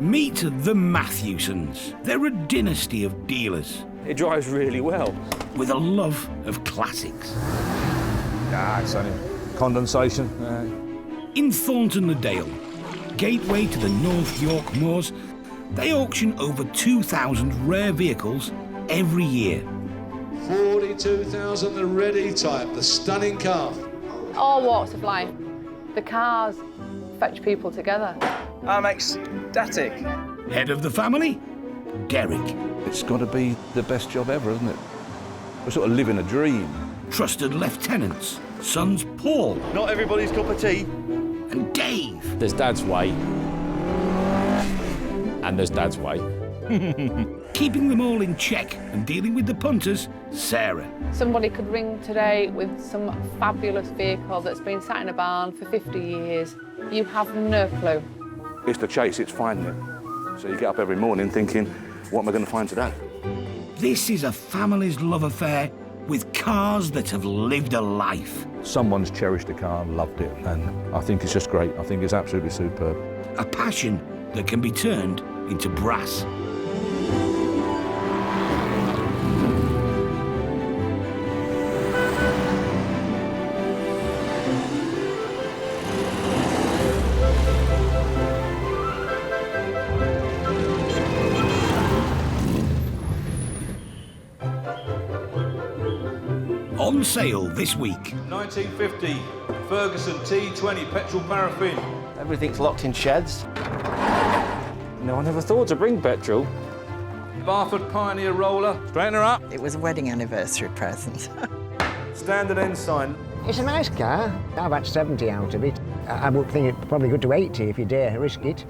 Meet the Matthewsons. They're a dynasty of dealers. It drives really well. With a love of classics. It's only condensation. In Thornton-le-Dale, gateway to the North York Moors, they auction over 2,000 rare vehicles every year. 42,000, the ready type, the stunning car. All walks of life. The cars fetch people together. I'm ecstatic. Head of the family, Derek. It's got to be the best job ever, isn't it? We're sort of living a dream. Trusted lieutenants, sons Paul. Not everybody's cup of tea. And Dave. There's Dad's way. And there's Dad's way. Keeping them all in check and dealing with the punters, Sarah. Somebody could ring today with some fabulous vehicle that's been sat in a barn for 50 years. You have no clue. It's the chase, it's finding it. So you get up every morning thinking, what am I going to find today? This is a family's love affair with cars that have lived a life. Someone's cherished a car and loved it, and I think it's just great. I think it's absolutely superb. A passion that can be turned into brass. On sale this week. 1950 Ferguson T20 petrol paraffin. Everything's locked in sheds. No, I never thought to bring petrol. Barford Pioneer roller. Straighten her up. It was a wedding anniversary present. Standard ensign. It's a nice car. I've had 70 out of it. I would think it's probably good to 80 if you dare risk it.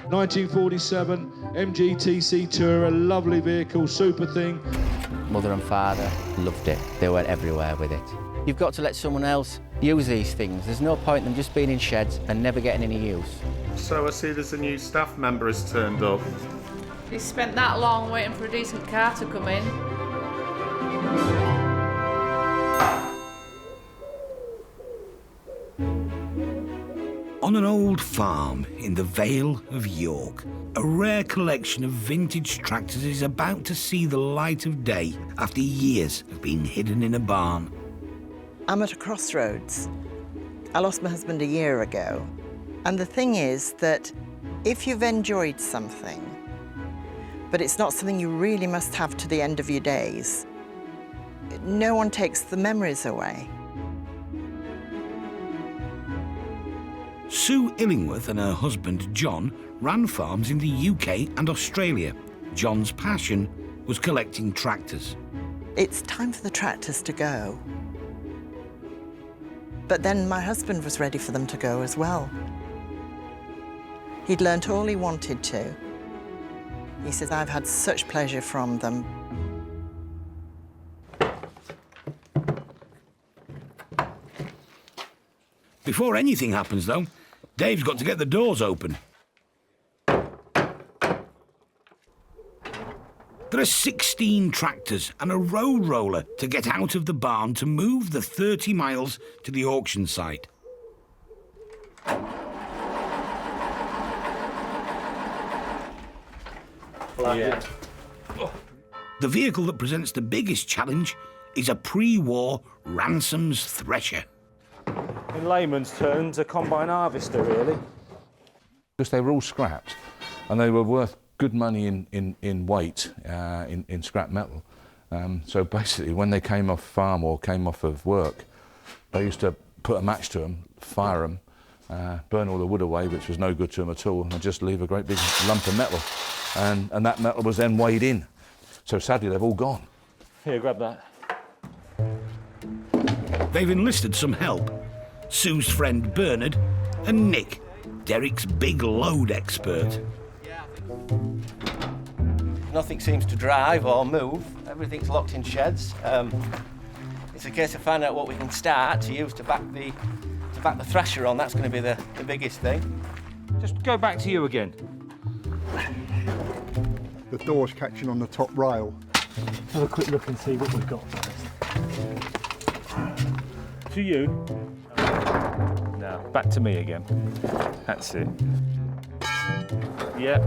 1947 MGTC Tourer, lovely vehicle, super thing. Mother and father loved it. They went everywhere with it. You've got to let someone else use these things. There's no point in them just being in sheds and never getting any use. So I see there's a new staff member has turned up. He spent that long waiting for a decent car to come in. On an old farm in the Vale of York, a rare collection of vintage tractors is about to see the light of day after years of being hidden in a barn. I'm at a crossroads. I lost my husband a year ago. And the thing is that if you've enjoyed something, but it's not something you really must have to the end of your days, no one takes the memories away. Sue Illingworth and her husband John ran farms in the UK and Australia. John's passion was collecting tractors. It's time for the tractors to go. But then my husband was ready for them to go as well. He'd learnt all he wanted to. He says, I've had such pleasure from them. Before anything happens, though, Dave's got to get the doors open. There are 16 tractors and a road roller to get out of the barn to move the 30 miles to the auction site. Yeah. The vehicle that presents the biggest challenge is a pre-war ransoms Thresher. In layman's terms, a combine harvester, really. Because they were all scrapped, and they were worth good money in weight, in scrap metal. So basically, when they came off farm or came off of work, they used to put a match to them, fire them, burn all the wood away, which was no good to them at all, and just leave a great big lump of metal. And that metal was then weighed in. So sadly, they've all gone. Here, grab that. They've enlisted some help. Sue's friend Bernard and Nick, Derek's big load expert. Nothing seems to drive or move. Everything's locked in sheds. It's a case of finding out what we can start to use to back the Thresher on. That's going to be the biggest thing. Just go back to you again. The door's catching on the top rail. Have a quick look and see what we've got first. To you. Now, back to me again. That's it. Yeah.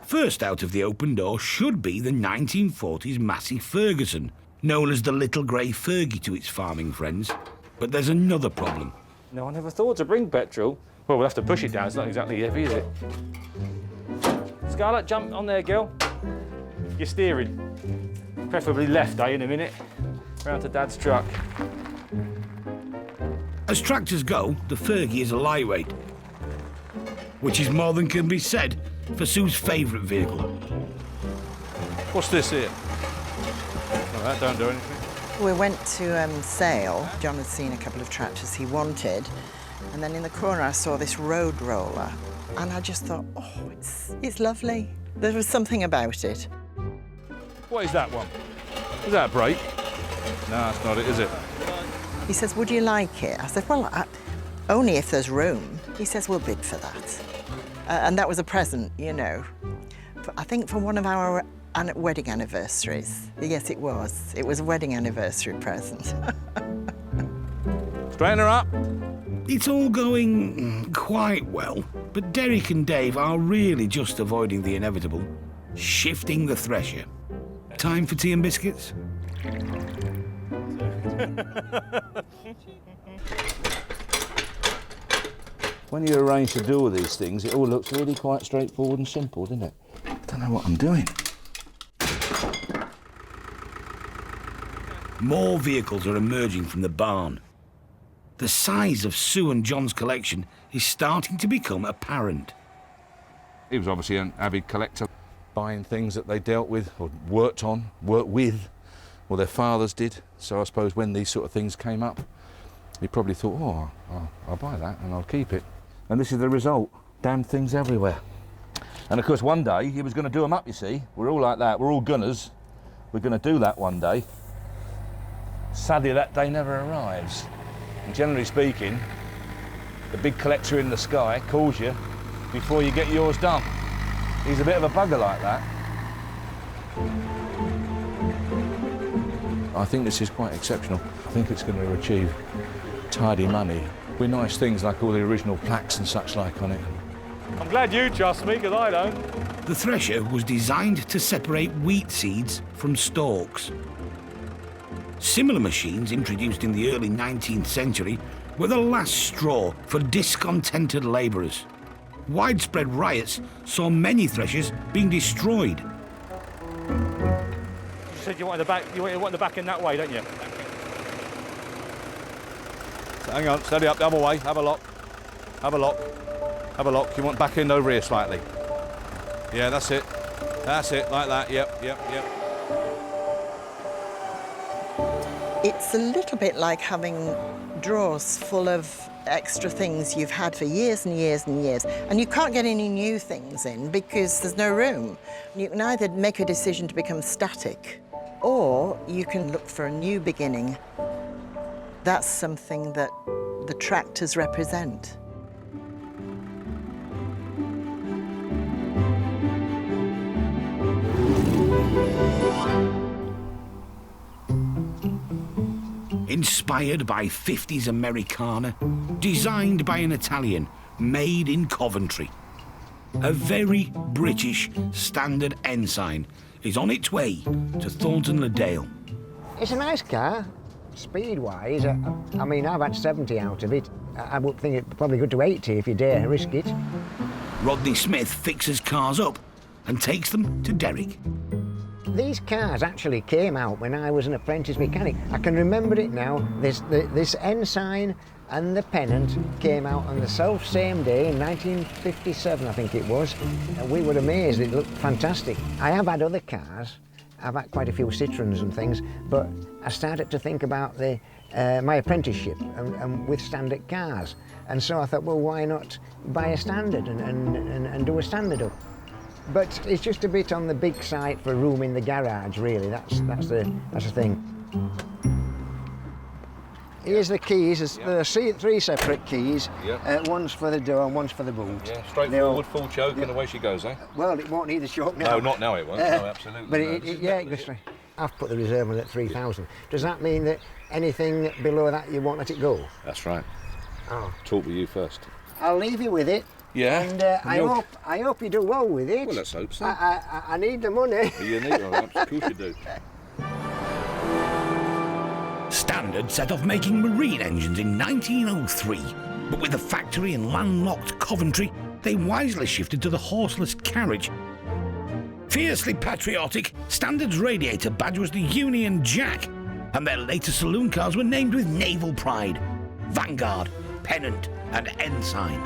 First out of the open door should be the 1940s Massey Ferguson, known as the little grey Fergie to its farming friends. But there's another problem. No, I never thought to bring petrol. Well, we'll have to push it down. It's not exactly heavy, is it? Scarlett, jump on there, girl. You're steering. Preferably left, in a minute. Round to Dad's truck. As tractors go, the Fergie is a lightweight, which is more than can be said for Sue's favourite vehicle. What's this here? Oh, that don't do anything. We went to Sale. John had seen a couple of tractors he wanted, and then in the corner I saw this road roller, and I just thought, oh, it's lovely. There was something about it. What is that one? Is that a brake? No, that's not it, is it? He says, would you like it? I said, well, only if there's room. He says, we'll bid for that. And that was a present, you know. I think for one of our wedding anniversaries. Yes, it was. It was a wedding anniversary present. Straighten her up. It's all going quite well, but Derek and Dave are really just avoiding the inevitable, shifting the Thresher. Time for tea and biscuits? When you arrange to do all these things, it all looks really quite straightforward and simple, doesn't it? I don't know what I'm doing. More vehicles are emerging from the barn. The size of Sue and John's collection is starting to become apparent. He was obviously an avid collector, buying things that they dealt with or worked with, or their fathers did. So I suppose when these sort of things came up, he probably thought, oh, I'll buy that and I'll keep it. And this is the result. Damn things everywhere. And of course one day he was going to do them up, you see. We're all like that, we're all gunners. We're going to do that one day. Sadly that day never arrives. And generally speaking, the big collector in the sky calls you before you get yours done. He's a bit of a bugger like that. I think this is quite exceptional. I think it's going to achieve tidy money. With nice things like all the original plaques and such like on it. I'm glad you trust me, because I don't. The Thresher was designed to separate wheat seeds from stalks. Similar machines introduced in the early 19th century were the last straw for discontented labourers. Widespread riots saw many Threshers being destroyed. You said you wanted the back in that way, don't you? Hang on, steady up, the other way. Have a lock. Have a lock. Have a lock. You want back end over here slightly. Yeah, that's it. That's it, like that. Yep. It's a little bit like having drawers full of extra things you've had for years and years and years, and you can't get any new things in because there's no room. You can either make a decision to become static, or you can look for a new beginning. That's something that the tractors represent. Inspired by 50s Americana, designed by an Italian, made in Coventry. A very British standard ensign is on its way to Thornton-le-Dale. It's a nice car, speed-wise. I mean, I've had 70 out of it. I would think it's probably good to 80 if you dare risk it. Rodney Smith fixes cars up and takes them to Derek. These cars actually came out when I was an apprentice mechanic. I can remember it now. This ensign and the pennant came out on the self-same day in 1957, I think it was. And we were amazed. It looked fantastic. I have had other cars. I've had quite a few Citroens and things, but I started to think about my apprenticeship and with standard cars. And so I thought, well, why not buy a standard and do a standard up? But it's just a bit on the big side for room in the garage, really. That's the thing. Here's the keys. There are three separate keys. Yep. One's for the door and one's for the boot. Yeah, straightforward, full choke, and away she goes, eh? Well, it won't need a choke now. No, not now it won't. No, absolutely. But no, it goes. I've put the reserve on at 3,000. Does that mean that anything below that you won't let it go? That's right. Oh. Talk with you first. I'll leave you with it. Yeah. And I hope you do well with it. Well, let's hope so. I need the money. You need it, of course you do. Standard set off making marine engines in 1903, but with the factory in landlocked Coventry, they wisely shifted to the horseless carriage. Fiercely patriotic, Standard's radiator badge was the Union Jack, and their later saloon cars were named with naval pride: Vanguard, Pennant and Ensign.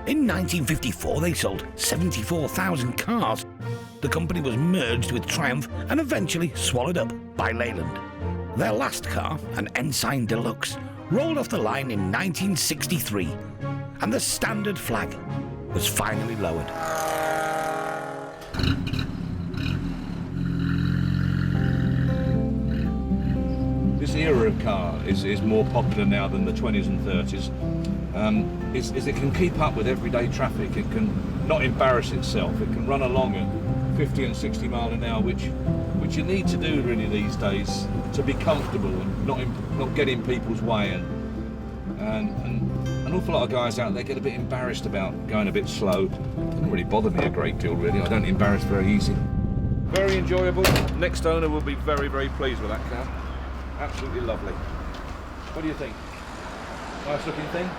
In 1954 they sold 74,000 cars. The company was merged with Triumph and eventually swallowed up by Leyland. Their last car, an Ensign Deluxe, rolled off the line in 1963, and the Standard flag was finally lowered. This era of car is more popular now than the 20s and 30s. Is it can keep up with everyday traffic. It can not embarrass itself. It can run along at 50 and 60 mile an hour, which you need to do really these days to be comfortable and not get in people's way. And an awful lot of guys out there get a bit embarrassed about going a bit slow. It doesn't really bother me a great deal, really. I don't embarrass very easy. Very enjoyable. Next owner will be very, very pleased with that car. Absolutely lovely. What do you think? Nice looking thing?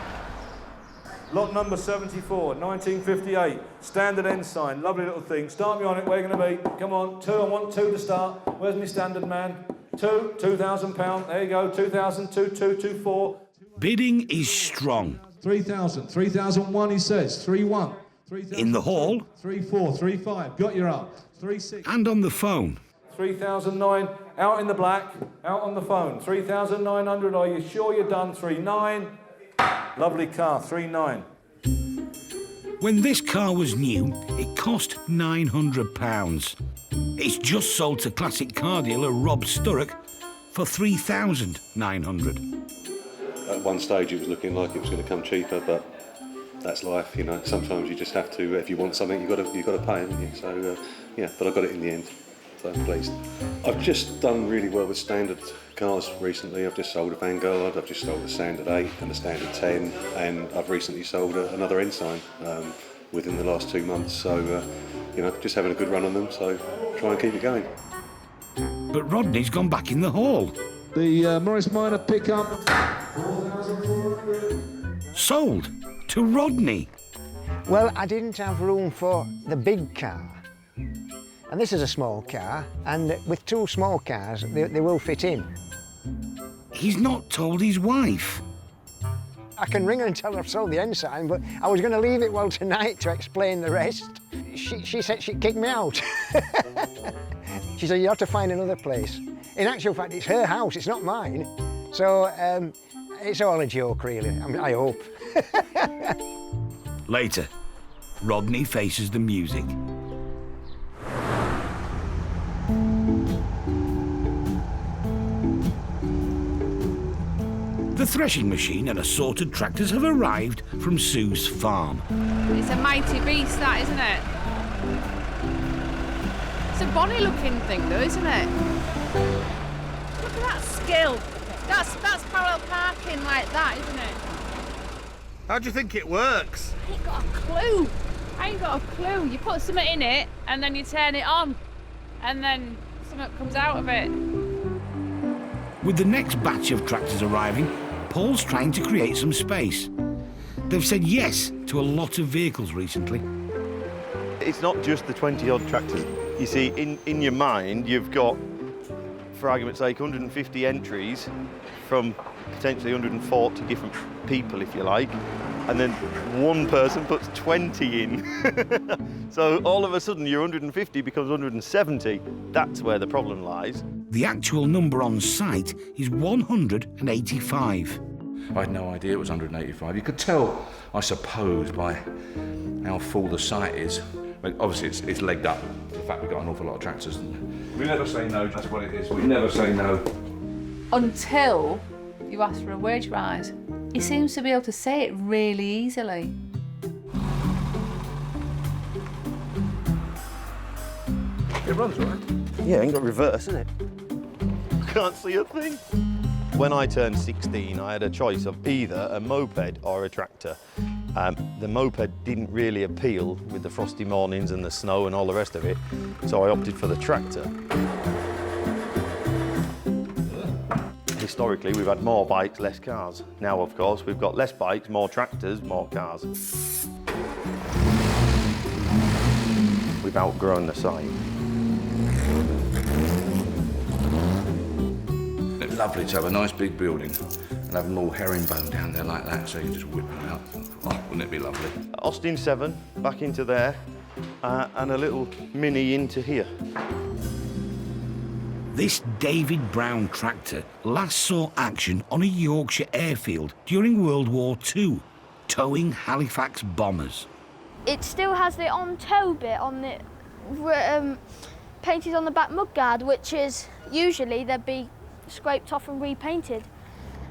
Lot number 74, 1958, Standard Ensign, lovely little thing. Start me on it, where are you going to be? Come on, two, I want two to start. Where's my Standard man? Two, £2,000, there you go, 2,002, 224. Bidding is strong. 3,000, 3,001 he says, 3-1. In the hall. 3-4, 3-5, got your up. 3-6. And on the phone. 3,009, out in the black, out on the phone. 3,900, are you sure you're done? 3-9. Lovely car, 3-9. When this car was new, it cost £900. It's just sold to classic car dealer Rob Sturrock for £3,900. At one stage it was looking like it was going to come cheaper, but that's life, you know. Sometimes you just have to, if you want something, you've got to pay, haven't you? So, yeah, but I got it in the end, so I'm pleased. I've just done really well with Standard cars recently. I've just sold a Vanguard, I've just sold a Standard 8 and a Standard 10, and I've recently sold another Ensign within the last 2 months. So, you know, just having a good run on them, so try and keep it going. But Rodney's gone back in the hall. The Morris Minor pickup. Sold to Rodney. Well, I didn't have room for the big car. And this is a small car, and with two small cars, they will fit in. He's not told his wife. I can ring her and tell her I've sold the Ensign, but I was going to leave it well tonight to explain the rest. She said she'd kick me out. She said, you have to find another place. In actual fact, it's her house, it's not mine. So it's all a joke, really, I hope. Later, Rodney faces the music. The threshing machine and assorted tractors have arrived from Sue's farm. It's a mighty beast, that, isn't it? It's a bonny looking thing though, isn't it? Look at that skill. That's parallel parking like that, isn't it? How do you think it works? I ain't got a clue. I ain't got a clue. You put something in it and then you turn it on and then something comes out of it. With the next batch of tractors arriving, Paul's trying to create some space. They've said yes to a lot of vehicles recently. It's not just the 20-odd tractors. You see, in your mind, you've got, for argument's sake, 150 entries from potentially 140 different people, if you like, and then one person puts 20 in. So all of a sudden, your 150 becomes 170. That's where the problem lies. The actual number on site is 185. I had no idea it was 185. You could tell, I suppose, by how full the site is. But obviously, it's legged up. The fact we've got an awful lot of tractors. We never say no, that's what it is. We never say no. Until you ask for a wage rise. He seems to be able to say it really easily. It runs, right? Yeah, ain't got reverse, isn't it? Can't see a thing. When I turned 16, I had a choice of either a moped or a tractor. The moped didn't really appeal with the frosty mornings and the snow and all the rest of it, so I opted for the tractor. Historically, we've had more bikes, less cars. Now, of course, we've got less bikes, more tractors, more cars. We've outgrown the site. It's lovely to have a nice big building and have them all herringbone down there like that, so you can just whip them out. Oh, wouldn't it be lovely? Austin 7, back into there, and a little Mini into here. This David Brown tractor last saw action on a Yorkshire airfield during World War II, towing Halifax bombers. It still has the on-tow bit on it, painted on the back mudguard, which is usually they'd be scraped off and repainted.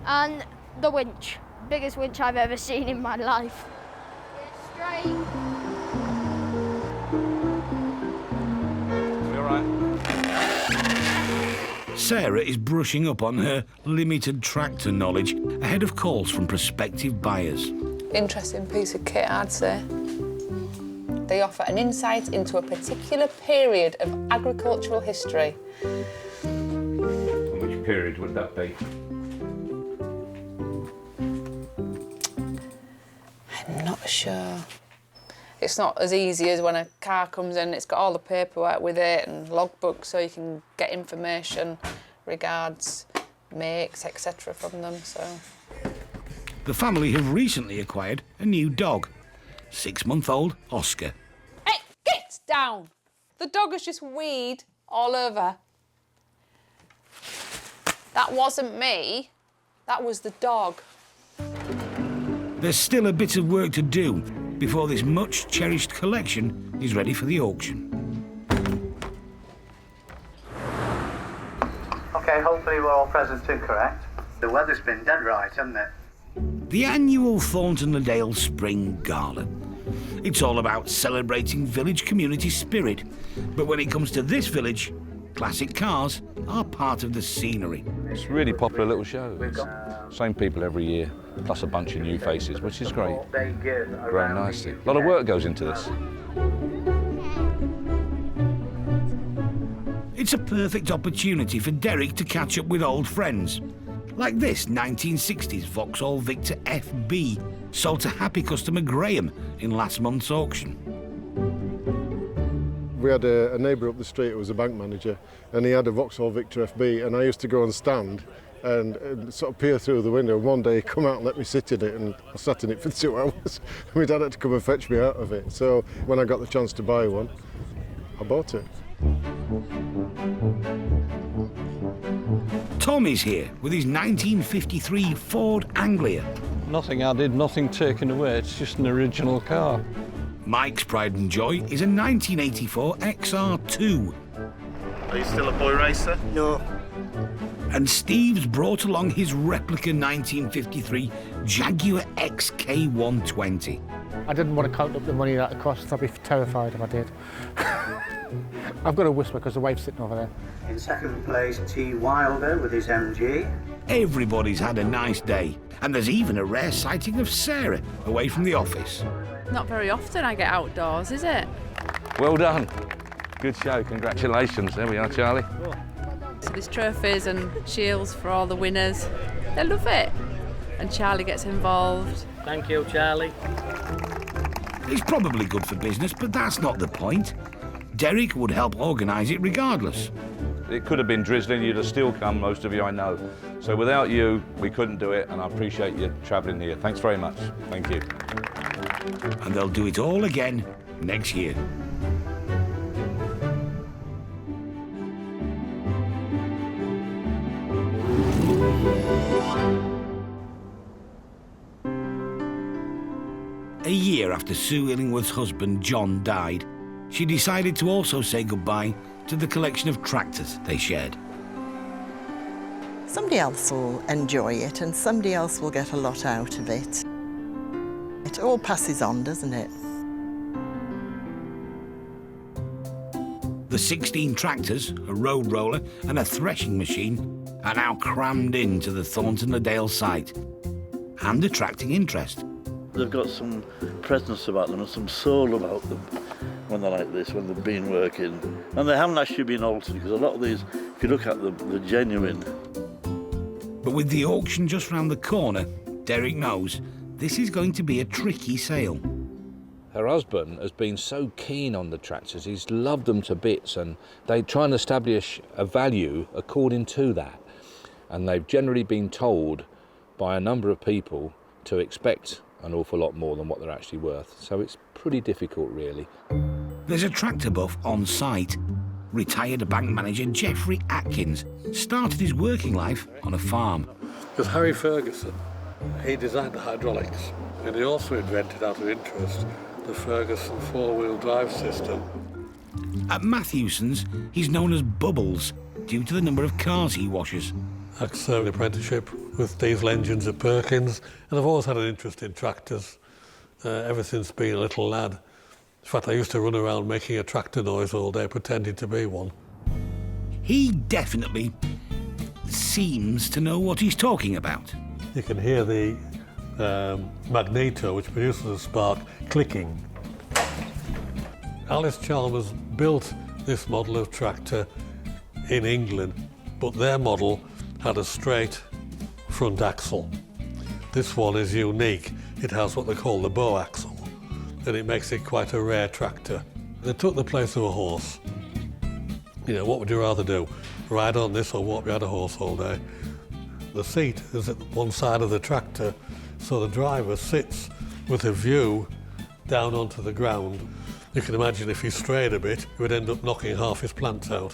And the winch, biggest winch I've ever seen in my life. Straight. You all right? Sarah is brushing up on her limited tractor knowledge ahead of calls from prospective buyers. Interesting piece of kit, I'd say. They offer an insight into a particular period of agricultural history. Which period would that be? I'm not sure. It's not as easy as when a car comes in, it's got all the paperwork with it and logbooks so you can get information regards makes, etc. from them, so. The family have recently acquired a new dog, 6-month-old Oscar. Hey, get down! The dog has just weed all over. That wasn't me, that was the dog. There's still a bit of work to do before this much-cherished collection is ready for the auction. OK, hopefully we're all present and correct. The weather's been dead right, hasn't it? The annual Thornton-le-Dale Spring Gala. It's all about celebrating village community spirit. But when it comes to this village, classic cars are part of the scenery. It's a really popular little show. It's same people every year, plus a bunch of new faces, which is great. Growing nicely. A lot of work goes into this. It's a perfect opportunity for Derek to catch up with old friends. Like this 1960s Vauxhall Victor FB, sold to happy customer Graham in last month's auction. We had a neighbour up the street who was a bank manager, and he had a Vauxhall Victor FB, and I used to go and stand and sort of peer through the window. One day he come out and let me sit in it, and I sat in it for 2 hours. My dad had to come and fetch me out of it. So when I got the chance to buy one, I bought it. Tommy's here with his 1953 Ford Anglia. Nothing added, nothing taken away, it's just an original car. Mike's pride and joy is a 1984 XR2. Are you still a boy racer? No. And Steve's brought along his replica 1953 Jaguar XK120. I didn't want to count up the money that it cost, I'd be terrified if I did. I've got to whisper because the wife's sitting over there. In second place, T. Wilder with his MG. Everybody's had a nice day, and there's even a rare sighting of Sarah away from the office. Not very often I get outdoors, is it? Well done. Good show, congratulations. There we are, Charlie. So there's trophies and shields for all the winners. They love it. And Charlie gets involved. Thank you, Charlie. It's probably good for business, but that's not the point. Derek would help organise it regardless. It could have been drizzling, you'd have still come, most of you I know. So without you, we couldn't do it, and I appreciate you travelling here. Thanks very much. Thank you. And they'll do it all again next year. A year after Sue Illingworth's husband, John, died, she decided to also say goodbye to the collection of tractors they shared. Somebody else will enjoy it and somebody else will get a lot out of it. It all passes on, doesn't it? The 16 tractors, a road roller and a threshing machine are now crammed into the Thornton-le-Dale site and attracting interest. they've got some presence about them and some soul about them when they're like this, when they've been working. And they haven't actually been altered, because a lot of these, if you look at them, they're genuine. But with the auction just round the corner, Derek knows this is going to be a tricky sale. Her husband has been so keen on the tractors, he's loved them to bits, and they try and establish a value according to that. And they've generally been told by a number of people to expect an awful lot more than what they're actually worth. So it's pretty difficult, really. There's a tractor buff on site. Retired bank manager Geoffrey Atkins started his working life on a farm. Because Harry Ferguson, he designed the hydraulics, and he also invented, out of interest, the Ferguson four-wheel drive system. At Matthewson's, he's known as Bubbles due to the number of cars he washes. I served an apprenticeship with diesel engines at Perkins, and I've always had an interest in tractors ever since being a little lad. In fact, I used to run around making a tractor noise all day, pretending to be one. He definitely seems to know what he's talking about. You can hear the magneto, which produces a spark, clicking. Alice Chalmers built this model of tractor in England, but their model had a straight front axle. This one is unique. It has what they call the bow axle, and it makes it quite a rare tractor. They took the place of a horse. You know, what would you rather do? Ride on this or walk behind a horse all day? The seat is at one side of the tractor, so the driver sits with a view down onto the ground. You can imagine if he strayed a bit, he would end up knocking half his plants out.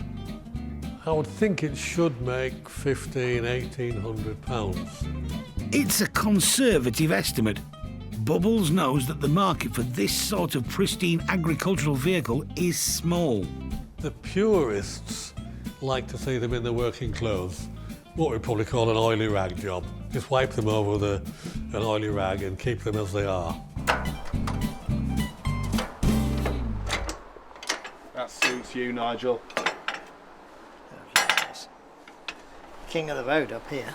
I would think it should make £1,800. It's a conservative estimate. Bubbles knows that the market for this sort of pristine agricultural vehicle is small. The purists like to see them in their working clothes, what we probably call an oily rag job. Just wipe them over with an oily rag and keep them as they are. That suits you, Nigel. King of the road up here.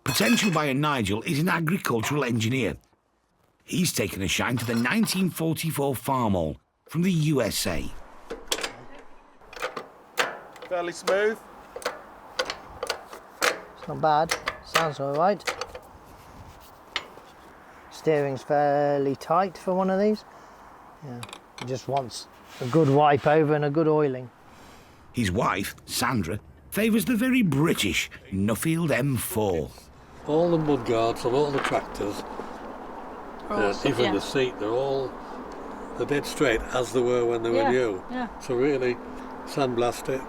Potential buyer Nigel is an agricultural engineer. He's taken a shine to the 1944 farm hall from the USA. Fairly smooth. It's not bad. Sounds all right. Steering's fairly tight for one of these. Yeah, it just wants a good wipe over and a good oiling. His wife, Sandra, favours the very British Nuffield M4. All the mudguards on all the tractors, even the seat, they're dead straight as they were when they were new. Yeah. So really, sandblast it,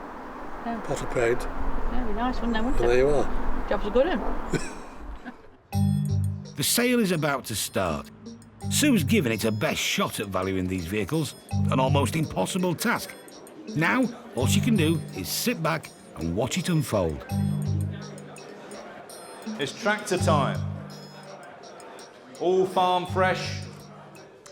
pot of paint. Yeah, it'd be nice, wouldn't it? And there you are. Job's a good one. The sale is about to start. Sue's given it her best shot at valuing these vehicles, an almost impossible task. Now, all she can do is sit back and watch it unfold. It's tractor time. All farm fresh.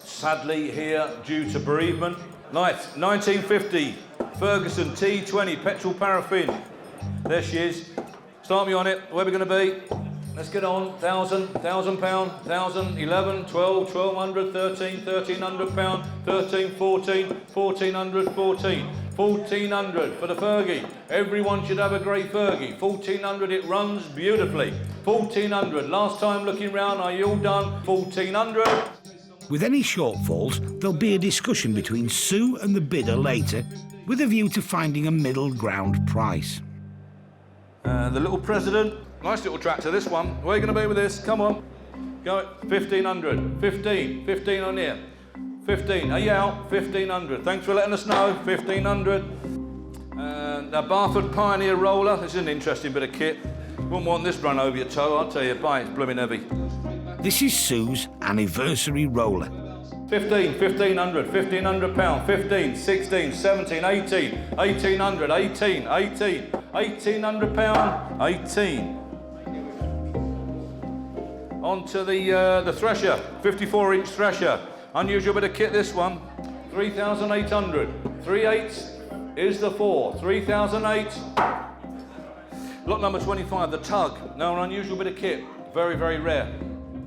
Sadly here due to bereavement. 1950, Ferguson T20 petrol paraffin. There she is. Start me on it. Where are we going to be? Let's get on. £1,000, £1,000, 1,000, 11, 12, 1,200, 13, £1,300, 13, 14, 1,400, 14. 1,400 for the Fergie. Everyone should have a great Fergie. 1,400, it runs beautifully. 1,400, last time looking round, are you all done? 1,400. With any shortfalls, there'll be a discussion between Sue and the bidder later, with a view to finding a middle ground price. The little President, nice little tractor, this one. Where are you going to be with this? Come on. Go at 1,500. 15 on here. 15, are you out? 1,500. Thanks for letting us know. 1,500. The Barford Pioneer Roller. This is an interesting bit of kit. Wouldn't want this run over your toe, I'll tell you. Buy it, it's blooming heavy. This is Sue's anniversary roller. 15, 1,500, £1,500, 15, 16, 17, 18, 1,800, 18, 18, £1,800, 18. On to the Thresher, 54-inch Thresher. Unusual bit of kit, this one. 3,800. 3/8 is the 4. 3,008. Lot number 25, the Tug. Now an unusual bit of kit. Very, very rare.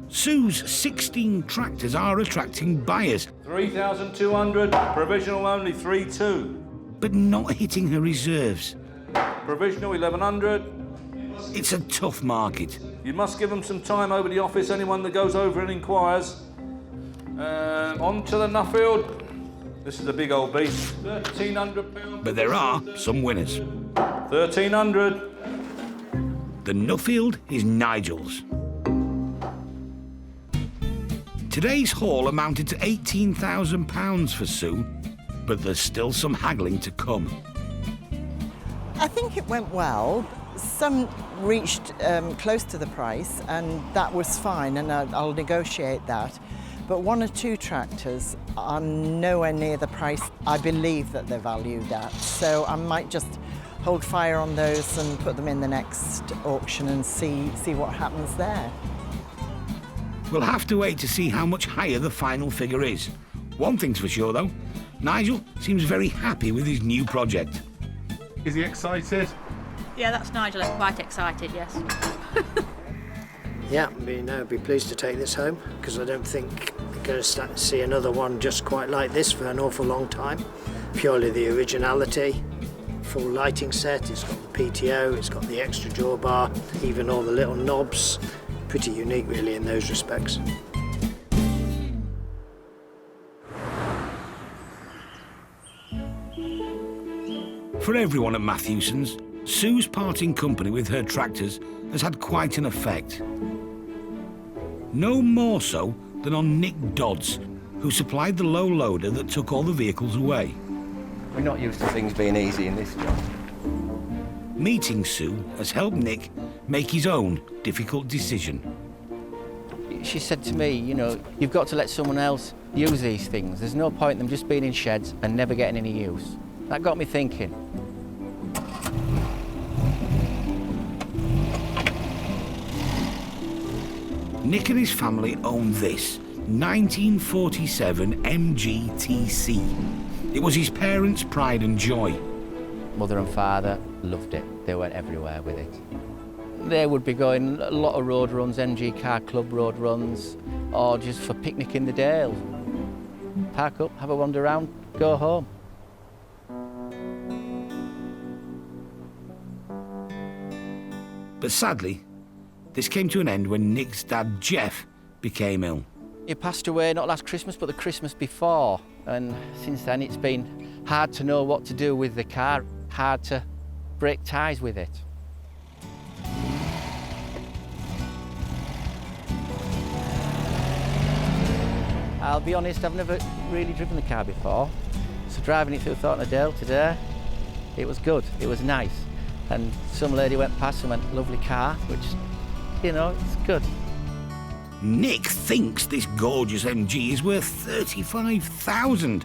Sue's 16 tractors are attracting buyers, 3,200, provisional only 3,200. but not hitting her reserves. Provisional 1,100. It's a tough market. You must give them some time over the office, anyone that goes over and inquires. On to the Nuffield. This is a big old beast. £1,300. But there are some winners. 1,300. The Nuffield is Nigel's. Today's haul amounted to £18,000 for Sue, but there's still some haggling to come. I think it went well. Some reached close to the price, and that was fine, and I'll negotiate that. But one or two tractors are nowhere near the price I believe that they're valued at. So I might just hold fire on those and put them in the next auction and see what happens there. We'll have to wait to see how much higher the final figure is. One thing's for sure, though. Nigel seems very happy with his new project. Is he excited? Yeah, that's Nigel. I'm quite excited, yes. Yeah, I'd be pleased to take this home, because I don't think we're going to start to see another one just quite like this for an awful long time. Purely the originality, full lighting set, it's got the PTO, it's got the extra drawbar, even all the little knobs. Pretty unique really in those respects. For everyone at Matthewson's, Sue's parting company with her tractors has had quite an effect. No more so than on Nick Dodds, who supplied the low loader that took all the vehicles away. We're not used to things being easy in this job. Meeting Sue has helped Nick make his own difficult decision. She said to me, you know, you've got to let someone else use these things. There's no point in them just being in sheds and never getting any use. That got me thinking. Nick and his family own this 1947 MGTC. It was his parents' pride and joy. Mother and father loved it. They went everywhere with it. They would be going a lot of road runs, MG Car Club road runs, or just for picnic in the Dales. Park up, have a wander around, go home. But sadly, this came to an end when Nick's dad, Jeff, became ill. He passed away not last Christmas, but the Christmas before. And since then, it's been hard to know what to do with the car, hard to break ties with it. I'll be honest, I've never really driven the car before. So driving it through Thornton today, it was good, it was nice. And some lady went past and went, lovely car, which, you know, it's good. Nick thinks this gorgeous MG is worth $35,000.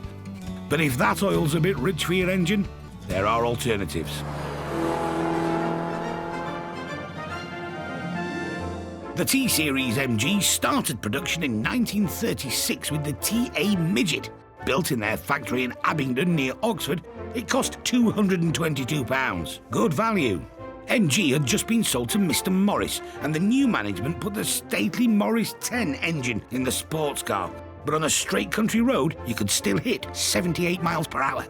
But if that oil's a bit rich for your engine, there are alternatives. The T-Series MG started production in 1936 with the TA Midget. Built in their factory in Abingdon near Oxford, it cost £222. Good value. MG had just been sold to Mr. Morris, and the new management put the stately Morris 10 engine in the sports car. But on a straight country road, you could still hit 78 miles per hour.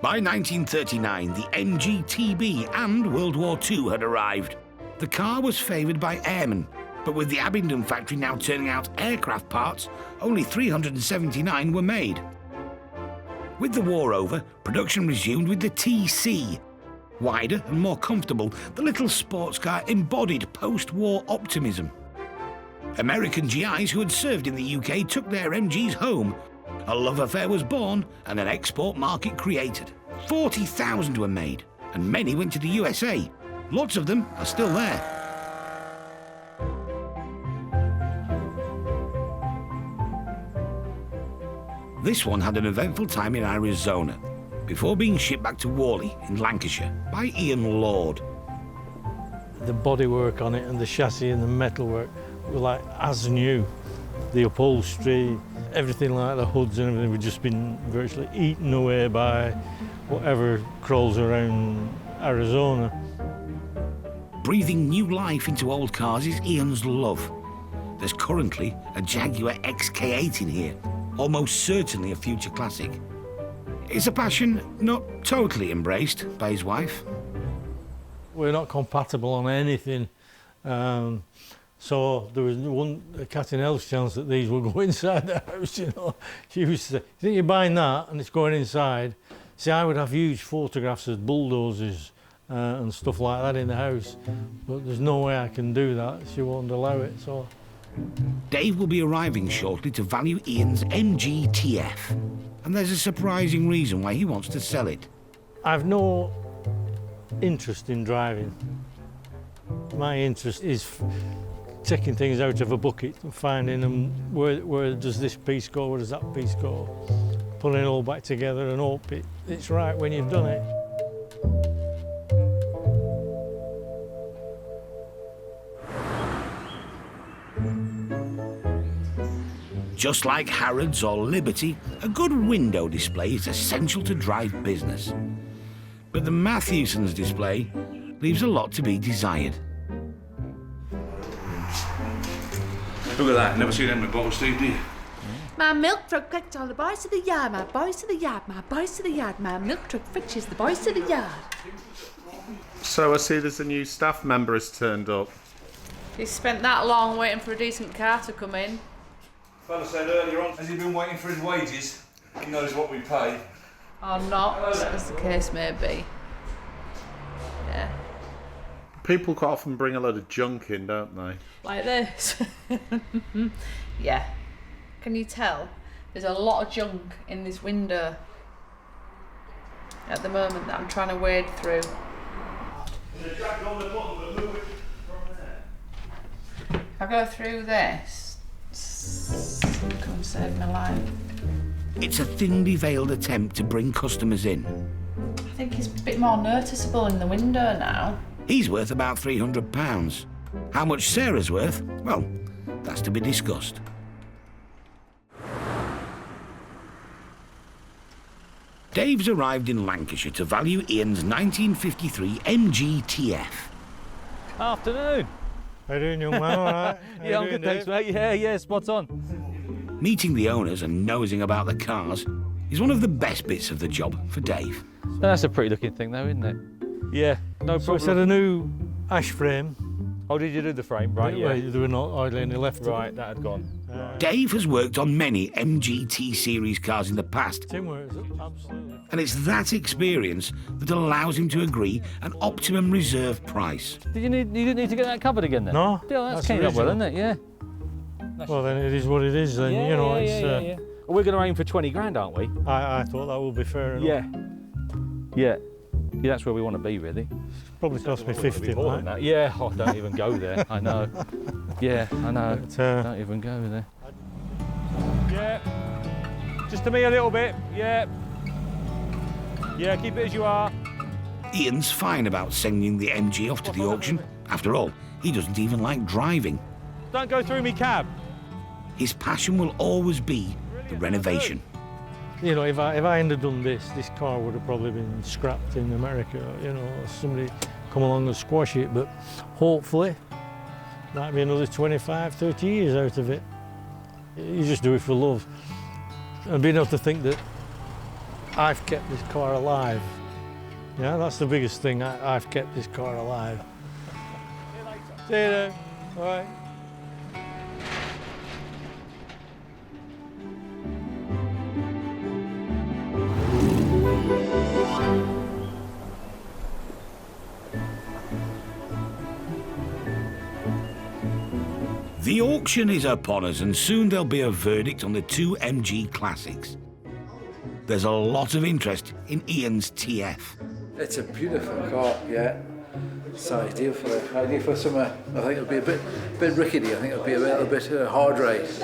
By 1939, the MG-TB and World War II had arrived. The car was favoured by airmen, but with the Abingdon factory now turning out aircraft parts, only 379 were made. With the war over, production resumed with the TC. Wider and more comfortable, the little sports car embodied post-war optimism. American GIs who had served in the UK took their MGs home. A love affair was born and an export market created. 40,000 were made, and many went to the USA. Lots of them are still there. This one had an eventful time in Arizona, before being shipped back to Worley in Lancashire by Ian Lord. The bodywork on it and the chassis and the metalwork were like as new. The upholstery, everything like the hoods and everything had just been virtually eaten away by whatever crawls around Arizona. Breathing new life into old cars is Ian's love. There's currently a Jaguar XK8 in here, almost certainly a future classic. It's a passion not totally embraced by his wife. We're not compatible on anything, so there was a cat in hell's chance that these will go inside the house, you know. She used to say, you think you're buying that and it's going inside? See, I would have huge photographs of bulldozers and stuff like that in the house, but there's no way I can do that. She won't allow it, so. Dave will be arriving shortly to value Ian's MG TF, and there's a surprising reason why he wants to sell it. I've no interest in driving. My interest is taking things out of a bucket and finding them, where does this piece go, where does that piece go, putting it all back together and hope it's right when you've done it. Just like Harrods or Liberty, a good window display is essential to drive business. But the Matthewson's display leaves a lot to be desired. Look at that, never seen them in a bottle, Steve, do you? My milk truck fetches all the boys to the yard, my boys to the yard, my boys to the yard, my milk truck fetches the boys to the yard. So I see there's a new staff member has turned up. He's spent that long waiting for a decent car to come in. Fella said earlier on, has he been waiting for his wages? He knows what we pay. Or not, as the case may be. Yeah. People quite often bring a load of junk in, don't they? Like this. Yeah. Can you tell? There's a lot of junk in this window at the moment that I'm trying to wade through. If I go through this, come save my life. It's a thinly veiled attempt to bring customers in. I think it's a bit more noticeable in the window now. He's worth about £300. How much Sarah's worth? Well, that's to be discussed. Dave's arrived in Lancashire to value Ian's 1953 MG TF. Afternoon. How you doing, young man? All right? Yeah, I'm good, thanks, mate. Yeah, spot on. Meeting the owners and nosing about the cars is one of the best bits of the job for Dave. That's a pretty looking thing, though, isn't it? Yeah, no problem. So it's had a new ash frame. Oh, did you do the frame? Right, yeah. They were not idling, they left Right, it. that had gone. Dave has worked on many MGT series cars in the past, Absolutely. and it's that experience that allows him to agree an optimum reserve price. You didn't need to get that covered again then? No. Yeah, that's cleaned up well, isn't it? Yeah. Well, then it is what it is. Then you know, it's. Well, we're going to aim for 20 grand, aren't we? I thought that would be fair enough. Yeah, that's where we want to be, really. Probably cost me 50. More than that. Yeah, oh, don't even go there. I know. Yeah, I know. But, don't even go there. Yeah, just to me a little bit. Yeah, keep it as you are. Ian's fine about sending the MG off to the auction. After all, he doesn't even like driving. Don't go through me cab. His passion will always be the renovation. You know, if I hadn't done this car would have probably been scrapped in America. You know, somebody come along and squash it. But hopefully, might be another 25, 30 years out of it. You just do it for love. And being able to think that I've kept this car alive. Yeah, that's the biggest thing. I've kept this car alive. See you then. All right. The auction is upon us, and soon there'll be a verdict on the two MG classics. There's a lot of interest in Ian's TF. It's a beautiful car, yeah. It's ideal for summer. I think it'll be a bit rickety. I think it'll be a little bit hard ride. It's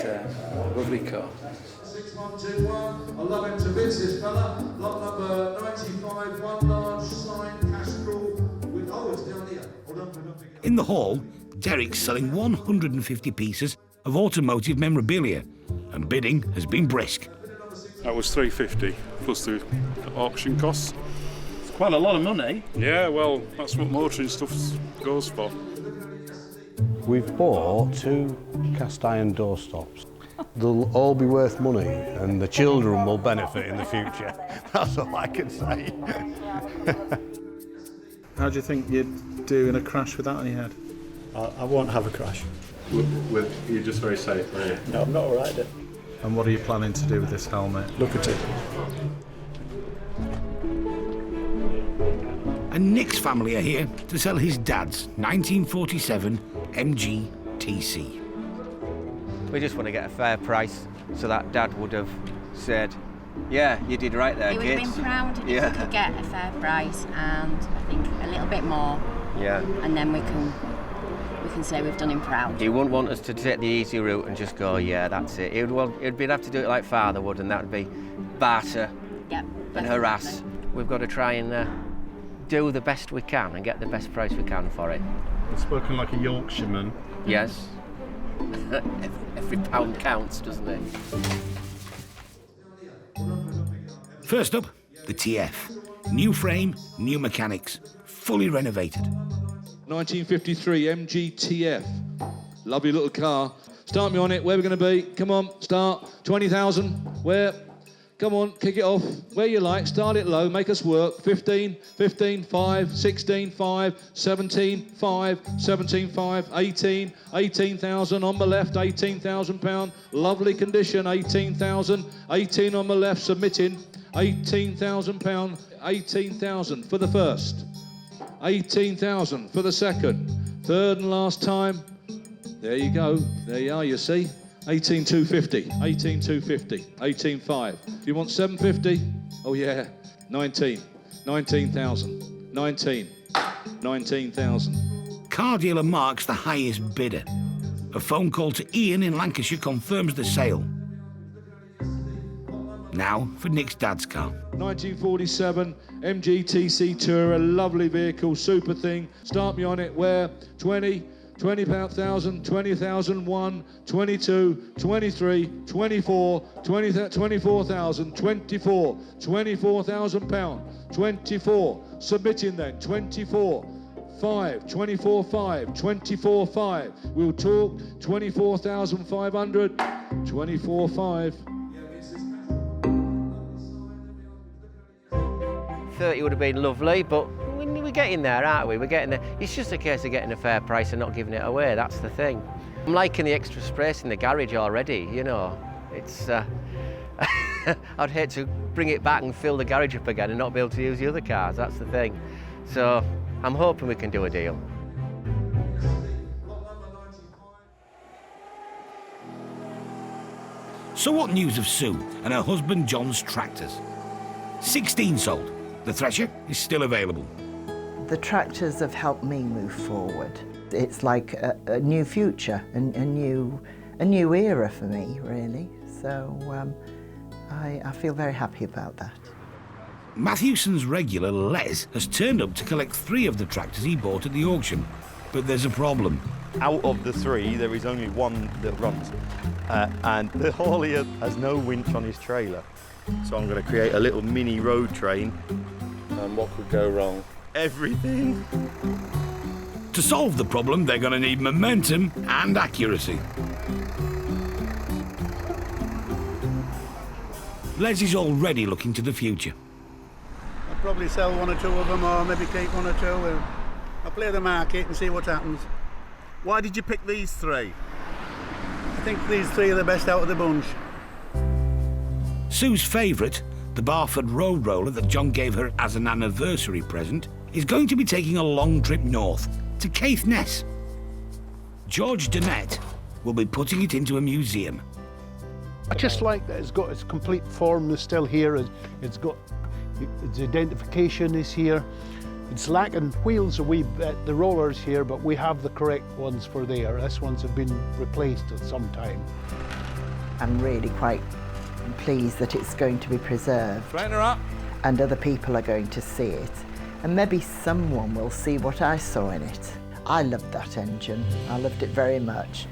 a lovely car. 6121, I love him to bits, this fella. Lot number 95, one large sign, Castrol with, oh, it's down here. Hold on. In the hall, Derek's selling 150 pieces of automotive memorabilia, and bidding has been brisk. That was $350 plus the auction costs. It's quite a lot of money. Yeah, well, that's what motoring stuff goes for. We've bought 2 cast iron door stops. They'll all be worth money and the children will benefit in the future. That's all I can say. How do you think you'd do in a crash with that on your head? I won't have a crash. You're just very safe, are you? No, I'm not a rider. And what are you planning to do with this helmet? Look at it. And Nick's family are here to sell his dad's 1947 MG TC. We just want to get a fair price so that Dad would have said, yeah, you did right there, He would kids. have been proud if we could get a fair price and I think a little bit more. Yeah. And then we can say we've done him proud. He wouldn't want us to take the easy route and just go, yeah, that's it. He'd have to do it like Father would, and that would be barter and harass. We've got to try and do the best we can and get the best price we can for it. You're spoken like a Yorkshireman. Yes. Every pound counts, doesn't it? First up, the TF. New frame, new mechanics, fully renovated. 1953 MG TF. Lovely little car. Start me on it. Where we're going to be? Come on, start. 20,000. Where? Come on, kick it off. Where you like. Start it low. Make us work. 15, 15, 5, 16, 5, 17, 5, 17, 5, 18, 18,000 on the left, £18,000. Lovely condition, 18,000. 18 on the left, submitting. £18,000. 18,000 for the first. 18,000 for the second. Third and last time. There you go. There you are, you see. 18,250, 18,250, 18,5. Do you want 750? Oh yeah, 19, 19,000, 19, 19,000. Car dealer Mark's the highest bidder. A phone call to Ian in Lancashire confirms the sale. Now for Nick's dad's car. 1947 MG TC Tourer, lovely vehicle, super thing. Start me on it. Where? 20,000, 20,001, 22, 23, 24, 24,000, 24, 24,000 pound, 24, submitting then, 24, 5, 24, 5, 24, 5. We'll talk 24,500, 24, 5. 30 would have been lovely, but we're getting there, aren't we? We're getting there. It's just a case of getting a fair price and not giving it away, that's the thing. I'm liking the extra space in the garage already, you know. It's, I'd hate to bring it back and fill the garage up again and not be able to use the other cars, that's the thing. So I'm hoping we can do a deal. So what news of Sue and her husband John's tractors? 16 sold. The Thresher is still available. The tractors have helped me move forward. It's like a new future, a new era for me, really. So I feel very happy about that. Matthewson's regular Les has turned up to collect 3 of the tractors he bought at the auction. But there's a problem. Out of the 3, there is only one that runs. And the haulier has no winch on his trailer. So I'm going to create a little mini road train. And what could go wrong? Everything. To solve the problem, they're going to need momentum and accuracy. Les is already looking to the future. I'll probably sell 1 or 2 of them, or maybe keep 1 or 2. I'll play the market and see what happens. Why did you pick these 3? I think these 3 are the best out of the bunch. Sue's favourite, the Barford Road Roller that John gave her as an anniversary present, is going to be taking a long trip north to Caithness. George Dennett will be putting it into a museum. I just like that it's got its complete form is still here. It's got its identification is here. It's lacking wheels a wee bit, the rollers here, but we have the correct ones for there. This ones have been replaced at some time. I'm really quite pleased that it's going to be preserved. Straighten her up. And other people are going to see it. And maybe someone will see what I saw in it. I loved that engine. I loved it very much.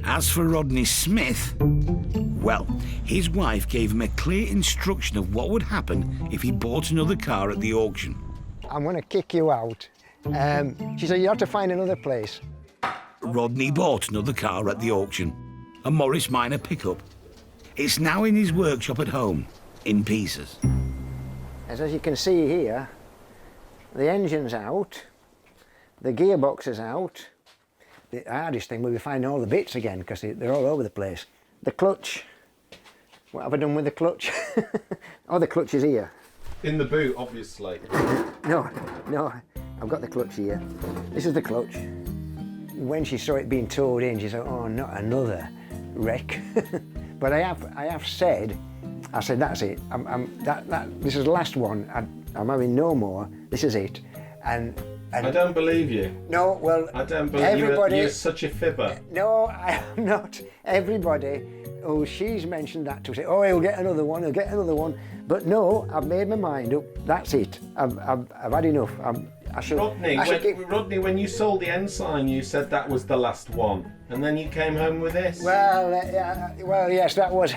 As for Rodney Smith, well, his wife gave him a clear instruction of what would happen if he bought another car at the auction. I'm going to kick you out. She said, you have to find another place. Rodney bought another car at the auction, a Morris Minor pickup. It's now in his workshop at home, in pieces. As you can see here, the engine's out, the gearbox is out. The hardest thing will be finding all the bits again, because they're all over the place. The clutch, what have I done with the clutch? Oh, the clutch is here. In the boot, obviously. No, I've got the clutch here. This is the clutch. When she saw it being towed in, she said, oh, not another wreck. But I have said, that's it. This is the last one. I'm having no more. This is it. And I don't believe you. No, well, I don't believe you're such a fibber. No, I am not. Everybody, she's mentioned that to say, oh, he'll get another one, he'll get another one. But no, I've made my mind up. That's it. I've had enough. Rodney, when you sold the Ensign, you said that was the last one, and then you came home with this. Well, yes, that was.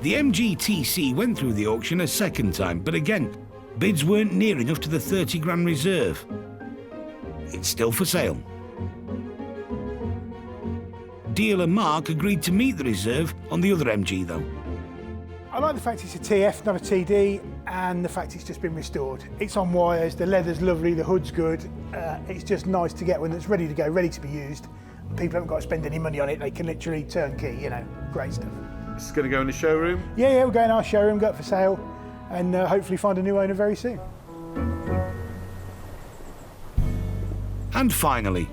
The MGTC went through the auction a second time, but again, bids weren't near enough to the 30 grand reserve. It's still for sale. Dealer Mark agreed to meet the reserve on the other MG though. I like the fact it's a TF, not a TD, and the fact it's just been restored. It's on wires, the leather's lovely, the hood's good. It's just nice to get one that's ready to go, ready to be used. People haven't got to spend any money on it, they can literally turnkey, great stuff. This is going to go in the showroom? Yeah, we'll go in our showroom, go up for sale, and hopefully find a new owner very soon. And finally,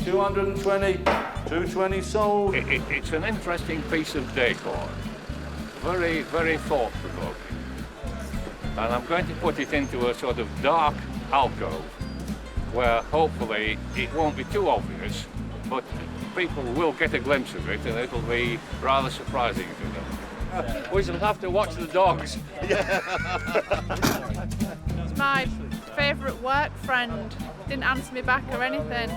220, 220 sold. It's an interesting piece of decor. Very, very thought-provoking. And I'm going to put it into a sort of dark alcove where hopefully it won't be too obvious, but people will get a glimpse of it and it'll be rather surprising to them. We shall have to watch the dogs. It's my favourite work friend. Didn't answer me back or anything.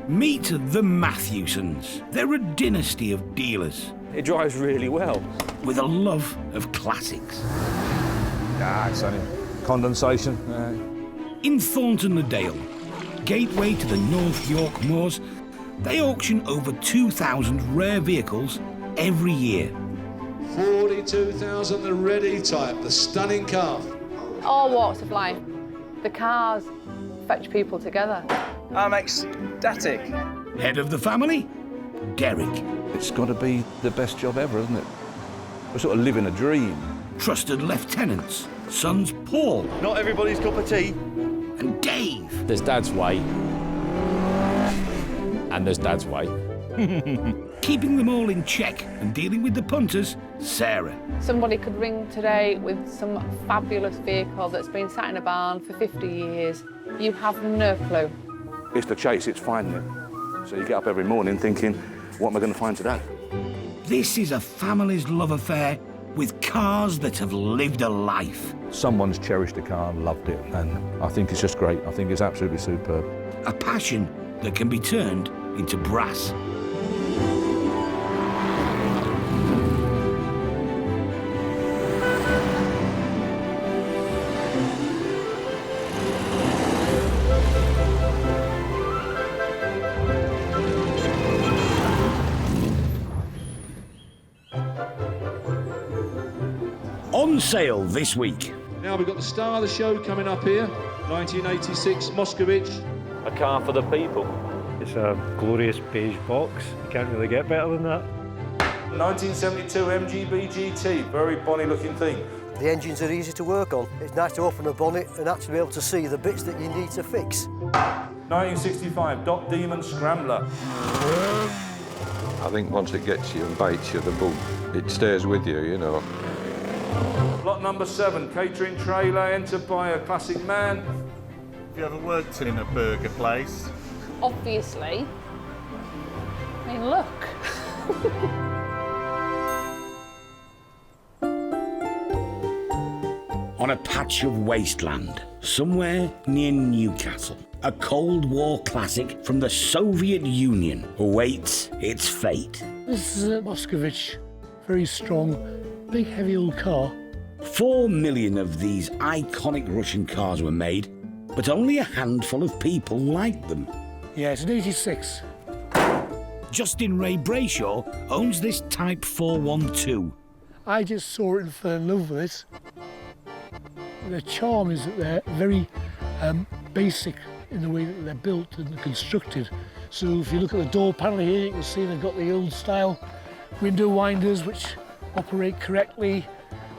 meet the Matthewsons. They're a dynasty of dealers. It drives really well. With a love of classics. It's only condensation. In Thornton-le-Dale, gateway to the North York Moors, they auction over 2,000 rare vehicles every year. 42,000, the ready type, the stunning car. All walks of life. The cars fetch people together. I'm ecstatic. Head of the family, Derek. It's got to be the best job ever, isn't it? We're sort of living a dream. Trusted lieutenants, sons Paul. Not everybody's cup of tea. And Dave. There's Dad's way. And there's Dad's way. Keeping them all in check and dealing with the punters, Sarah. Somebody could ring today with some fabulous vehicle that's been sat in a barn for 50 years. You have no clue. It's the chase, it's finding it. So you get up every morning thinking, what am I going to find today? This is a family's love affair with cars that have lived a life. Someone's cherished a car and loved it, and I think it's just great. I think it's absolutely superb. A passion that can be turned into brass. On sale this week. Now we've got the star of the show coming up here, 1986 Mosovich. A car for the people. It's a glorious beige box. You can't really get better than that. 1972 MGB GT, very bonny looking thing. The engines are easy to work on. It's nice to open a bonnet and actually be able to see the bits that you need to fix. 1965, Dot Demon Scrambler. I think once it gets you and bites you, the bug, it stays with you, you know. Lot number 7, catering trailer, entered by a classic man. Have you ever worked in a burger place? Obviously. I mean, look. On a patch of wasteland, somewhere near Newcastle, a Cold War classic from the Soviet Union awaits its fate. This is a Mosovich, very strong, big heavy old car. 4 million of these iconic Russian cars were made, but only a handful of people liked them. Yeah, it's an 86. Justin Ray Brayshaw owns this Type 412. I just saw it and fell in love with it. The charm is that they're very basic in the way that they're built and constructed. So if you look at the door panel here, you can see they've got the old style window winders which operate correctly.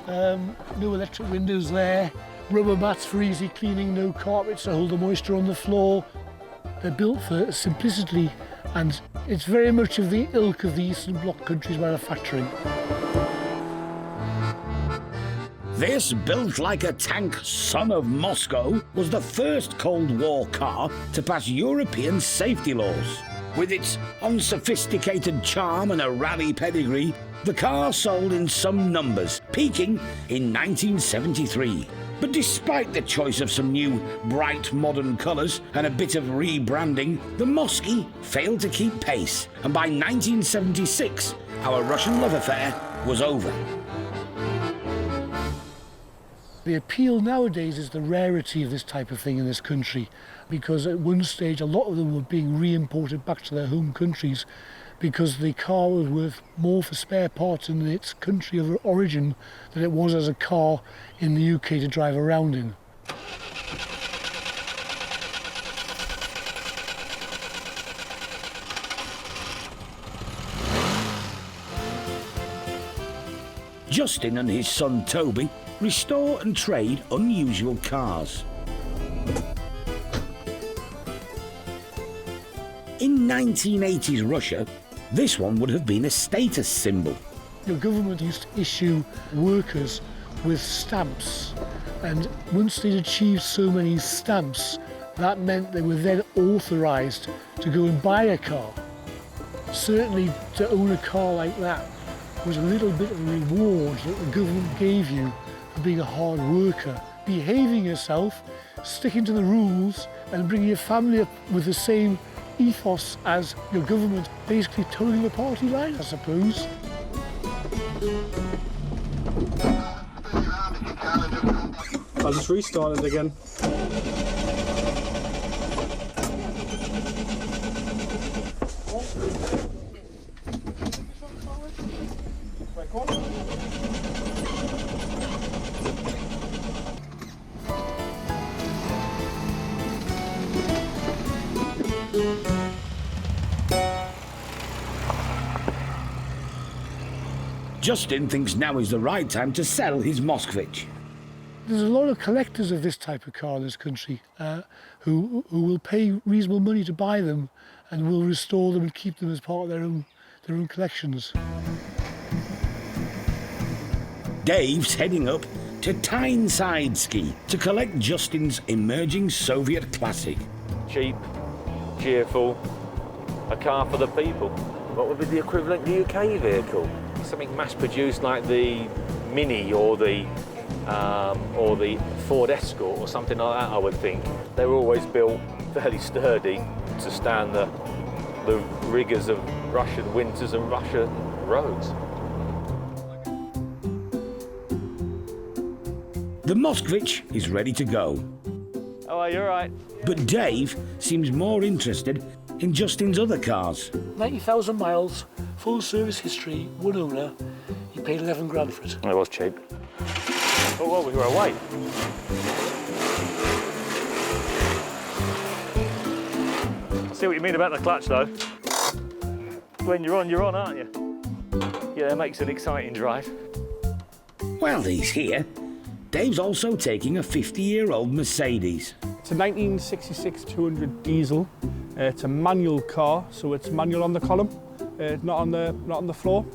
No electric windows there. Rubber mats for easy cleaning, no carpets to hold the moisture on the floor. They're built for simplicity, and it's very much of the ilk of the Eastern Bloc countries manufacturing. This, built like a tank son of Moscow, was the first Cold War car to pass European safety laws. With its unsophisticated charm and a rally pedigree, the car sold in some numbers, peaking in 1973. But despite the choice of some new, bright modern colours and a bit of rebranding, the Mosky failed to keep pace, and by 1976, our Russian love affair was over. The appeal nowadays is the rarity of this type of thing in this country, because at one stage a lot of them were being re-imported back to their home countries because the car was worth more for spare parts in its country of origin than it was as a car in the UK to drive around in. Justin and his son Toby restore and trade unusual cars. In 1980s Russia, this one would have been a status symbol. The government used to issue workers with stamps, and once they'd achieved so many stamps, that meant they were then authorised to go and buy a car. Certainly to own a car like that was a little bit of a reward that the government gave you for being a hard worker, behaving yourself, sticking to the rules and bringing your family up with the same ethos as your government, basically towing the party line, I suppose. I'll just restart it again. Justin thinks now is the right time to sell his Mosovich. There's a lot of collectors of this type of car in this country who will pay reasonable money to buy them and will restore them and keep them as part of their own collections. Dave's heading up to Tyneside to collect Justin's emerging Soviet classic. Cheap, cheerful, a car for the people. What would be the equivalent UK vehicle? Something mass-produced like the Mini or the Ford Escort or something like that, I would think. They were always built fairly sturdy to stand the rigours of Russian winters and Russian roads. The Mosovich is ready to go. Oh, are you all right? But Dave seems more interested in Justin's other cars. 90,000 miles, full service history, one owner. He paid 11 grand for it. It was cheap. Oh, well, we were away. I see what you mean about the clutch, though. When you're on, aren't you? Yeah, that makes an exciting drive. While he's here, Dave's also taking a 50-year-old Mercedes. It's a 1966 200 diesel. It's a manual car, so it's manual on the column, not on the floor.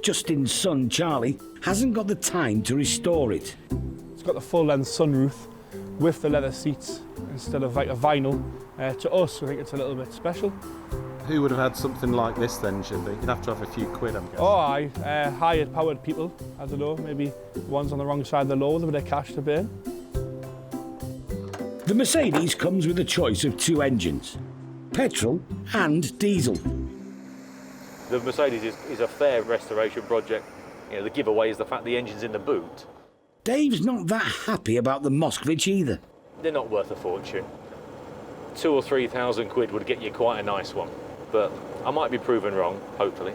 Justin's son, Charlie, hasn't got the time to restore it. It's got the full-length sunroof with the leather seats instead of like a vinyl. To us, I think it's a little bit special. Who would have had something like this then, Jimmy? You'd have to have a few quid, I'm guessing. Oh, I hired powered people. I don't know, maybe the ones on the wrong side of the law with a bit of cash to burn. The Mercedes comes with a choice of 2 engines, petrol and diesel. The Mercedes is a fair restoration project. You know, the giveaway is the fact the engine's in the boot. Dave's not that happy about the Mosovich either. They're not worth a fortune. 2,000 or 3,000 quid would get you quite a nice one, but I might be proven wrong, hopefully.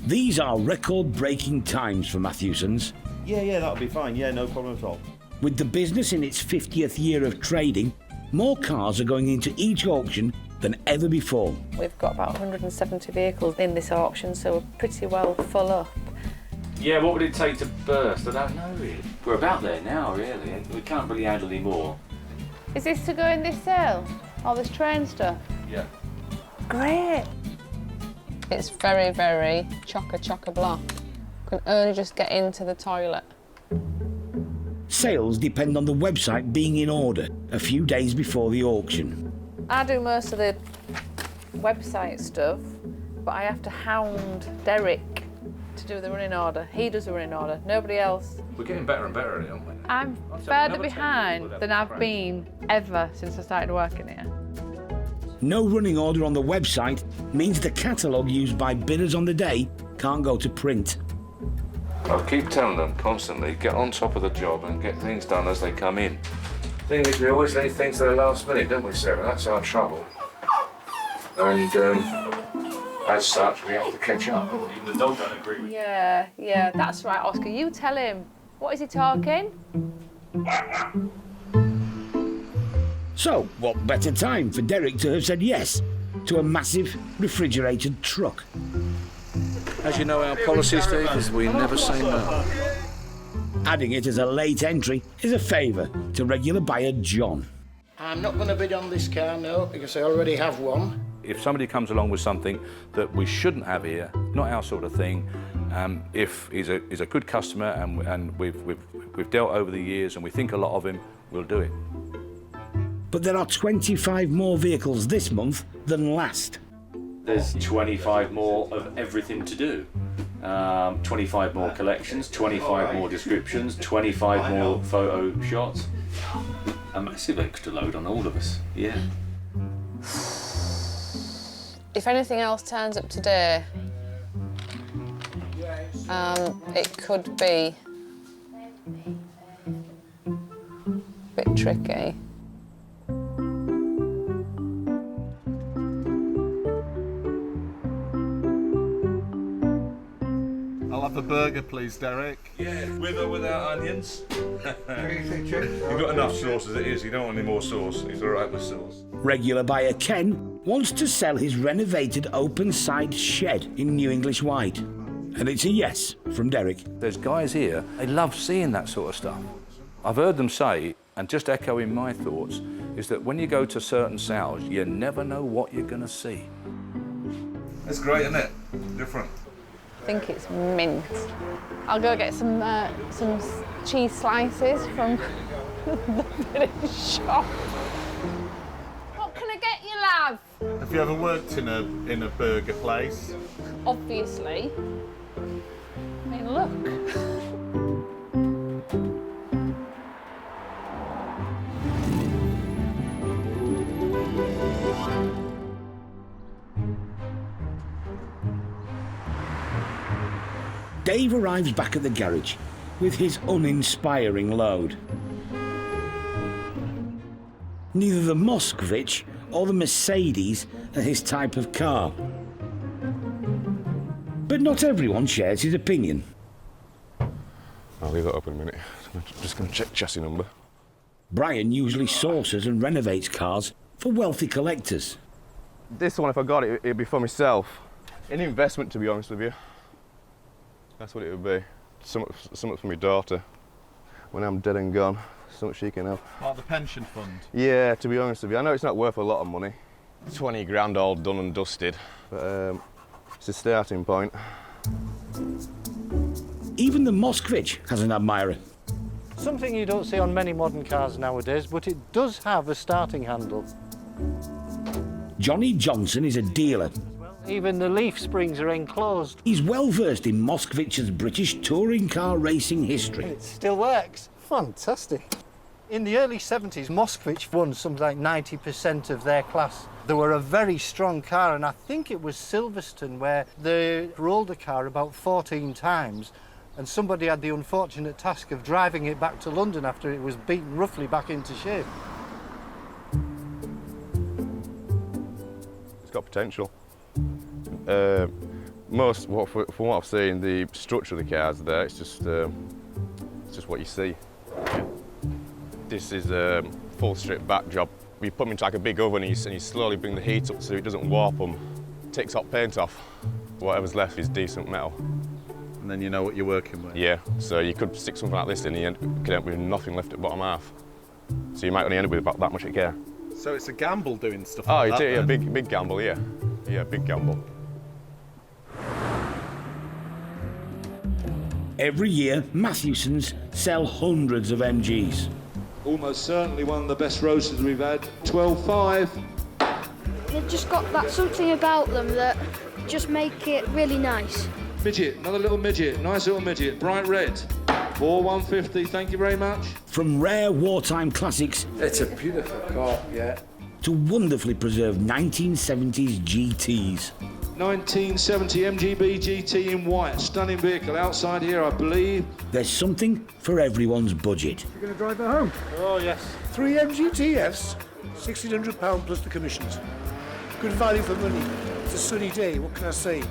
These are record-breaking times for Matthewson's. Yeah, that'll be fine. Yeah, no problem at all. With the business in its 50th year of trading, more cars are going into each auction than ever before. We've got about 170 vehicles in this auction, so we're pretty well full up. Yeah, what would it take to burst? I don't know really. We're about there now, really. We can't really handle any more. Is this to go in this sale? All this train stuff? Yeah. Great. It's very, very chock-a-block. Can only just get into the toilet. Sales depend on the website being in order a few days before the auction. I do most of the website stuff, but I have to hound Derek to do the running order. He does the running order, nobody else. We're getting better and better at it, aren't we? I'm further behind than I've been ever since I started working here. No running order on the website means the catalogue used by bidders on the day can't go to print. I keep telling them constantly, get on top of the job and get things done as they come in. Thing is, we always leave things to the last minute, don't we, Sarah? That's our trouble. And as such, we have to catch up. Even the dog don't agree with you. Yeah, that's right, Oscar. You tell him. What is he talking? So, what better time for Derek to have said yes to a massive refrigerated truck? As you know, our policy, Steve, is we never say no. Adding it as a late entry is a favour to regular buyer John. I'm not going to bid on this car, no, because I already have one. If somebody comes along with something that we shouldn't have here, not our sort of thing, if he's a good customer and we've dealt over the years and we think a lot of him, we'll do it. But there are 25 more vehicles this month than last. There's 25 more of everything to do. 25 more collections, 25 more descriptions, 25 more photo shots. A massive extra load on all of us, yeah. If anything else turns up today, it could be a bit tricky. I'll have a burger, please, Derek. Yeah, with or without onions. You've got enough sauce as it is. You don't want any more sauce. He's all right with sauce. Regular buyer Ken wants to sell his renovated open-side shed in New English White. And it's a yes from Derek. There's guys here, they love seeing that sort of stuff. I've heard them say, and just echoing my thoughts, is that when you go to certain sales, you never know what you're going to see. It's great, isn't it? Different. I think it's mint. I'll go get some cheese slices from the British shop. What can I get you, love? Have you ever worked in a burger place? Obviously. I mean, look. Dave arrives back at the garage with his uninspiring load. Neither the Mosovich or the Mercedes are his type of car. But not everyone shares his opinion. I'll leave that up in a minute. I'm just going to check chassis number. Brian usually sources and renovates cars for wealthy collectors. This one, if I got it, it'd be for myself. An investment, to be honest with you. That's what it would be. Something for my daughter. When I'm dead and gone, something she can have. Like the pension fund? Yeah, to be honest with you. I know it's not worth a lot of money. 20 grand all done and dusted. But it's a starting point. Even the Mosovich has an admirer. Something you don't see on many modern cars nowadays, but it does have a starting handle. Johnny Johnson is a dealer. Even the leaf springs are enclosed. He's well versed in Moskovich's British touring car racing history. It still works. Fantastic. In the early 70s, Mosovich won something like 90% of their class. They were a very strong car, and I think it was Silverstone where they rolled the car about 14 times, and somebody had the unfortunate task of driving it back to London after it was beaten roughly back into shape. It's got potential. From what I've seen, the structure of the car's there. It's just what you see. This is a full strip back job. You put them into like a big oven and you slowly bring the heat up so it doesn't warp them. Takes hot paint off. Whatever's left is decent metal. And then you know what you're working with. Yeah, so you could stick something like this in and you could end up with nothing left at bottom half. So you might only end up with about that much of care. So it's a gamble doing stuff like that. Oh, yeah, big gamble, yeah. Yeah, big gamble. Every year, Matthewson's sell hundreds of MGs. Almost certainly one of the best roasters we've had. 12.5. They've just got that something about them that just make it really nice. Midget, another little midget, nice little midget, bright red. 4,150, thank you very much. From rare wartime classics... It's a beautiful car, yeah. ...to wonderfully preserved 1970s GTs. 1970 MGB GT in white, stunning vehicle outside here, I believe. There's something for everyone's budget. You're going to drive that home? Oh, yes. 3 MGTFs, £1,600 plus the commissions. Good value for money. It's a sunny day, what can I say?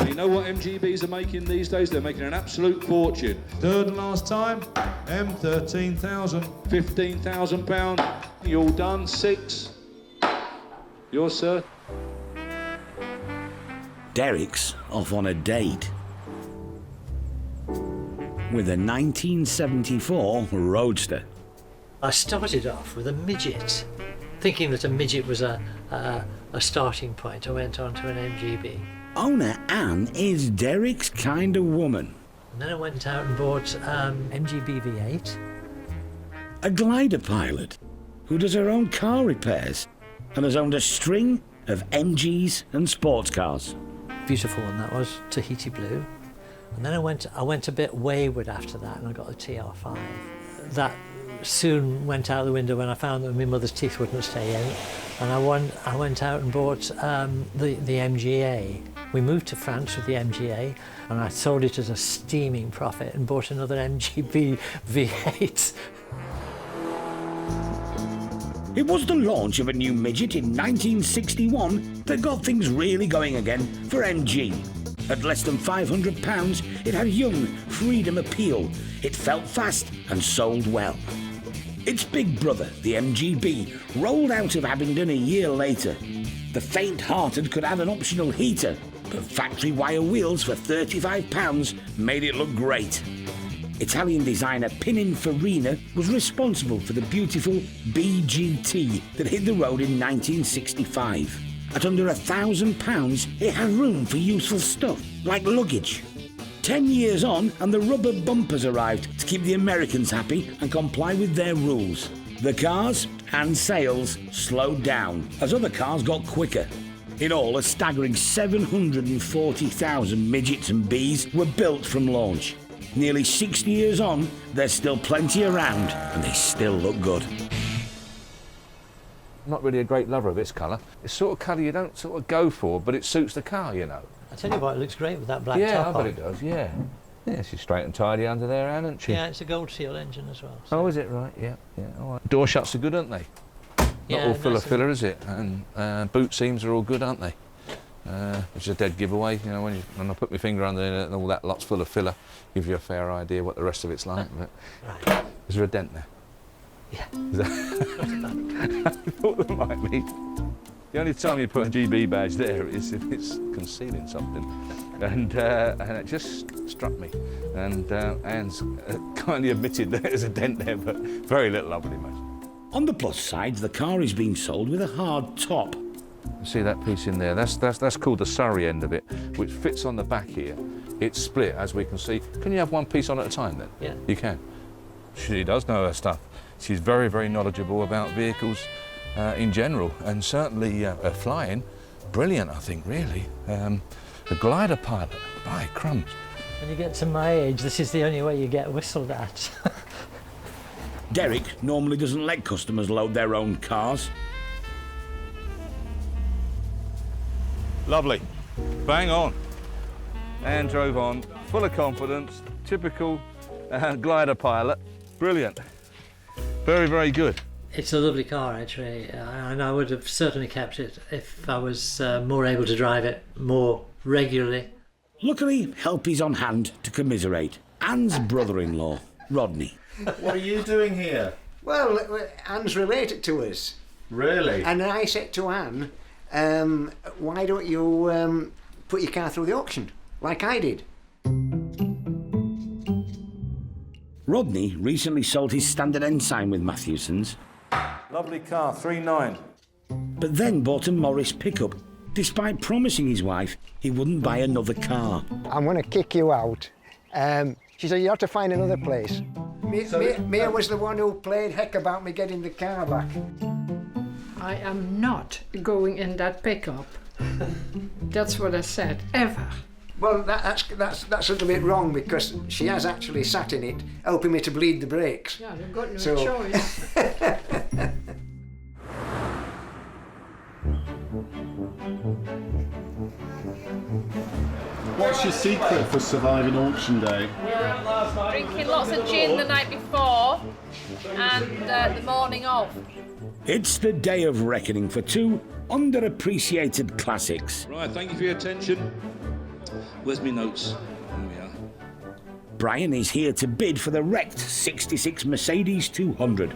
You know what MGBs are making these days? They're making an absolute fortune. Third and last time, M13,000, £15,000. You all done? 6. Yours, sir? Derek's off on a date with a 1974 Roadster. I started off with a midget, thinking that a midget was a starting point. I went on to an MGB. Owner Anne is Derek's kind of woman. And then I went out and bought MGB V8. A glider pilot who does her own car repairs and has owned a string of MGs and sports cars. Beautiful one that was, Tahiti blue. And then I went a bit wayward after that and I got a TR5. That soon went out the window when I found that my mother's teeth wouldn't stay in. And I went out and bought the MGA. We moved to France with the MGA and I sold it at a steaming profit and bought another MGB V8. It was the launch of a new midget in 1961 that got things really going again for MG. At less than £500, it had young freedom appeal. It felt fast and sold well. Its big brother, the MGB, rolled out of Abingdon a year later. The faint-hearted could add an optional heater, but factory wire wheels for £35 made it look great. Italian designer Pininfarina was responsible for the beautiful BGT that hit the road in 1965. At under £1,000, it had room for useful stuff, like luggage. 10 years on, and the rubber bumpers arrived to keep the Americans happy and comply with their rules. The cars and sales slowed down as other cars got quicker. In all, a staggering 740,000 midgets and Bs were built from launch. Nearly 60 years on, there's still plenty around, and they still look good. I'm not really a great lover of this colour. It's sort of colour you don't sort of go for, but it suits the car, you know. I tell you what, it looks great with that black yeah, top I bet on. it does, yeah. Yeah, she's straight and tidy under there, Anne, isn't she? Yeah, it's a gold seal engine as well. So. Oh, is it? Right, yeah, all right. Door shuts are good, aren't they? Yeah, not all full of filler, is it? And boot seams are all good, aren't they? Which is a dead giveaway, you know, when I put my finger under it and all that lot's full of filler, gives you a fair idea what the rest of it's like. But right. Is there a dent there? Yeah. Is that I thought there might be. The only time you put a GB badge there is if it's concealing something. And it just struck me. And Anne's kindly admitted that there's a dent there, but very little, I would imagine. On the plus side, the car is being sold with a hard top. See that piece in there? That's called the Surrey end of it, which fits on the back here. It's split, as we can see. Can you have one piece on at a time, then? Yeah. You can. She does know her stuff. She's very, very knowledgeable about vehicles in general, and certainly flying. Brilliant, I think, really. A glider pilot, by crumbs. When you get to my age, this is the only way you get whistled at. Derek normally doesn't let customers load their own cars. Lovely. Bang on. Anne drove on, full of confidence, typical glider pilot. Brilliant. Very, very good. It's a lovely car, actually, and I would have certainly kept it if I was more able to drive it more regularly. Luckily, help is on hand to commiserate. Anne's brother-in-law, Rodney. What are you doing here? Well, Anne's related to us. Really? And I said to Anne, why don't you put your car through the auction, like I did? Rodney recently sold his standard ensign with Matthewson's. Lovely car, 3.9. But then bought a Morris pickup, despite promising his wife he wouldn't buy another car. I'm going to kick you out. She said, you have to find another place. Mia was the one who played heck about me getting the car back. I am not going in that pickup. That's what I said, ever. Well, that's a little bit wrong, because she has actually sat in it, helping me to bleed the brakes. Yeah, you've got no choice. What's your secret for surviving auction day? Drinking lots of gin the night before and the morning of. It's the day of reckoning for two underappreciated classics. Right, thank you for your attention. Where's my notes? Here we are. Brian is here to bid for the wrecked 66 Mercedes 200.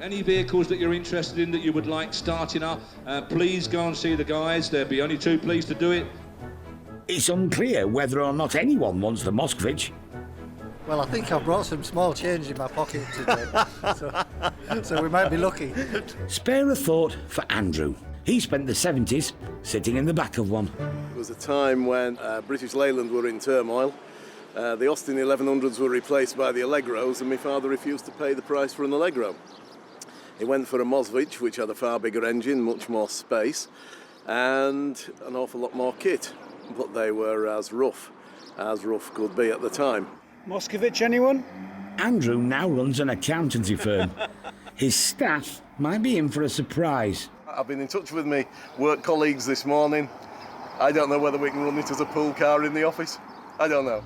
Any vehicles that you're interested in that you would like starting up, please go and see the guys. There'll be only two pleased to do it. It's unclear whether or not anyone wants the Mosovich. Well, I think I brought some small change in my pocket today, so we might be lucky. Spare a thought for Andrew. He spent the 70s sitting in the back of one. It was a time when British Leyland were in turmoil. The Austin 1100s were replaced by the Allegros, and my father refused to pay the price for an Allegro. He went for a Mosovich, which had a far bigger engine, much more space, and an awful lot more kit. But they were as rough could be at the time. Mosovich, anyone? Andrew now runs an accountancy firm. His staff might be in for a surprise. I've been in touch with my work colleagues this morning. I don't know whether we can run it as a pool car in the office. I don't know.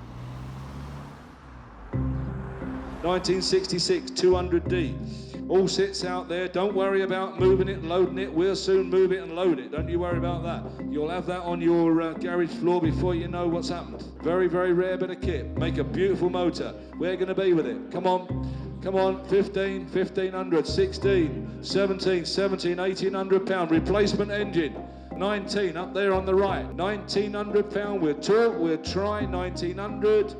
1966 200D. All sits out there. Don't worry about moving it and loading it. We'll soon move it and load it. Don't you worry about that. You'll have that on your garage floor before you know what's happened. Very, very rare bit of kit. Make a beautiful motor. We're going to be with it. Come on. Come on. 15, 1500, 16, 17, 17, 1800 pound. Replacement engine. 19 up there on the right. 1900 pound. We'll talk. We'll try 1900.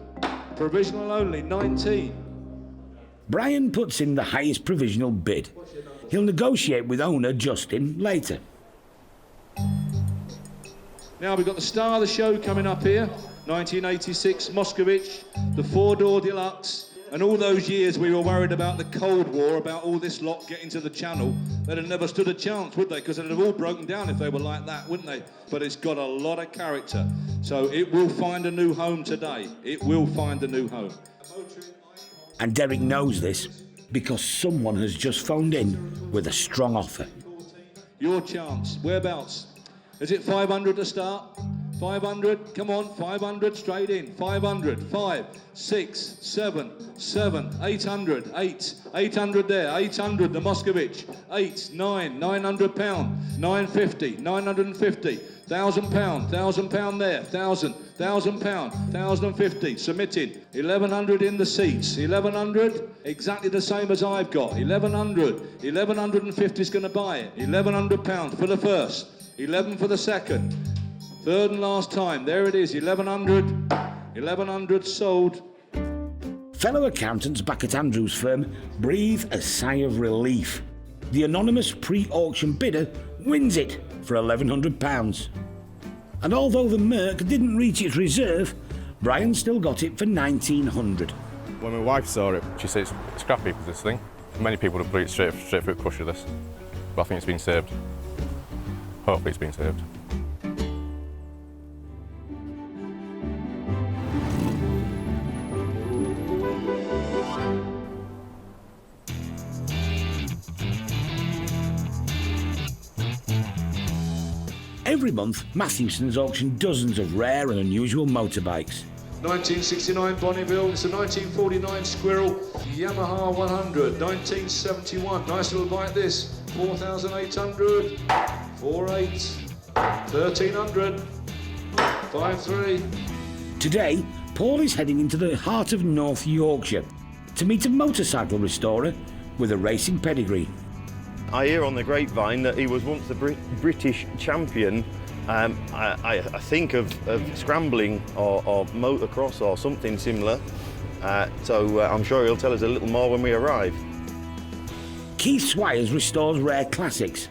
Provisional only. 19. Brian puts in the highest provisional bid. He'll negotiate with owner Justin later. Now we've got the star of the show coming up here. 1986 Mosovich, the four-door deluxe. And all those years we were worried about the Cold War, about all this lot getting to the channel. They'd have never stood a chance, would they? Because they'd have all broken down if they were like that, wouldn't they? But it's got a lot of character. So it will find a new home today. It will find a new home. And Derek knows this because someone has just phoned in with a strong offer. Your chance. Whereabouts? Is it 500 to start? 500, come on, 500 straight in, 500, 5, 6, 7, 800, 800 there, 800, the Mosovich, 8, 9, 900 pound, 950, 950, £1,000 there, 1,000 pound, 1,050, submitting, 1,100 in the seats, 1,100, exactly the same as I've got, 1,100, 1,150 is going to buy it, £1,100 for the first, 11 for the second, third and last time, there it is, 1,100, 1,100 sold. Fellow accountants back at Andrew's firm breathe a sigh of relief. The anonymous pre-auction bidder wins it for £1,100. And although the Merc didn't reach its reserve, Brian still got it for £1,900. When my wife saw it, she said it's Scrapheap with this thing. Many people would put it straight through the crusher, this. But I think it's been saved. Hopefully it's been saved. Every month, Matthewson's auction dozens of rare and unusual motorbikes. 1969 Bonneville, it's a 1949 Squirrel, Yamaha 100, 1971, nice little bike this, 4,800, 4.8, 1,300, 5.3. Today, Paul is heading into the heart of North Yorkshire to meet a motorcycle restorer with a racing pedigree. I hear on the grapevine that he was once the British champion, I think of scrambling or motocross or something similar. So I'm sure he'll tell us a little more when we arrive. Keith Swires restores rare classics.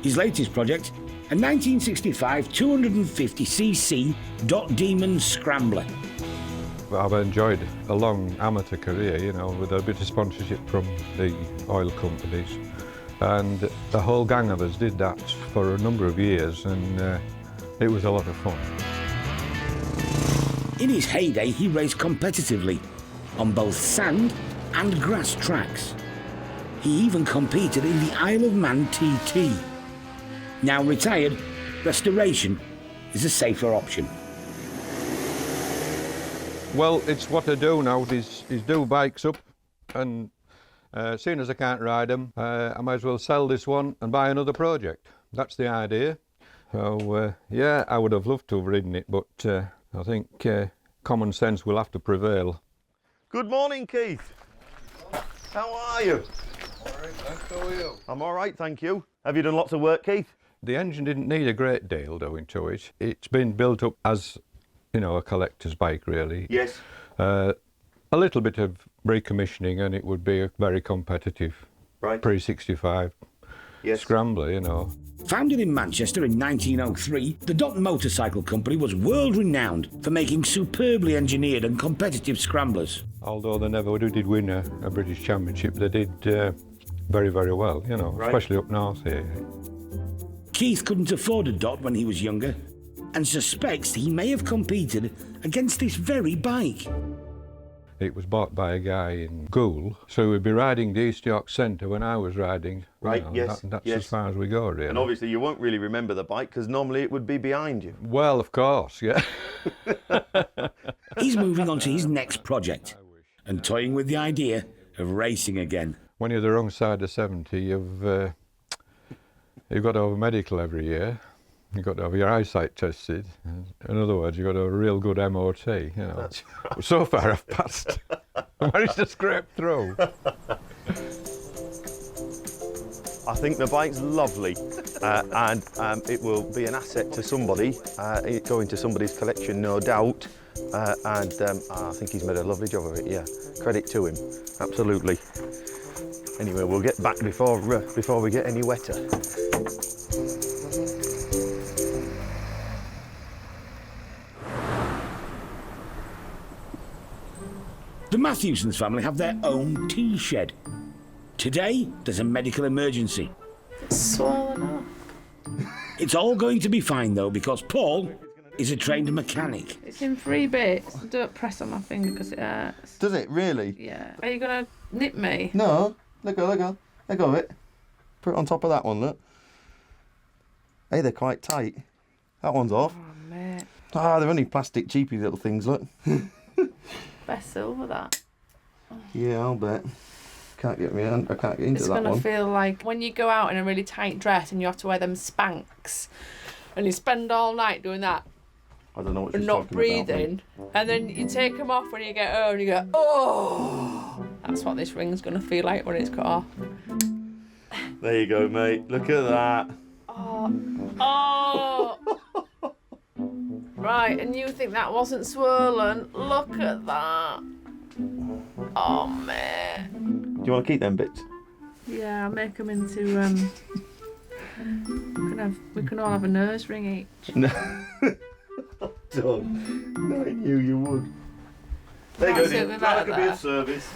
His latest project, a 1965 250cc Dot Demon Scrambler. I've enjoyed a long amateur career, you know, with a bit of sponsorship from the oil companies. And the whole gang of us did that for a number of years, and it was a lot of fun. In his heyday, he raced competitively on both sand and grass tracks. He even competed in the Isle of Man TT. Now retired, restoration is a safer option. Well, it's what I do now, is do bikes up, and seeing as I can't ride them, I might as well sell this one and buy another project. That's the idea. So, yeah, I would have loved to have ridden it, but I think common sense will have to prevail. Good morning, Keith. How are you? All right, thanks. How are you? I'm all right, thank you. Have you done lots of work, Keith? The engine didn't need a great deal doing to it. It's been built up as, you know, a collector's bike, really. Yes. A little bit of recommissioning and it would be a very competitive pre-65 scrambler, you know. Founded in Manchester in 1903, the Dot Motorcycle Company was world-renowned for making superbly engineered and competitive scramblers. Although they never did win a British championship, they did very, very well, you know, especially up north here. Keith couldn't afford a Dot when he was younger and suspects he may have competed against this very bike. It was bought by a guy in Goole, so we'd be riding the East York Centre when I was riding. Right, you know, that's as far as we go, really. And obviously you won't really remember the bike because normally it would be behind you. Well, of course, yeah. He's moving on to his next project and toying with the idea of racing again. When you're the wrong side of 70, you've got to have a medical every year. You've got to have your eyesight tested. In other words, you've got to have a real good MOT, you know. That's right. So far I've passed. I managed to scrape through. I think the bike's lovely and it will be an asset to somebody. It go into somebody's collection, no doubt. I think he's made a lovely job of it, yeah. Credit to him, absolutely. Anyway, we'll get back before we get any wetter. The Matthewsons family have their own tea shed. Today, there's a medical emergency. It's swollen up. It's all going to be fine, though, because Paul is a trained mechanic. It's in 3 bits. Don't press on my finger because it hurts. Does it, really? Yeah. Are you going to nip me? No. Let go of it. Put it on top of that one, look. Hey, they're quite tight. That one's off. Oh, mate. Ah, they're only plastic, cheapy little things, look. Best silver, that. Yeah, I'll bet. I can't get into It's that one. It's going to feel like when you go out in a really tight dress and you have to wear them Spanx and you spend all night doing that I don't know what and she's not talking breathing, and then you take them off when you get home and you go, oh! That's what this ring's going to feel like when it's cut off. There you go, mate. Look at that. Oh! Right, and you think that wasn't swollen? Look at that. Oh, man. Do you want to keep them bits? Yeah, I'll make them into, we can all have a nose ring each. No. Don't. No, I knew you would. There you go, That's it, Nick. we've Glad I had could be of that. service.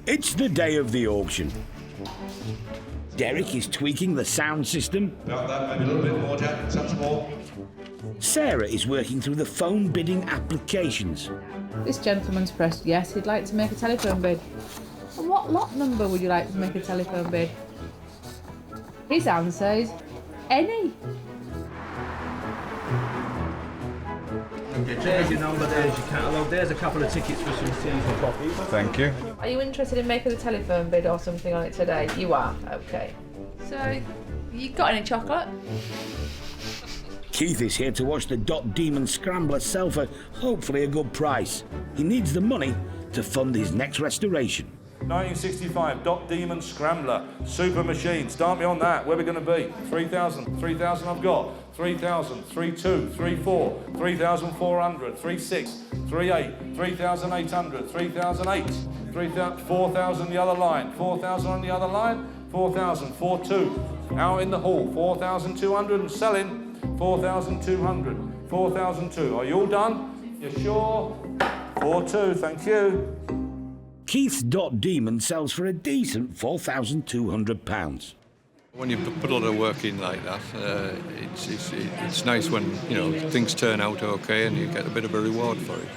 It's the day of the auction. Derek is tweaking the sound system. About that, maybe a little bit more, Jack. Touch more. Sarah is working through the phone bidding applications. This gentleman's pressed yes, he'd like to make a telephone bid. And what lot number would you like to make a telephone bid? His answer is any. There's your number, there's your catalogue, there's a couple of tickets for some tea and coffee. Thank you. Are you interested in making a telephone bid or something on it today? You are? Okay. So, you got any chocolate? Keith is here to watch the Dot Demon Scrambler sell for hopefully a good price. He needs the money to fund his next restoration. 1965 Dot Demon Scrambler Super Machine. Start me on that. Where are we going to be? 3,000. 3,000 I've got. 3,000. 3,2. 3,4. 3,400. 3,6. 3,8. 3,800. 3,008. 4,000 the other line. 4,000 on the other line. 4,000. 4,2. Out in the hall. 4,200 and selling. 4,200. 4,002. Are you all done? You sure? 4,2. Thank you. Keith's Dot Demon sells for a decent £4,200. When you put a lot of work in like that, it's nice when, you know, things turn out okay and you get a bit of a reward for it.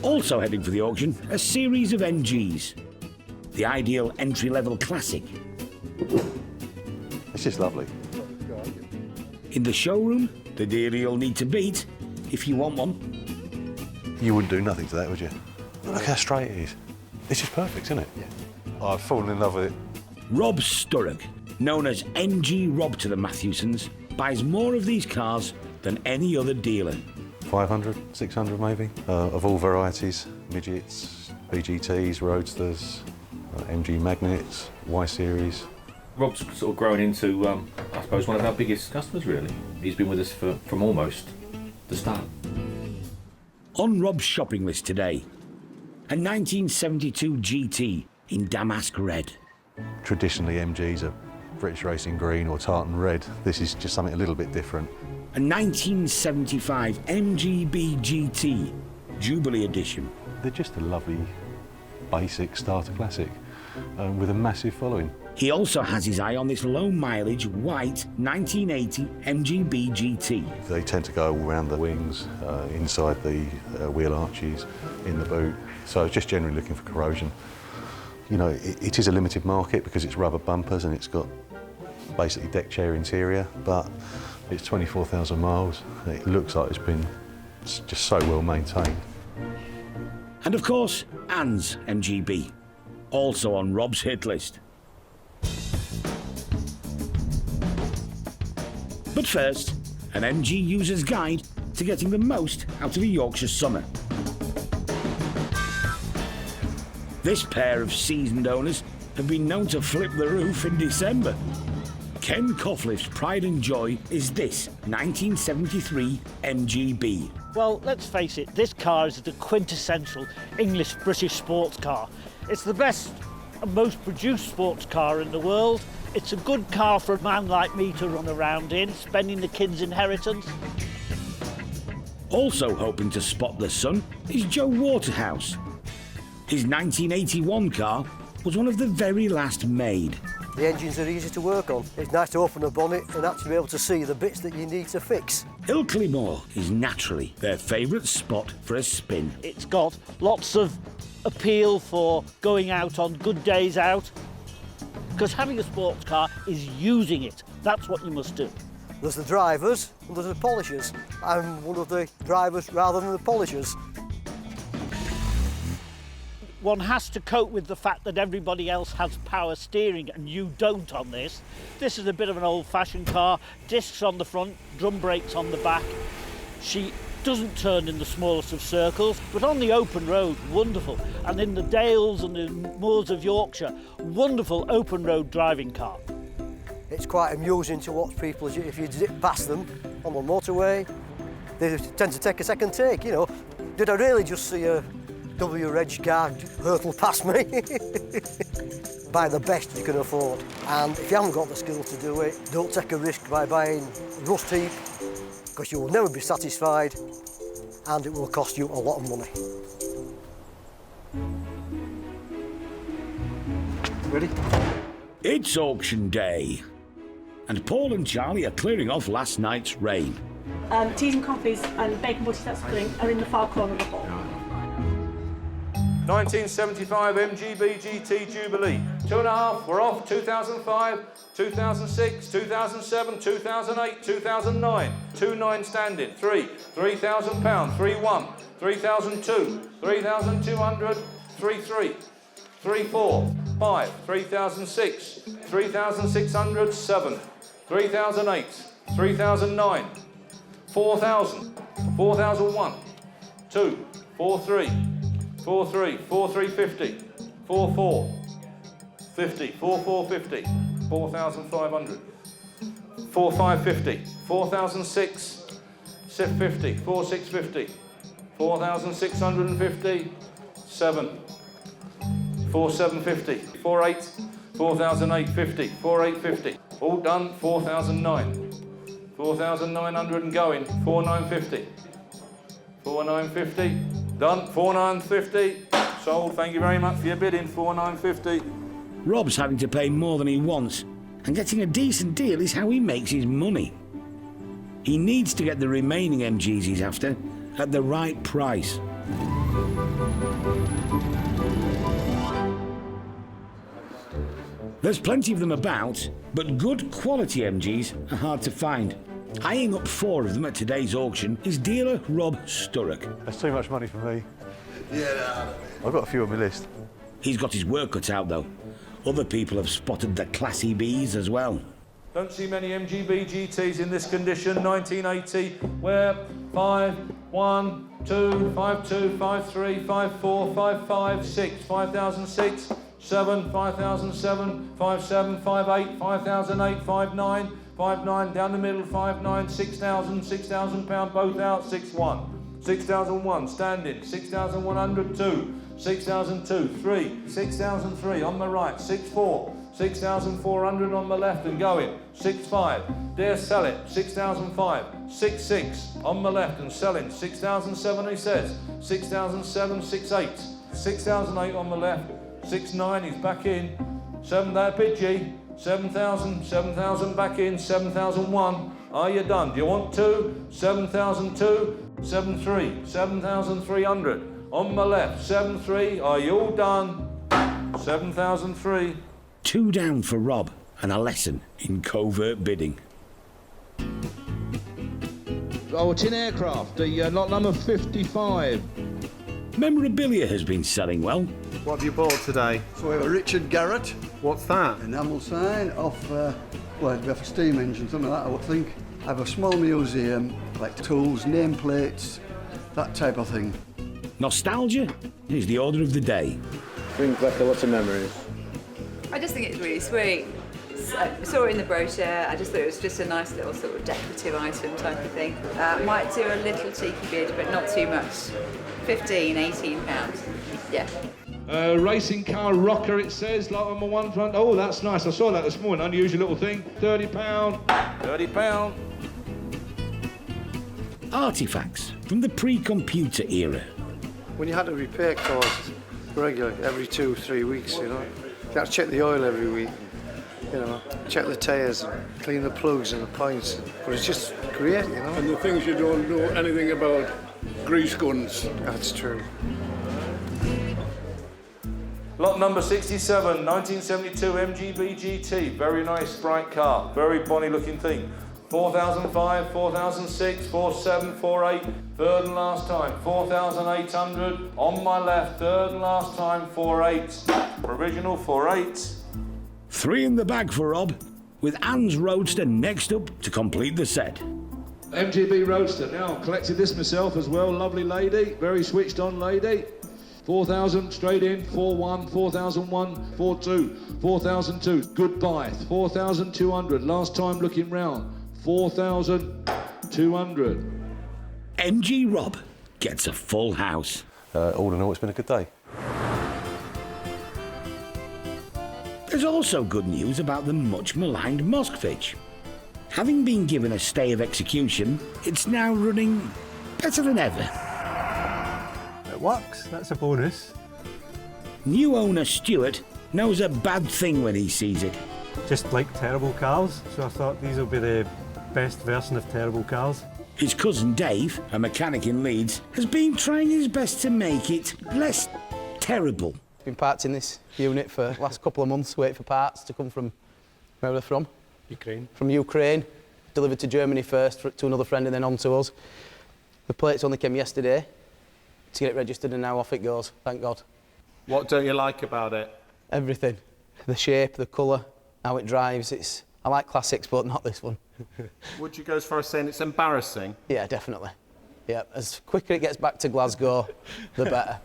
Also heading for the auction, a series of MGs. The ideal entry-level classic. It's just lovely. In the showroom, the deal you'll need to beat if you want one. You wouldn't do nothing to that, would you? Look how straight it is. It's just perfect, isn't it? Yeah. I've fallen in love with it. Rob Sturrock, known as MG Rob to the Matthewsons, buys more of these cars than any other dealer. 500, 600 maybe, of all varieties. Midgets, BGTs, Roadsters, MG Magnets, Y-Series. Rob's sort of grown into, I suppose, one of our biggest customers, really. He's been with us from almost the start. On Rob's shopping list today, a 1972 GT in damask red. Traditionally, MGs are British Racing Green or tartan red. This is just something a little bit different. A 1975 MGB GT Jubilee Edition. They're just a lovely, basic starter classic with a massive following. He also has his eye on this low-mileage, white 1980 MGB GT. They tend to go all around the wings, inside the wheel arches, in the boot. So just generally looking for corrosion. You know, it is a limited market because it's rubber bumpers and it's got basically deck chair interior, but it's 24,000 miles. It looks like it's been just so well maintained. And of course, Anne's MGB, also on Rob's hit list. But first, an MG user's guide to getting the most out of a Yorkshire summer. This pair of seasoned owners have been known to flip the roof in December. Ken Coughlif's pride and joy is this 1973 MGB. Well, let's face it, this car is the quintessential English-British sports car. It's the best and most produced sports car in the world. It's a good car for a man like me to run around in, spending the kid's inheritance. Also hoping to spot the sun is Joe Waterhouse. His 1981 car was one of the very last made. The engines are easy to work on. It's nice to open the bonnet and actually be able to see the bits that you need to fix. Ilkley Moor is naturally their favourite spot for a spin. It's got lots of appeal for going out on good days out. Because having a sports car is using it. That's what you must do. There's the drivers and there's the polishers. I'm one of the drivers rather than the polishers. One has to cope with the fact that everybody else has power steering and you don't on this. This is a bit of an old-fashioned car, discs on the front, drum brakes on the back. She doesn't turn in the smallest of circles, but on the open road, wonderful. And in the dales and the moors of Yorkshire, wonderful open road driving car. It's quite amusing to watch people, if you zip past them on the motorway, they tend to take a second take, you know. Did I really just see a W-Reg car hurtle past me? Buy the best you can afford. And if you haven't got the skill to do it, don't take a risk by buying rust heap, because you will never be satisfied and it will cost you a lot of money. Ready? It's auction day. And Paul and Charlie are clearing off last night's rain. Teas and coffees and bacon butty, that sort of thing, are in the far corner of the hall. 1975 MGB GT Jubilee. 2.5, we're off. 2005, 2006, 2007, 2008, 2009. 2.9 standing. 3, £3,000. 3.1, 3,002, 3,200, 3.3, 3.4, 5, 3,006, 3,600, 7, 3,008, 3,009, 4,000, 4,001, 2, 4.3, 4.3, 4.350, 4.4, 50, 4.450, 4,500, 4,550, 4,006, 650, 4,650, 4,650, 7, 4,750, 4,8, 4,850, 4,850, all done, 4,009, 4,900 and going, 4,950, 4,950, done, 4,950, sold, thank you very much for your bidding, 4,950. Rob's having to pay more than he wants, and getting a decent deal is how he makes his money. He needs to get the remaining MGs he's after at the right price. There's plenty of them about, but good quality MGs are hard to find. Eyeing up 4 of them at today's auction is dealer Rob Sturrock. That's too much money for me. Yeah, I've got a few on my list. He's got his work cut out though. Other people have spotted the classy Bs as well. Don't see many MGB GTs in this condition, 1980, where 5, 1, 2, 5, 2, 5, 3, 5, 4, 5, 5, 6, 5,006, 7, 5,007, 5, 7, 5, 8, 5,008, 5, 9, 5, 9, down the middle, 5, 9, 6,000, £6,000, both out, 6, 1, 6,001, standing, 6,100, 2, 6,002, 3, 6,003, on the right, 6, 4, 6,400 on the left and going, 6, 5, dare sell it, 6,005, 6, 6, on the left and selling, 6,007 he says, 6,007, 6, 8, 6,008 on the left, 6, 9, he's back in, 7 there, Pidgey, 7,000, 7,000 back in, 7,001, are you done? Do you want 2? 7,002, 7,3, 7,300, on the left, 7,3, are you all done? 7,003. 2 down for Rob and a lesson in covert bidding. Oh, tin aircraft, the lot number 55. Memorabilia has been selling well. What have you bought today? So we have a Richard Garrett. What's that? Enamel sign off, well, we have a steam engine, something like that, I would think. I have a small museum, like tools, nameplates, that type of thing. Nostalgia is the order of the day. Bring back lots of memories. I just think it's really sweet. I saw it in the brochure, I just thought it was just a nice little sort of decorative item type of thing. Might do a little cheeky bid, but not too much. 15, 18 pounds. Yeah. Racing car rocker, it says, like on the one front. Oh, that's nice. I saw that this morning. Unusual little thing. £30. £30. Artifacts from the pre-computer era. When you had to repair cars regularly, every 2-3 weeks, you know, you had to check the oil every week, you know, check the tyres, and clean the plugs and the points. But it's just great, you know. And the things you don't know anything about, grease guns. That's true. Lot number 67, 1972 MGB GT. Very nice, bright car. Very bonny looking thing. 4,005, 4,006, 47, 48. Third and last time, 4,800. On my left, third and last time, 48. Provisional 48. 3 in the bag for Rob, with Anne's Roadster next up to complete the set. MGB Roadster. Now, collected this myself as well. Lovely lady, very switched on lady. 4,000 straight in, 4,1, 4,001, 4,2, 4,002. Goodbye, 4,200. Last time looking round, 4,200. MG Rob gets a full house. All in all, it's been a good day. There's also good news about the much maligned Mosovich. Having been given a stay of execution, it's now running better than ever. It works, that's a bonus. New owner Stuart knows a bad thing when he sees it. Just like terrible cars, so I thought these will be the best version of terrible cars. His cousin Dave, a mechanic in Leeds, has been trying his best to make it less terrible. Been parked in this unit for the last couple of months, waiting for parts to come from, where are they from? Ukraine. From Ukraine, delivered to Germany first, to another friend and then on to us. The plates only came yesterday to get it registered and now off it goes, thank God. What don't you like about it? Everything. The shape, the colour, how it drives. I like classics, but not this one. Would you go as far as saying it's embarrassing? Yeah, definitely. Yeah, as quicker it gets back to Glasgow, the better.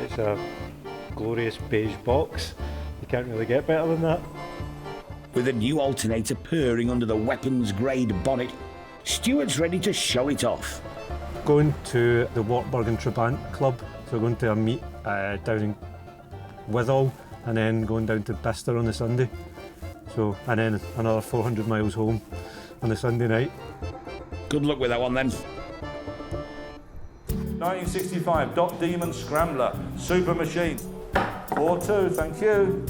It's a glorious beige box. You can't really get better than that. With a new alternator purring under the weapons-grade bonnet, Stuart's ready to show it off. Going to the Wartburg and Trabant Club, so going to a meet down in Withall and then going down to Bicester on the Sunday. So, and then another 400 miles home on the Sunday night. Good luck with that one then. 1965 Dot Demon Scrambler, super machine. 4-2, thank you.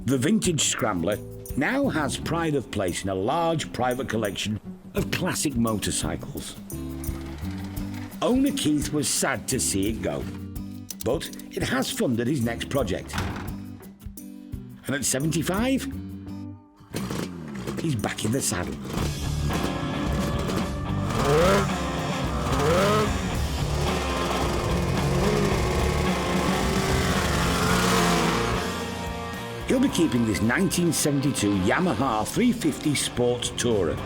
The vintage Scrambler now has pride of place in a large private collection of classic motorcycles. Owner Keith was sad to see it go, but it has funded his next project. And at 75, he's back in the saddle. He'll be keeping this 1972 Yamaha 350 Sports Tourer.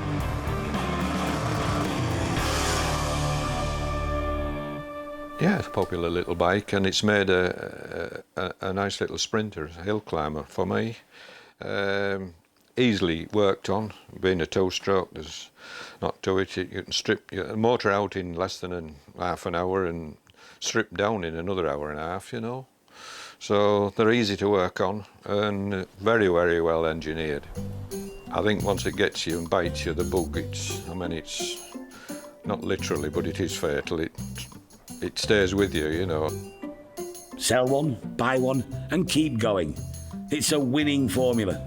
Yeah, it's a popular little bike, and it's made a nice little sprinter, a hill climber for me. Easily worked on, being a two-stroke, there's not to it. You can strip your motor out in less than half an hour and strip down in another hour and a half, you know. So they're easy to work on and very, very well engineered. I think once it gets you and bites you, the bug, it's not literally, but it is fatal. It stays with you, you know. Sell one, buy one, and keep going. It's a winning formula.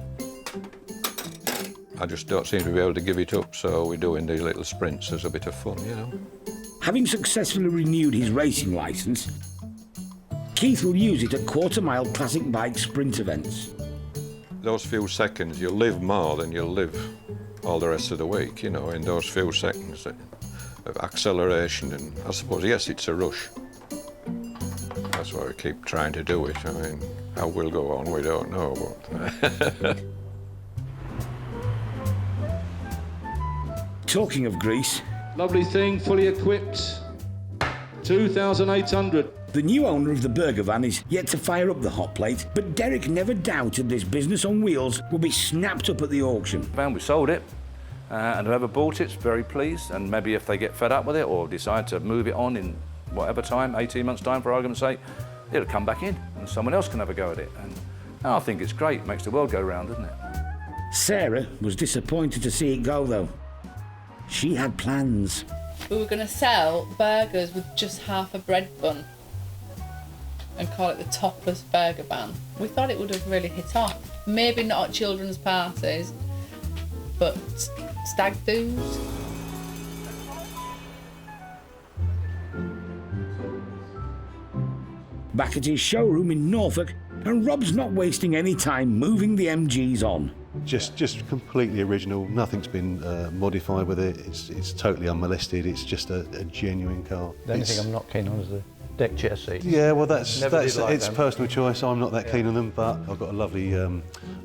I just don't seem to be able to give it up, so we're doing these little sprints as a bit of fun, you know. Having successfully renewed his racing licence, Keith will use it at quarter-mile classic bike sprint events. Those few seconds, you'll live more than you'll live all the rest of the week, you know, in those few seconds of acceleration. And I suppose, yes, it's a rush. That's why we keep trying to do it. I mean, how we'll go on, we don't know, but... Talking of grease... Lovely thing, fully equipped. 2,800. The new owner of the burger van is yet to fire up the hot plate, but Derek never doubted this business on wheels will be snapped up at the auction. We sold it, and whoever bought it's very pleased, and maybe if they get fed up with it or decide to move it on in whatever time, 18 months' time for argument's sake, it'll come back in and someone else can have a go at it. And I think it's great, it makes the world go round, doesn't it? Sarah was disappointed to see it go, though. She had plans. We were going to sell burgers with just half a bread bun and call it the topless burger ban. We thought it would have really hit off. Maybe not at children's parties, but stag do's. Back at his showroom in Norfolk, And Rob's not wasting any time moving the MGs on. Just completely original. Nothing's been modified with it. It's totally unmolested. It's just a genuine car. The only thing I'm not keen on is the deck chair seat. Yeah, well, it's them. personal choice. I'm not that keen on them, but I've got a lovely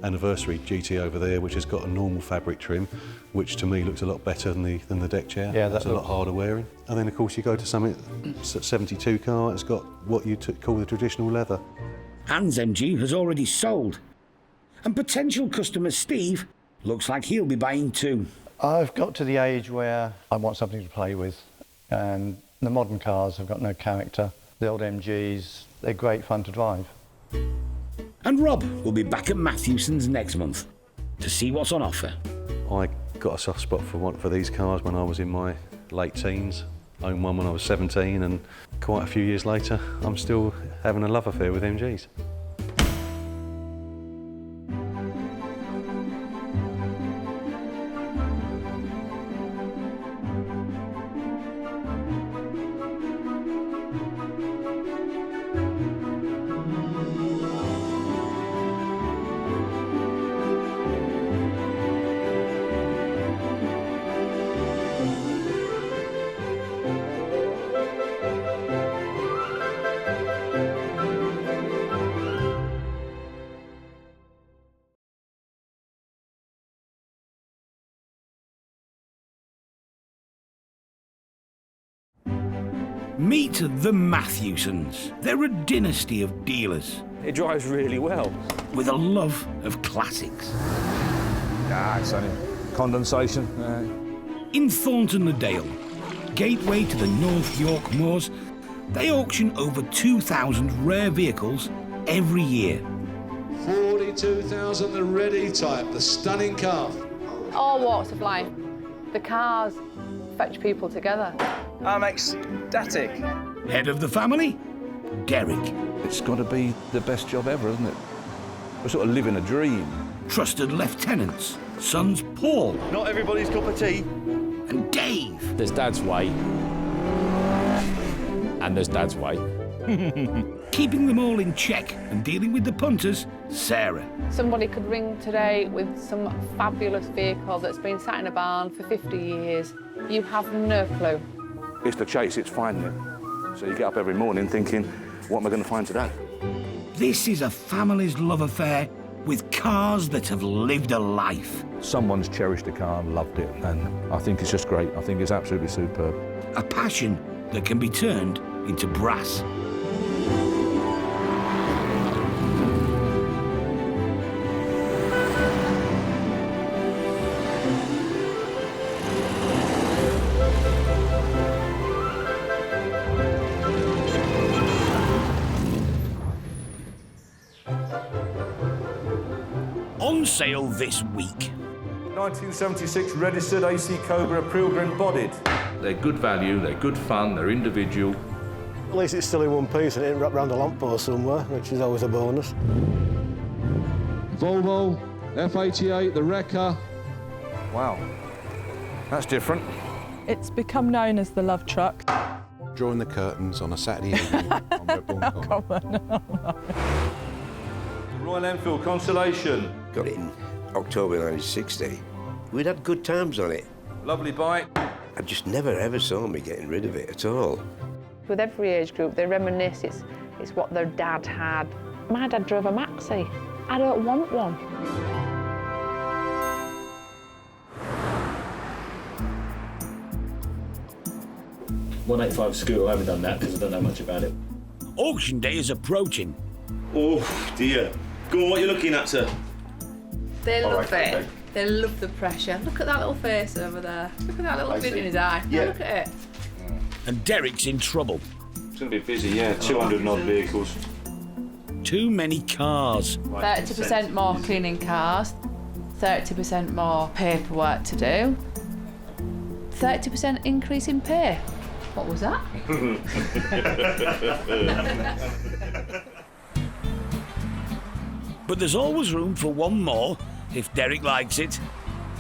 anniversary GT over there, which has got a normal fabric trim, which to me looks a lot better than the deck chair. Yeah, that's a lot harder wearing. And then of course you go to something 72 car. It's got what you call the traditional leather. Anne's MG has already sold. And potential customer Steve looks like he'll be buying too. I've got to the age where I want something to play with, and the modern cars have got no character. The old MGs, they're great fun to drive. And Rob will be back at Matthewson's next month to see what's on offer. I got a soft spot for these cars when I was in my late teens. I owned one when I was 17, and quite a few years later, I'm still having a love affair with MGs. Meet the Matthewsons. They're a dynasty of dealers. It drives really well. With a love of classics. It's only condensation. In Thornton-le-Dale, gateway to the North York Moors, they auction over 2,000 rare vehicles every year. 42,000, the ready type, the stunning car. All walks of life. The cars fetch people together. I'm ecstatic. Head of the family, Derek. It's got to be the best job ever, isn't it? We're sort of living a dream. Trusted lieutenants, sons Paul. Not everybody's cup of tea. And Dave. There's Dad's way. And there's Dad's way. Keeping them all in check and dealing with the punters, Sarah. Somebody could ring today with some fabulous vehicle that's been sat in a barn for 50 years. You have no clue. It's the chase, it's finding it. So you get up every morning thinking, what am I going to find today? This is a family's love affair with cars that have lived a life. Someone's cherished a car and loved it, and I think it's just great. I think it's absolutely superb. A passion that can be turned into brass. On sale this week. 1976 registered AC Cobra Pilgrim bodied. They're good value, they're good fun, they're individual. At least it's still in one piece and it ain't wrapped around a lamppost somewhere, which is always a bonus. Volvo, F88, the Wrecker. Wow, that's different. It's become known as the love truck. Drawing the curtains on a Saturday evening on Redbourne Common. Royal Enfield Constellation. Got it in October 1960. We'd had good times on it. Lovely bike. I just never ever saw me getting rid of it at all. With every age group, they reminisce. It's what their dad had. My dad drove a Maxi. I don't want one. $185 scooter, I haven't done that because I don't know much about it. Auction day is approaching. Oh dear. Go on, what are you looking at, sir? They All love right, it. okay. They love the pressure. Look at that little face over there. Look at that little glint in his eye. Yeah. Look at it. And Derek's in trouble. It's going to be busy, yeah. 200 and odd vehicles. Too many cars. 30% more cleaning cars, 30% more paperwork to do, 30% increase in pay. What was that? But there's always room for one more, if Derek likes it.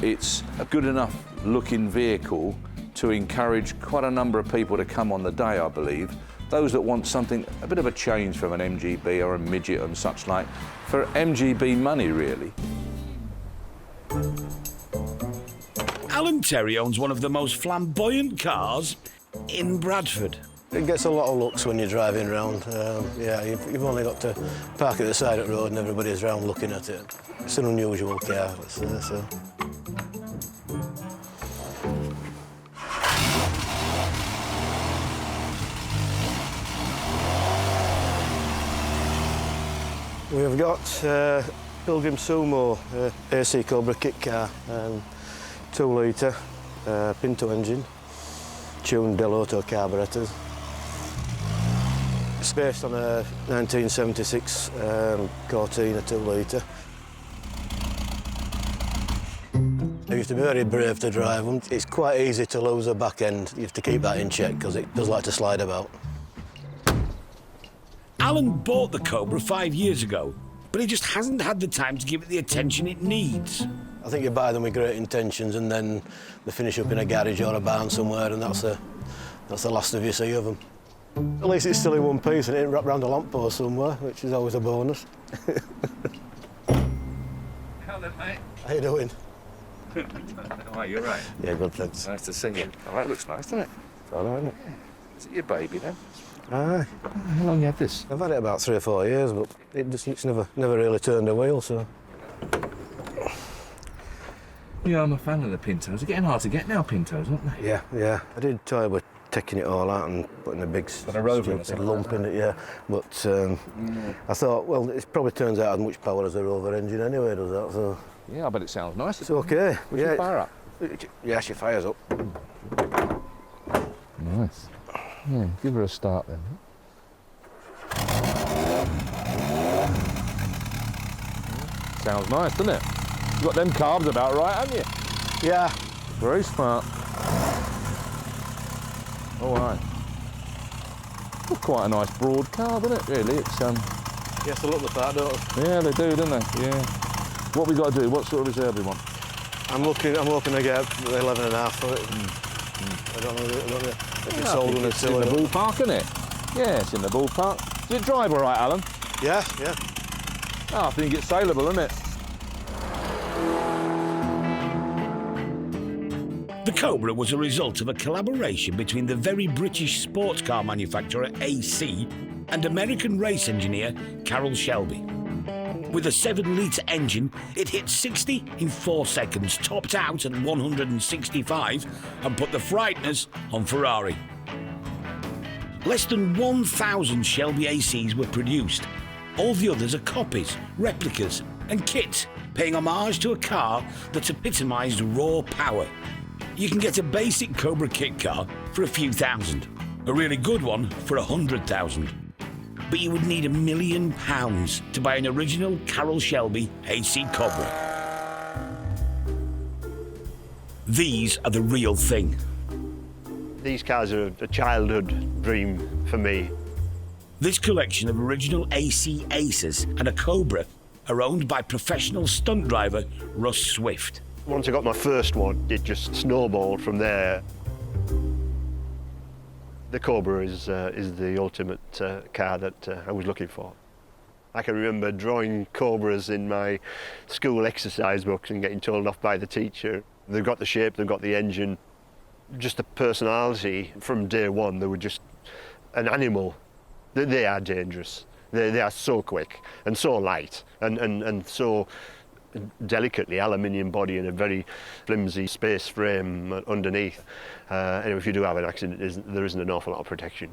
It's a good enough looking vehicle to encourage quite a number of people to come on the day, I believe. those that want something, a bit of a change from an MGB or a midget and such like, for MGB money, really. Alan Terry owns one of the most flamboyant cars in Bradford. It gets a lot of looks when you're driving around. Yeah, you've only got to park at the side of the road and everybody's around looking at it. It's an unusual car, let's say so. We've got Pilgrim Sumo AC Cobra kit car, 2 litre Pinto engine, tuned Del Auto carburetors. It's based on a 1976 Cortina 2 litre. You have to be very brave to drive them. It's quite easy to lose a back end. You have to keep that in check because it does like to slide about. Alan bought the Cobra 5 years ago, but he just hasn't had the time to give it the attention it needs. I think you buy them with great intentions and then they finish up in a garage or a barn somewhere, and that's the last of you see of them. At least it's still in one piece and it ain't wrapped around a lamppost somewhere, which is always a bonus. How then, mate? How you doing? Oh, you're right. Yeah, good, thanks. Nice to see you. Oh, that looks nice, doesn't it? It's all right, isn't it? Is it your baby, then? Aye. How long you had this? I've had it about 3 or 4 years, but it's never really turned a wheel, so... Yeah, I'm a fan of the Pintos. They're getting hard to get now, Pintos, aren't they? Yeah. I did toy with taking it all out and putting a big Rover in stupid lump in it, yeah. But I thought, well, it probably turns out as much power as a Rover engine anyway, does that, so... Yeah, I bet it sounds nice. It's okay. Would you fire up? Yeah, she fires up. Nice. Yeah, give her a start then. Sounds nice, doesn't it? You've got them carbs about right, haven't you? Yeah. Very smart. All right. Well, quite a nice broad car, isn't it, really? It's Yes, they look the part, don't they? Yeah, they do, don't they? Yeah. What we got to do? What sort of reserve we want? I'm looking to get 11.5 for it. I don't know if it's sold when it's in the ballpark, isn't it? Yeah, it's in the ballpark. Does it drive all right, Alan? Yeah. Oh, I think it's saleable, isn't it? The Cobra was a result of a collaboration between the very British sports car manufacturer AC and American race engineer Carroll Shelby. With a 7-litre engine, it hit 60 in 4 seconds, topped out at 165 and put the frighteners on Ferrari. Less than 1,000 Shelby ACs were produced. All the others are copies, replicas and kits, paying homage to a car that epitomised raw power. You can get a basic Cobra kit car for a few thousand, a really good one for 100,000. But you would need £1 million to buy an original Carroll Shelby AC Cobra. These are the real thing. These cars are a childhood dream for me. This collection of original AC Aces and a Cobra are owned by professional stunt driver Russ Swift. Once I got my first one, it just snowballed from there. The Cobra is the ultimate car that I was looking for. I can remember drawing Cobras in my school exercise books and getting told off by the teacher. They've got the shape, they've got the engine, just the personality from day one. They were just an animal. They are dangerous. They are so quick and so light and so delicately aluminium body and a very flimsy space frame underneath. And if you do have an accident, there isn't an awful lot of protection.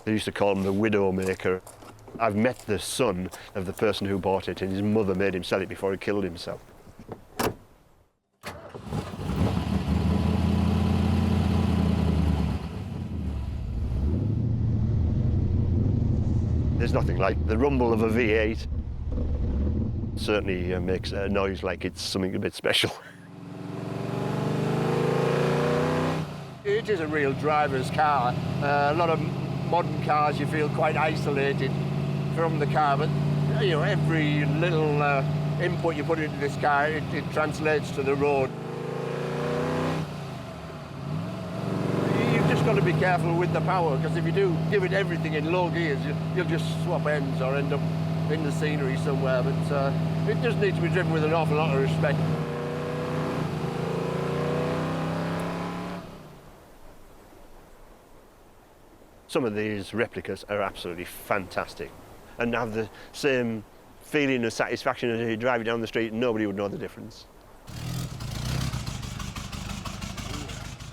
They used to call him the widow maker. I've met the son of the person who bought it, and his mother made him sell it before he killed himself. There's nothing like the rumble of a V8. Certainly makes a noise like it's something a bit special. It is a real driver's car. A lot of modern cars you feel quite isolated from the car, but you know, every little input you put into this car, it translates to the road. You've just got got to be careful with the power, because if you do give it everything in low gears, you'll just swap ends or end up in the scenery somewhere. But it does need to be driven with an awful lot of respect. Some of these replicas are absolutely fantastic and have the same feeling of satisfaction as if you drive it down the street and nobody would know the difference.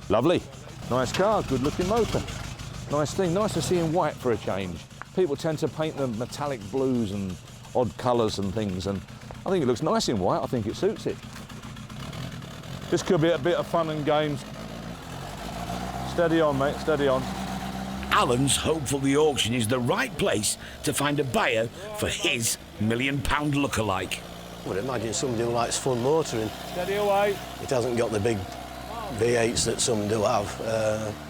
Lovely. Nice car, good looking motor. Nice thing, nice to see in white for a change. People tend to paint them metallic blues and odd colours and things, and I think it looks nice in white. I think it suits it. This could be a bit of fun and games. Steady on, mate, steady on. Alan's hopeful the auction is the right place to find a buyer for his £1 million lookalike. I would imagine somebody who likes fun motoring. Steady away. It hasn't got the big V8s that some do have,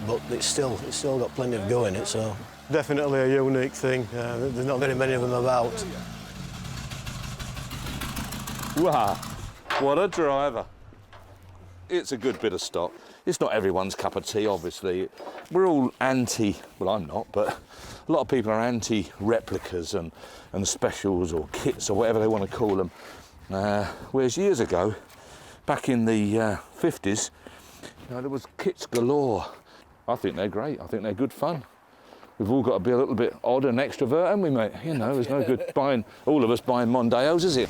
but it's still got plenty of go in it, so. Definitely a unique thing. There's not very many of them about. Wow, what a driver. It's a good bit of stock. It's not everyone's cup of tea, obviously. We're all anti, well, I'm not, but a lot of people are anti-replicas and specials or kits or whatever they want to call them. Whereas years ago, back in the 50s, there was kits galore. I think they're great. I think they're good fun. We've all got to be a little bit odd and extrovert, haven't we, mate? You know, there's no good buying, all of us buying Mondeos, is it?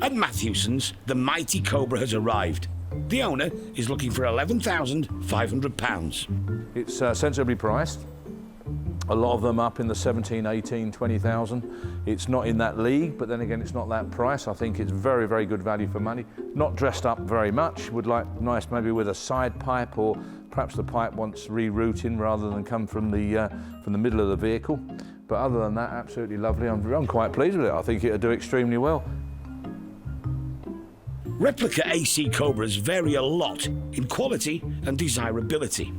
At Matthewson's, the mighty Cobra has arrived. The owner is looking for £11,500. It's sensibly priced. A lot of them up in the 17, 18, 20,000. It's not in that league, but then again, it's not that price. I think it's very, very good value for money. Not dressed up very much. Would like nice maybe with a side pipe, or perhaps the pipe wants rerouting rather than come from the middle of the vehicle. But other than that, absolutely lovely. I'm quite pleased with it. I think it'll do extremely well. Replica AC Cobras vary a lot in quality and desirability.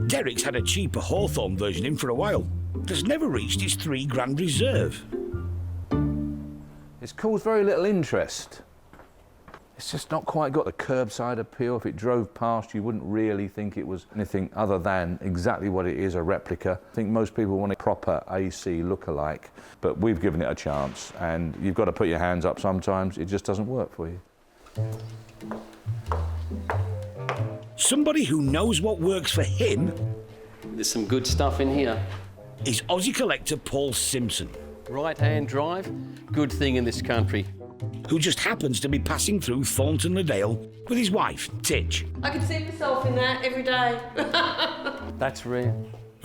Derek's had a cheaper Hawthorne version in for a while, but has never reached its £3,000 reserve. It's caused very little interest. It's just not quite got the curbside appeal. If it drove past, you wouldn't really think it was anything other than exactly what it is, a replica. I think most people want a proper AC look-alike, but we've given it a chance, and you've got to put your hands up sometimes. It just doesn't work for you. Somebody who knows what works for him. There's some good stuff in here. Is Aussie collector Paul Simpson. Right-hand drive, good thing in this country. Who just happens to be passing through Thornton le Dale with his wife, Titch. I could see myself in that every day. That's rare.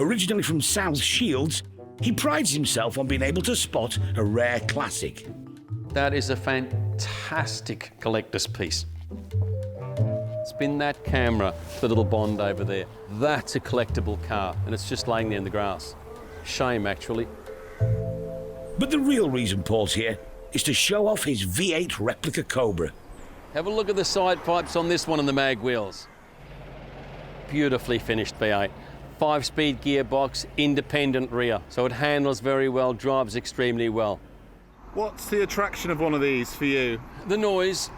Originally from South Shields, he prides himself on being able to spot a rare classic. That is a fantastic collector's piece. Spin that camera, the little Bond over there. That's a collectible car, and it's just laying there in the grass. Shame, actually. But the real reason Paul's here is to show off his V8 replica Cobra. Have a look at the side pipes on this one and the mag wheels. Beautifully finished V8. 5-speed gearbox, independent rear, so it handles very well, drives extremely well. What's the attraction of one of these for you? The noise.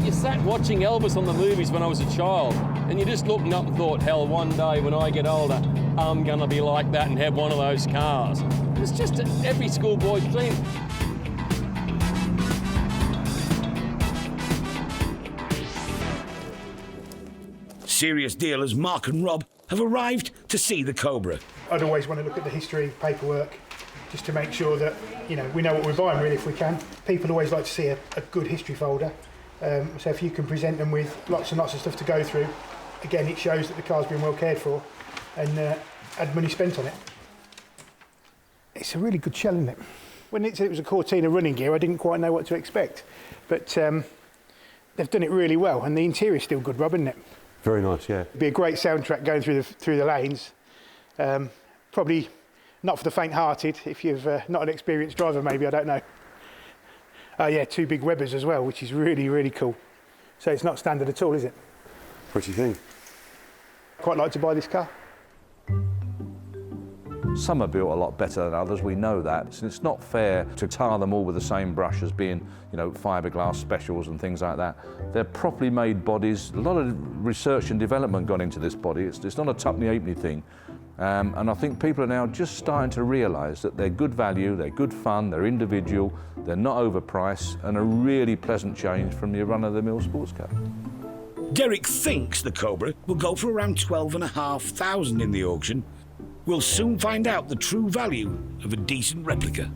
You sat watching Elvis on the movies when I was a child, and you just looked up and thought, hell, one day when I get older, I'm gonna be like that and have one of those cars. It's just every schoolboy's dream. Serious dealers Mark and Rob have arrived to see the Cobra. I'd always want to look at the history, paperwork, just to make sure that, you know, we know what we're buying really if we can. People always like to see a good history folder. So if you can present them with lots and lots of stuff to go through, again, it shows that the car's been well cared for and had money spent on it. It's a really good shell, isn't it? When it said it was a Cortina running gear, I didn't quite know what to expect. But they've done it really well, and the interior's still good, Rob, isn't it? Very nice, yeah. It'd be a great soundtrack going through the lanes. Probably not for the faint-hearted, if you've not an experienced driver, maybe, I don't know. Oh yeah, 2 big Webers as well, which is really, really cool. So it's not standard at all, is it? What do you think? Quite like to buy this car. Some are built a lot better than others, we know that. So it's not fair to tar them all with the same brush as being, you know, fiberglass specials and things like that. They're properly made bodies. A lot of research and development gone into this body. It's not a tuppenny-halfpenny thing. And I think people are now just starting to realise that they're good value, they're good fun, they're individual, they're not overpriced, and a really pleasant change from your run-of-the-mill sports car. Derek thinks the Cobra will go for around 12,500 in the auction. We'll soon find out the true value of a decent replica.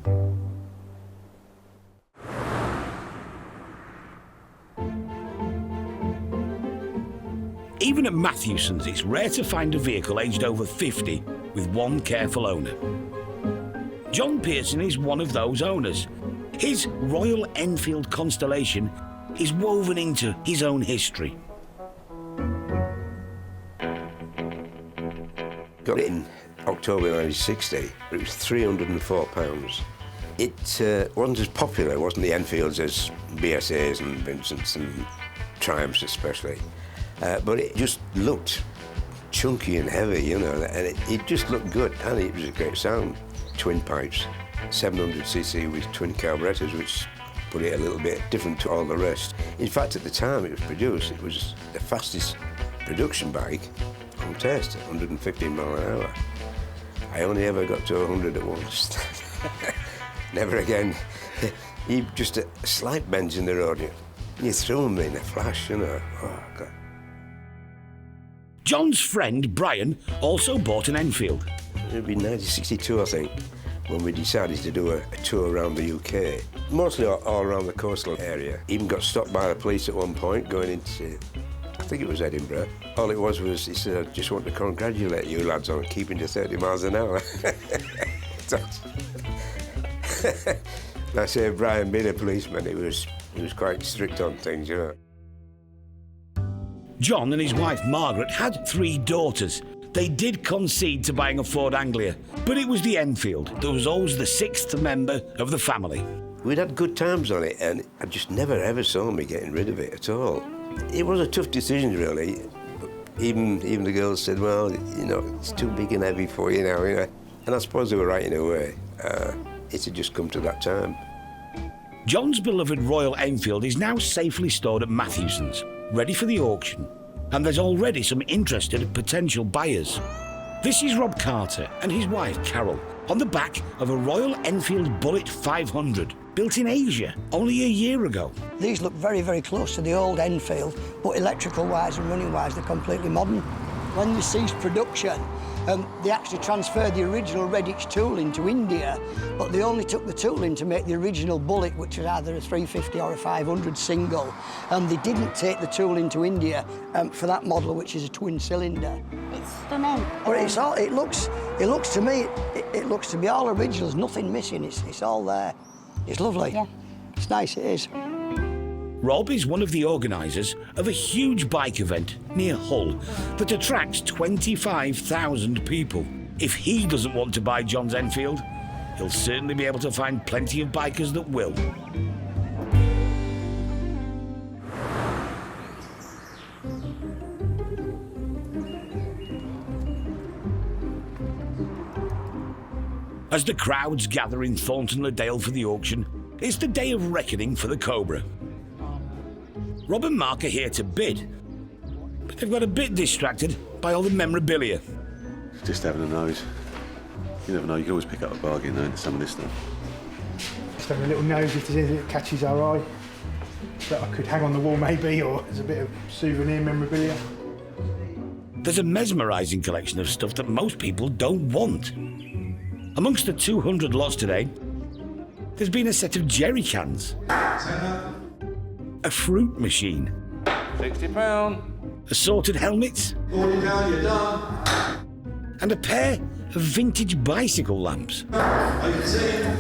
Even at Matthewson's, it's rare to find a vehicle aged over 50 with one careful owner. John Pearson is one of those owners. His Royal Enfield Constellation is woven into his own history. Got it in October 1960. It was £304. It wasn't as popular, wasn't the Enfields as BSAs and Vincents and Triumphs especially. But it just looked chunky and heavy, you know, and it just looked good, and it was a great sound. Twin pipes, 700cc with twin carburetors, which put it a little bit different to all the rest. In fact, at the time it was produced, it was the fastest production bike on test, 115 miles an hour. I only ever got to 100 at once. Never again. Just a slight bend in the road, you threw them in a flash, you know. Oh, God. John's friend Brian also bought an Enfield. It would be 1962, I think, when we decided to do a tour around the UK. Mostly all around the coastal area. Even got stopped by the police at one point going into, I think it was Edinburgh. All it was, he said, I just want to congratulate you lads on keeping to 30 miles an hour. I say, Brian being a policeman, he was quite strict on things, you know. John and his wife Margaret had 3 daughters. They did concede to buying a Ford Anglia, but it was the Enfield that was always the 6th member of the family. We'd had good times on it, and I just never ever saw me getting rid of it at all. It was a tough decision, really. Even the girls said, well, you know, it's too big and heavy for you now, you know. And I suppose they were right in a way. It had just come to that time. John's beloved Royal Enfield is now safely stored at Matthewson's, ready for the auction, and there's already some interested potential buyers. This is Rob Carter and his wife Carol on the back of a Royal Enfield Bullet 500 built in Asia only a year ago. These look very, very close to the old Enfield, but electrical-wise and running-wise, they're completely modern. When they ceased production, they actually transferred the original Redditch tooling to India, but they only took the tooling to make the original Bullet, which was either a 350 or a 500 single, and they didn't take the tooling to India for that model, which is a twin cylinder. It's stunning. But it's all, it looks to me, it looks to be all originals, nothing missing, it's all there. It's lovely. Yeah. It's nice, it is. Rob is one of the organisers of a huge bike event near Hull that attracts 25,000 people. If he doesn't want to buy John's Enfield, he'll certainly be able to find plenty of bikers that will. As the crowds gather in Thornton-le-Dale for the auction, it's the day of reckoning for the Cobra. Rob and Mark are here to bid, but they've got a bit distracted by all the memorabilia. Just having a nose. You never know, you can always pick up a bargain though in some of this stuff. Just having a little nose if there's anything that catches our eye that I could hang on the wall maybe, or as a bit of souvenir memorabilia. There's a mesmerising collection of stuff that most people don't want. Amongst the 200 lots today, there's been a set of jerry cans, a fruit machine, £60, assorted helmets, £40, you're done. and a pair of vintage bicycle lamps. I can see it.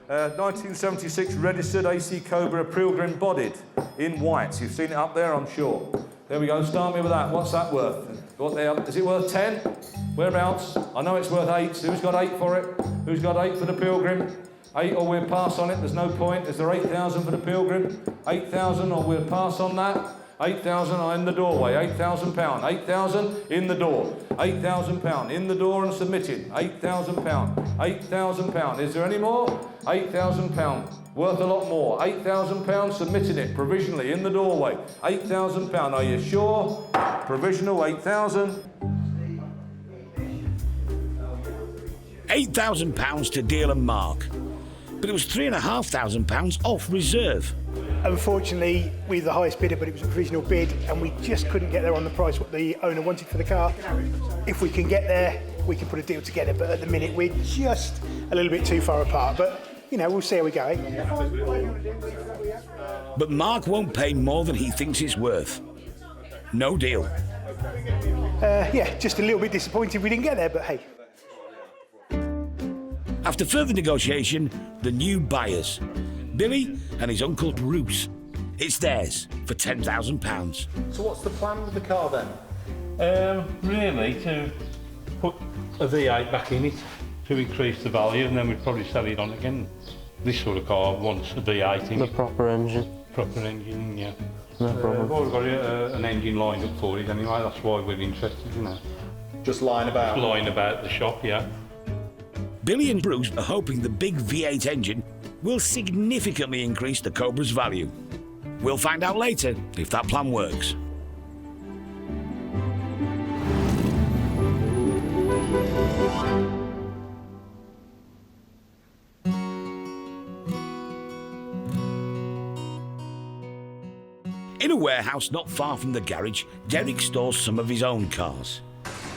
1976 registered AC Cobra Pilgrim bodied in white. You've seen it up there, I'm sure. There we go, start me with that. What's that worth? What there? Is it worth 10? Whereabouts? I know it's worth 8. Who's got 8 for it? Who's got 8 for the Pilgrim? 8 or we'll pass on it, there's no point. Is there 8,000 for the Pilgrim? 8,000 or we'll pass on that. 8,000 in the doorway, £8,000. 8,000 in the door. £8,000 in the door and submitted. £8,000. £8,000. Is there any more? £8,000. Worth a lot more. £8,000 submitting it provisionally in the doorway. £8,000. Are you sure? Provisional 8,000. £8,000 to deal and mark. But it was £3,500 off reserve. Unfortunately, we were the highest bidder, but it was a provisional bid, and we just couldn't get there on the price what the owner wanted for the car. If we can get there, we can put a deal together, but at the minute we're just a little bit too far apart. But, you know, we'll see how we go. But Mark won't pay more than he thinks it's worth. No deal. Yeah, just a little bit disappointed we didn't get there, but hey. After further negotiation, the new buyers, Billy and his uncle Bruce. It's theirs for £10,000. So what's the plan with the car then? Really to put a V8 back in it to increase the value, and then we'd probably sell it on again. This sort of car wants a V8 in The it. proper engine. Proper engine, yeah. No problem. We've already got an engine lined up for it anyway, that's why we're interested, you know. Just lying about? Just lying about the shop, yeah. Billy and Bruce are hoping the big V8 engine will significantly increase the Cobra's value. We'll find out later if that plan works. In a warehouse not far from the garage, Derek stores some of his own cars.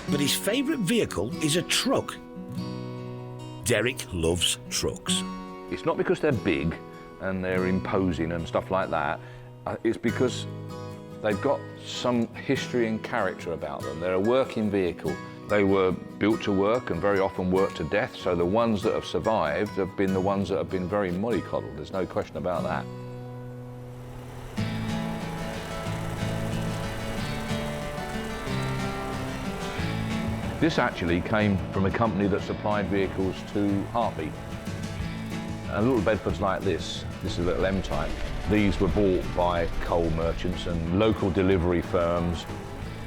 But his favourite vehicle is a truck. Derek loves trucks. It's not because they're big and they're imposing and stuff like that. It's because they've got some history and character about them. They're a working vehicle. They were built to work and very often worked to death, so the ones that have survived have been the ones that have been very mollycoddled. There's no question about that. This actually came from a company that supplied vehicles to Heartbeat. And little Bedfords like this is a little M-type. These were bought by coal merchants and local delivery firms.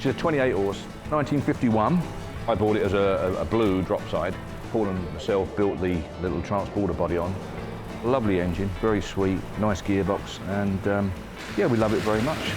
She's a 28 horse, 1951. I bought it as a blue drop side. Paul and myself built the little transporter body on. Lovely engine, very sweet, nice gearbox, and yeah, we love it very much.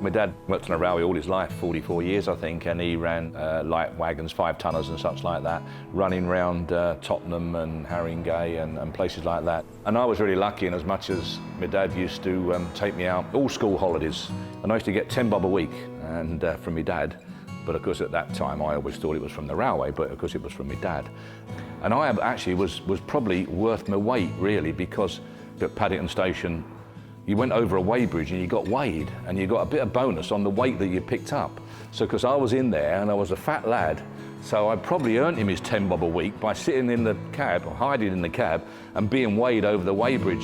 My dad worked on a railway all his life, 44 years I think, and he ran light wagons, 5-tonners and such like that, running round Tottenham and Haringey and places like that. And I was really lucky in as much as my dad used to take me out all school holidays. And I used to get 10 bob a week and from my dad. But of course at that time I always thought it was from the railway, but of course it was from my dad. And I actually was probably worth my weight really, because at Paddington Station you went over a weighbridge and you got weighed and you got a bit of bonus on the weight that you picked up. So because I was in there and I was a fat lad, so I probably earned him his 10 bob a week by sitting in the cab, or hiding in the cab and being weighed over the weighbridge.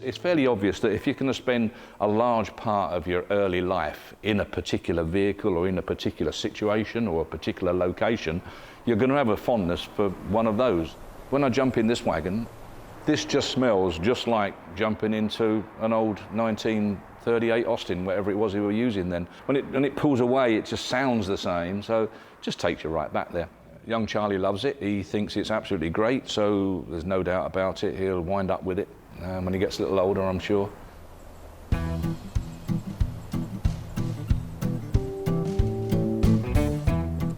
It's fairly obvious that if you're going to spend a large part of your early life in a particular vehicle or in a particular situation or a particular location, you're going to have a fondness for one of those. When I jump in this wagon, this just smells just like jumping into an old 1938 Austin, whatever it was we were using then. When it pulls away, it just sounds the same, so it just takes you right back there. Young Charlie loves it. He thinks it's absolutely great, so there's no doubt about it. He'll wind up with it when he gets a little older, I'm sure.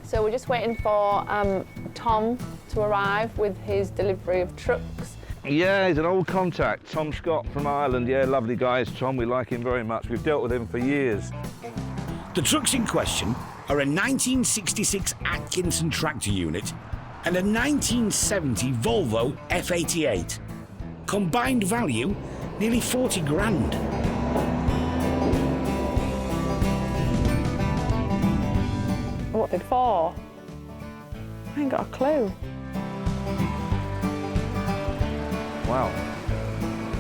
So we're just waiting for Tom to arrive with his delivery of trucks. Yeah, he's an old contact, Tom Scott from Ireland. Yeah, lovely guy is Tom, we like him very much. We've dealt with him for years. The trucks in question are a 1966 Atkinson tractor unit and a 1970 Volvo F88. Combined value, nearly 40 grand. What did for? I ain't got a clue. Wow,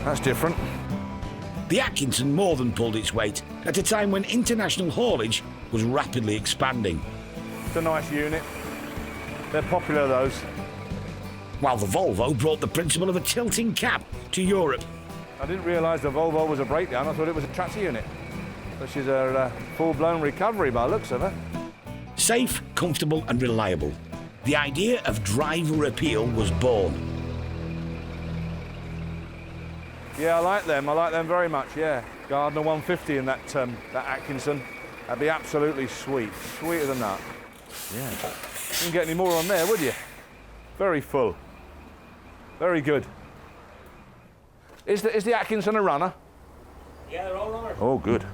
that's different. The Atkinson more than pulled its weight at a time when international haulage was rapidly expanding. It's a nice unit. They're popular, those. While the Volvo brought the principle of a tilting cab to Europe. I didn't realise the Volvo was a breakdown. I thought it was a tractor unit. But she's a full-blown recovery by the looks of her. Safe, comfortable and reliable. The idea of driver appeal was born. Yeah, I like them. I like them very much, yeah. Gardner 150 in that Atkinson. That'd be absolutely sweet. Sweeter than that. Yeah. You wouldn't get any more on there, would you? Very full. Very good. Is the Atkinson a runner? Yeah, they're all right. Oh, good.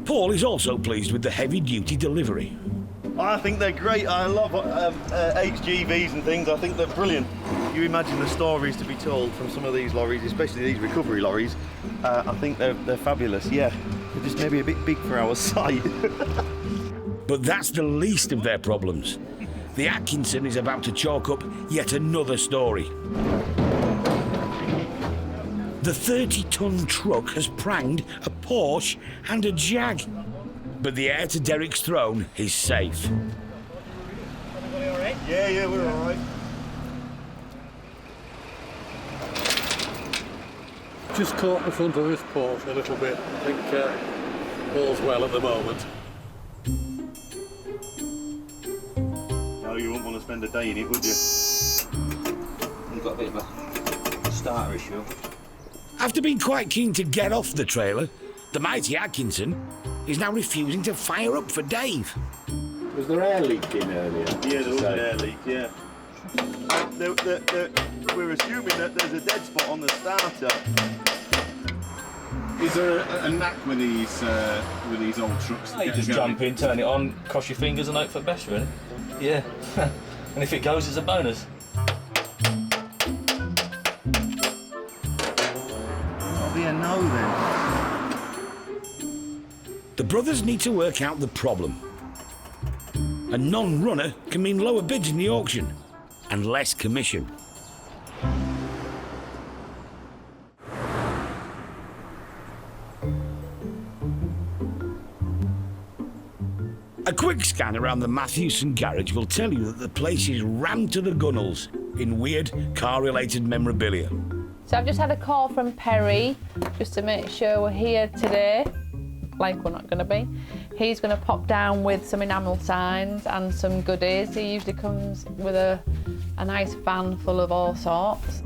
Paul is also pleased with the heavy-duty delivery. I think they're great. I love HGVs and things. I think they're brilliant. You imagine the stories to be told from some of these lorries, especially these recovery lorries. I think they're fabulous, yeah. They're just maybe a bit big for our sight. But that's the least of their problems. The Atkinson is about to chalk up yet another story. The 30-ton truck has pranged a Porsche and a Jag. But the heir to Derek's throne is safe. Everybody all right? Yeah, we're all right. Just caught the front of this Porsche a little bit. I think all's well at the moment. No, you wouldn't want to spend a day in it, would you? You've got a bit of a starter issue. After being quite keen to get off the trailer, the mighty Atkinson is now refusing to fire up for Dave. Was there air leak in earlier? Yeah, there was an air leak, yeah. We're assuming that there's a dead spot on the starter. Is there a knack with these old trucks? You just jump in, turn it on, cross your fingers and hope for the best, really. Yeah. And if it goes, it's a bonus. I'll be a no then. The brothers need to work out the problem. A non-runner can mean lower bids in the auction and less commission. A quick scan around the Matthewson garage will tell you that the place is rammed to the gunnels in weird car-related memorabilia. So I've just had a call from Perry just to make sure we're here today, like we're not going to be. He's going to pop down with some enamel signs and some goodies. He usually comes with a nice van full of all sorts.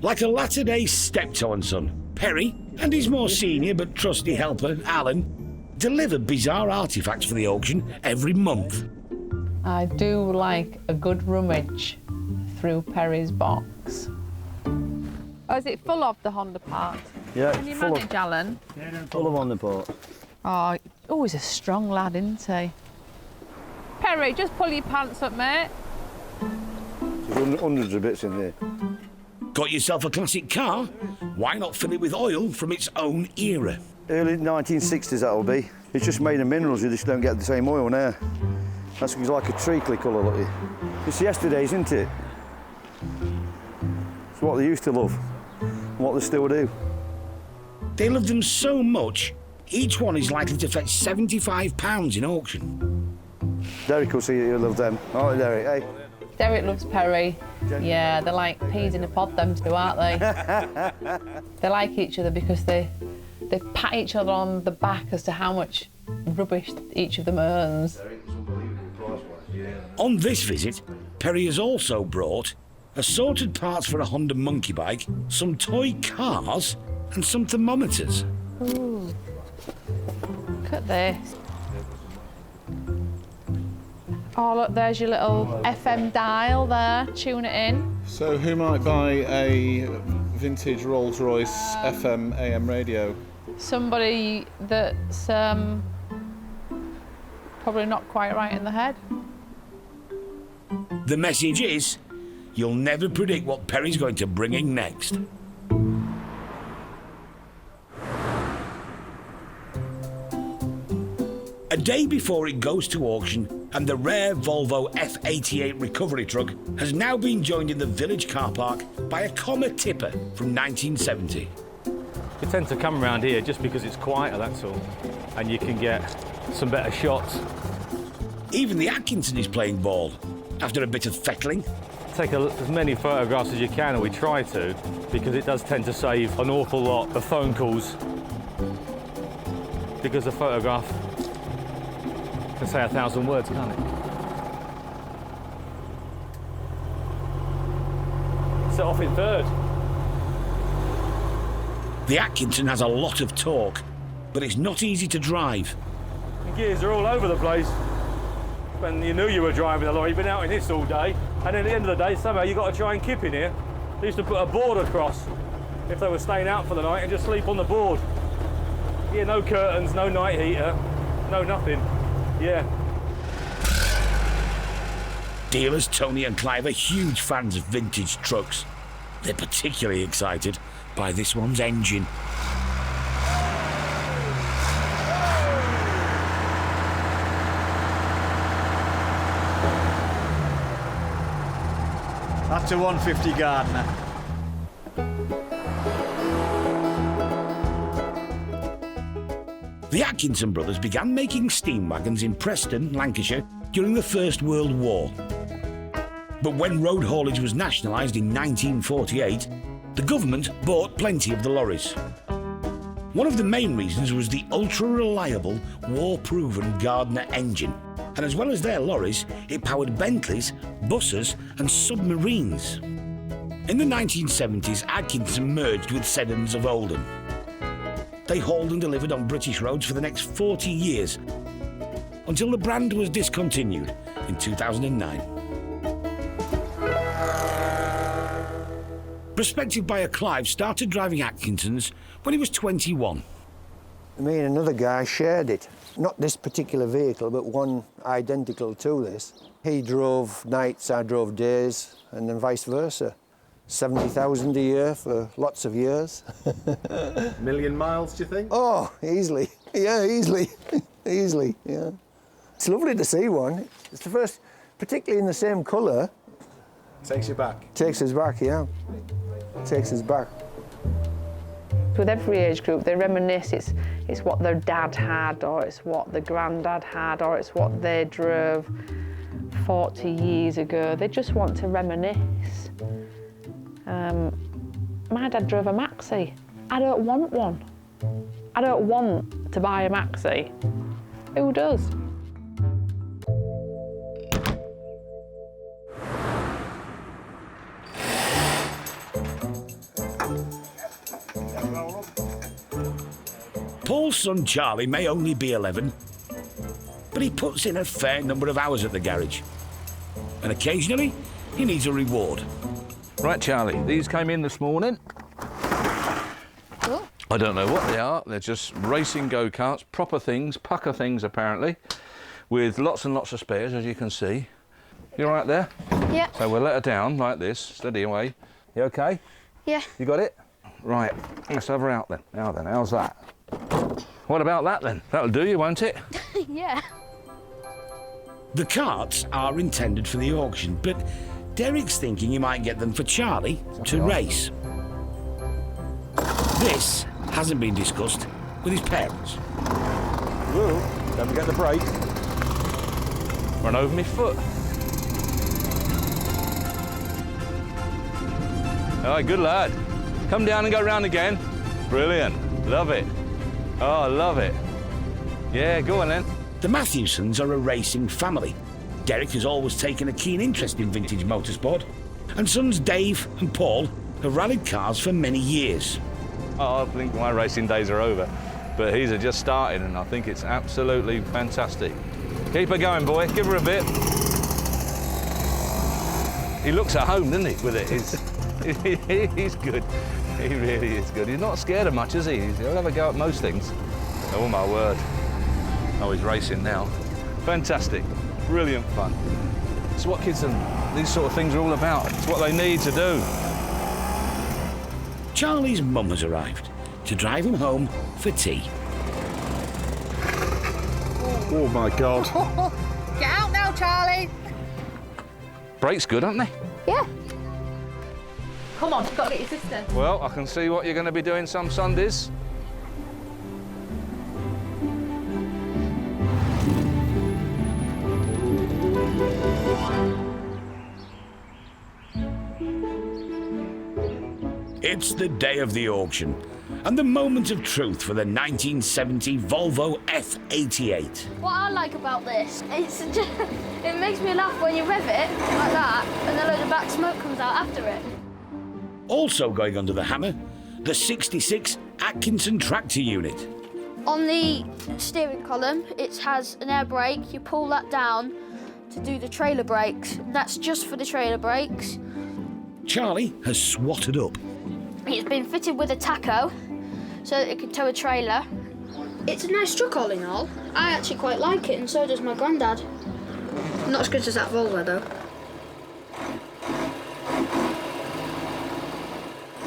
Like a latter-day steptoe and son, Perry and his more senior but trusty helper, Alan, deliver bizarre artefacts for the auction every month. I do like a good rummage through Perry's box. Oh, is it full of the Honda parts? Yeah, Can you manage, Alan? Full of Honda parts. Oh, he's a strong lad, isn't he? Perry, just pull your pants up, mate. There's hundreds of bits in there. Got yourself a classic car? Why not fill it with oil from its own era? Early 1960s that'll be. It's just made of minerals, you just don't get the same oil now. That's like a treacly colour, look. It's yesterday's, isn't it? It's what they used to love, and what they still do. They love them so much, each one is likely to fetch £75 in auction. Derek will see you love them. Oh, Derek, hey. Derek loves Perry. Yeah, they're like peas in a pod, them two, aren't they? They like each other because they pat each other on the back as to how much rubbish each of them earns. On this visit, Perry has also brought assorted parts for a Honda monkey bike, some toy cars and some thermometers. Ooh. Look at this. Oh, look, there's your little FM dial there. Tune it in. So who might buy a vintage Rolls-Royce FM AM radio? Somebody that's probably not quite right in the head. The message is, you'll never predict what Perry's going to bring in next. A day before it goes to auction, and the rare Volvo F88 recovery truck has now been joined in the village car park by a Comma tipper from 1970. We tend to come around here just because it's quieter, that's all, and you can get some better shots. Even the Atkinson is playing ball after a bit of fettling. Take as many photographs as you can, and we try to, because it does tend to save an awful lot of phone calls, because a photograph can say 1,000 words, can't it? Set off in third. The Atkinson has a lot of torque, but it's not easy to drive. The gears are all over the place. When you knew you were driving a lorry, you've been out in this all day, and at the end of the day, somehow you've got to try and kip in here. They used to put a board across if they were staying out for the night and just sleep on the board. Yeah, no curtains, no night heater, no nothing. Yeah. Dealers Tony and Clive are huge fans of vintage trucks. They're particularly excited by this one's engine. That's a 150 Gardner. The Atkinson brothers began making steam wagons in Preston, Lancashire, during the First World War. But when road haulage was nationalised in 1948, the government bought plenty of the lorries. One of the main reasons was the ultra-reliable, war-proven Gardner engine. And as well as their lorries, it powered Bentleys, buses and submarines. In the 1970s, Atkinson merged with Seddons of Oldham. They hauled and delivered on British roads for the next 40 years, until the brand was discontinued in 2009. Prospective buyer Clive started driving Atkinsons when he was 21. Me and another guy shared it. Not this particular vehicle, but one identical to this. He drove nights, I drove days, and then vice versa. 70,000 a year for lots of years. Million miles, do you think? Oh, easily. Yeah, easily. Easily, yeah. It's lovely to see one. It's the first, particularly in the same colour. Takes you back. Takes us back, yeah. Takes us back. With every age group, they reminisce. It's what their dad had, or it's what their granddad had, or it's what they drove 40 years ago. They just want to reminisce. My dad drove a Maxi. I don't want one. I don't want to buy a Maxi. Who does? Paul's son Charlie may only be 11, but he puts in a fair number of hours at the garage. And occasionally, he needs a reward. Right, Charlie, these came in this morning. Oh. I don't know what they are. They're just racing go-karts, proper things, pucker things apparently, with lots and lots of spares, as you can see. You all right there? Yeah. So we'll let her down like this, steady away. You okay? Yeah. You got it? Right, let's have her out then. Now then, how's that? What about that then? That'll do you, won't it? Yeah. The carts are intended for the auction, but Derek's thinking he might get them for Charlie to race. This hasn't been discussed with his parents. Whoa, don't forget the brake. Run over my foot. All right, good lad. Come down and go round again. Brilliant, love it. Oh, I love it. Yeah, go on then. The Matthewsons are a racing family. Derek has always taken a keen interest in vintage motorsport, and sons Dave and Paul have rallied cars for many years. Oh, I think my racing days are over, but he's just starting, and I think it's absolutely fantastic. Keep her going, boy. Give her a bit. He looks at home, doesn't he, with it? He's good. He really is good. He's not scared of much, is he? He'll have a go at most things. Oh, my word. Oh, he's racing now. Fantastic. Brilliant fun. It's what kids and these sort of things are all about. It's what they need to do. Charlie's mum has arrived to drive him home for tea. Oh, my God. Get out now, Charlie. Brakes good, aren't they? Yeah. Come on, you've got to get your sister. Well, I can see what you're going to be doing some Sundays. It's the day of the auction and the moment of truth for the 1970 Volvo F88. What I like about this, it makes me laugh when you rev it like that and a load of black smoke comes out after it. Also going under the hammer, the 66 Atkinson tractor unit. On the steering column, it has an air brake. You pull that down to do the trailer brakes. That's just for the trailer brakes. Charlie has swatted up. It's been fitted with a tacho so that it can tow a trailer. It's a nice truck all in all. I actually quite like it, and so does my granddad. Not as good as that Volvo though.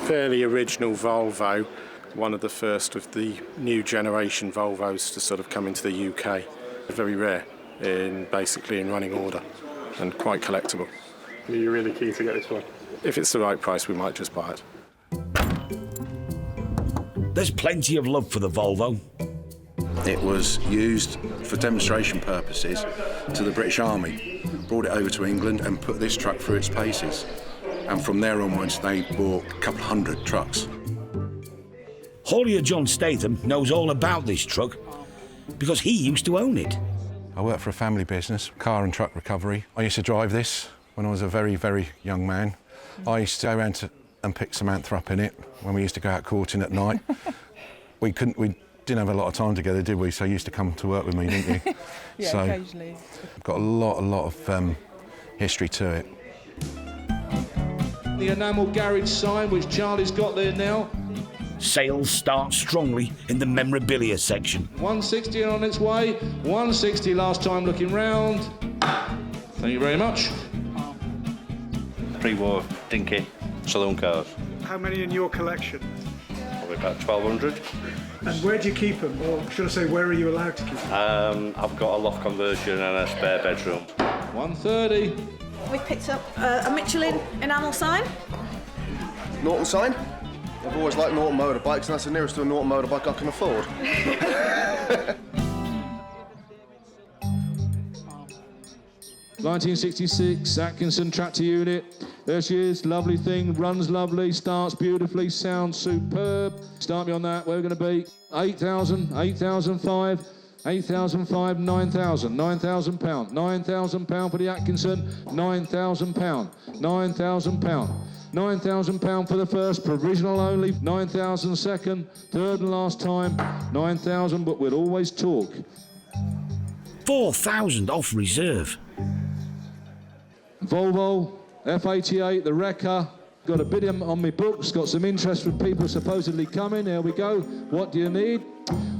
Fairly original Volvo, one of the first of the new generation Volvos to sort of come into the UK. Very rare, basically in running order, and quite collectible. Are you really keen to get this one? If it's the right price, we might just buy it. There's plenty of love for the Volvo. It was used for demonstration purposes to the British Army, brought it over to England and put this truck through its paces. And from there onwards, they bought a couple hundred trucks. Haulier John Statham knows all about this truck because he used to own it. I work for a family business, car and truck recovery. I used to drive this when I was a very, very young man. I used to go around and pick Samantha up in it when we used to go out courting at night. We didn't have a lot of time together, did we? So you used to come to work with me, didn't you? Yeah, so occasionally. I've got a lot of history to it. The enamel garage sign, which Charlie's got there now. Sales start strongly in the memorabilia section. 160 on its way. 160 last time looking round. Thank you very much. Pre-war dinky saloon cars. How many in your collection? Probably about 1,200. And where do you keep them? Or should I say, where are you allowed to keep them? I've got a loft conversion and a spare bedroom. 130. We've picked up a Michelin enamel sign. Norton sign? I've always liked Norton motorbikes, and that's the nearest to a Norton motorbike I can afford. 1966 Atkinson tractor unit. There she is, lovely thing, runs lovely, starts beautifully, sounds superb. Start me on that, where are we going to be? 8,000, 8,005, 8,005, 9,000, £9,000, £9,000 for the Atkinson, £9,000, £9,000. £9,000 for the first, provisional only, 9,000 second, third and last time, 9,000, but we'll always talk. 4,000 off reserve. Volvo, F88, the Wrecker, got a bid on my books, got some interest from people supposedly coming, there we go. What do you need?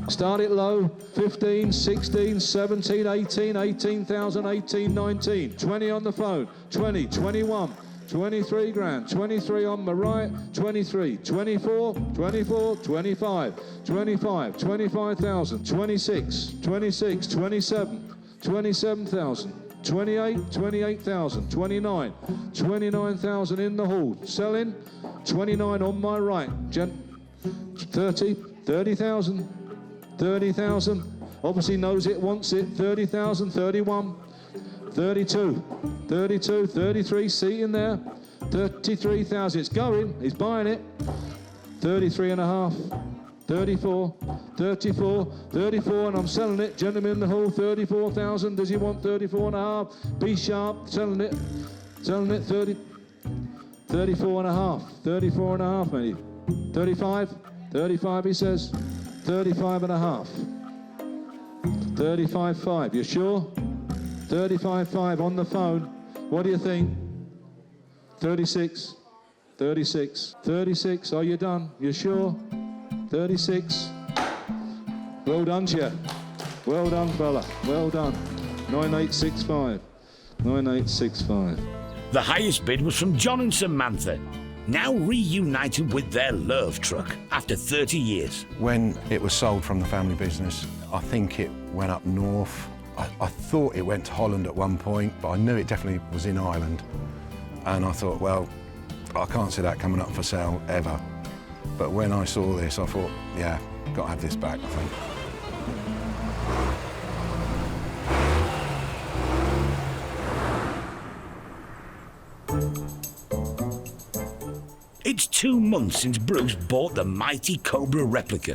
Start it low, 15, 16, 17, 18, 18,000, 18, 19, 20 on the phone, 20, 21, 23 grand, 23 on my right, 23, 24, 24, 25, 25, 25,000, 26, 26, 27, 27,000, 28, 28,000, 29, 29,000 in the hall, selling, 29 on my right, 30, 30,000, 30,000, obviously knows it, wants it, 30,000, 31, 32, 32, 33, seat in there, 33,000, it's going, he's buying it, 33 and a half, 34, 34, 34, and I'm selling it, gentlemen in the hall, 34,000, does he want 34 and a half, be sharp, selling it, 30, 34 and a half, 34 and a half maybe, 35, 35 he says, 35 and a half, 35.5, you sure? 35.5 on the phone. What do you think? 36, 36, 36. Are you done? You sure? 36. Well done to you. Well done, fella. Well done. 9865. 9865. The highest bid was from John and Samantha, now reunited with their love truck after 30 years. When it was sold from the family business, I think it went up north. I thought it went to Holland at one point, but I knew it definitely was in Ireland. And I thought, well, I can't see that coming up for sale ever. But when I saw this, I thought, yeah, got to have this back, I think. It's 2 months since Bruce bought the mighty Cobra Replica.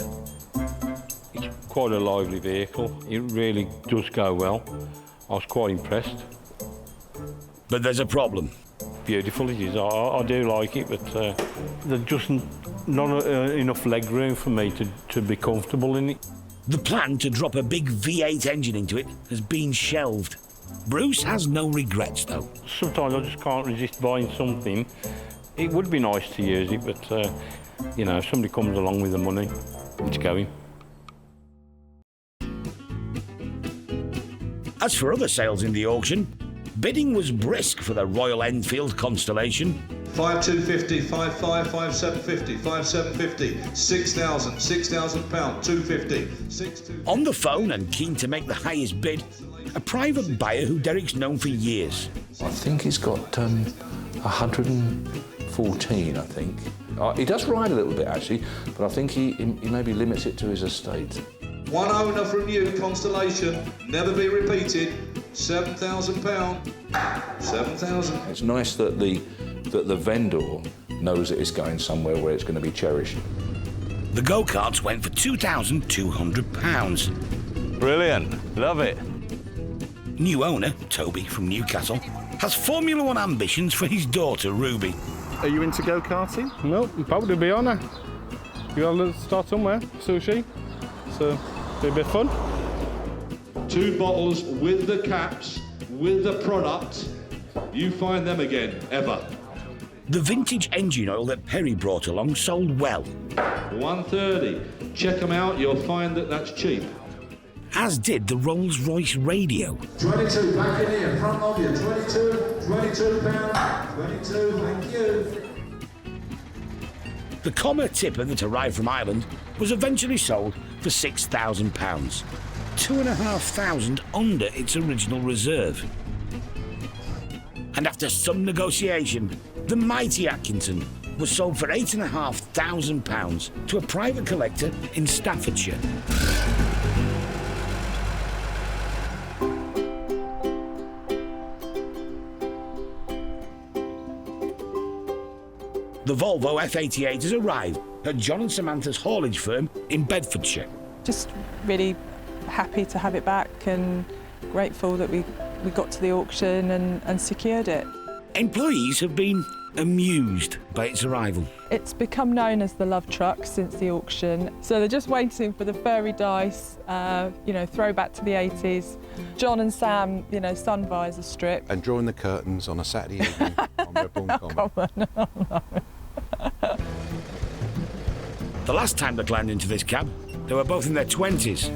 It's quite a lively vehicle. It really does go well. I was quite impressed. But there's a problem. Beautiful it is. I do like it, but there's just not enough leg room for me to be comfortable in it. The plan to drop a big V8 engine into it has been shelved. Bruce has no regrets, though. Sometimes I just can't resist buying something. It would be nice to use it, but, you know, if somebody comes along with the money, it's going. As for other sales in the auction, bidding was brisk for the Royal Enfield Constellation. 5,250, 5,500, 5,750, 5,750, 6,000, £6,000, 250, 6,250. On the phone and keen to make the highest bid, a private buyer who Derek's known for years. I think he's got 114, I think. He does ride a little bit, actually, but I think he maybe limits it to his estate. One owner from you, Constellation, never be repeated, £7,000, 7,000. It's nice that the vendor knows that it's going somewhere where it's going to be cherished. The go-karts went for £2,200. Brilliant, love it. New owner, Toby from Newcastle, has Formula One ambitions for his daughter, Ruby. Are you into go-karting? No, probably be on her. You got to start somewhere, sushi. So, be a bit of fun. 2 bottles with the caps, with the product. You find them again, ever. The vintage engine oil that Perry brought along sold well. 130. Check them out, you'll find that that's cheap. As did the Rolls-Royce radio. 22, back in here, front of you. 22, £22, 22, thank you. The Commer tipper that arrived from Ireland was eventually sold for £6,000, £2,500 under its original reserve. And after some negotiation, the mighty Atkinson was sold for £8,500 to a private collector in Staffordshire. The Volvo F88 has arrived at John and Samantha's haulage firm in Bedfordshire. Just really happy to have it back and grateful that we got to the auction and secured it. Employees have been amused by its arrival. It's become known as the love truck since the auction, so they're just waiting for the furry dice, you know, throwback to the 80s. John and Sam, you know, sun visor strip. And drawing the curtains on a Saturday evening on Redbourne Common. The last time they climbed into this cab, they were both in their 20s.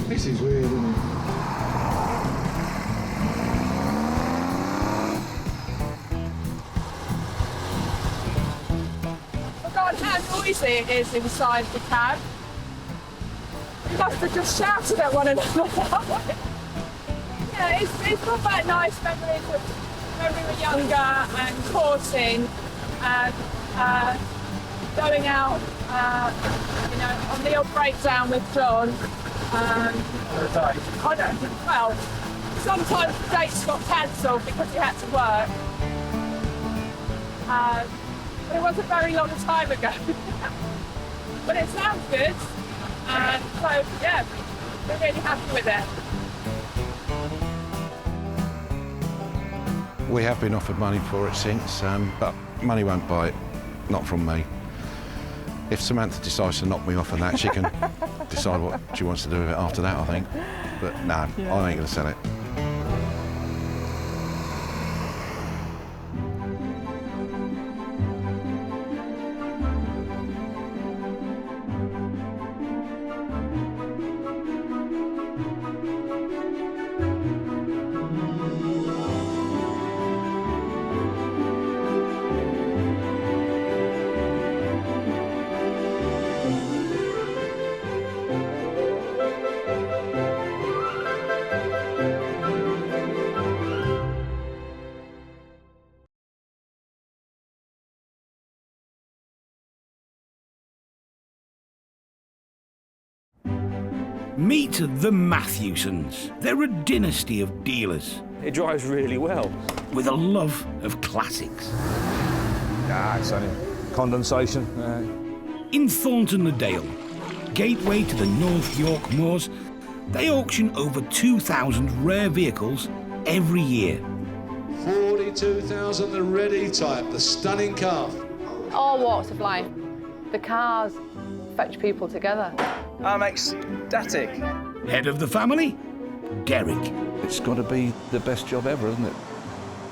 This is weird, isn't it? God, how noisy it is inside the cab. You must have just shouted at one another. Yeah, it's brought back nice memories of when we were younger and coursing and going out, you know, on the old breakdown with John. Well, sometimes the dates got cancelled because he had to work. But it wasn't very long time ago. But it sounds good, and so yeah, we're really happy with it. We have been offered money for it since, but money won't buy it, not from me. If Samantha decides to knock me off on that, she can decide what she wants to do with it after that, I think. But no, I ain't going to sell it. Meet the Matthewsons. They're a dynasty of dealers. It drives really well. With a love of classics. It's only condensation. In Thornton-le-Dale, gateway to the North York Moors, they auction over 2,000 rare vehicles every year. 42,000, the red E-Type, the stunning car. All walks of life. The cars fetch people together. I'm ecstatic. Head of the family, Derek. It's got to be the best job ever, isn't it?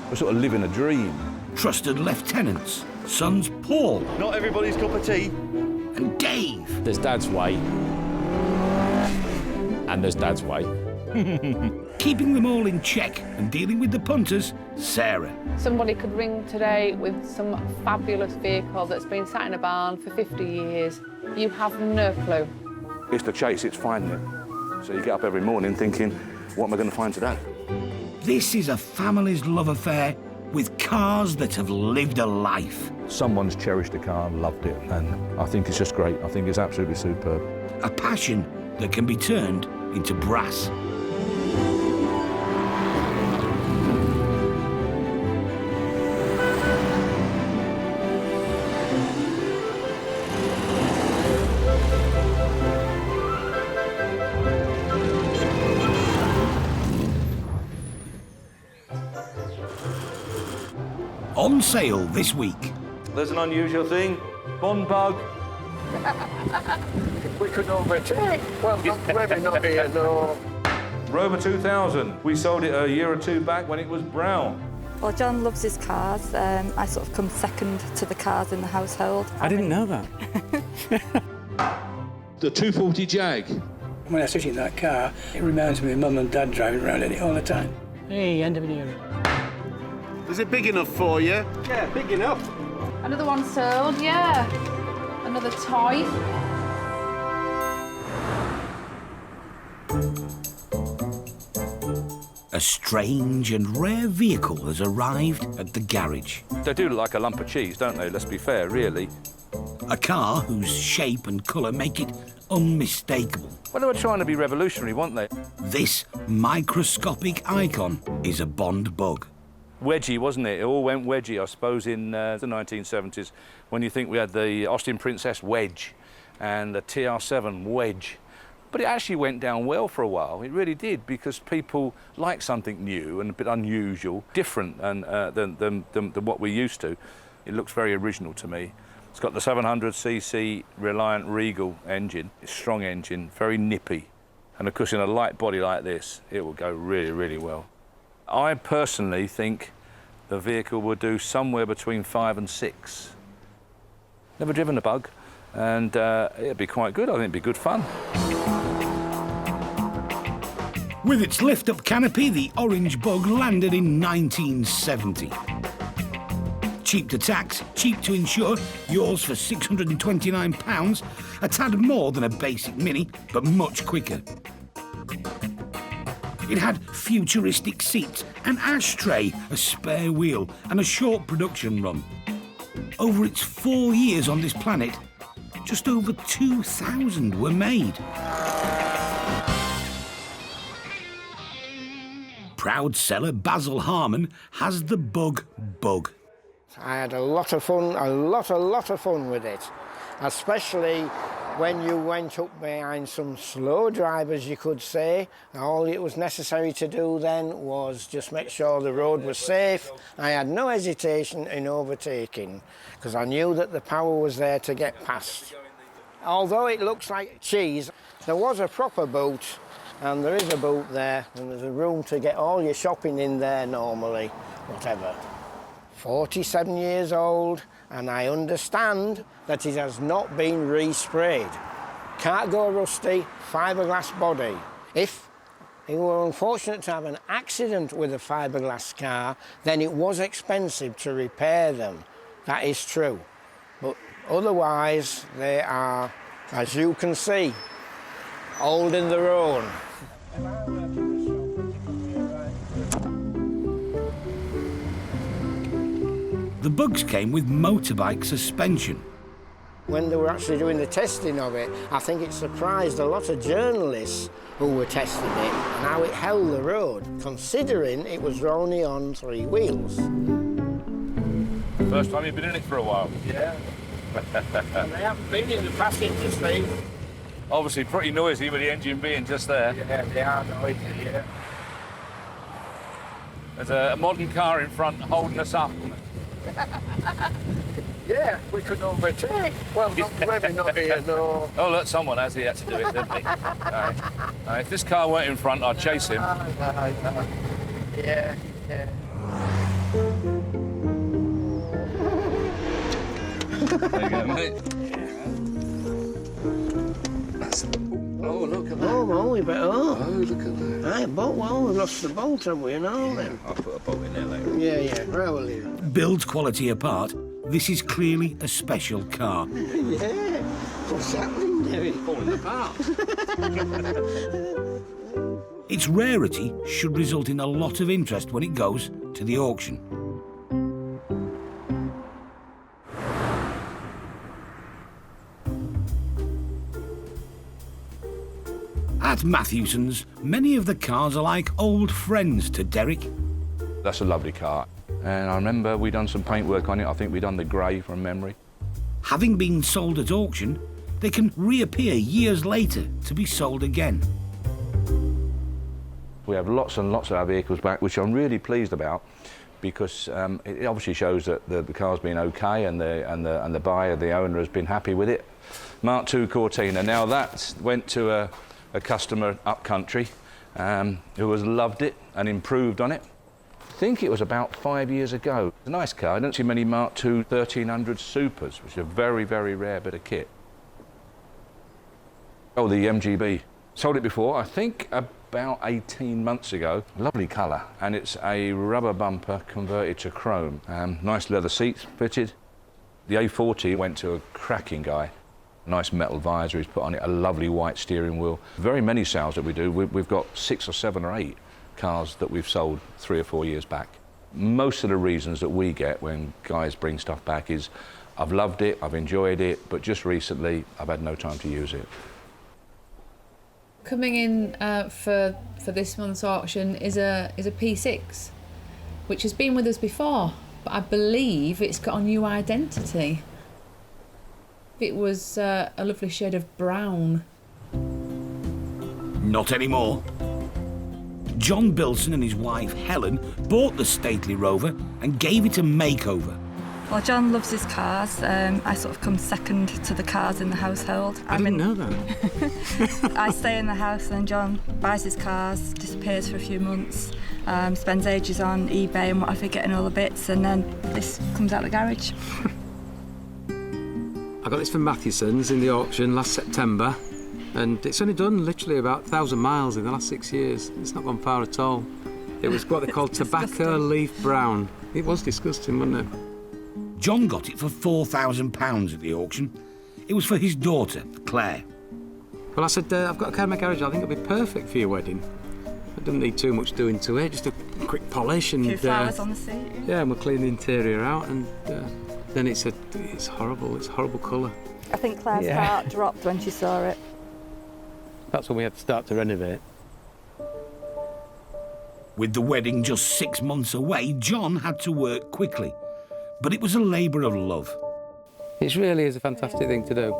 We're sort of living a dream. Trusted lieutenants, sons Paul. Not everybody's cup of tea. And Dave. There's Dad's way. And there's Dad's way. Keeping them all in check and dealing with the punters, Sarah. Somebody could ring today with some fabulous vehicle that's been sat in a barn for 50 years. You have no clue. It's the chase, it's finding it. So you get up every morning thinking, what am I going to find today? This is a family's love affair with cars that have lived a life. Someone's cherished a car and loved it, and I think it's just great. I think it's absolutely superb. A passion that can be turned into brass. On sale this week. There's an unusual thing, Bond bug. We could overtake. Well, maybe not here, no. Rover 2000. We sold it a year or two back when it was brown. Well, John loves his cars. I sort of come second to the cars in the household. I didn't know that. The 240 Jag. When I sit in that car, it reminds me of Mum and Dad driving around in it all the time. Hey, end of an era. Is it big enough for you? Yeah, big enough. Another one sold, yeah. Another toy. A strange and rare vehicle has arrived at the garage. They do look like a lump of cheese, don't they? Let's be fair, really. A car whose shape and colour make it unmistakable. Well, they were trying to be revolutionary, weren't they? This microscopic icon is a Bond bug. Wedgie, wasn't it? It all went wedgie, I suppose, in the 1970s, when you think we had the Austin Princess Wedge and the TR7 Wedge. But it actually went down well for a while. It really did, because people like something new and a bit unusual, different than what we're used to. It looks very original to me. It's got the 700cc Reliant Regal engine. It's a strong engine, very nippy. And of course, in a light body like this, it will go really, really well. I personally think the vehicle will do somewhere between 5 and 6. Never driven a bug, and it'd be quite good. I think it'd be good fun. With its lift-up canopy, the orange bug landed in 1970. Cheap to tax, cheap to insure, yours for £629, a tad more than a basic Mini, but much quicker. It had futuristic seats, an ashtray, a spare wheel, and a short production run. Over its 4 years on this planet, just over 2,000 were made. Proud seller Basil Harmon has the Bug. I had a lot of fun, a lot of fun with it, especially when you went up behind some slow drivers, you could say. All it was necessary to do then was just make sure the road was safe. I had no hesitation in overtaking, because I knew that the power was there to get past. Although it looks like cheese, there was a proper boot, and there is a boot there, and there's a room to get all your shopping in there normally, whatever. 47 years old, and I understand that it has not been resprayed. Can't go rusty, fiberglass body. If you were unfortunate to have an accident with a fiberglass car, then it was expensive to repair them. That is true. But otherwise, they are, as you can see, holding their own. The Bugs came with motorbike suspension. When they were actually doing the testing of it, I think it surprised a lot of journalists who were testing it and how it held the road, considering it was only on 3 wheels. First time you've been in it for a while? Yeah. And they haven't been in the passenger seat. Obviously pretty noisy with the engine being just there. Yeah, they are noisy, yeah. There's a modern car in front holding us up. Yeah, we could overtake. Well, maybe not here, no. Oh, look, someone has. He had to do it, didn't he? Right. If this car weren't in front, I'd chase him. No. Yeah, yeah. There you go, mate. Oh, look at that. Oh, well, we better. Oh, look at that. Right, bolt. Well, we've lost the bolt, have we, and all then? I'll put a bolt in there later. Yeah, right, will you? Build quality apart, this is clearly a special car. Yeah. What's happening, David? Falling apart. Its rarity should result in a lot of interest when it goes to the auction. At Matthewson's, many of the cars are like old friends to Derek. That's a lovely car. And I remember we done some paintwork on it. I think we done the grey from memory. Having been sold at auction, they can reappear years later to be sold again. We have lots and lots of our vehicles back, which I'm really pleased about, because it obviously shows that the car's been okay and the buyer, the owner, has been happy with it. Mark II Cortina. Now that went to a customer up country who has loved it and improved on it. I think it was about 5 years ago. It's a nice car. I don't see many Mark II 1300 Supers, which is a very, very rare bit of kit. Oh, the MGB. Sold it before, I think about 18 months ago. Lovely colour, and it's a rubber bumper converted to chrome. Nice leather seats fitted. The A40 went to a cracking guy. Nice metal visor he's put on it, a lovely white steering wheel. Very many sales that we do, we've got 6 or 7 or 8 cars that we've sold 3 or 4 years back. Most of the reasons that we get when guys bring stuff back is, I've loved it, I've enjoyed it, but just recently I've had no time to use it. Coming in for this month's auction is a P6, which has been with us before, but I believe it's got a new identity. It was a lovely shade of brown. Not anymore. John Bilson and his wife Helen bought the stately Rover and gave it a makeover. Well, John loves his cars. I sort of come second to the cars in the household. I didn't know that. I stay in the house and John buys his cars, disappears for a few months, spends ages on eBay and whatever, getting all the bits, and then this comes out the garage. I got this from Matthewson's in the auction last September, and it's only done literally about 1,000 miles in the last 6 years. It's not gone far at all. It was what they call tobacco leaf brown. It was disgusting, wasn't it? John got it for £4,000 at the auction. It was for his daughter, Claire. Well, I said, I've got a car in my garage, I think it'll be perfect for your wedding. It doesn't need too much doing to it, just a quick polish and... A few flowers on the seat. Yeah, and we'll clean the interior out, and then it's horrible, it's a horrible colour. I think Claire's heart dropped when she saw it. That's when we had to start to renovate. With the wedding just 6 months away, John had to work quickly. But it was a labour of love. It really is a fantastic thing to do.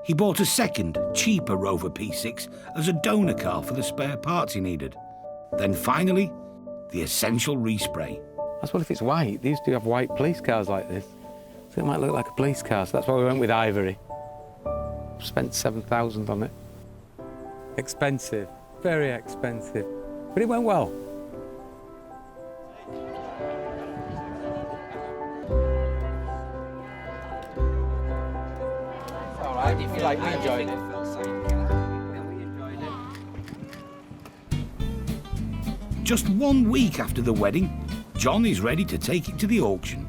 He bought a second, cheaper Rover P6 as a donor car for the spare parts he needed. Then finally, the essential respray. That's what if it's white. They used to have white police cars like this. So it might look like a police car, so that's why we went with ivory. Spent 7,000 on it. Expensive, very expensive. But it went well. If you like, we enjoyed it. Just 1 week after the wedding, John is ready to take it to the auction.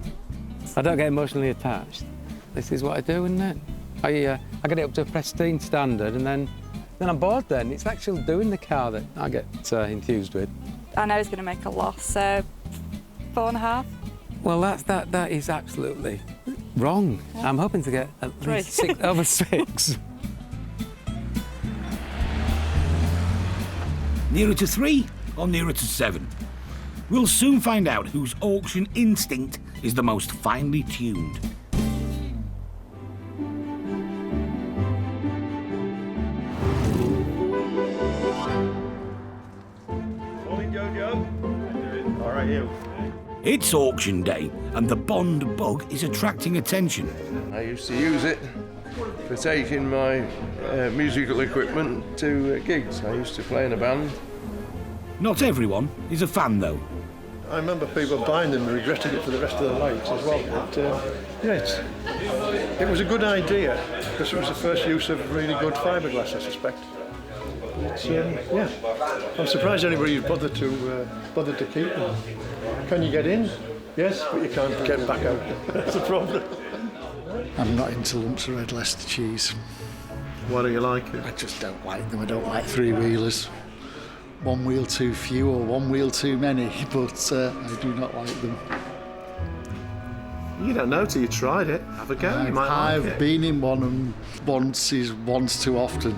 I don't get emotionally attached. This is what I do, isn't it? I get it up to a pristine standard, and then I'm bored then. It's actually doing the car that I get enthused with. I know he's going to make a loss, so 4.5. Well, that is absolutely Wrong. I'm hoping to get at least 6 over 6. Nearer to 3 or nearer to 7? We'll soon find out whose auction instinct is the most finely tuned. Morning, Jojo. All right, you. It's auction day, and the Bond bug is attracting attention. I used to use it for taking my musical equipment to gigs. I used to play in a band. Not everyone is a fan, though. I remember people buying them and regretting it for the rest of their lives as well. But, yeah, it was a good idea because it was the first use of really good fiberglass, I suspect. Yeah, I'm surprised anybody bothered to keep them. Can you get in? Yes, but you can't get back out. That's the problem. I'm not into lumps of red Leicester cheese. Why do you like it? I just don't like them. I don't like three-wheelers. One wheel too few or one wheel too many, but I do not like them. You don't know till you tried it. Have a go. You might like it. I've been in one, and once is once too often.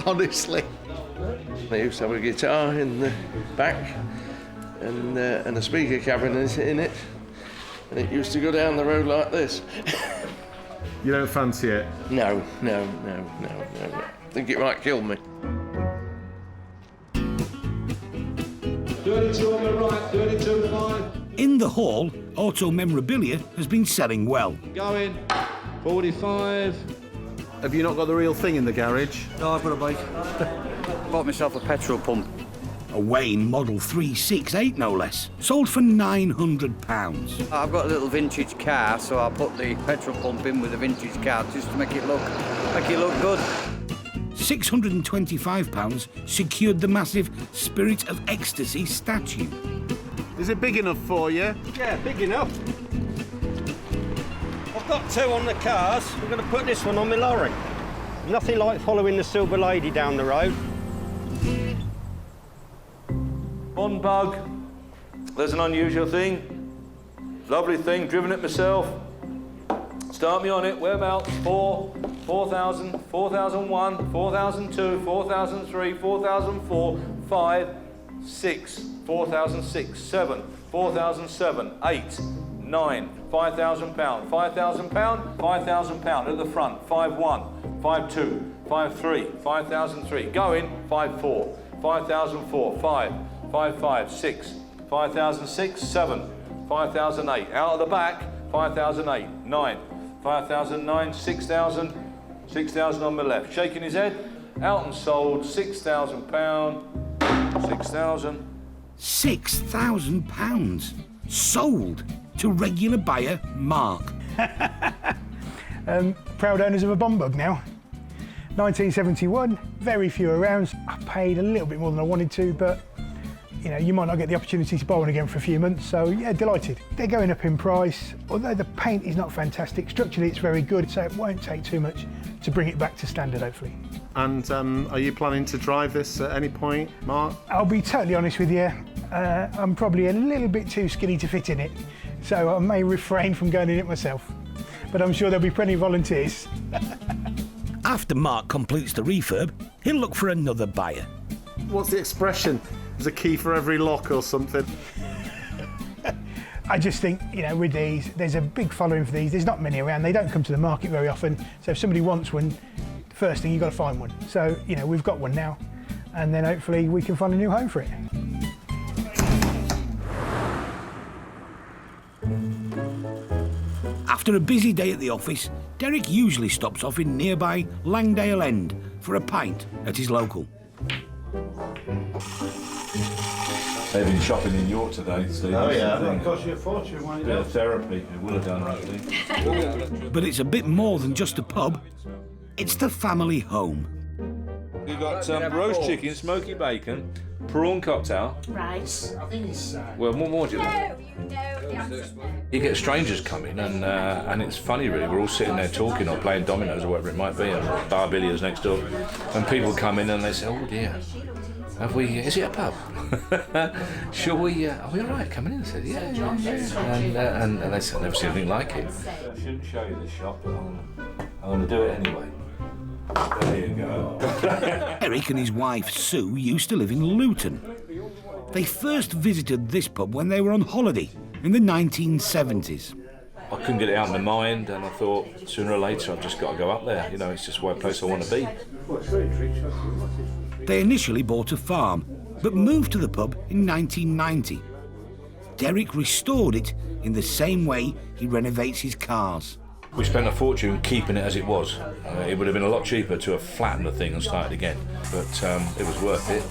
Honestly. I used to have a guitar in the back and a speaker cabinet in it, and it used to go down the road like this. You don't fancy it? No. I think it might kill me. 32 on the right, 32.5. In the hall, auto memorabilia has been selling well. Going, 45. Have you not got the real thing in the garage? No, I've got a bike. Bought myself a petrol pump. A Wayne Model 368, no less. Sold for £900. I've got a little vintage car, so I put the petrol pump in with the vintage car just to make it look good. £625 secured the massive Spirit of Ecstasy statue. Is it big enough for you? Yeah, big enough. I've got 2 on the cars. I'm going to put this one on my lorry. Nothing like following the silver lady down the road. Bond bug. There's an unusual thing. Lovely thing, driven it myself. Start me on it. Whereabouts? 4, 4,000, 4,001, 4,002, 4,003, 4,004, 5, 6, 4,006, 7, 4,007, 8, 9, £5,000, £5,000, £5,000 at the front. 5,1, 5,2, 5,3, 5,003. Going 5,4, 5,004, 5, 5,5, 6, 5,006, 7, 5,008. Out of the back, 5,008, 9, 5,009, 6,000, 6,000 on my left. Shaking his head. Out and sold, £6,000, 6,000. £6,000 sold to regular buyer Mark. Proud owners of a Bond bug now. 1971, very few around. I paid a little bit more than I wanted to, but you know, you might not get the opportunity to buy one again for a few months, so yeah, delighted. They're going up in price, although the paint is not fantastic. Structurally, it's very good, so it won't take too much to bring it back to standard, hopefully. And are you planning to drive this at any point, Mark? I'll be totally honest with you, I'm probably a little bit too skinny to fit in it, so I may refrain from going in it myself, but I'm sure there'll be plenty of volunteers. After Mark completes the refurb, he'll look for another buyer. What's the expression? There's a key for every lock or something. I just think, you know, with these, there's a big following for these. There's not many around. They don't come to the market very often. So if somebody wants one, first thing, you've got to find one. So, you know, we've got one now, and then hopefully we can find a new home for it. After a busy day at the office, Derek usually stops off in nearby Langdale End for a pint at his local. They've been shopping in York today, Steve. Oh yeah, that cost you a fortune. Bit of therapy, it would have done actually. But it's a bit more than just a pub. It's the family home. We've got roast chicken, smoky bacon, prawn cocktail. Right. Well, more do you like? You get strangers coming, and it's funny really. We're all sitting there talking or playing dominoes or whatever it might be, and Bar Billy is next door, and people come in and they say, "Oh dear, Is it a pub? Shall we, are we all right coming in? I said, yeah. And they said, I've never seen anything like it. I shouldn't show you the shop, but I'm going to do it anyway. There you go. Eric and his wife Sue used to live in Luton. They first visited this pub when they were on holiday in the 1970s. I couldn't get it out of my mind, and I thought sooner or later I've just got to go up there. You know, it's just one place I want to be. They initially bought a farm, but moved to the pub in 1990. Derek restored it in the same way he renovates his cars. We spent a fortune keeping it as it was. It would have been a lot cheaper to have flattened the thing and started again, but it was worth it.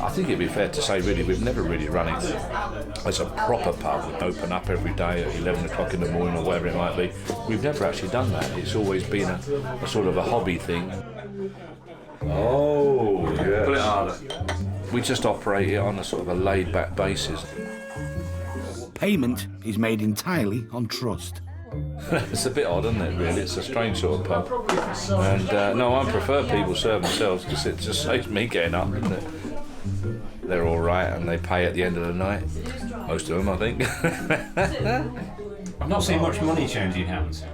I think it'd be fair to say, really, we've never really run it as a proper pub and open up every day at 11 o'clock in the morning or whatever it might be. We've never actually done that. It's always been a sort of a hobby thing. Oh, yes. Pull it harder. We just operate it on a sort of a laid-back basis. Payment is made entirely on trust. It's a bit odd, isn't it, really? It's a strange sort of pub. And, no, I prefer people serve themselves because it just saves me getting up, doesn't it? They're all right and they pay at the end of the night. Most of them, I think. I've not seen much money changing hands.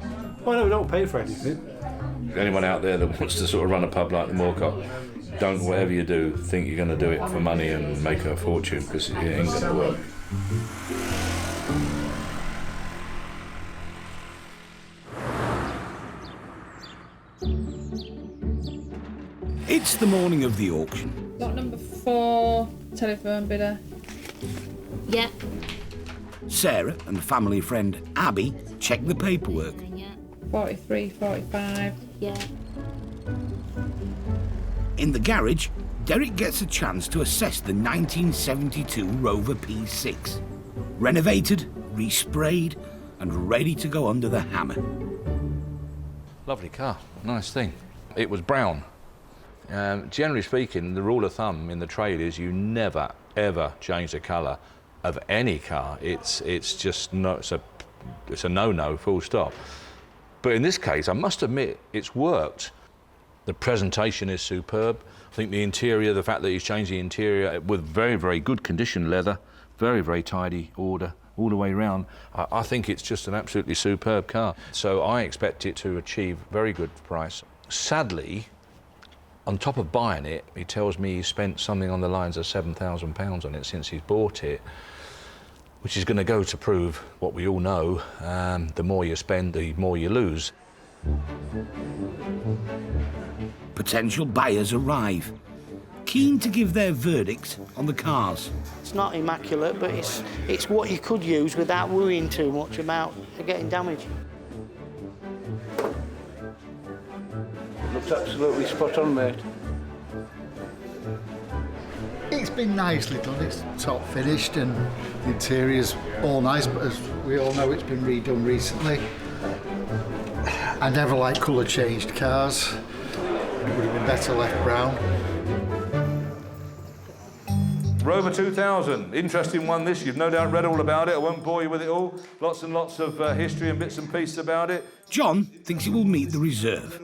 Well, no, we don't pay for anything. Anyone out there that wants to sort of run a pub like the Moorcock, don't, whatever you do, think you're going to do it for money and make a fortune, because it ain't going to work. It's the morning of the auction. Lot number 4, telephone bidder. Yeah. Sarah and family friend Abby check the paperwork. 43, 45. Yeah. In the garage, Derek gets a chance to assess the 1972 Rover P6. Renovated, resprayed, and ready to go under the hammer. Lovely car, nice thing. It was brown. Generally speaking, the rule of thumb in the trade is you never, ever change the colour of any car. It's just no, it's a no-no, full stop. But in this case, I must admit, it's worked. The presentation is superb. I think the interior, the fact that he's changed the interior with very, very good condition leather, very, very tidy order all the way around. I think it's just an absolutely superb car. So I expect it to achieve very good price. Sadly, on top of buying it, he tells me he spent something on the lines of £7,000 on it since he's bought it, which is going to go to prove what we all know, the more you spend, the more you lose. Potential buyers arrive, keen to give their verdict on the cars. It's not immaculate, but it's what you could use without worrying too much about getting damaged. Looks absolutely spot on, mate. It's been nicely done. It's top finished and the interior's all nice, but as we all know, it's been redone recently. I never like colour changed cars. It would have been better left brown. Rover 2000, interesting one this. You've no doubt read all about it. I won't bore you with it all. Lots and lots of history and bits and pieces about it. John thinks it will meet the reserve.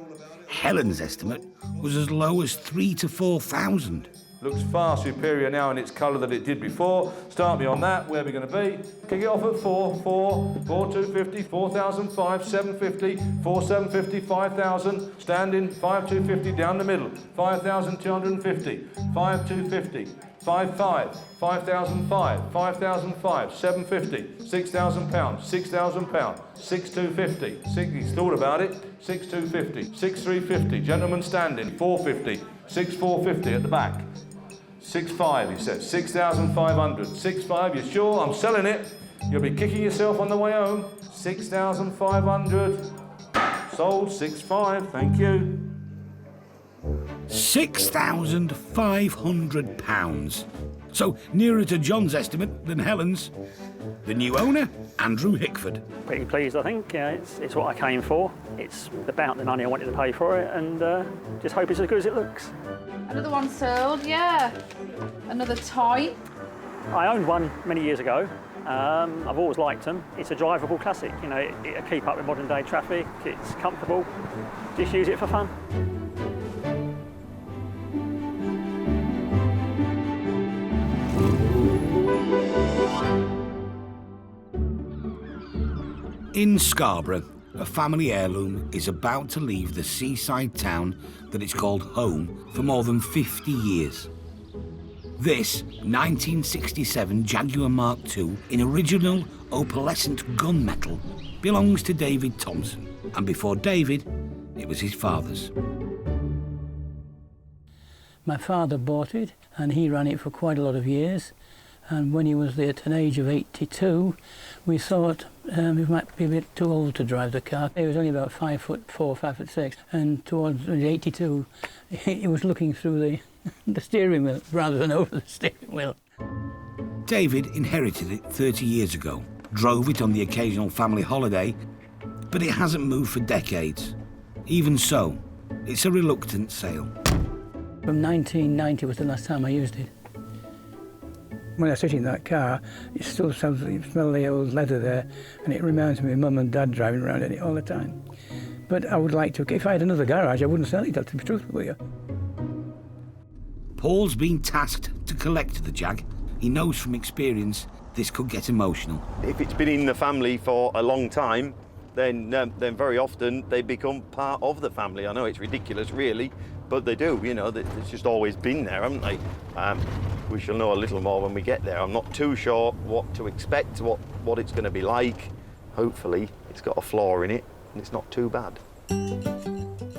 Helen's estimate was as low as 3,000 to 4,000. Looks far superior now in its colour than it did before. Start me on that. Where are we going to be? Kick it off at 4,250, 4,005, 750, 4,750, 5,000. Standing, 5,250 down the middle. 5,250, 5,250. 5,500, 5,005, 5,005, 750, £6,000, £6,000, 6,250. He's thought about it. 6,250, 6,350. Gentleman standing. 450, 6,450 at the back. 6,500, he says. 6,500. 6,500. You sure? I'm selling it. You'll be kicking yourself on the way home. 6,500. Sold. 6,500. Thank you. £6,500. So nearer to John's estimate than Helen's. The new owner, Andrew Hickford. Pretty pleased, I think. It's what I came for. It's about the money I wanted to pay for it, and just hope it's as good as it looks. Another one sold, yeah. Another toy. I owned one many years ago. I've always liked them. It's a drivable classic. You know, it'll keep up with modern day traffic. It's comfortable. Just use it for fun. In Scarborough, a family heirloom is about to leave the seaside town that it's called home for more than 50 years. This 1967 Jaguar Mark II in original opalescent gunmetal belongs to David Thompson, and before David, it was his father's. My father bought it and he ran it for quite a lot of years, and when he was at an age of 82 we thought he might be a bit too old to drive the car. He was only about 5'4", 5'6", and towards 82 he was looking through the steering wheel rather than over the steering wheel. David inherited it 30 years ago, drove it on the occasional family holiday, but it hasn't moved for decades. Even so, it's a reluctant sale. From 1990 was the last time I used it. When I sit in that car, it still sounds, you smell the old leather there, and it reminds me of Mum and Dad driving around in it all the time. But I would like to, if I had another garage, I wouldn't sell it, to be truthful with you. Paul's been tasked to collect the Jag. He knows from experience this could get emotional. If it's been in the family for a long time, then very often they become part of the family. I know it's ridiculous, really, but they do, you know, it's just always been there, haven't they? We shall know a little more when we get there. I'm not too sure what to expect, what it's going to be like. Hopefully, it's got a flaw in it, and it's not too bad.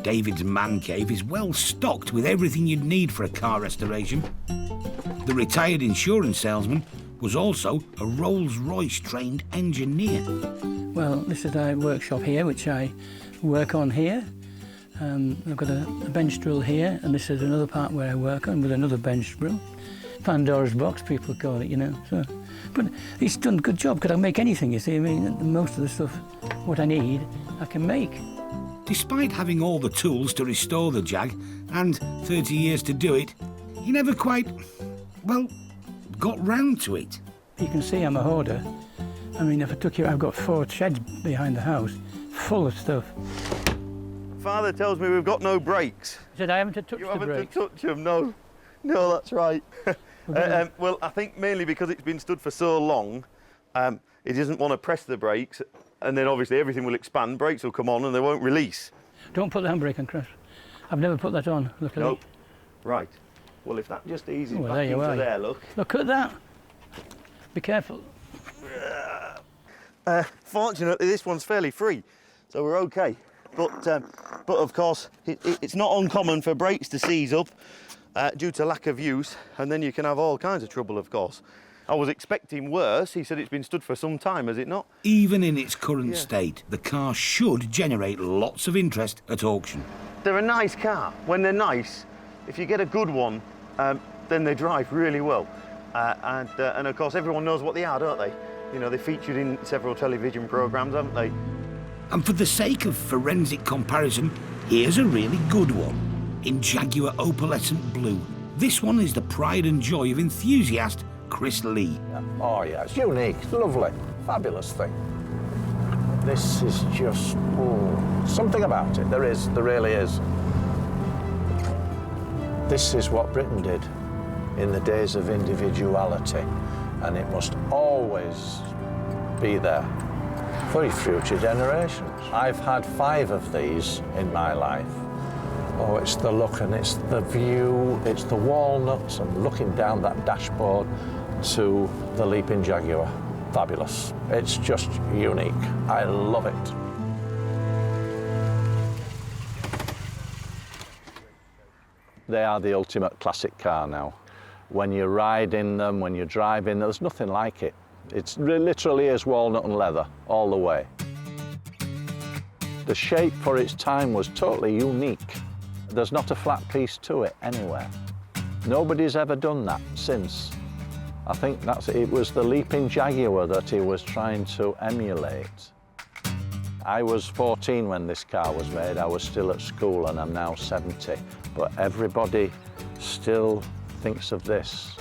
David's man cave is well stocked with everything you'd need for a car restoration. The retired insurance salesman was also a Rolls-Royce trained engineer. Well, this is our workshop here, which I work on here. I've got a bench drill here, and this is another part where I work on with another bench drill. Pandora's box, people call it, you know. So, but he's done a good job, because I can make anything, you see. I mean, most of the stuff, what I need, I can make. Despite having all the tools to restore the Jag and 30 years to do it, he never quite, well, got round to it. You can see I'm a hoarder. I mean, if I took you, I've got 4 sheds behind the house, full of stuff. Father tells me we've got no brakes. He said I haven't to touch you the haven't brakes. to touch them, no. No, that's right. Well, I think mainly because it's been stood for so long, he doesn't want to press the brakes, and then obviously everything will expand, brakes will come on and they won't release. Don't put the handbrake on, Chris. I've never put that on, luckily. Nope. Right. Well, if that just eases well, back there you into are. there, look. Look at that. Be careful. Fortunately, this one's fairly free, so we're okay. But of course, it's not uncommon for brakes to seize up due to lack of use, and then you can have all kinds of trouble, of course. I was expecting worse. He said it's been stood for some time, has it not? Even in its current state, the car should generate lots of interest at auction. They're a nice car. When they're nice, if you get a good one, then they drive really well. And of course, everyone knows what they are, don't they? You know, they're featured in several television programmes, haven't they? And for the sake of forensic comparison, here's a really good one. In Jaguar opalescent blue. This one is the pride and joy of enthusiast Chris Lee. Oh yeah, it's unique, it's lovely, fabulous thing. This is just, something about it. There really is. This is what Britain did in the days of individuality, and it must always be there for future generations. I've had 5 of these in my life. Oh, it's the look and it's the view, it's the walnuts and looking down that dashboard to the Leaping Jaguar. Fabulous. It's just unique. I love it. They are the ultimate classic car now. When you ride in them, when you drive in them, there's nothing like it. It literally is walnut and leather all the way. The shape for its time was totally unique. There's not a flat piece to it anywhere. Nobody's ever done that since. I think it was the Leaping Jaguar that he was trying to emulate. I was 14 when this car was made. I was still at school and I'm now 70. But everybody still thinks of this.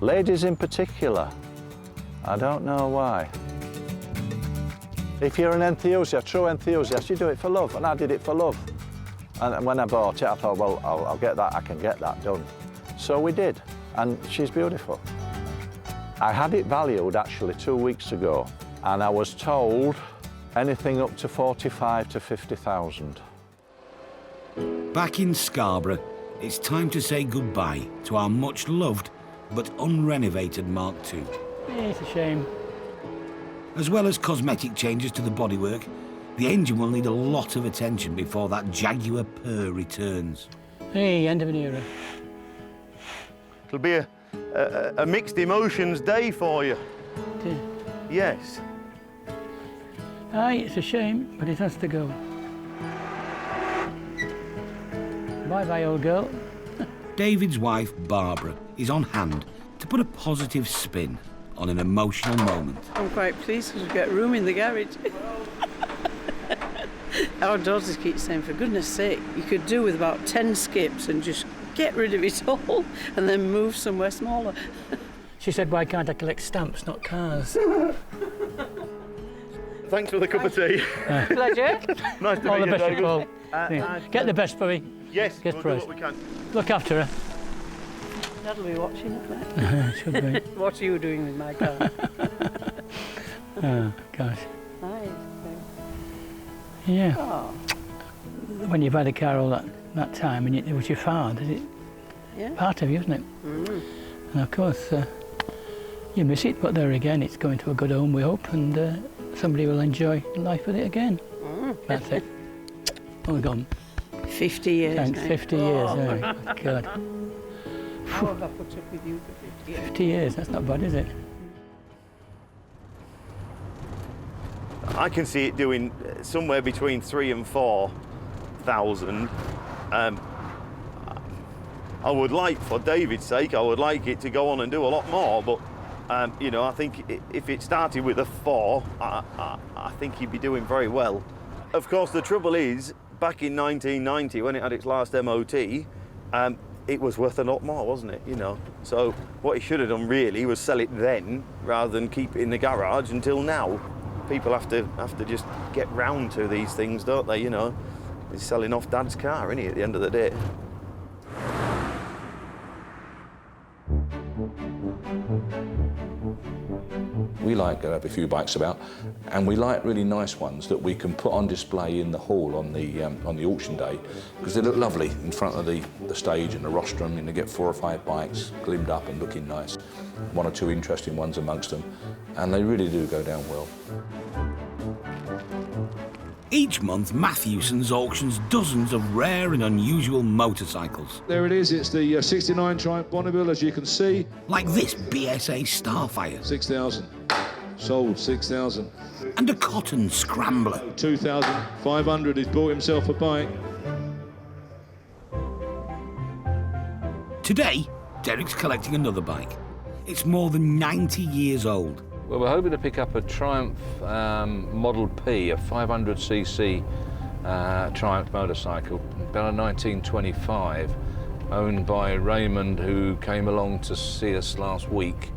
Ladies in particular. I don't know why. If you're an enthusiast, true enthusiast, you do it for love, and I did it for love. And when I bought it, I thought, well, I'll get that, I can get that done. So we did, and she's beautiful. I had it valued actually 2 weeks ago, and I was told Anything up to 45 to 50,000. Back in Scarborough, it's time to say goodbye to our much-loved but unrenovated Mark II. Yeah, it's a shame. As well as cosmetic changes to the bodywork, the engine will need a lot of attention before that Jaguar purr returns. Hey, end of an era. It'll be a mixed emotions day for you. Yeah. Yes. Aye, it's a shame, but it has to go. Bye-bye, old girl. David's wife, Barbara, is on hand to put a positive spin on an emotional moment. I'm quite pleased because we've got room in the garage. Our daughters keep saying, for goodness sake, you could do with about 10 skips and just get rid of it all and then move somewhere smaller. She said, why can't I collect stamps, not cars? Thanks for the cup of tea. Pleasure. Nice to All meet the you, best, David. Paul. Yeah. Get the best for me. Yes, Get we'll price. do what we can. Look after her. Dad'll be watching it. Should be. What are you doing with my car? Oh, gosh. Nice. Yeah. Oh. When you've had a car all that time and it was your father, it's Yeah. part of you, isn't it? Mm. And of course, you miss it, but there again, it's going to a good home, we hope, and somebody will enjoy life with it again. Mm. That's it. Oh, gone. 50 years. Thanks, now. 50 years, Oh. oh, God. How have I put up with you for 50 years? 50 years, that's not bad, is it? I can see it doing somewhere between 3,000 and 4,000. I would like, for David's sake, I would like it to go on and do a lot more, but you know, I think if it started with a 4, I think he'd be doing very well. Of course, the trouble is, back in 1990, when it had its last MOT, it was worth a lot more, wasn't it? You know, so what he should have done really was sell it then, rather than keep it in the garage until now. People have to just get round to these things, don't they? You know, he's selling off Dad's car, isn't he? At the end of the day. We like to have a few bikes about, and we like really nice ones that we can put on display in the hall on the auction day, because they look lovely in front of the stage and the rostrum, and they get 4 or 5 bikes glimmed up and looking nice. 1 or 2 interesting ones amongst them, and they really do go down well. Each month, Matthewson's auctions dozens of rare and unusual motorcycles. There it is, it's the 69 Triumph Bonneville, as you can see. Like this BSA Starfire. 6,000. Sold, 6,000. And a Cotton Scrambler. 2,500, he's bought himself a bike. Today, Derek's collecting another bike. It's more than 90 years old. Well, we're hoping to pick up a Triumph Model P, a 500cc Triumph motorcycle, about a 1925, owned by Raymond, who came along to see us last week.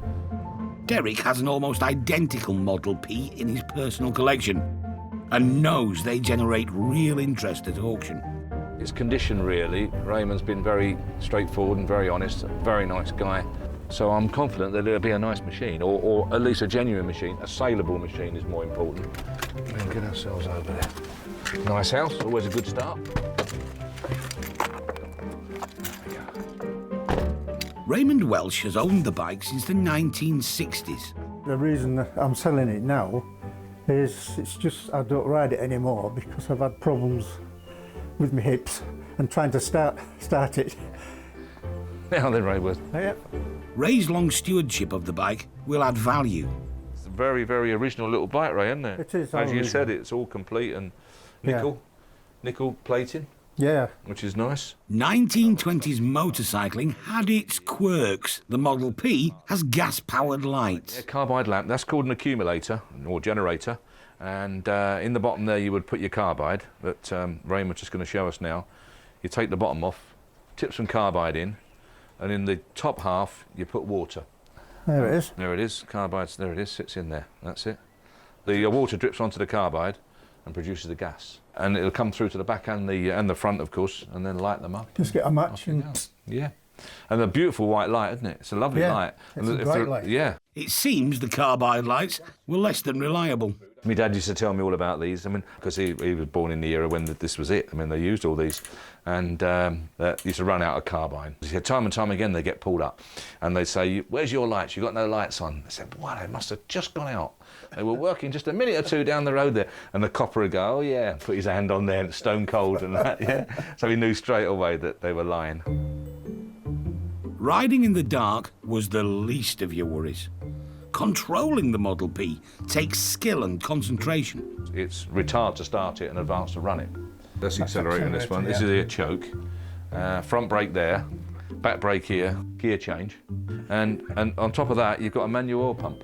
Derek has an almost identical Model P in his personal collection and knows they generate real interest at auction. It's condition, really. Raymond's been very straightforward and very honest, a very nice guy. So I'm confident that it'll be a nice machine, or at least a genuine machine. A saleable machine is more important. We'll get ourselves over there. Nice house, always a good start. Raymond Welsh has owned the bike since the 1960s. The reason that I'm selling it now is it's just I don't ride it anymore because I've had problems with my hips and trying to start it. Now then, Rayworth. Yeah. Ray's long stewardship of the bike will add value. It's a very, very original little bike, Ray, isn't it? It is. As you original. said, it's all complete and nickel, nickel plating. Yeah. Which is nice. 1920s motorcycling had its quirks. The Model P has gas-powered lights. Yeah, carbide lamp, that's called an accumulator or generator. And in the bottom there you would put your carbide that Raymond's just going to show us now. You take the bottom off, tip some carbide in, and in the top half you put water. There it is. There it is, carbide's, there it is, sits in there, that's it. The water drips onto the carbide and produces the gas. And it'll come through to the back and the front, of course, and then light them up. Just get a match and... Yeah. And a beautiful white light, isn't it? It's a lovely light. It's And a bright light. Yeah. It seems the carbide lights were less than reliable. My dad used to tell me all about these, I mean, because he was born in the era when this was it. I mean, they used all these, and they used to run out of carbine. He said time and time again they get pulled up, and they'd say, "Where's your lights? You got no lights on?" They said, "Wow, they must have just gone out. They were working just a minute or two down the road there." And the copper would go, "Oh yeah," put his hand on there, and it's stone cold and that, yeah. So he knew straight away that they were lying. Riding in the dark was the least of your worries. Controlling the Model P takes skill and concentration. It's retard to start it and advance to run it. That's accelerating this one. This is a choke. Front brake there, back brake here, gear change. And on top of that, you've got a manual oil pump.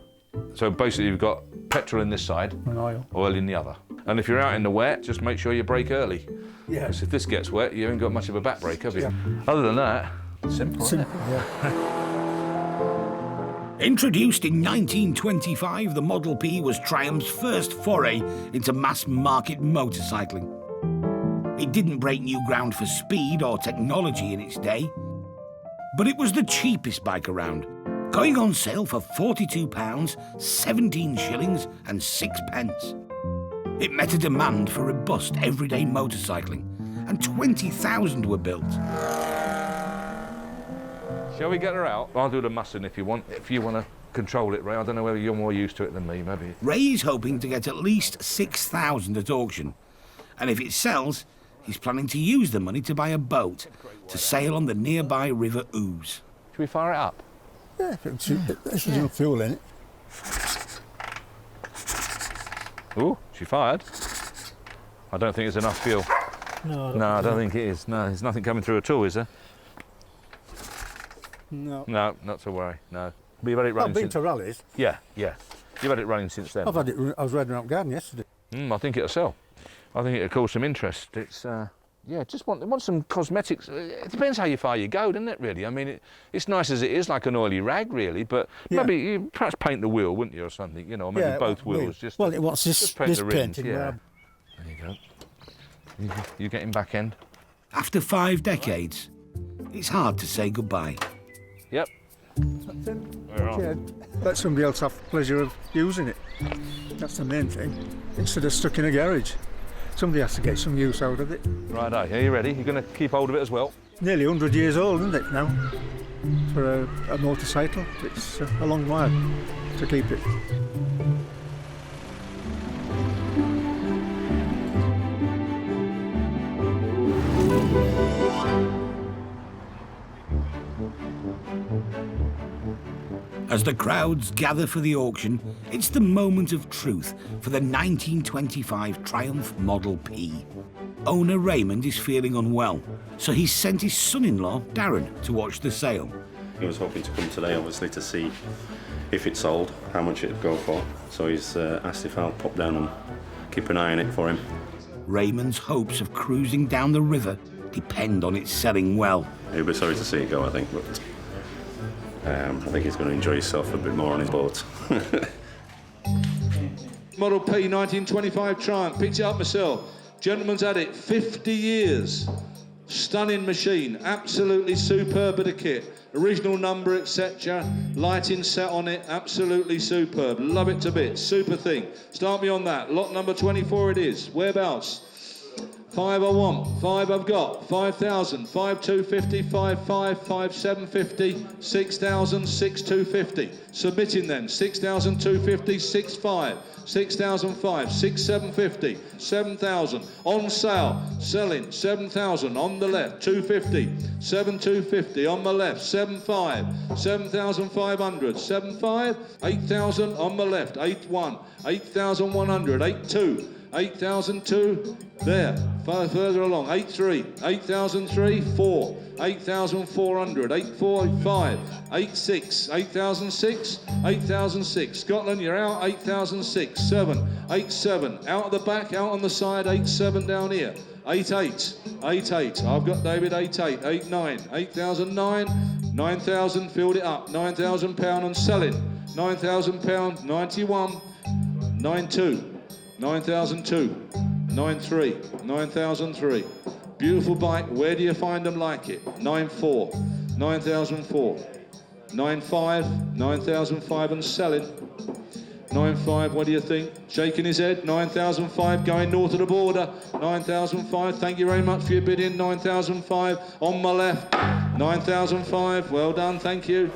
So basically you've got petrol in this side, and oil in the other. And if you're out in the wet, just make sure you brake early. Yeah. Because if this gets wet, you haven't got much of a back brake, have you? Yeah. Other than that, simple. Yeah. Introduced in 1925, the Model P was Triumph's first foray into mass-market motorcycling. It didn't break new ground for speed or technology in its day, but it was the cheapest bike around, going on sale for £42, 17 shillings and 6 pence. It met a demand for robust everyday motorcycling, and 20,000 were built. Shall we get her out? I'll do the mussing if you want to control it, Ray. I don't know whether you're more used to it than me, maybe. Ray's hoping to get at least 6,000 at auction, and if it sells, he's planning to use the money to buy a boat to sail on the nearby River Ouse. Should we fire it up? Yeah, there's enough fuel in it. Ooh, she fired. I don't think there's enough fuel. No, I don't think it is. No, there's nothing coming through at all, is there? No. No, not to worry, no. But you've had it running I've been to rallies. Yeah. You've had it running since then. I've had it, I was riding around garden yesterday. I think it'll sell. I think it'll cause some interest. It's, just want some cosmetics. It depends how far you go, doesn't it, really? I mean, it's nice as it is, like an oily rag, really, but maybe you perhaps paint the wheel, wouldn't you, or something, you know, maybe both wheels. Well, it wants this painted. Yeah. There you go. You getting back end? After 5 decades, it's hard to say goodbye. Yep. Yeah, let somebody else have the pleasure of using it. That's the main thing. Instead of stuck in a garage. Somebody has to get some use out of it. Righto, are you ready? You're going to keep hold of it as well? Nearly 100 years old, isn't it, now? For a motorcycle. It's a long while to keep it. As the crowds gather for the auction, it's the moment of truth for the 1925 Triumph Model P. Owner Raymond is feeling unwell, so he's sent his son-in-law, Darren, to watch the sale. He was hoping to come today, obviously, to see if it sold, how much it'd go for. So he's asked if I'll pop down and keep an eye on it for him. Raymond's hopes of cruising down the river depend on it selling well. He'll be sorry to see it go, I think, but I think he's going to enjoy himself a bit more on his boat. Model P 1925 Triumph, picked it up myself. Gentleman's had it 50 years. Stunning machine, absolutely superb bit of kit. Original number, etc. Lighting set on it, absolutely superb. Love it to bits, super thing. Start me on that. Lot number 24 it is. Whereabouts? 5 I want, 5 I've got, 5,000, 5,250, 5,500, 5,750, 6,000, 6,250. Submitting then, 6,250, 6,500, 6,500, 6,750, 7,000. On sale, selling, 7,000 on the left, 250, 7,250 on the left, 7,500, 7,500, 7,500, 8,000 on the left, 8,100, 8,100, 8,200. 8,002, there, further along, 8,300, 8,003, 4, 8,400, 8,485, 8,600, 8,006, 8,006, Scotland, you're out, 8,006, 7, 8,700, out of the back, out on the side, 8,700 down here, 8,800, 8,800, I've got David, 8,800, 8,900, 8,009, 9,000, filled it up, £9,000 and selling, £9,000, 91, 92. 9,002, 93, 9,003. Beautiful bike, where do you find them like it? 9,400, 9,004, 9.5, 9,005 and selling. 9.5, what do you think? Shaking his head, 9,005 going north of the border. 9,005, thank you very much for your bidding. 9,005 on my left. 9,005, well done, thank you.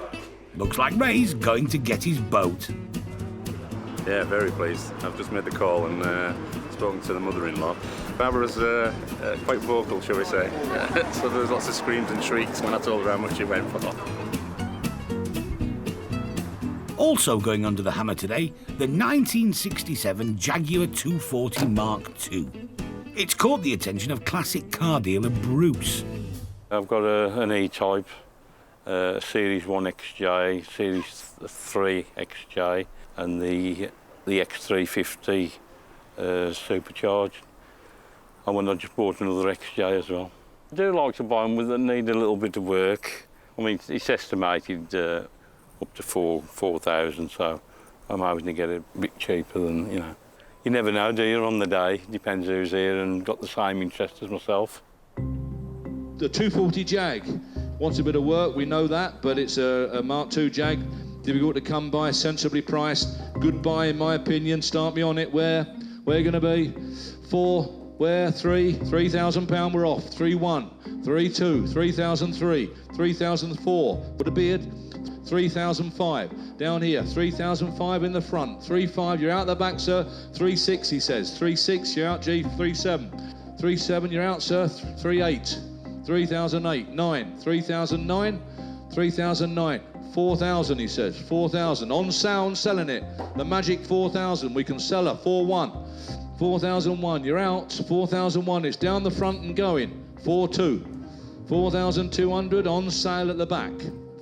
Looks like Ray's going to get his boat. Yeah, very pleased. I've just made the call and spoken to the mother-in-law. Barbara's quite vocal, shall we say. So there was lots of screams and shrieks when I told her how much it went for. Also going under the hammer today, the 1967 Jaguar 240 Mark II. It's caught the attention of classic car dealer Bruce. I've got an E-Type, Series 1 XJ, Series 3 XJ, and the X350 supercharged. And when I just bought another XJ as well. I do like to buy them that need a little bit of work. I mean, it's estimated up to 4,000, so I'm hoping to get it a bit cheaper than, you know. You never know, do you, on the day? Depends who's here and got the same interest as myself. The 240 Jag wants a bit of work, we know that, but it's a Mark II Jag. Difficult to come by, sensibly priced. Good buy, in my opinion. Start me on it. Where you going to be? 4, where? 3, £3,000, we're off. 3-1, 3-2, 3,003, 3,004. Put a beard. 3,005. Down here, 3,005 in the front. 3.5, you're out the back, sir. 3.6, he says. 3.6, you're out, G. 3.7. 3.7, you're out, sir. 3.8. 3,008. 9. 3,009. 3,009. 4,000, he says. 4,000. On sound, selling it. The magic 4,000. We can sell her. 4.1. 4,001. You're out. 4,001. It's down the front and going. 4.2. 4,200 on sale at the back.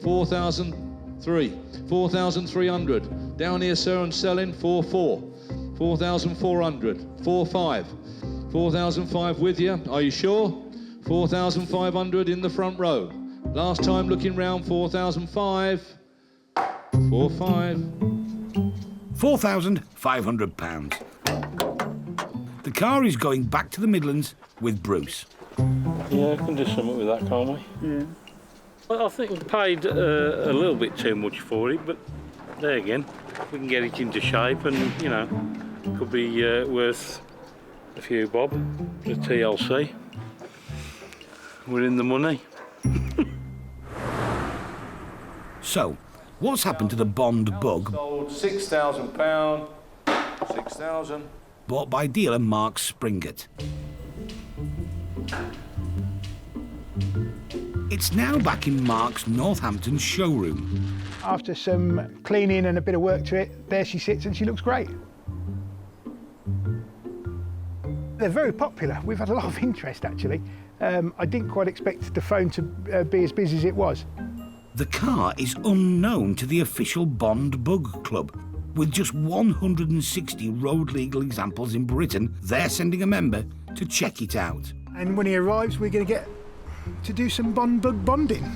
4,003. 4,300. Down here, sir, and selling. 4.4. 4,400. 4.5. 4,005 with you. Are you sure? 4,500 in the front row. Last time looking round, 4,005. 4.5. £4,500. The car is going back to the Midlands with Bruce. Yeah, I can do something with that, can't we? Yeah. Well, I think we paid a little bit too much for it, but there again, we can get it into shape and, you know, could be worth a few bob. The TLC. We're in the money. So, what's happened to the Bond Bug? Sold £6,000. 6,000. Bought by dealer Mark Springett. It's now back in Mark's Northampton showroom. After some cleaning and a bit of work to it, there she sits and she looks great. They're very popular. We've had a lot of interest, actually. I didn't quite expect the phone to be as busy as it was. The car is unknown to the official Bond Bug Club. With just 160 road legal examples in Britain, they're sending a member to check it out. And when he arrives, we're going to get to do some Bond Bug bonding.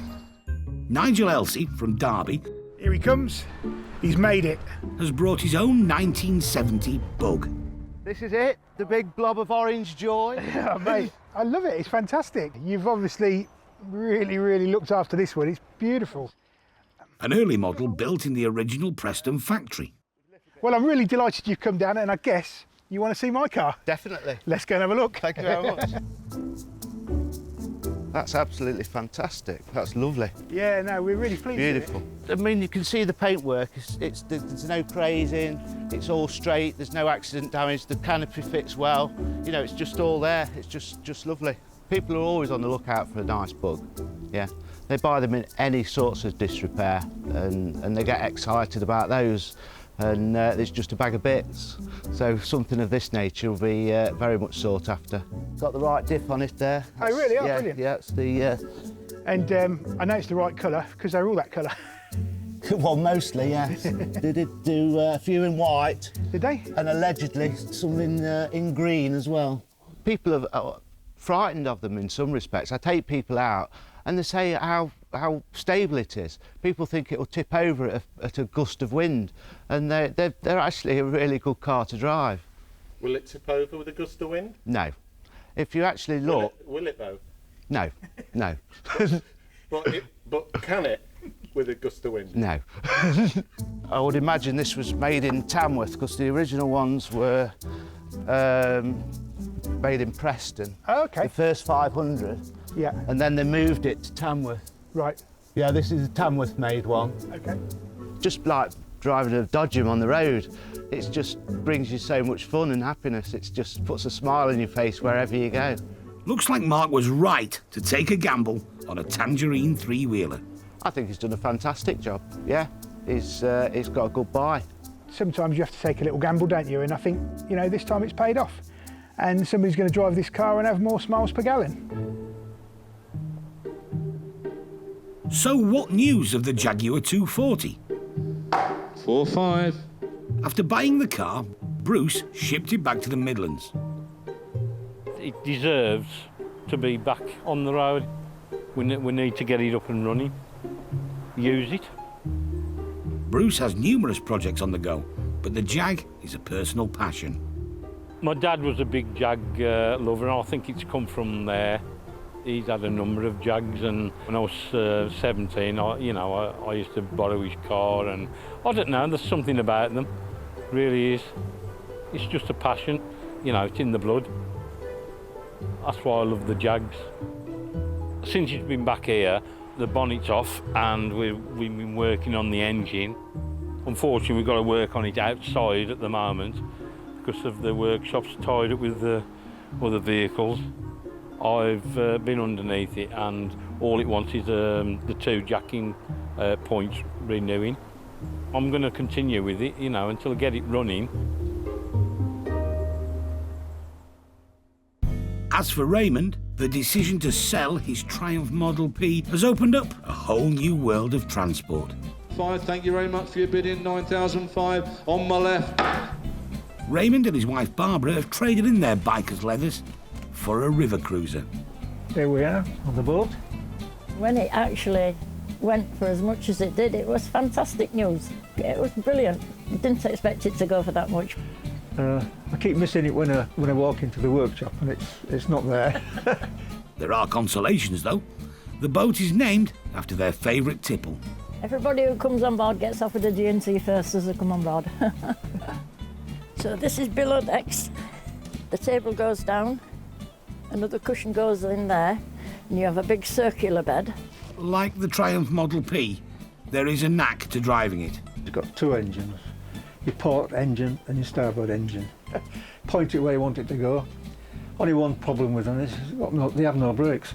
Nigel Elsey from Derby, here he comes. He's made it. Has brought his own 1970 Bug. This is it, the big blob of orange joy. Yeah, mate, I love it. It's fantastic. You've obviously really looked after this one. It's beautiful. An early model built in the original Preston factory. Well, I'm really delighted you've come down, and I guess you want to see my car? Definitely. Let's go and have a look. Thank you very much. That's absolutely fantastic. That's lovely. Yeah, no, we're really pleased. Beautiful. With it. I mean, you can see the paintwork. There's no crazing. It's all straight. There's no accident damage. The canopy fits well. You know, it's just all there. It's just lovely. People are always on the lookout for a nice Bug. Yeah, they buy them in any sorts of disrepair, and they get excited about those. And there's just a bag of bits. So something of this nature will be very much sought after. Got the right diff on it there. Oh, really? Oh, yeah, brilliant. Yeah, it's the... And I know it's the right colour, because they're all that colour. Well, mostly, yes. They did do a few in white. Did they? And allegedly some in green as well. People are frightened of them in some respects. I take people out and they say how stable it is. People think it will tip over at a gust of wind, and they're actually a really good car to drive. Will it tip over with a gust of wind? No. If you actually look... Will it though? No, no. But can it? With a gust of wind? No. I would imagine this was made in Tamworth because the original ones were made in Preston. Oh, okay. The first 500. Yeah. And then they moved it to Tamworth. Right. Yeah, this is a Tamworth made one. Okay. Just like driving a Dodgem on the road. It just brings you so much fun and happiness. It just puts a smile on your face wherever you go. Looks like Mark was right to take a gamble on a Tangerine three-wheeler. I think he's done a fantastic job, yeah. He's got a good buy. Sometimes you have to take a little gamble, don't you? And I think, you know, this time it's paid off. And somebody's going to drive this car and have more miles per gallon. So what news of the Jaguar 240? 4-5. After buying the car, Bruce shipped it back to the Midlands. It deserves to be back on the road. We need to get it up and running. Use it. Bruce has numerous projects on the go, but the Jag is a personal passion. My dad was a big Jag lover, and I think it's come from there. He's had a number of Jags, and when I was 17, I used to borrow his car, and I don't know, there's something about them, really is. It's just a passion, you know, it's in the blood. That's why I love the Jags. Since it's been back here, the bonnet's off, and we've been working on the engine. Unfortunately, we've got to work on it outside at the moment because of the workshops tied up with the other vehicles. I've been underneath it, and all it wants is the two jacking points renewing. I'm going to continue with it, you know, until I get it running. As for Raymond, the decision to sell his Triumph Model P has opened up a whole new world of transport. 5, thank you very much for your bidding. 9,005 on my left. Raymond and his wife Barbara have traded in their biker's leathers for a river cruiser. There we are on the boat. When it actually went for as much as it did, it was fantastic news. It was brilliant. I didn't expect it to go for that much. I keep missing it when I walk into the workshop and it's not there. There are consolations though. The boat is named after their favourite tipple. Everybody who comes on board gets offered a G&T first as they come on board. So this is below decks. The table goes down, another cushion goes in there, and you have a big circular bed. Like the Triumph Model P, there is a knack to driving it. It's got two engines. Your port engine and your starboard engine. Point it where you want it to go. Only one problem with them is they have no brakes.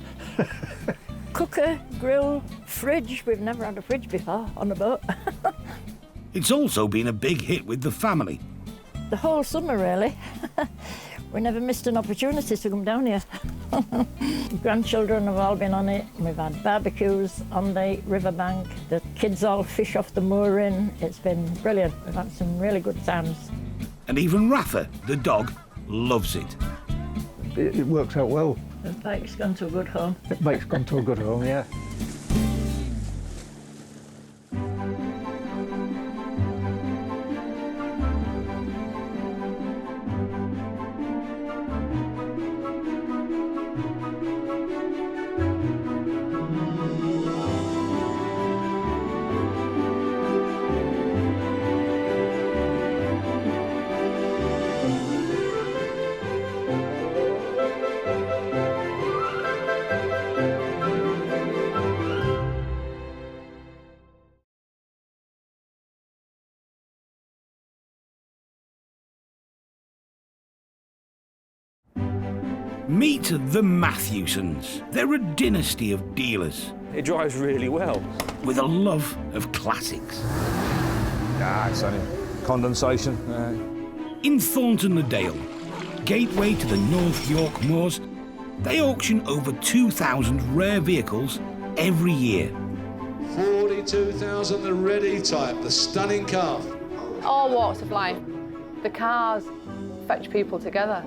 Cooker, grill, fridge. We've never had a fridge before on a boat. It's also been a big hit with the family. The whole summer, really. We never missed an opportunity to come down here. Grandchildren have all been on it. We've had barbecues on the riverbank. The kids all fish off the mooring. It's been brilliant. We've had some really good times. And even Rafa, the dog, loves it. It works out well. The bike's gone to a good home. The bike's gone to a good home, yeah. Meet the Matthewsons. They're a dynasty of dealers. It drives really well. With a love of classics. It's only condensation. In Thornton-le-Dale, gateway to the North York moors, they auction over 2,000 rare vehicles every year. 42,000, the ready type, the stunning car. All walks of life. The cars fetch people together.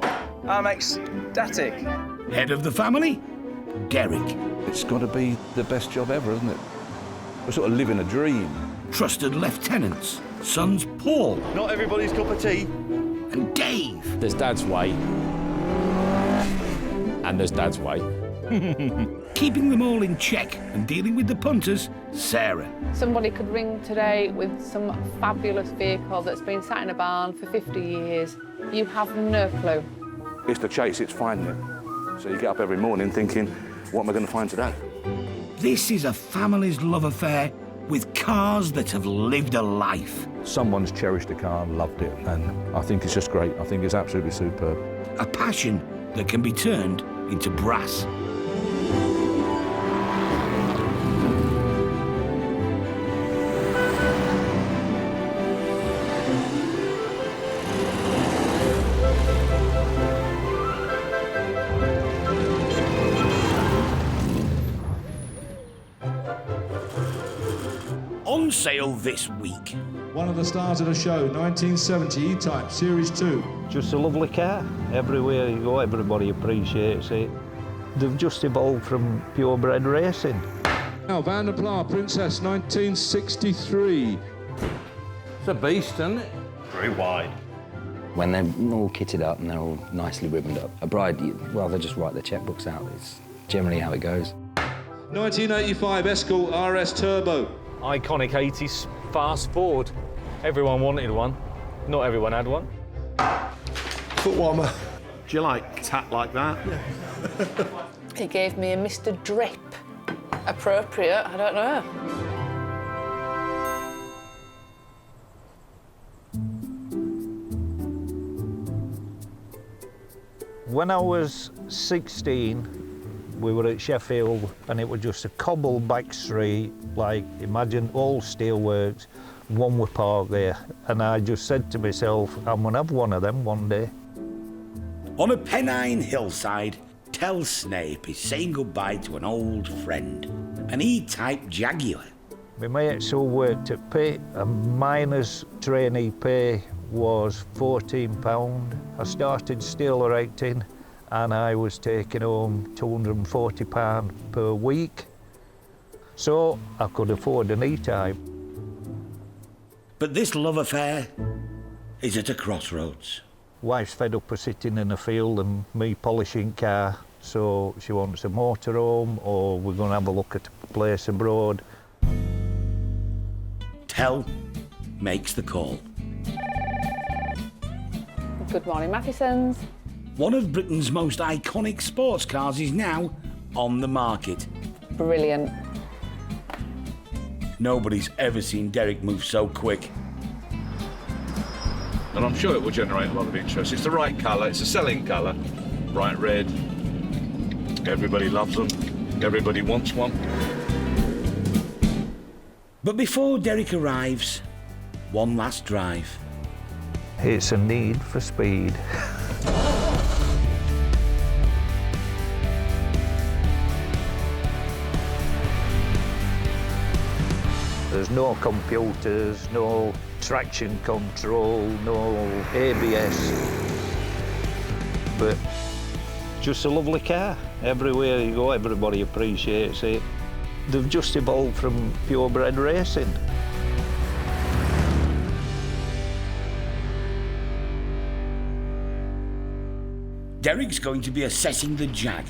I'm ecstatic. Head of the family, Derek. It's got to be the best job ever, isn't it? We're sort of living a dream. Trusted lieutenants, sons Paul. Not everybody's cup of tea. And Dave. There's Dad's way. And there's Dad's way. Keeping them all in check and dealing with the punters, Sarah. Somebody could ring today with some fabulous vehicle that's been sat in a barn for 50 years. You have no clue. It's the chase, it's finding it. So you get up every morning thinking, what am I going to find today? This is a family's love affair with cars that have lived a life. Someone's cherished a car and loved it, and I think it's just great. I think it's absolutely superb. A passion that can be turned into brass. On sale this week. One of the stars of the show, 1970 E-Type Series 2. Just a lovely car. Everywhere you go, everybody appreciates it. They've just evolved from purebred racing. Now, Vanderla Princess, 1963. It's a beast, isn't it? Very wide. When they're all kitted up and they're all nicely ribboned up, a bride, well, they just write their checkbooks out. It's generally how it goes. 1985 Escort RS Turbo. Iconic 80s fast Ford. Everyone wanted one. Not everyone had one. Foot warmer. Do you like tat like that? Yeah. He gave me a Mr. Drip. Appropriate, I don't know. When I was 16, we were at Sheffield and it was just a cobble back street, like, imagine all steelworks, one were parked there. And I just said to myself, I'm gonna have one of them one day. On a Pennine hillside, Tel Snape is saying goodbye to an old friend, an E-Type Jaguar. My mates who worked at Pitt, a miner's trainee pay was £14. I started exhilarating and I was taking home £240 per week. So I could afford an E-Type. But this love affair is at a crossroads. Wife's fed up of sitting in a field and me polishing car, so she wants a motorhome or we're going to have a look at a place abroad. Tel makes the call. Good morning, Mathesons. One of Britain's most iconic sports cars is now on the market. Brilliant. Nobody's ever seen Derek move so quick. And I'm sure it will generate a lot of interest. It's the right colour, it's a selling colour. Bright red. Everybody loves them. Everybody wants one. But before Derek arrives, one last drive. It's a need for speed. There's no computers, no traction control, no ABS. But just a lovely car. Everywhere you go, everybody appreciates it. They've just evolved from purebred racing. Derek's going to be assessing the Jag,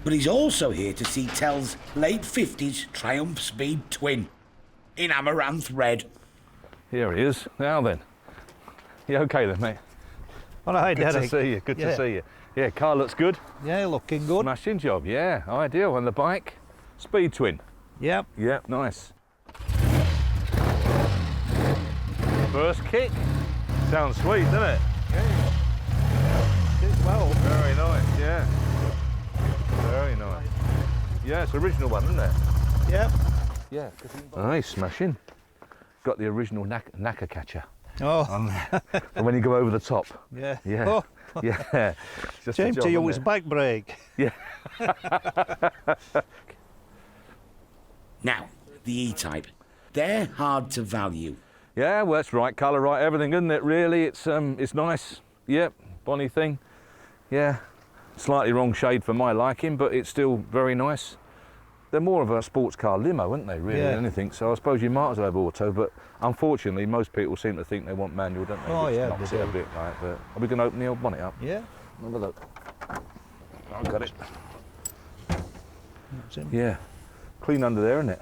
but he's also here to see Tel's late 50s Triumph Speed twin in amaranth red. Here he is. Now then. You okay then, mate? All right, Good Derek. to see you. Good to see you. Yeah, car looks good. Yeah, looking good. Smashing job, yeah. Ideal. And the bike? Speed twin. Yep. Yep, nice. First kick. Sounds sweet, doesn't it? Yeah. Did well. Very nice, yeah. Very nice. Yeah, it's the original one, isn't it? Yep. Yeah. Nice, smashing. Got the original knacker catcher. Oh. And when you go over the top. Yeah. Yeah. Oh. Yeah. Just Shame to use it? back brake. Yeah. Now, the E-Type. They're hard to value. Yeah, well, it's right colour, right everything, isn't it? Really, it's nice. Yep, bonny thing. Yeah, slightly wrong shade for my liking, but it's still very nice. They're more of a sports car limo, aren't they, really, Yeah. than anything? So I suppose you might as well have auto, but unfortunately, most people seem to think they want manual, don't they? Oh, Which yeah, knocks they it a do. bit like that. Are we going to open the old bonnet up? Yeah. Have a look. I've got it. Yeah. Clean under there, isn't it?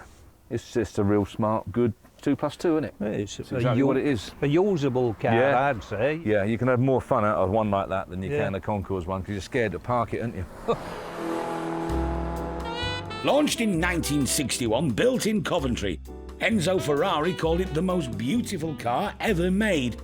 It's just a real smart, good 2+2, isn't it? It's exactly what it is. A usable car, Yeah. I'd say. Yeah, you can have more fun out of one like that than you can a Concours one, because you're scared to park it, aren't you? Launched in 1961, built in Coventry, Enzo Ferrari called it the most beautiful car ever made.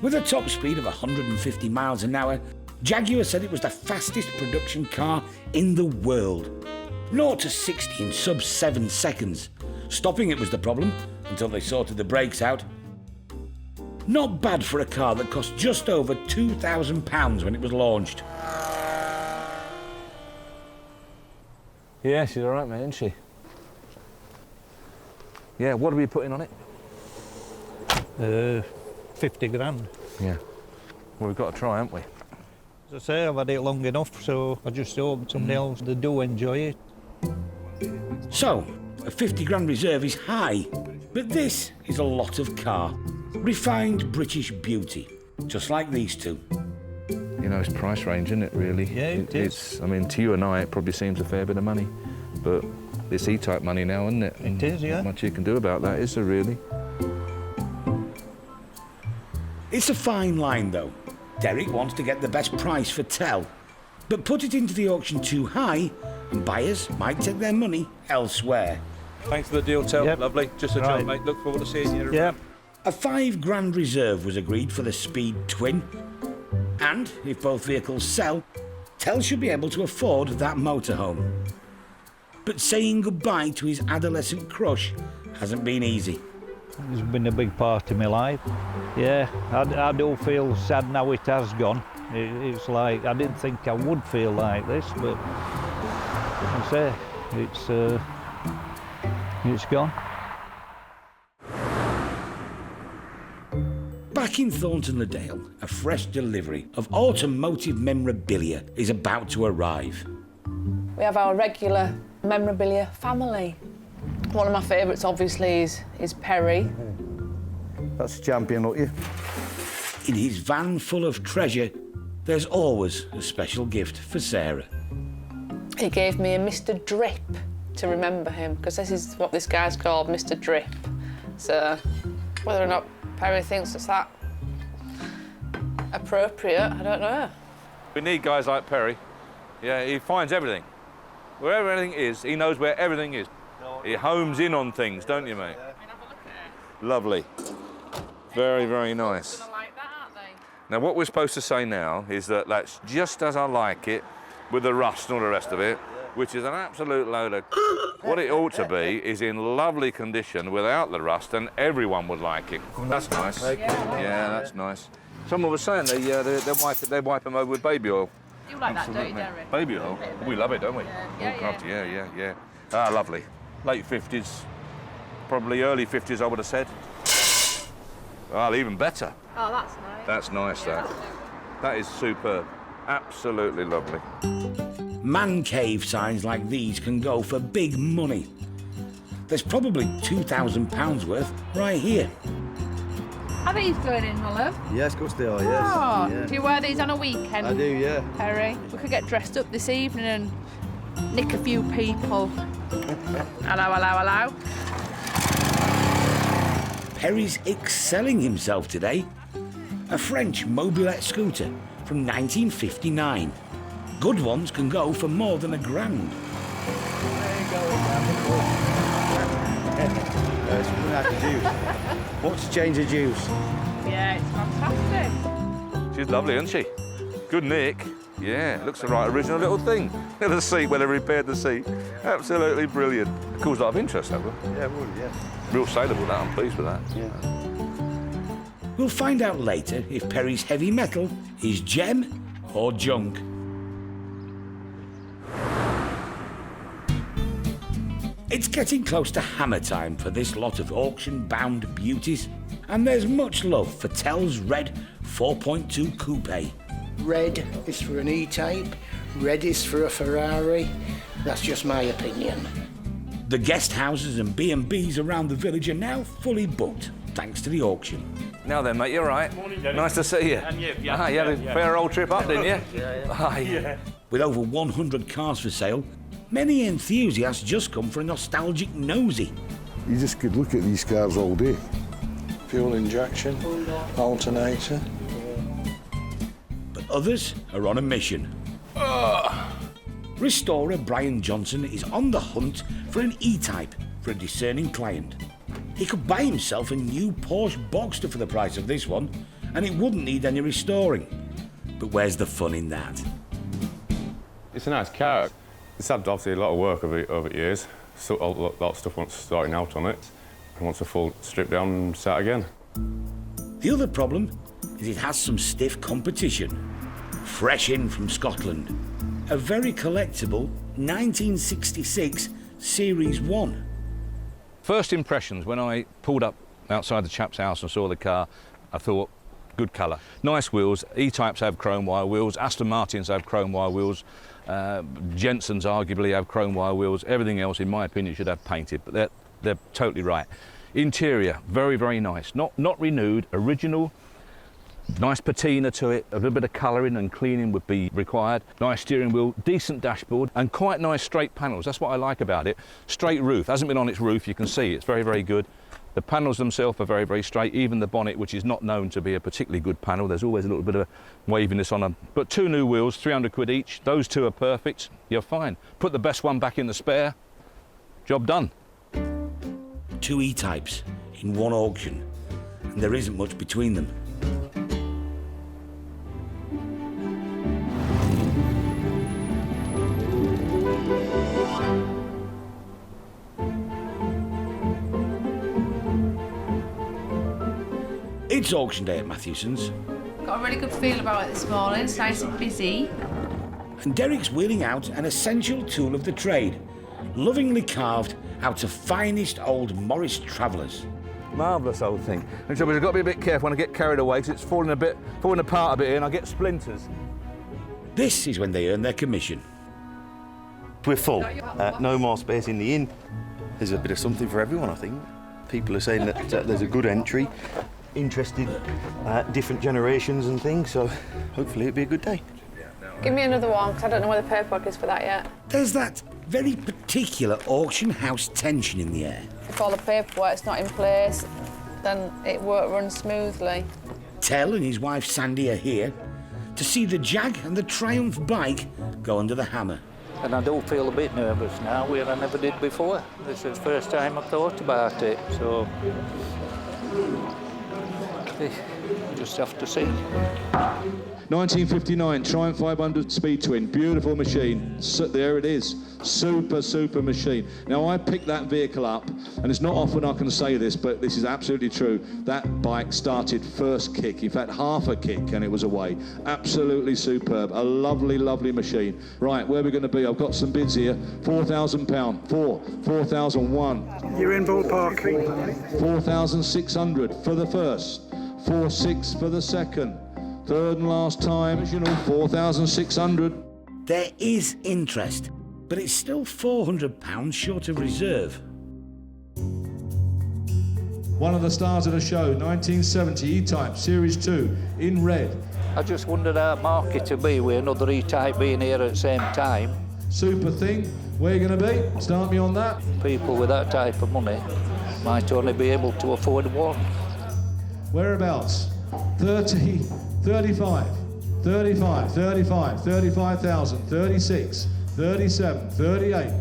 With a top speed of 150 miles an hour, Jaguar said it was the fastest production car in the world. 0 to 60 in sub 7 seconds. Stopping it was the problem, until they sorted the brakes out. Not bad for a car that cost just over £2,000 when it was launched. Yeah, she's all right, mate, isn't she? Yeah, what are we putting on it? 50 grand. Yeah. Well, we've got to try, haven't we? As I say, I've had it long enough, so I just hope somebody else they do enjoy it. So, a 50 grand reserve is high, but this is a lot of car. Refined British beauty, just like these two. You know, it's price range, isn't it, really? Yeah, it is. It's, I mean, to you and I, it probably seems a fair bit of money, but it's E-type money now, isn't it? It is, yeah. Not much you can do about that, is there, really? It's a fine line, though. Derek wants to get the best price for Tell, but put it into the auction too high, and buyers might take their money elsewhere. Thanks for the deal, Tell. Yep. Lovely. Just a Right. job, mate. Look forward to seeing you. Yeah. A 5 grand reserve was agreed for the Speed Twin, and if both vehicles sell, Tell should be able to afford that motorhome. But saying goodbye to his adolescent crush hasn't been easy. It's been a big part of my life. Yeah, I do feel sad now it has gone. It's like, I didn't think I would feel like this, but I say, it's gone. Back in Thornton-le-Dale, a fresh delivery of automotive memorabilia is about to arrive. We have our regular memorabilia family. One of my favourites, obviously, is Perry. That's a champion, look you. In his van full of treasure, there's always a special gift for Sarah. He gave me a Mr. Drip to remember him, because this is what this guy's called, Mr. Drip. So, whether or not Perry thinks it's that appropriate, I don't know. We need guys like Perry. Yeah, he finds everything. Wherever everything is, he knows where everything is. He homes in on things, don't you, mate? Lovely. Very, very nice. Now, what we're supposed to say now is that that's just as I like it, with the rust and all the rest of it, which is an absolute load of... What it ought to be is in lovely condition without the rust, and everyone would like it. That's nice. Yeah, that's nice. Someone was saying they wipe them over with baby oil. You like that, don't you, Derek? Baby oil? We love it, don't we? Yeah. Ah, lovely. Late 50s, probably early 50s, I would have said. Well, even better. Oh, that's nice. That's nice, that is superb. Absolutely lovely. Man cave signs like these can go for big money. There's probably £2,000 worth right here. Are these going in, my love? Yes, of course they are, yes. Oh, Yeah. do you wear these on a weekend? I do, yeah. Perry, we could get dressed up this evening and nick a few people. Hello. Perry's excelling himself today. A French mobilette scooter from 1959. Good ones can go for more than £1 grand. It's running out of juice. What's a change of juice? Yeah, it's fantastic. She's lovely, isn't she? Good nick. Yeah, looks the right original little thing. The seat, where they repaired the seat. Absolutely brilliant. Caused a lot of interest, that one. Yeah, it would, yeah. Real saleable, that. I'm pleased with that. Yeah. We'll find out later if Perry's heavy metal is gem or junk. It's getting close to hammer time for this lot of auction-bound beauties, and there's much love for Tell's red 4.2 coupe. Red is for an E-Type, red is for a Ferrari. That's just my opinion. The guest houses and B&Bs around the village are now fully booked, thanks to the auction. Now then, mate, you're right. Morning, Dennis. Nice to see you. And you, You had a fair old trip up, didn't you? Yeah. Aye. Yeah. With over 100 cars for sale, Many enthusiasts just come for a nostalgic nosy. You just could look at these cars all day. Fuel injection, alternator. But others are on a mission. Restorer Brian Johnson is on the hunt for an E-Type for a discerning client. He could buy himself a new Porsche Boxster for the price of this one, and it wouldn't need any restoring. But where's the fun in that? It's a nice car. It's had obviously a lot of work over the years. So a lot of stuff wants starting out on it. It wants a full strip down and start again. The other problem is it has some stiff competition. Fresh in from Scotland, a very collectible 1966 Series 1. First impressions, when I pulled up outside the chap's house and saw the car, I thought, good colour. Nice wheels. E-Types have chrome wire wheels, Aston Martins have chrome wire wheels, Jensens arguably have chrome wire wheels. Everything else, in my opinion, should have painted, but they're totally right. Interior, very, very nice. Not renewed, original. Nice patina to it, a little bit of colouring and cleaning would be required. Nice steering wheel, decent dashboard, and quite nice straight panels. That's what I like about it. Straight roof, hasn't been on its roof, you can see it's very, very good. The panels themselves are very, very straight, even the bonnet, which is not known to be a particularly good panel. There's always a little bit of waviness on them. But 2 new wheels, 300 quid each, those 2 are perfect, you're fine. Put the best one back in the spare, job done. 2 E-Types in one auction, and there isn't much between them. It's auction day at Matthewson's. Got a really good feel about it this morning. It's nice and busy. And Derek's wheeling out an essential tool of the trade, lovingly carved out of finest old Morris Travellers. Marvellous old thing. And so we've got to be a bit careful when I get carried away because it's falling apart a bit here and I get splinters. This is when they earn their commission. We're full. No more space in the inn. There's a bit of something for everyone, I think. People are saying that there's a good entry, interested different generations and things, so hopefully it'll be a good day. Give me another one, because I don't know where the paperwork is for that yet. There's that very particular auction house tension in the air. If all the paperwork's not in place, then it won't run smoothly. Tell and his wife Sandy are here to see the Jag and the Triumph bike go under the hammer. And I do feel a bit nervous now, where I never did before. This is the first time I've thought about it, so just have to see. 1959 Triumph 500 Speed Twin, beautiful machine. So, there it is, super machine. Now I picked that vehicle up, and it's not often I can say this, but this is absolutely true. That bike started first kick, in fact half a kick, and it was away. Absolutely superb, a lovely machine. Right, where are we going to be? I've got some bids here. £4,000, 4,001. You're in ballpark. 4,600 for the first, 4,600 for the second. Third and last time, 4,600. There is interest, but it's still £400 short of reserve. One of the stars of the show, 1970 E-Type Series 2 in red. I just wondered how market to be with another E-Type being here at the same time. Super thing. Where are you going to be? Start me on that. People with that type of money might only be able to afford one. Whereabouts? 30, 35, 35, 35, 35,000, 36, 37, 38,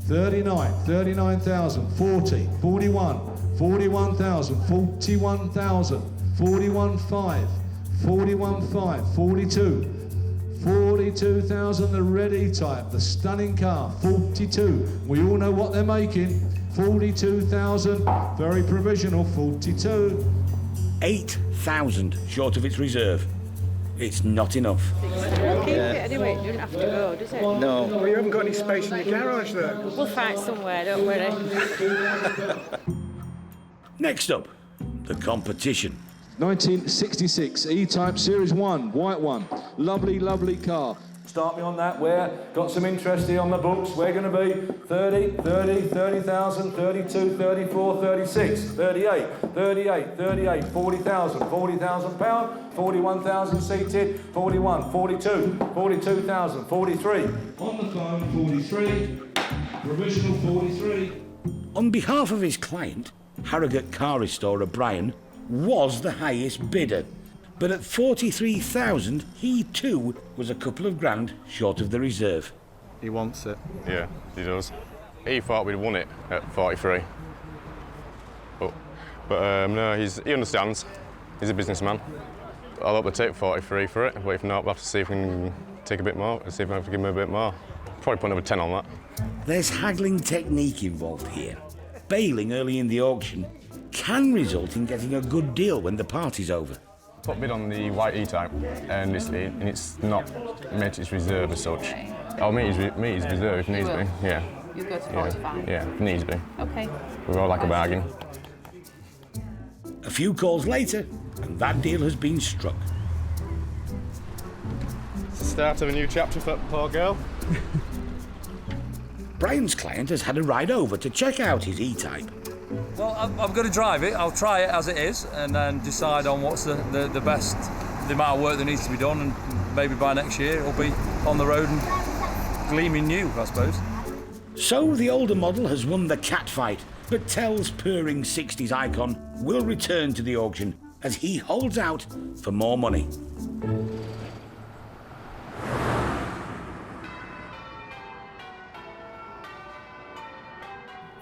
39, 39,000, 40, 41, 41,000, 41,000, 41,500, 41,500, 42, 42,000, the red E-Type, the stunning car, 42. We all know what they're making. 42,000, very provisional, 42. 8,000 short of its reserve. It's not enough. Keep it anyway, it doesn't have to go, does it? No. Well, you haven't got any space in your garage there. We'll find somewhere, don't worry. Next up, the competition. 1966 E-Type Series 1, white one. Lovely car. Start me on that. Where? Got some interest here on the books. We're going to be 30, 30,000, 32, 34, 36, 38, 38, 38, 40,000, £40,000, 41,000 seated, 41, 42, 42,000, 43. On the phone, 43. Provisional 43. On behalf of his client, Harrogate car restorer Brian was the highest bidder, but at 43,000 he too was a couple of grand short of the reserve. He wants it. Yeah, he does. He thought we'd won it at 43. But no, he understands. He's a businessman. I'll hope they take 43 for it, but if not, we'll have to see if we can take a bit more and see if we have to give him a bit more. Probably put another 10 on that. There's haggling technique involved here. Bailing early in the auction can result in getting a good deal when the party's over. Put a bid on the white E-Type, and it's not meant its reserve as such. I'll meet his reserve if needs be. Yeah. You'll go to 45? Yeah, if needs be. Okay. We're all like a bargain. A few calls later, and that deal has been struck. It's the start of a new chapter for that poor girl. Brian's client has had a ride over to check out his E-Type. Well, I'm going to drive it. I'll try it as it is and then decide on what's the best, the amount of work that needs to be done, and maybe by next year it'll be on the road and gleaming new, I suppose. So the older model has won the cat fight, but Tell's purring 60s icon will return to the auction as he holds out for more money.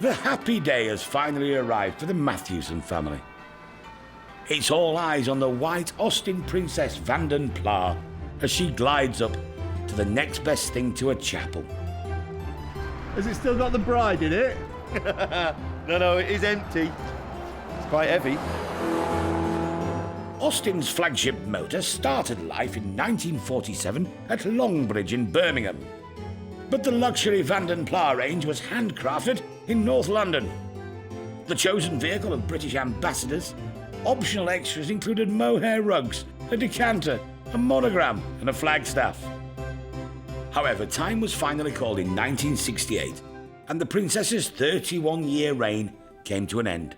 The happy day has finally arrived for the Matthewson family. It's all eyes on the white Austin Princess Vanderla as she glides up to the next best thing to a chapel. Has it still got the bride in it? No, it is empty. It's quite heavy. Austin's flagship motor started life in 1947 at Longbridge in Birmingham. But the luxury Vanderla range was handcrafted in North London. The chosen vehicle of British ambassadors, optional extras included mohair rugs, a decanter, a monogram and a flagstaff. However, time was finally called in 1968 and the princess's 31-year reign came to an end.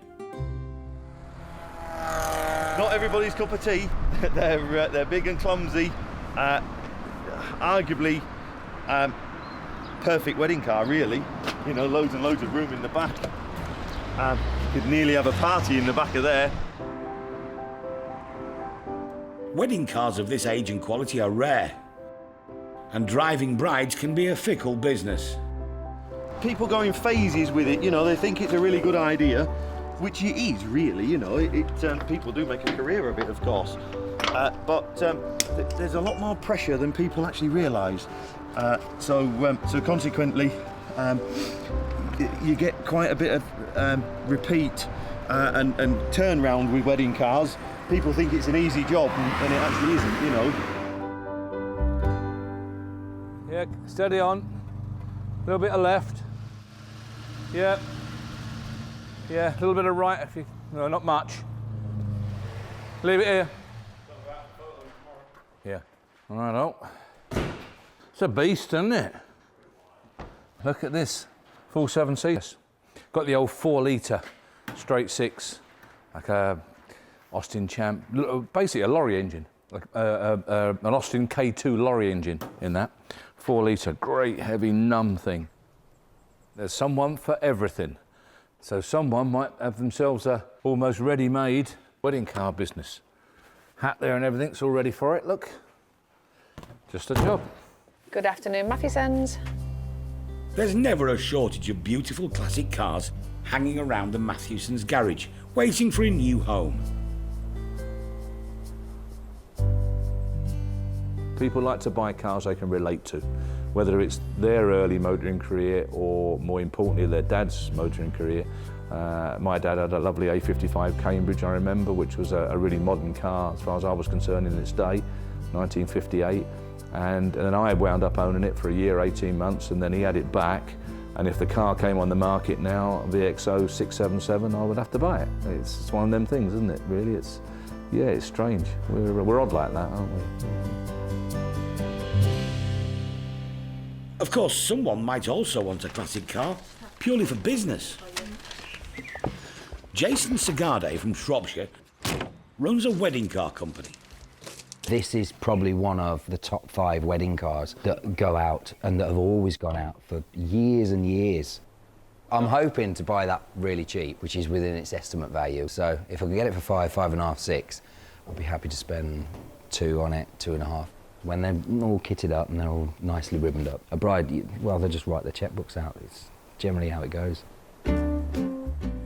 Not everybody's cup of tea. They're big and clumsy. Arguably, perfect wedding car, really. You know, loads and loads of room in the back. You could nearly have a party in the back of there. Wedding cars of this age and quality are rare, and driving brides can be a fickle business. People go in phases with it, you know, they think it's a really good idea, which it is, really, you know. People do make a career of it, of course. But there's a lot more pressure than people actually realise. So consequently, you get quite a bit of repeat and turnaround with wedding cars. People think it's an easy job, and it actually isn't, you know. Yeah, steady on. A little bit of left. Yeah. Yeah, a little bit of right, if you... No, not much. Leave it here. Yeah. All right, oh. It's a beast, isn't it? Look at this. Full 7 seats. Got the old 4-litre straight 6, like a Austin Champ, basically a lorry engine, like an Austin K2 lorry engine in that. 4-litre, great heavy numb thing. There's someone for everything. So someone might have themselves a almost ready-made wedding car business. Hat there and everything's all ready for it, look. Just a job. Good afternoon, Matthewsons. There's never a shortage of beautiful classic cars hanging around the Matthewsons' garage, waiting for a new home. People like to buy cars they can relate to, whether it's their early motoring career or, more importantly, their dad's motoring career. My dad had a lovely A55 Cambridge, I remember, which was a really modern car as far as I was concerned in its day, 1958. And then I wound up owning it for a year, 18 months, and then he had it back. And if the car came on the market now, VXO 677, I would have to buy it. It's one of them things, isn't it, really? It's strange. We're odd like that, aren't we? Of course, someone might also want a classic car, purely for business. Jason Segarde from Shropshire runs a wedding car company. This is probably one of the top 5 wedding cars that go out and that have always gone out for years and years. I'm hoping to buy that really cheap, which is within its estimate value. So if I can get it for 5, 5.5, 6, I'll be happy to spend 2 on it, 2.5. When they're all kitted up and they're all nicely ribboned up. A bride, well, they just write their checkbooks out. It's generally how it goes.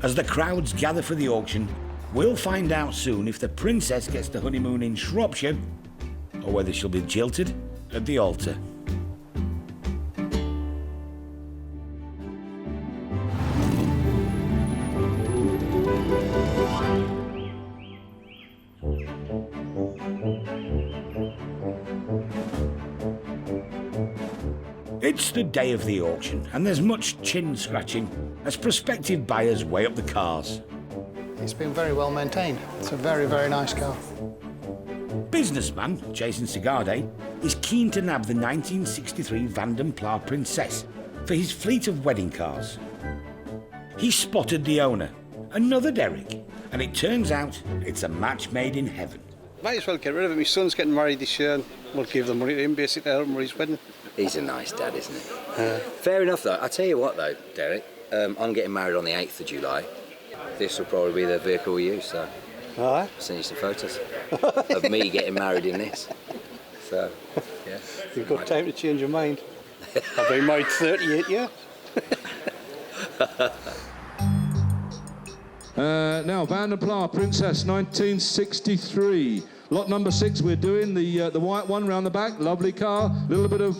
As the crowds gather for the auction, we'll find out soon if the princess gets the honeymoon in Shropshire or whether she'll be jilted at the altar. It's the day of the auction, and there's much chin scratching as prospective buyers weigh up the cars. It's been very well maintained. It's a very, very nice car. Businessman Jason Segarde is keen to nab the 1963 Vanderla Princess for his fleet of wedding cars. He spotted the owner, another Derek, and it turns out it's a match made in heaven. Might as well get rid of it. My son's getting married this year and we'll give the money to him basically to help him with his wedding. He's a nice dad, isn't he? Fair enough, though. I'll tell you what, though, Derek. I'm getting married on the 8th of July. This will probably be the vehicle we use, so... All right. I'll send you some photos of me getting married in this. So, yeah. You've got time to change your mind. I've been married 38 years. Now, Vanderla Princess, 1963. Lot number 6, we're doing the white one round the back. Lovely car. A little bit of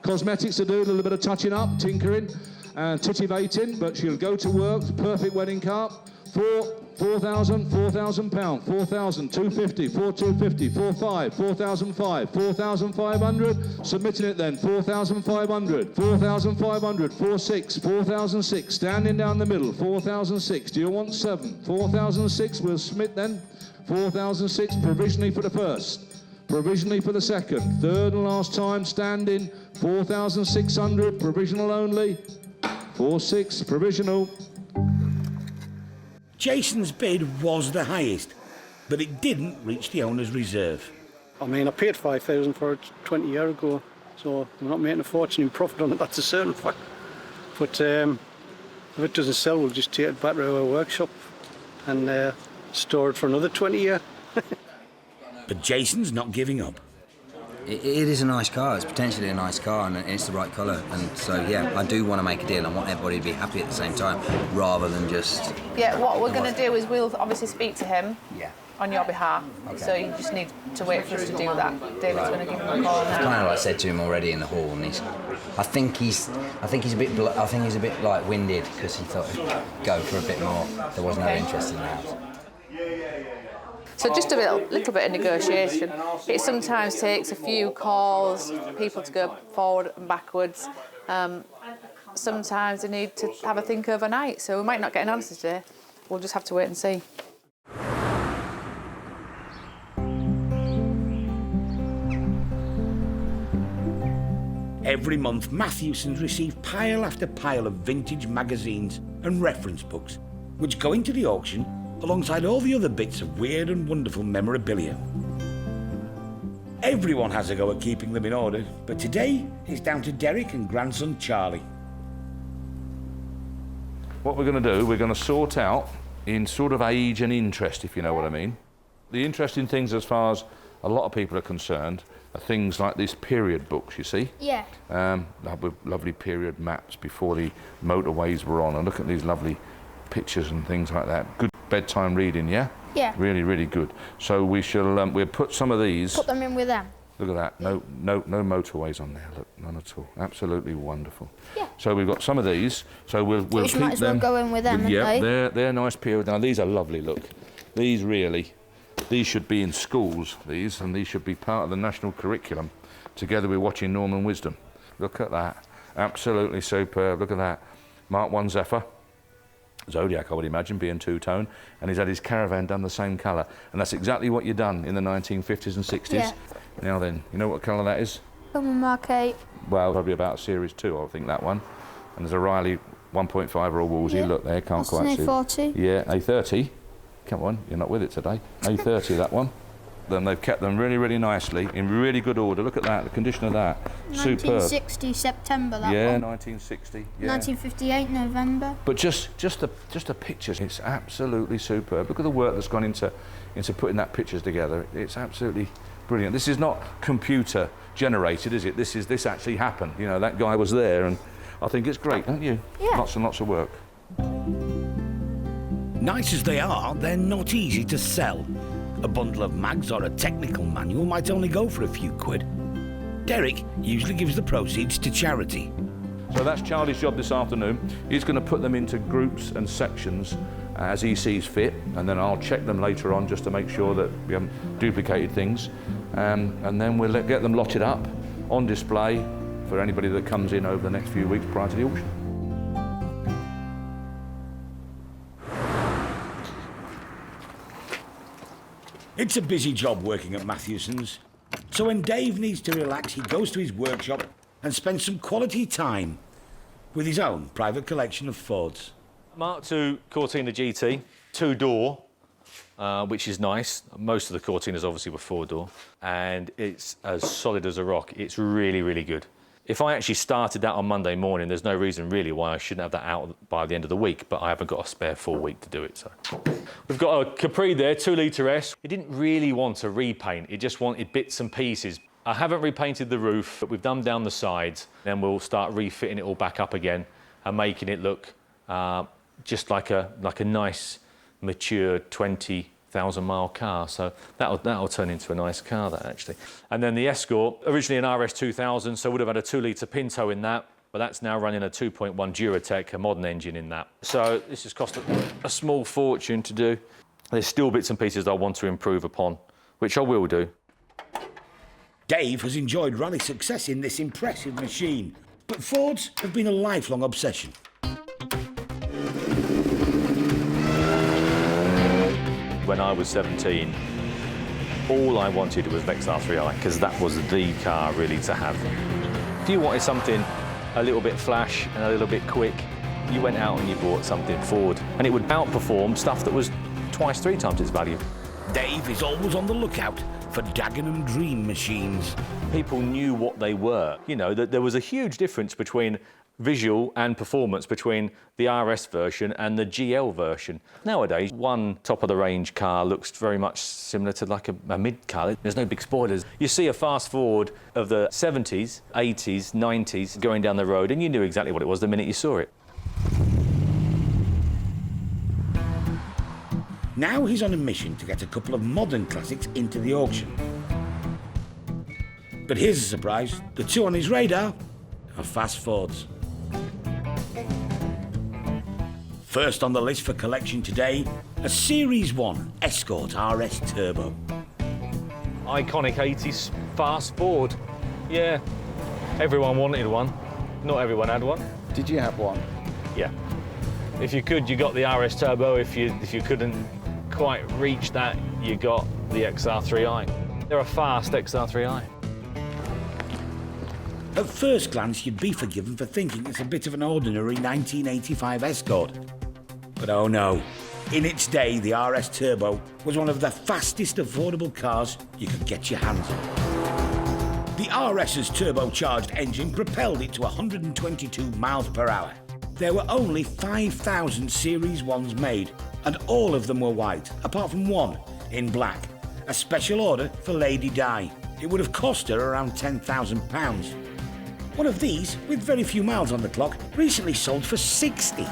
cosmetics to do, a little bit of touching up, tinkering, and titivating, but she'll go to work. Perfect wedding car. 4,000 £4,000, 4,000, 250, 4,250, 4,500, 4,500, 4,500. Submitting it then, 4,500, 4,500, 4,600, 4,600. Standing down the middle, 4,600. Do you want 7? 4,600. We'll submit then. 4,600 provisionally for the first, provisionally for the second, third and last time standing. 4,600 provisional only. 4,600 provisional. Jason's bid was the highest, but it didn't reach the owner's reserve. I mean, I paid 5,000 for it 20 years ago, so I'm not making a fortune in profit on it, that's a certain fact. But if it doesn't sell, we'll just take it back to our workshop and store it for another 20 years. But Jason's not giving up. It is a nice car. It's potentially a nice car, and it's the right colour. And so, yeah, I do want to make a deal. I want everybody to be happy at the same time, rather than just... Yeah, what we're going to do is we'll obviously speak to him on your behalf. Okay. So you just need to wait for us to do that. David's going to give him a call now. Kind of like I said to him already in the hall, and I think he's a bit like winded because he thought he'd go for a bit more. There was no interest in that. So just a little bit of negotiation. It sometimes takes a few calls, people to go forward and backwards. Sometimes they need to have a think overnight, so we might not get an answer today. We'll just have to wait and see. Every month, Matthewsons receive pile after pile of vintage magazines and reference books, which go into the auction alongside all the other bits of weird and wonderful memorabilia. Everyone has a go at keeping them in order, but today it's down to Derek and grandson Charlie. What we're going to do, we're going to sort out in sort of age and interest, if you know what I mean. The interesting things as far as a lot of people are concerned are things like these period books, you see? Yeah. With lovely period maps before the motorways were on, and look at these lovely pictures and things like that. Good bedtime reading, yeah? Yeah. Really, really good. So we shall, we'll put some of these... Put them in with them. Look at that, no motorways on there, look, none at all. Absolutely wonderful. Yeah. So we've got some of these, so we'll keep them... Which might as well go in with them, Yeah, they're nice period. Now these are lovely, look. These should be in schools, and these should be part of the national curriculum, together with watching Norman Wisdom. Look at that, absolutely superb, look at that. Mark 1 Zephyr. Zodiac, I would imagine, being two-tone, and he's had his Caravan done the same colour, and that's exactly what you've done in the 1950s and 60s. Yeah. Now then, you know what colour that is? Mark 8. Well, probably about Series 2, I think, that one. And there's a Riley 1.5 or a Wolsey, look there, can't What's quite an see. A40? Yeah, A30. Come on, you're not with it today. A30, that one. them. They've kept them really, really nicely, in really good order. Look at that, the condition of that. Superb. 1960 September, that Yeah, one. 1960. Yeah. 1958 November. But just the pictures, it's absolutely superb. Look at the work that's gone into putting that pictures together. It's absolutely brilliant. This is not computer generated, is it? This actually happened. You know, that guy was there, and I think it's great, don't you? Yeah. Lots and lots of work. Nice as they are, they're not easy to sell. A bundle of mags or a technical manual might only go for a few quid. Derek usually gives the proceeds to charity. So that's Charlie's job this afternoon. He's going to put them into groups and sections as he sees fit, and then I'll check them later on just to make sure that we haven't duplicated things. And then we'll get them lotted up on display for anybody that comes in over the next few weeks prior to the auction. It's a busy job working at Matthewson's. So when Dave needs to relax, he goes to his workshop and spends some quality time with his own private collection of Fords. Mark II Cortina GT, 2-door, which is nice. Most of the Cortinas obviously were 4-door, and it's as solid as a rock. It's really, really good. If I actually started that on Monday morning, there's no reason really why I shouldn't have that out by the end of the week, but I haven't got a spare full week to do it, so. We've got a Capri there, 2-litre S. It didn't really want a repaint, it just wanted bits and pieces. I haven't repainted the roof, but we've done down the sides, then we'll start refitting it all back up again and making it look just like a nice, mature 20,000-mile car. So that'll turn into a nice car, that actually. And then the Escort, originally an RS 2000, so would have had a 2-litre Pinto in that, but that's now running a 2.1 Duratec, a modern engine in that. So this has cost a small fortune to do. There's still bits and pieces I want to improve upon, which I will do. Dave has enjoyed rally success in this impressive machine, but Fords have been a lifelong obsession. When I was 17, all I wanted was an XR3i, because that was the car really to have. If you wanted something a little bit flash and a little bit quick, you went out and you bought something Ford, and it would outperform stuff that was twice, 3 times its value. Dave is always on the lookout for Dagenham dream machines. People knew what they were. You know, that there was a huge difference between visual and performance between the RS version and the GL version. Nowadays, one top-of-the-range car looks very much similar to like a mid-car. There's no big spoilers. You see a fast forward of the 70s, 80s, 90s going down the road, and you knew exactly what it was the minute you saw it. Now he's on a mission to get a couple of modern classics into the auction. But here's a surprise. The two on his radar are fast Fords. First on the list for collection today, a Series 1 Escort RS Turbo. Iconic 80s fast Ford. Yeah, everyone wanted one. Not everyone had one. Did you have one? Yeah. If you could, you got the RS Turbo. If you couldn't quite reach that, you got the XR3i. They're a fast XR3i. At first glance, you'd be forgiven for thinking it's a bit of an ordinary 1985 Escort. But oh no, in its day, the RS Turbo was one of the fastest affordable cars you could get your hands on. The RS's turbocharged engine propelled it to 122 miles per hour. There were only 5,000 Series 1s made, and all of them were white, apart from one in black, a special order for Lady Di. It would have cost her around £10,000. One of these, with very few miles on the clock, recently sold for 60.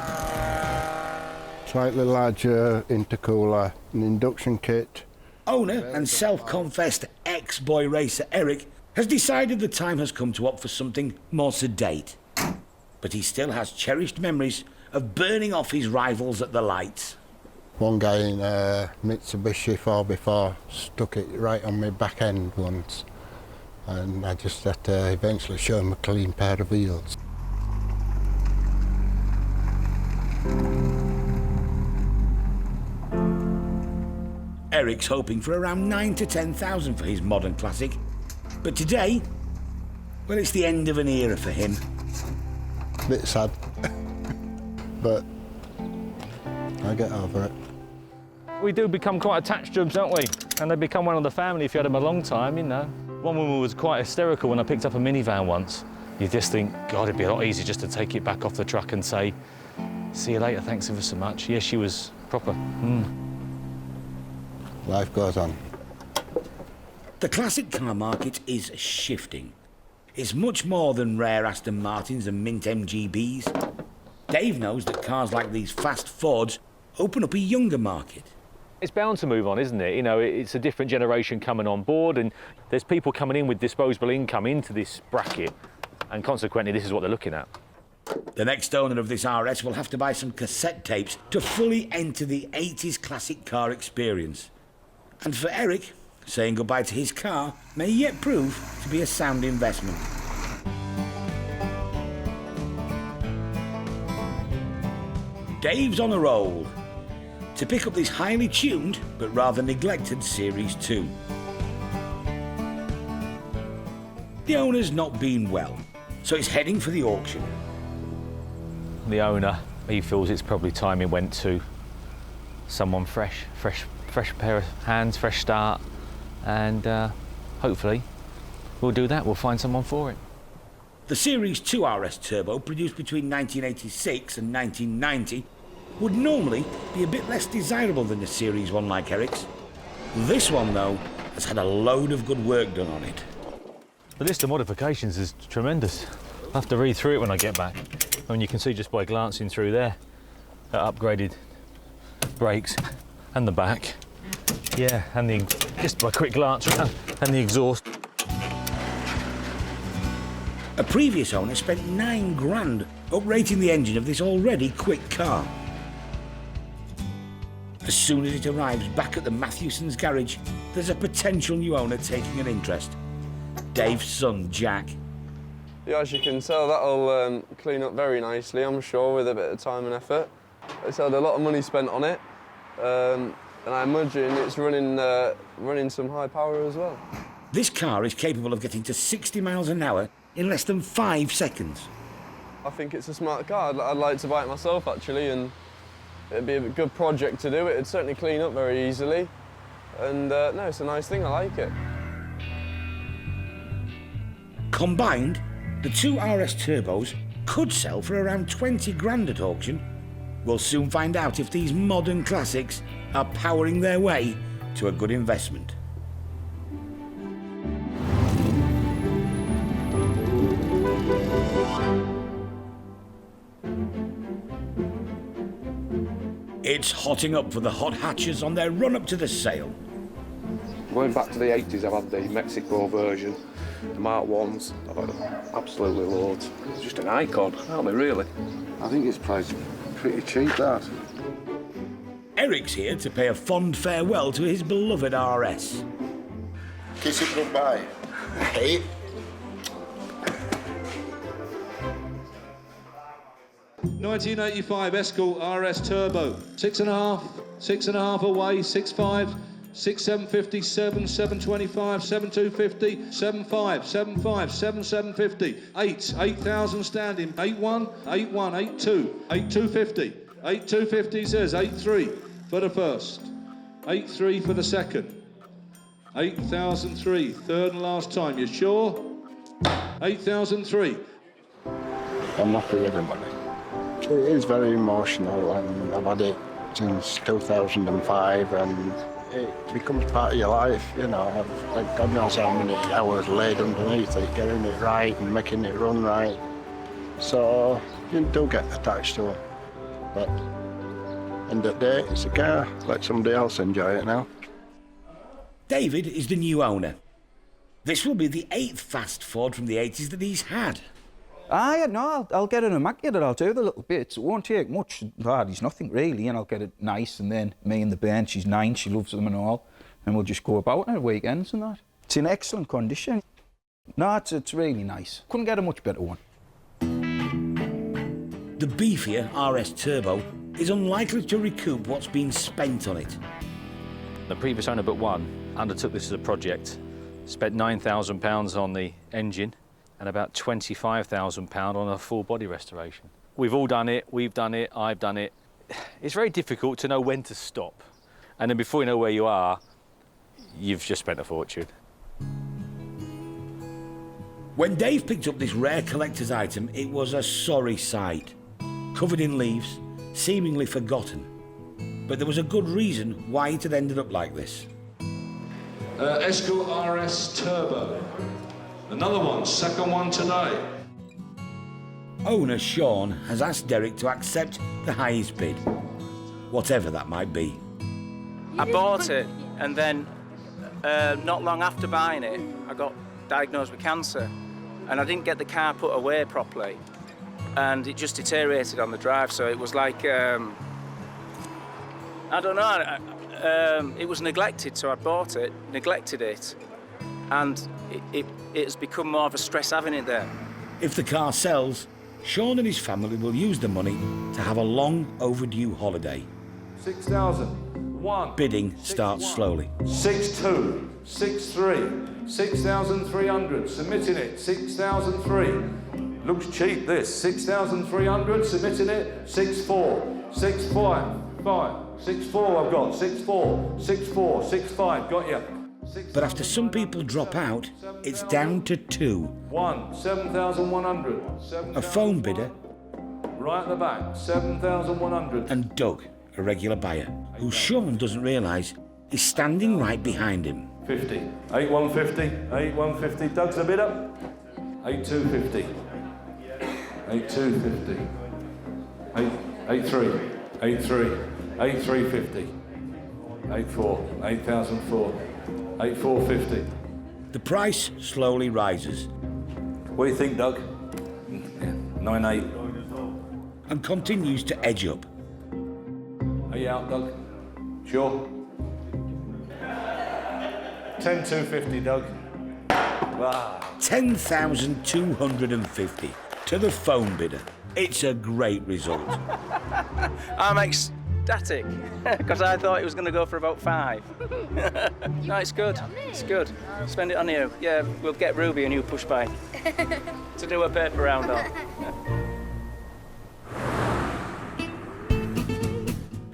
Slightly larger intercooler, an induction kit. Owner and self-confessed ex-boy racer Eric has decided the time has come to opt for something more sedate. But he still has cherished memories of burning off his rivals at the lights. One guy in a Mitsubishi 4x4 stuck it right on my back end once, and I just had to eventually show him a clean pair of wheels. Eric's hoping for around 9,000 to 10,000 for his modern classic. But today, well, it's the end of an era for him. Bit sad, but I get over it. We do become quite attached to them, don't we? And they become one of the family if you had them a long time, you know. One woman was quite hysterical when I picked up a minivan once. You just think, God, it'd be a lot easier just to take it back off the truck and say, see you later, thanks ever so much. Yes, she was proper. Life goes on. The classic car market is shifting. It's much more than rare Aston Martins and mint MGBs. Dave knows that cars like these fast Fords open up a younger market. It's bound to move on, isn't it? You know, it's a different generation coming on board, and there's people coming in with disposable income into this bracket, and consequently this is what they're looking at. The next owner of this RS will have to buy some cassette tapes to fully enter the 80s classic car experience. And for Eric, saying goodbye to his car may yet prove to be a sound investment. Dave's on a roll to pick up this highly tuned but rather neglected Series 2. The owner's not been well, so he's heading for the auction. The owner, he feels it's probably time he went to someone fresh pair of hands, fresh start, and hopefully we'll do that, we'll find someone for it. The Series 2 RS Turbo, produced between 1986 and 1990, would normally be a bit less desirable than the Series 1 like Eric's. This one, though, has had a load of good work done on it. The list of modifications is tremendous. I'll have to read through it when I get back. I mean, you can see just by glancing through there, upgraded brakes and the back. Yeah, and just by a quick glance around, and the exhaust. A previous owner spent £9 grand uprating the engine of this already quick car. As soon as it arrives back at the Matthewson's garage, there's a potential new owner taking an interest. Dave's son, Jack. Yeah, as you can tell, that'll clean up very nicely, I'm sure, with a bit of time and effort. It's had a lot of money spent on it, and I imagine it's running some high power as well. This car is capable of getting to 60 miles an hour in less than 5 seconds. I think it's a smart car. I'd like to buy it myself, actually, and it'd be a good project to do. It'd certainly clean up very easily, and no, it's a nice thing, I like it. Combined, the two RS Turbos could sell for around 20 grand at auction. We'll soon find out if these modern classics are powering their way to a good investment. It's hotting up for the hot hatchers on their run up to the sale. Going back to the 80s, I've had the Mexico version, the Mark 1s, I've had absolutely loads. It's just an icon, aren't they, really? I think it's priced pretty cheap, that. Eric's here to pay a fond farewell to his beloved RS. Kiss it goodbye. Hey. $1985 Escort RS Turbo, 6.5, 6.5 away, 6.5, 6,750, 7, 725, 7,250, 7,5, 7,5, 7,750, 8,000 standing, 8,1, 8,1, 8,2, 8,250, 8,250 says 8,3 for the first, 8,3 for the second, 8,003, third and last time, you sure? 8,003. I'm not for everybody. It is very emotional, and I've had it since 2005, and it becomes part of your life, you know. Like God knows how many hours laid underneath it, getting it right and making it run right. So you do get attached to it. But end of the day, it's a car. Let somebody else enjoy it now. David is the new owner. This will be the 8th fast Ford from the 80s that he's had. No, I'll get it immaculate. I'll do the little bits. It won't take much. It's nothing really, and I'll get it nice. And then me and the bairn, she's 9, she loves them and all, and we'll just go about on weekends and that. It's in excellent condition. No, it's really nice. Couldn't get a much better one. The beefier RS Turbo is unlikely to recoup what's been spent on it. The previous owner but one undertook this as a project, spent £9,000 on the engine, and about £25,000 on a full body restoration. We've all done it, we've done it, I've done it. It's very difficult to know when to stop. And then before you know where you are, you've just spent a fortune. When Dave picked up this rare collector's item, it was a sorry sight. Covered in leaves, seemingly forgotten. But there was a good reason why it had ended up like this. Escort RS Turbo. Another one, second one today. Owner Sean has asked Derek to accept the highest bid, whatever that might be. I bought it, and then not long after buying it, I got diagnosed with cancer, and I didn't get the car put away properly, and it just deteriorated on the drive. So it was like, I don't know, it was neglected. So I bought it, neglected it, and it's become more of a stress having it there. If the car sells, Sean and his family will use the money to have a long overdue holiday. 6,000. 1. Bidding starts slowly. 6,2. 6,3. 6,300. Submitting it. 6,003. Looks cheap, this. 6,300. Submitting it. 6,4. 6,5. 5. 6,4 I've got. 6,4. 6,4. 6,5. Got you. But after some people drop out, it's down to 2. 1. 7,100. A phone bidder. Right at the back. 7,100. And Doug, a regular buyer, who Sean doesn't realise is standing right behind him. 50. 8,150. 8,150. Doug's a bidder. 8,250. 8,250. 8,3. 8,3. 8,350. 8,4. 8,004. 8,450. The price slowly rises. What do you think, Doug? 9,8. And continues to edge up. Are you out, Doug? Sure? 10,250, Doug. Wow. 10,250 to the phone bidder. It's a great result. I'm ecstatic, because I thought it was going to go for about 5. No, it's good. It's good. Spend it on you. Yeah, we'll get Ruby a new push bike to do a paper round on.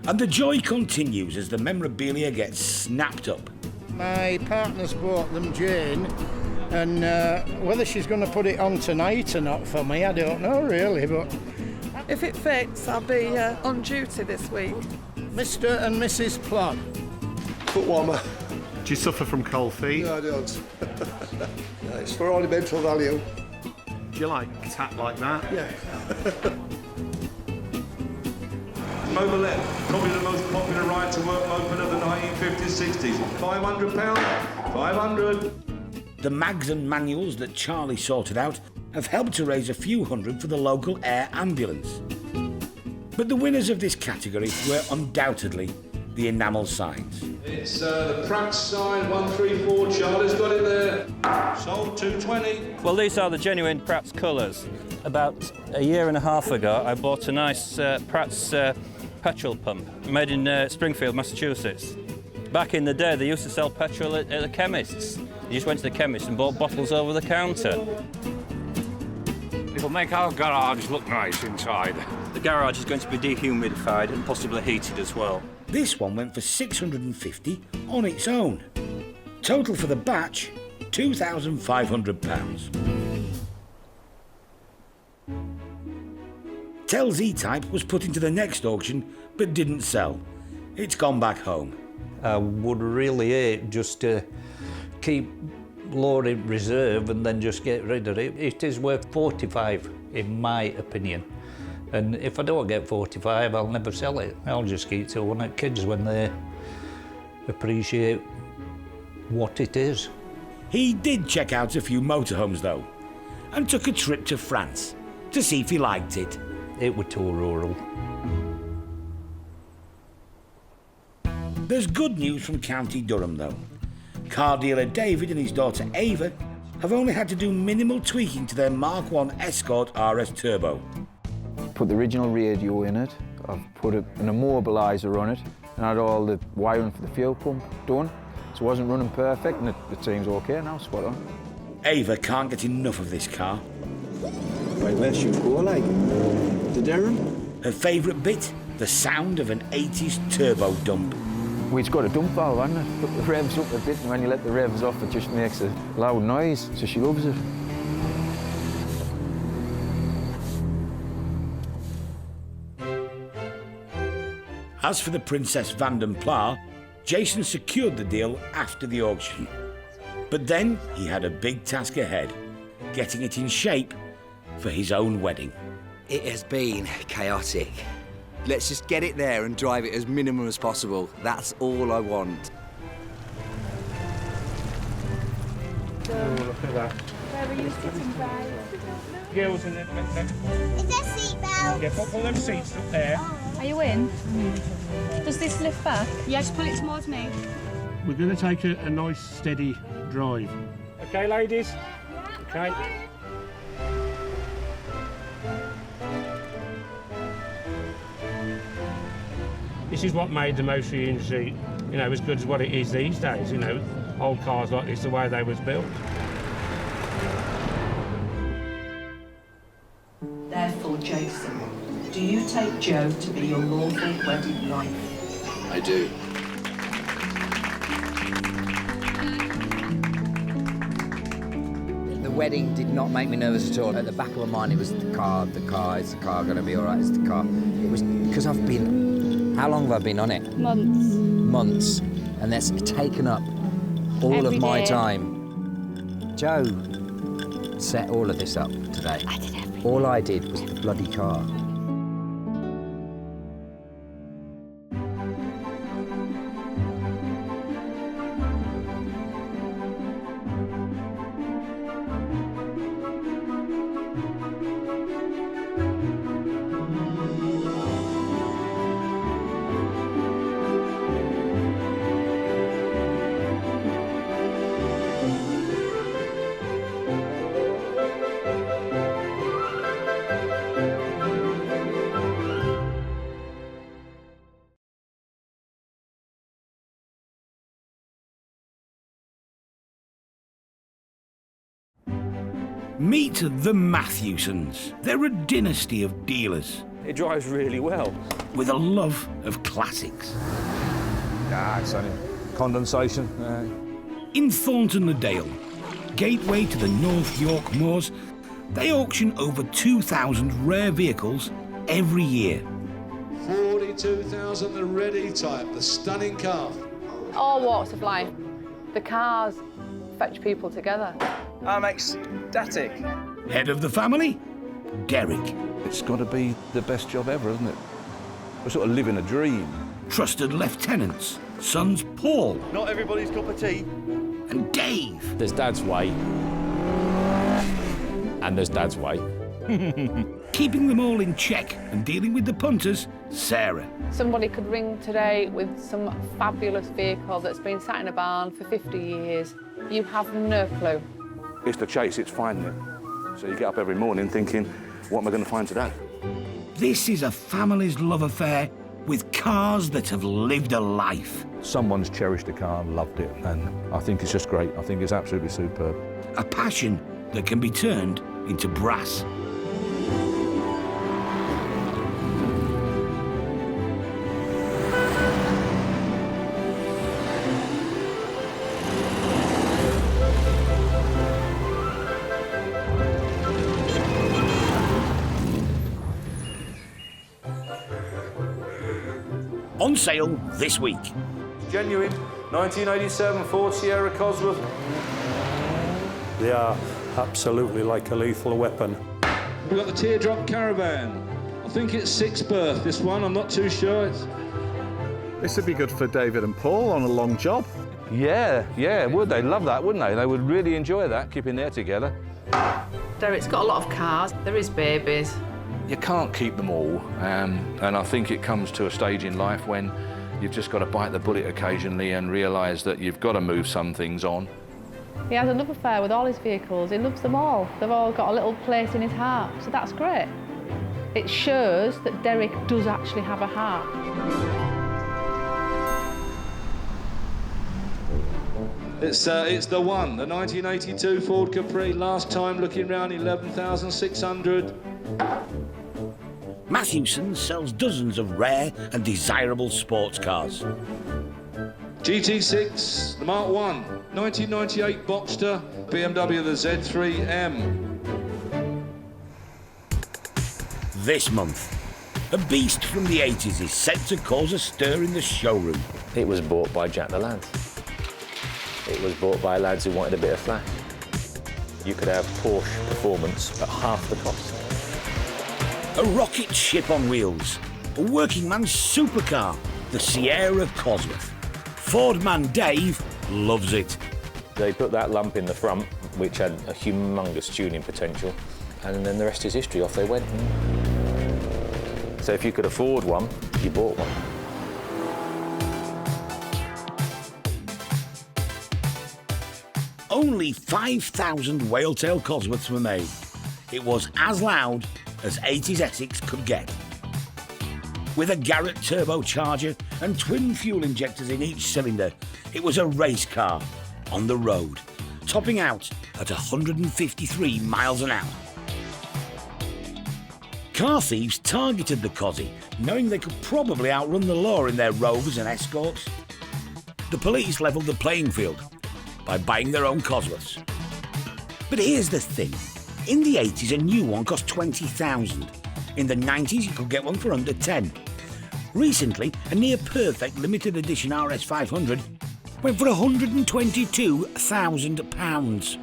And the joy continues as the memorabilia gets snapped up. My partner's bought them, Jane, and whether she's going to put it on tonight or not for me, I don't know really, but... If it fits, I'll be on duty this week. Mr. and Mrs. Plod. Foot warmer. Do you suffer from cold feet? No, I don't. No, it's for ornamental value. Do you like a tap like that? Yeah. Mobile, probably the most popular ride-to-work moped of the 1950s, 60s. £500. 500. The mags and manuals that Charlie sorted out have helped to raise a few hundred for the local air ambulance. But the winners of this category were undoubtedly the enamel signs. It's the Pratt sign 134. Charlie's got it there. Sold 220. Well, these are the genuine Pratt's colours. About a year and a half ago, I bought a nice Pratt's petrol pump made in Springfield, Massachusetts. Back in the day, they used to sell petrol at the chemists. You just went to the chemist and bought bottles over the counter. It'll make our garage look nice inside. The garage is going to be dehumidified and possibly heated as well. This one went for $650 on its own. Total for the batch, £2,500. Tell's E-Type was put into the next auction, but didn't sell. It's gone back home. I would really hate just to keep lower in reserve and then just get rid of it. It is worth 45, in my opinion. And if I don't get 45, I'll never sell it. I'll just keep it to one of the kids when they appreciate what it is. He did check out a few motorhomes, though, and took a trip to France to see if he liked it. It was too rural. There's good news from County Durham, though. Car dealer David and his daughter Ava have only had to do minimal tweaking to their Mark 1 Escort RS Turbo. Put the original radio in it, I've put an immobiliser on it, and had all the wiring for the fuel pump done. So it wasn't running perfect, and it seems okay now, spot on. Ava can't get enough of this car. Right, where should we go, like? To Durham? Her favourite bit? The sound of an 80s turbo dump. Well, it's got a dump valve, hasn't it? Put the revs up a bit, and when you let the revs off, it just makes a loud noise, so she loves it. As for the Princess Vanderla, Jason secured the deal after the auction. But then he had a big task ahead, getting it in shape for his own wedding. It has been chaotic. Let's just get it there and drive it as minimum as possible. That's all I want. Oh, look at that. Where are you sitting, guys? Girls in the next one. Is there seatbelts? Yeah, put all them seats up there. Are you in? Does this lift back? Yeah, just pull it towards me. We're going to take a nice, steady drive. OK, ladies? OK. This is what made the motor industry, you know, as good as what it is these days, you know. Old cars like this, the way they was built. Therefore, Jason, do you take Jo to be your lawful wedded wife? I do. The wedding did not make me nervous at all. At the back of my mind, it was the car, is the car going to be all right, is the car? It was because I've been, how long have I been on it? Months. And that's taken up all of my time. Jo set all of this up today. I did everything. All I did was the bloody car. Meet the Matthewsons. They're a dynasty of dealers. It drives really well. With a love of classics. Ah, it's only condensation. In Thornton-le-Dale, gateway to the North York Moors, they auction over 2,000 rare vehicles every year. 42,000, the ready type, the stunning car. All walks of life. The cars fetch people together. I'm ecstatic. Head of the family, Derek. It's got to be the best job ever, isn't it? We're sort of living a dream. Trusted lieutenants, sons Paul. Not everybody's cup of tea. And Dave. There's Dad's way. And there's Dad's way. Keeping them all in check and dealing with the punters, Sarah. Somebody could ring today with some fabulous vehicle that's been sat in a barn for 50 years. You have no clue. It's the chase, it's finding it. So you get up every morning thinking, what am I going to find today? This is a family's love affair with cars that have lived a life. Someone's cherished a car and loved it, and I think it's just great. I think it's absolutely superb. A passion that can be turned into brass. On sale this week. Genuine 1987 Ford Sierra Cosworth. They are absolutely like a lethal weapon. We've got the Teardrop Caravan. I think it's 6th birth, this one, I'm not too sure. This would be good for David and Paul on a long job. Yeah, would they? Love that, wouldn't they? They would really enjoy that, keeping there together. Derek's got a lot of cars. There is babies. You can't keep them all, and I think it comes to a stage in life when you've just got to bite the bullet occasionally and realise that you've got to move some things on. He has a love affair with all his vehicles. He loves them all. They've all got a little place in his heart, so that's great. It shows that Derek does actually have a heart. It's the one, the 1982 Ford Capri. Last time looking round, 11,600. Matthewson sells dozens of rare and desirable sports cars. GT6, the Mark 1, 1998 Boxster, BMW the Z3M. This month, a beast from the 80s is set to cause a stir in the showroom. It was bought by Jack the Lads. It was bought by lads who wanted a bit of flash. You could have Porsche performance at half the cost. A rocket ship on wheels, a working man's supercar, the Sierra Cosworth. Ford man Dave loves it. They put that lump in the front, which had a humongous tuning potential, and then the rest is history. Off they went. So if you could afford one, you bought one. Only 5,000 whale-tail Cosworths were made. It was as loud as 80s Essex could get. With a Garrett turbocharger and twin fuel injectors in each cylinder, it was a race car on the road, topping out at 153 miles an hour. Car thieves targeted the Cosy, knowing they could probably outrun the law in their Rovers and Escorts. The police levelled the playing field by buying their own Cosworths. But here's the thing. In the 80s, a new one cost 20,000. In the 90s, you could get one for under 10. Recently, a near-perfect limited edition RS 500 went for £122,000.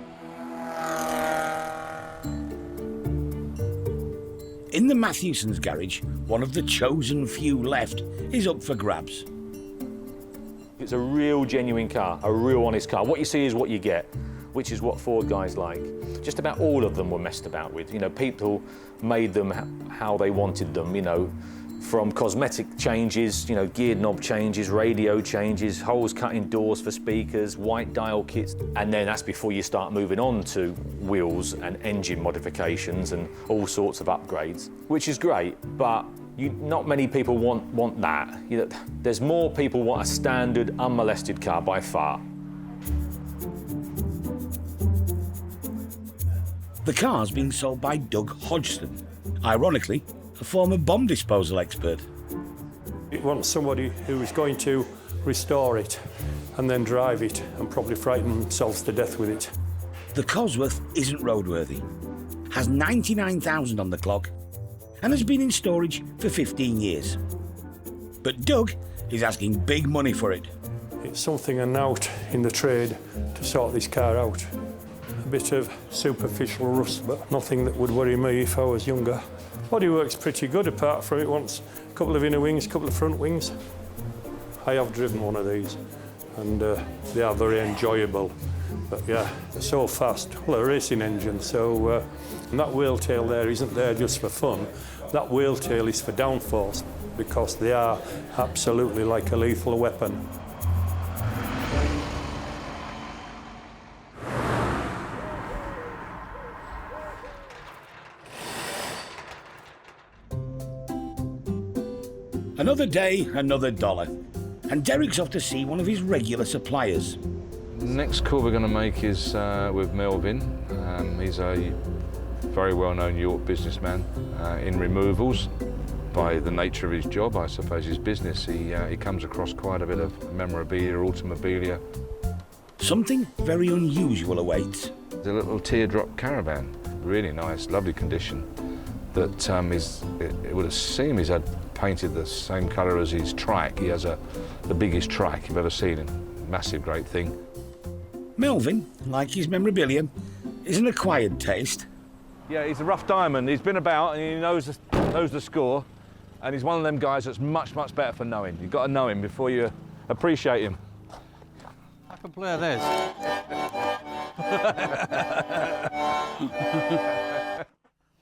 In the Matthewson's garage, one of the chosen few left is up for grabs. It's a real genuine car, a real honest car. What you see is what you get, which is what Ford guys like. Just about all of them were messed about with. You know, people made them how they wanted them, you know, from cosmetic changes, you know, geared knob changes, radio changes, holes cut in doors for speakers, white dial kits. And then that's before you start moving on to wheels and engine modifications and all sorts of upgrades, which is great, but not many people want that. You know, there's more people want a standard, unmolested car by far. The car's being sold by Doug Hodgson, ironically, a former bomb disposal expert. It wants somebody who is going to restore it and then drive it and probably frighten themselves to death with it. The Cosworth isn't roadworthy, has 99,000 on the clock, and has been in storage for 15 years. But Doug is asking big money for it. It's something and out in the trade to sort this car out. A bit of superficial rust, but nothing that would worry me if I was younger. Bodywork's pretty good, apart from it wants a couple of inner wings, a couple of front wings. I have driven one of these, and they are very enjoyable. But yeah, they're so fast. Well, a racing engine, so and that whale tail there isn't there just for fun. That whale tail is for downforce, because they are absolutely like a lethal weapon. Another day, another dollar. And Derek's off to see one of his regular suppliers. The next call we're going to make is with Melvin. He's a very well-known York businessman in removals. By the nature of his job, I suppose, his business, he comes across quite a bit of memorabilia, automobilia. Something very unusual awaits. The little Teardrop Caravan, really nice, lovely condition. That it would seem he's had painted the same colour as his trike. He has the biggest trike you've ever seen, and massive, great thing. Melvin, like his memorabilia, is an acquired taste. Yeah, he's a rough diamond. He's been about and he knows the score, and he's one of them guys that's much, much better for knowing. You've got to know him before you appreciate him. I can play this.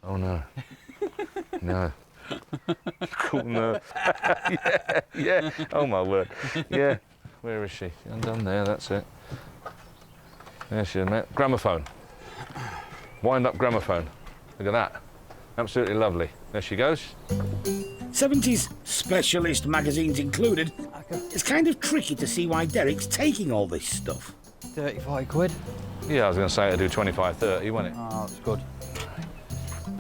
Oh no. No. Cool, no. yeah. Oh my word. Yeah. Where is she? Undone there, that's it. There she is, mate. Gramophone. Wind-up gramophone. Look at that. Absolutely lovely. There she goes. 70s specialist magazines included. It's kind of tricky to see why Derek's taking all this stuff. 30, 40 quid. Yeah, I was going to say I'd do 25, 30, wasn't it? Oh, that's good.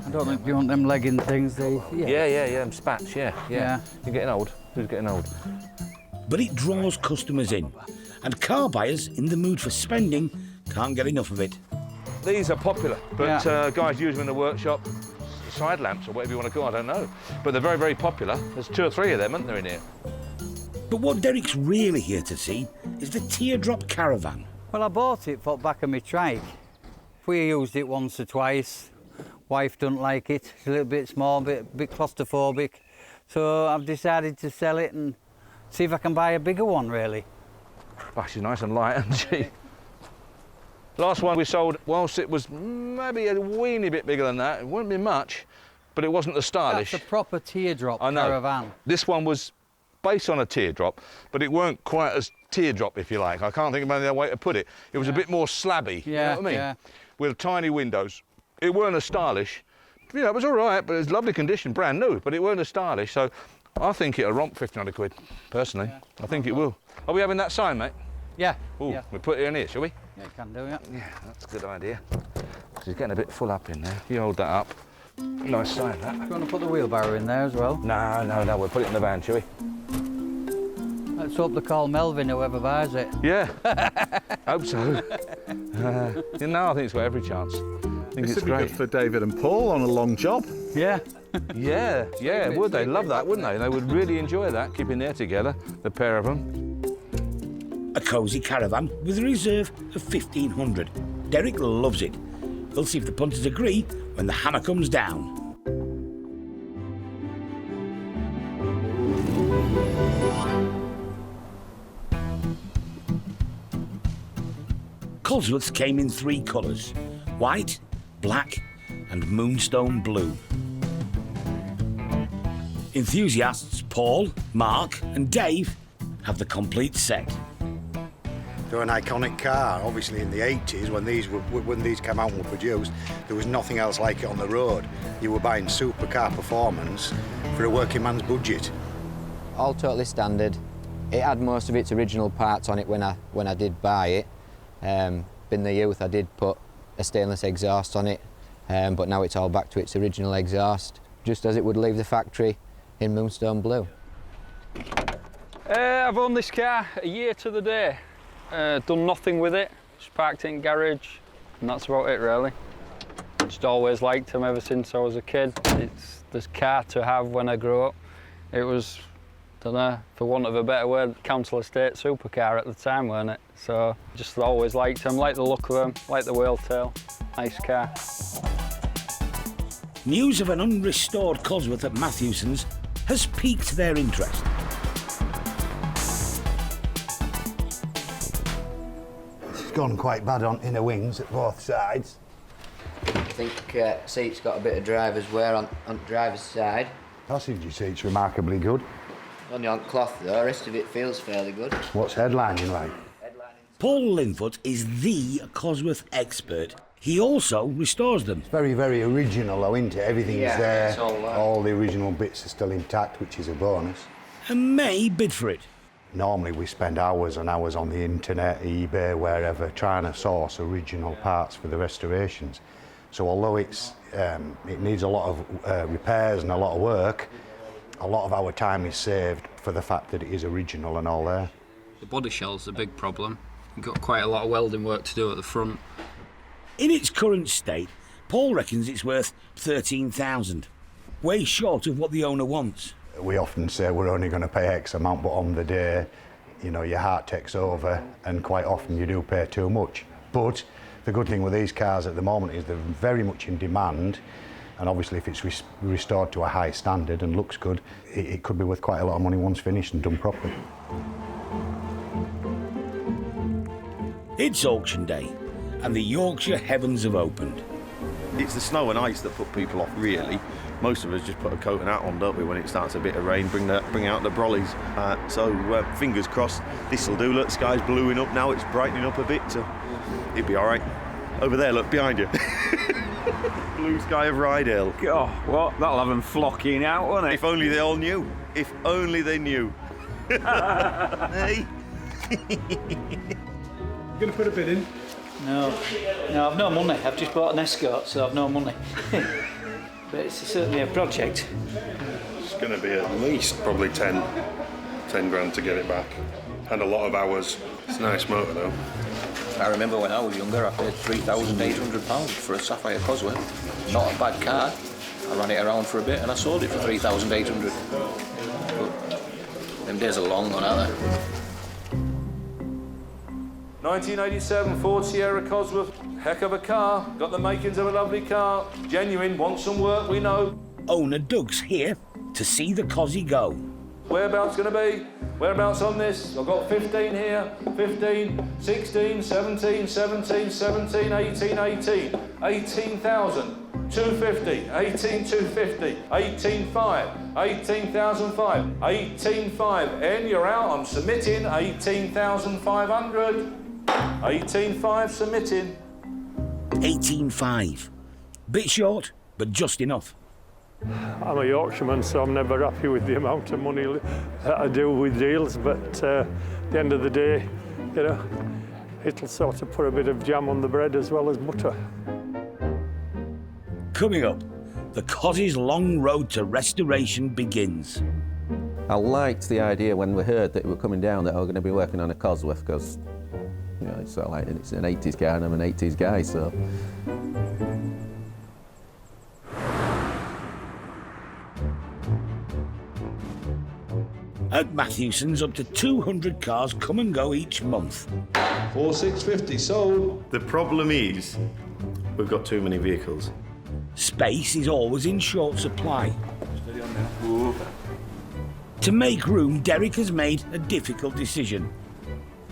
I don't think you want them legging things, do you? Yeah, them spats, yeah. You're getting old. Who's getting old? but it draws customers in, and car buyers in the mood for spending can't get enough of it. These are popular, but guys use them in the workshop. Side lamps or whatever you want to call, I don't know. But they're very, very popular. There's 2 or 3 of them, aren't there, in here? But what Derek's really here to see is the Teardrop Caravan. Well, I bought it for the back of my trike. We used it once or twice. Wife doesn't like it. It's a little bit small, a bit claustrophobic. So I've decided to sell it and see if I can buy a bigger one, really. Oh, she's nice and light, isn't she? Last one we sold, whilst it was maybe a weeny bit bigger than that, it wouldn't be much, but it wasn't as stylish. That's a proper Teardrop I know. Caravan. This one was based on a Teardrop, but it weren't quite as Teardrop, if you like. I can't think of any other way to put it. It was a bit more slabby, you know what I mean? Yeah. With tiny windows. It weren't as stylish. You know, it was all right, but it's lovely condition, brand new, but it weren't as stylish, so I think it'll romp 1,500 quid, personally. Yeah. I think it will. Are we having that sign, mate? Yeah. Ooh, yeah. We'll put it in here, shall we? Yeah, you can do, yeah. Yeah, that's a good idea. She's getting a bit full up in there. You hold that up. Nice sign, that. Do you want to put the wheelbarrow in there as well? No, we'll put it in the van, shall we? Let's hope they call Melvin, whoever buys it. Yeah, hope so. You know, I think it's got every chance. I think This it's would be great. good for David and Paul on a long job. Yeah. yeah, would they? Love that, wouldn't they? They would really enjoy that, keeping there together, the pair of them. A cosy caravan with a reserve of 1,500. Derek loves it. We'll see if the punters agree when the hammer comes down. Cosworths came in 3 colours: white, black and moonstone blue. Enthusiasts Paul, Mark and Dave have the complete set. They're an iconic car. Obviously in the 80s, when these came out and were produced, there was nothing else like it on the road. You were buying supercar performance for a working man's budget. All totally standard. It had most of its original parts on it when I did buy it. In the youth I did put a stainless exhaust on it, but now it's all back to its original exhaust, just as it would leave the factory in moonstone blue. I've owned this car a year to the day. Done nothing with it, just parked it in garage, and that's about it really. Just always liked them ever since I was a kid. It's this car to have when I grew up. It was, don't know, for want of a better word, council estate supercar at the time, weren't it? So just always liked them, liked the look of them, liked the wheel tail. Nice car. News of an unrestored Cosworth at Matthewson's has piqued their interest. It's gone quite bad on inner wings at both sides. I think seat's got a bit of driver's wear on the driver's side. Passenger seat's remarkably good. Only on cloth though, the rest of it feels fairly good. What's headlining like? Paul Linfoot is the Cosworth expert. He also restores them. It's very, very original though, isn't it? Everything's there. It's all the original bits are still intact, which is a bonus. And may bid for it. Normally we spend hours and hours on the internet, eBay, wherever, trying to source original parts for the restorations. So although it needs a lot of repairs and a lot of work, a lot of our time is saved for the fact that it is original and all there. The body shell's a big problem. You've got quite a lot of welding work to do at the front. In its current state, Paul reckons it's worth 13,000, way short of what the owner wants. We often say we're only going to pay X amount, but on the day, you know, your heart takes over and quite often you do pay too much. But the good thing with these cars at the moment is they're very much in demand, and obviously if it's restored to a high standard and looks good, it could be worth quite a lot of money once finished and done properly. It's auction day, and the Yorkshire heavens have opened. It's the snow and ice that put people off, really. Most of us just put a coat and hat on, don't we, when it starts a bit of rain, bring out the brollies. So fingers crossed, this'll do. Look, the sky's bluing up now, it's brightening up a bit, so it'll be all right. Over there, look, behind you. Blue sky of Rydale. Oh, what? That'll have them flocking out, won't it? If only they all knew. If only they knew. Hey? Going to put a bid in? No, I've no money. I've just bought an Escort, so I've no money. But it's certainly a project. It's going to be at least probably 10 10 grand to get it back. And a lot of hours. It's a nice motor though. I remember when I was younger, I paid £3,800 for a Sapphire Cosworth. Not a bad car. I ran it around for a bit and I sold it for £3,800. But them days are long gone, aren't they? 1987 Ford Sierra Cosworth. Heck of a car. Got the makings of a lovely car. Genuine, wants some work, we know. Owner Doug's here to see the Cosy go. Whereabouts going to be? Whereabouts on this? I've got 15 here, 15, 16, 17, 17, 17, 18, 18, 18,000, 250, 18,250, 18,500, 18,500, 18,500. N, you're out. I'm submitting 18,500. 18,500 submitting. 18,500. Bit short, but just enough. I'm a Yorkshireman, so I'm never happy with the amount of money that I do with deals, but at the end of the day, you know, it'll sort of put a bit of jam on the bread as well as butter. Coming up, the Cosy's long road to restoration begins. I liked the idea when we heard that we were coming down that I was going to be working on a Cosworth, because, you know, it's sort of like it's an 80s car and I'm an 80s guy, so. At Matthewson's, up to 200 cars come and go each month. 4,650 sold. The problem is, we've got too many vehicles. Space is always in short supply. Steady on now. To make room, Derek has made a difficult decision.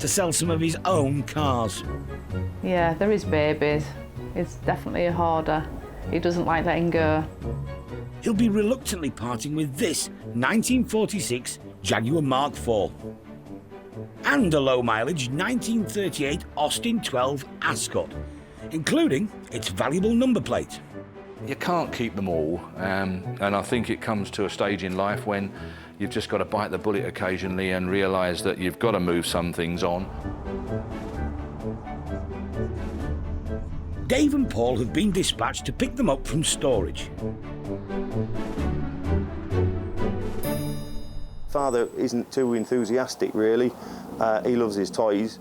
To sell some of his own cars. Yeah, there is babies. He's definitely a hoarder. He doesn't like letting go. He'll be reluctantly parting with this 1946 Jaguar Mark IV and a low-mileage 1938 Austin 12 Escort, including its valuable number plate. You can't keep them all, and I think it comes to a stage in life when you've just got to bite the bullet occasionally and realise that you've got to move some things on. Dave and Paul have been dispatched to pick them up from storage. Father isn't too enthusiastic, really. He loves his toys.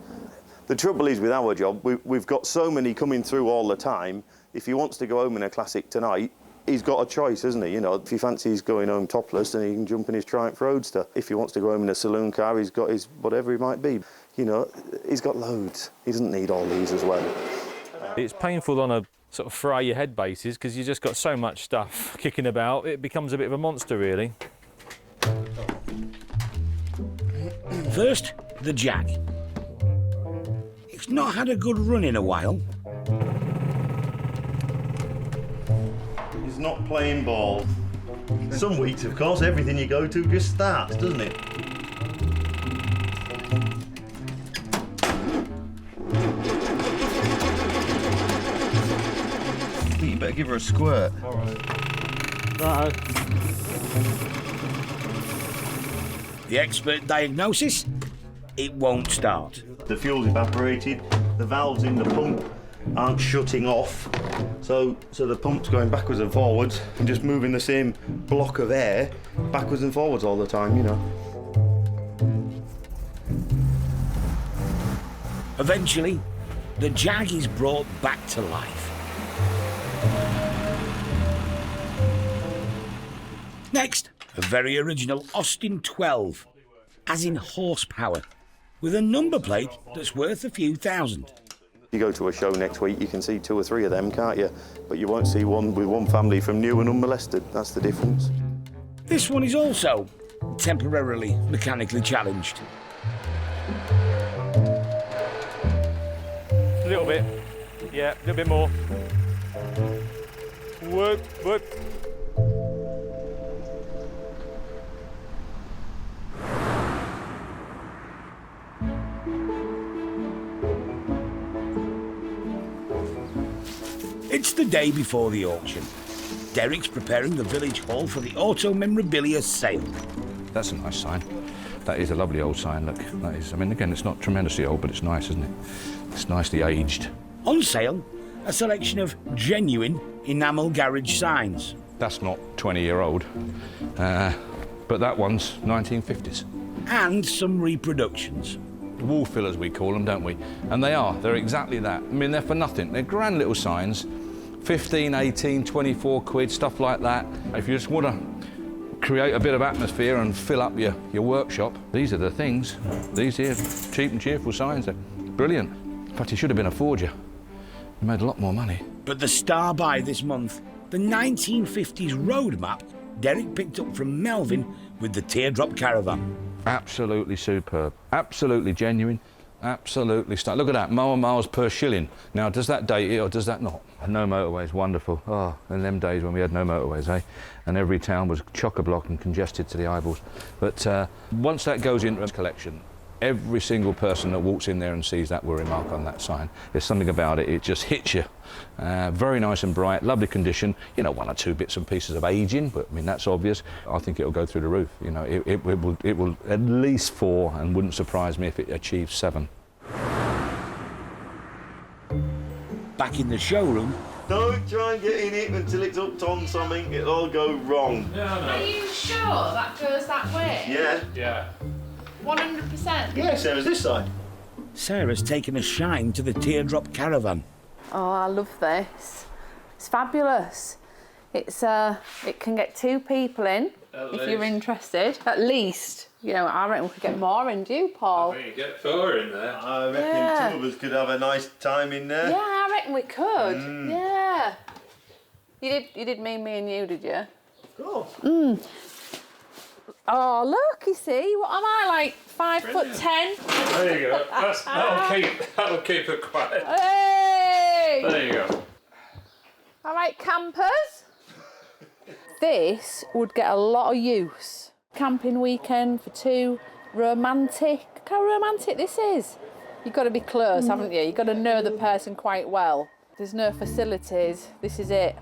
The trouble is with our job, we've got so many coming through all the time. If he wants to go home in a classic tonight, he's got a choice, hasn't he? You know, if he fancies going home topless, then he can jump in his Triumph Roadster. If he wants to go home in a saloon car, he's got his whatever he might be. You know, he's got loads. He doesn't need all these as well. It's painful on a sort of fry your head basis because you just got so much stuff kicking about. It becomes a bit of a monster, really. First, the Jag. It's not had a good run in a while. He's not playing ball. Some weeks, of course, everything you go to just starts, doesn't it? I think you better give her a squirt. All right. Right. The expert diagnosis? It won't start. The fuel's evaporated, the valves in the pump aren't shutting off, so the pump's going backwards and forwards and just moving the same block of air backwards and forwards all the time, you know. Eventually, the Jag is brought back to life. Next, a very original Austin 12, as in horsepower, with a number plate that's worth a few thousand. You go to a show next week, you can see 2 or 3 of them, can't you? But you won't see one with one family from new and unmolested. That's the difference. This one is also temporarily mechanically challenged. A little bit. Yeah, a little bit more. Whoop, whoop. It's the day before the auction. Derek's preparing the village hall for the auto memorabilia sale. That's a nice sign. That is a lovely old sign, look. That is, I mean, again, it's not tremendously old, but it's nice, isn't it? It's nicely aged. On sale, a selection of genuine enamel garage signs. That's not 20-year-old, but that one's 1950s. and some reproductions. Wall fillers, we call them, don't we? And they're exactly that. I mean, they're for nothing. They're grand little signs, 15, 18, 24 quid, stuff like that. If you just want to create a bit of atmosphere and fill up your workshop, these are the things. These here, cheap and cheerful signs, they're brilliant. In fact, he should have been a forger. He made a lot more money. But the star buy this month, the 1950s road map Derek picked up from Melvin with the Teardrop Caravan. Absolutely superb, absolutely genuine, absolutely stunning. Look at that, miles per shilling. Now, does that date it or does that not? No motorways, wonderful. Oh, in them days when we had no motorways, eh? And every town was chock-a-block and congested to the eyeballs. But once that goes into a collection, every single person that walks in there and sees that will remark on that sign. There's something about it, it just hits you. Very nice and bright, lovely condition. You know, one or two bits and pieces of aging, but I mean, that's obvious. I think it'll go through the roof. You know, it will at least 4, and wouldn't surprise me if it achieves 7. Back in the showroom. Don't try and get in it until it's hooked on something, it'll all go wrong. Are you sure that goes that way? Yeah. Yeah. 100%? Yeah, Sarah's this side. Sarah's taken a shine to the Teardrop Caravan. Oh, I love this. It's fabulous. It can get 2 people in, if you're interested. At least. You know, I reckon we could get more in, do you, Paul? I think you get 4 in there. I reckon 2 of us could have a nice time in there. Yeah, I reckon we could. Yeah. You did mean me and you, did you? Of course. Oh, look, you see, what am I, like 5'10"? There you go. That'll keep her quiet. Hey! There you go. All right, campers. This would get a lot of use. Camping weekend for 2, romantic. Look how romantic this is. You've got to be close, haven't you? You've got to know the person quite well. There's no facilities. This is it.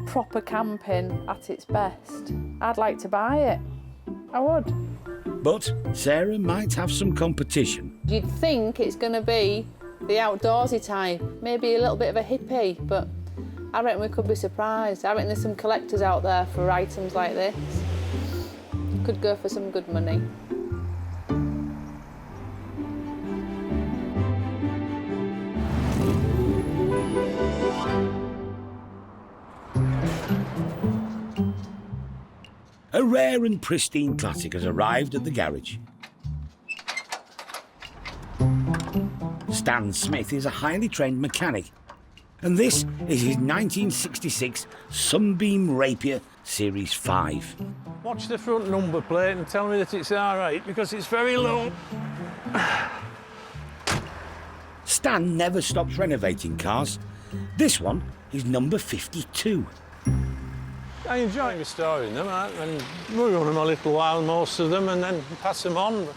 Proper camping at its best. I'd like to buy it. I would. But Sarah might have some competition. You'd think it's going to be the outdoorsy type, maybe a little bit of a hippie, but I reckon we could be surprised. I reckon there's some collectors out there for items like this. Could go for some good money. A rare and pristine classic has arrived at the garage. Stan Smith is a highly trained mechanic, and this is his 1966 Sunbeam Rapier Series 5. Watch the front number plate and tell me that it's all right, because it's very low. Stan never stops renovating cars. This one is number 52. I enjoy restoring them, and we run them a little while, most of them, and then pass them on.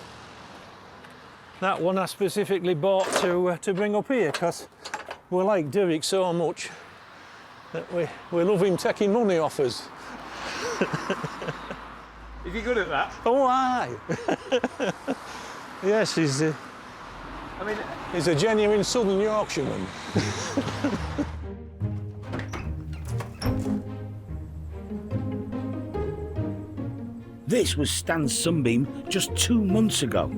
That one I specifically bought to bring up here, because we like Derek so much that we love him taking money off us. Is he good at that? Oh, aye. Yes, he's a genuine Southern Yorkshireman. This was Stan's Sunbeam just 2 months ago.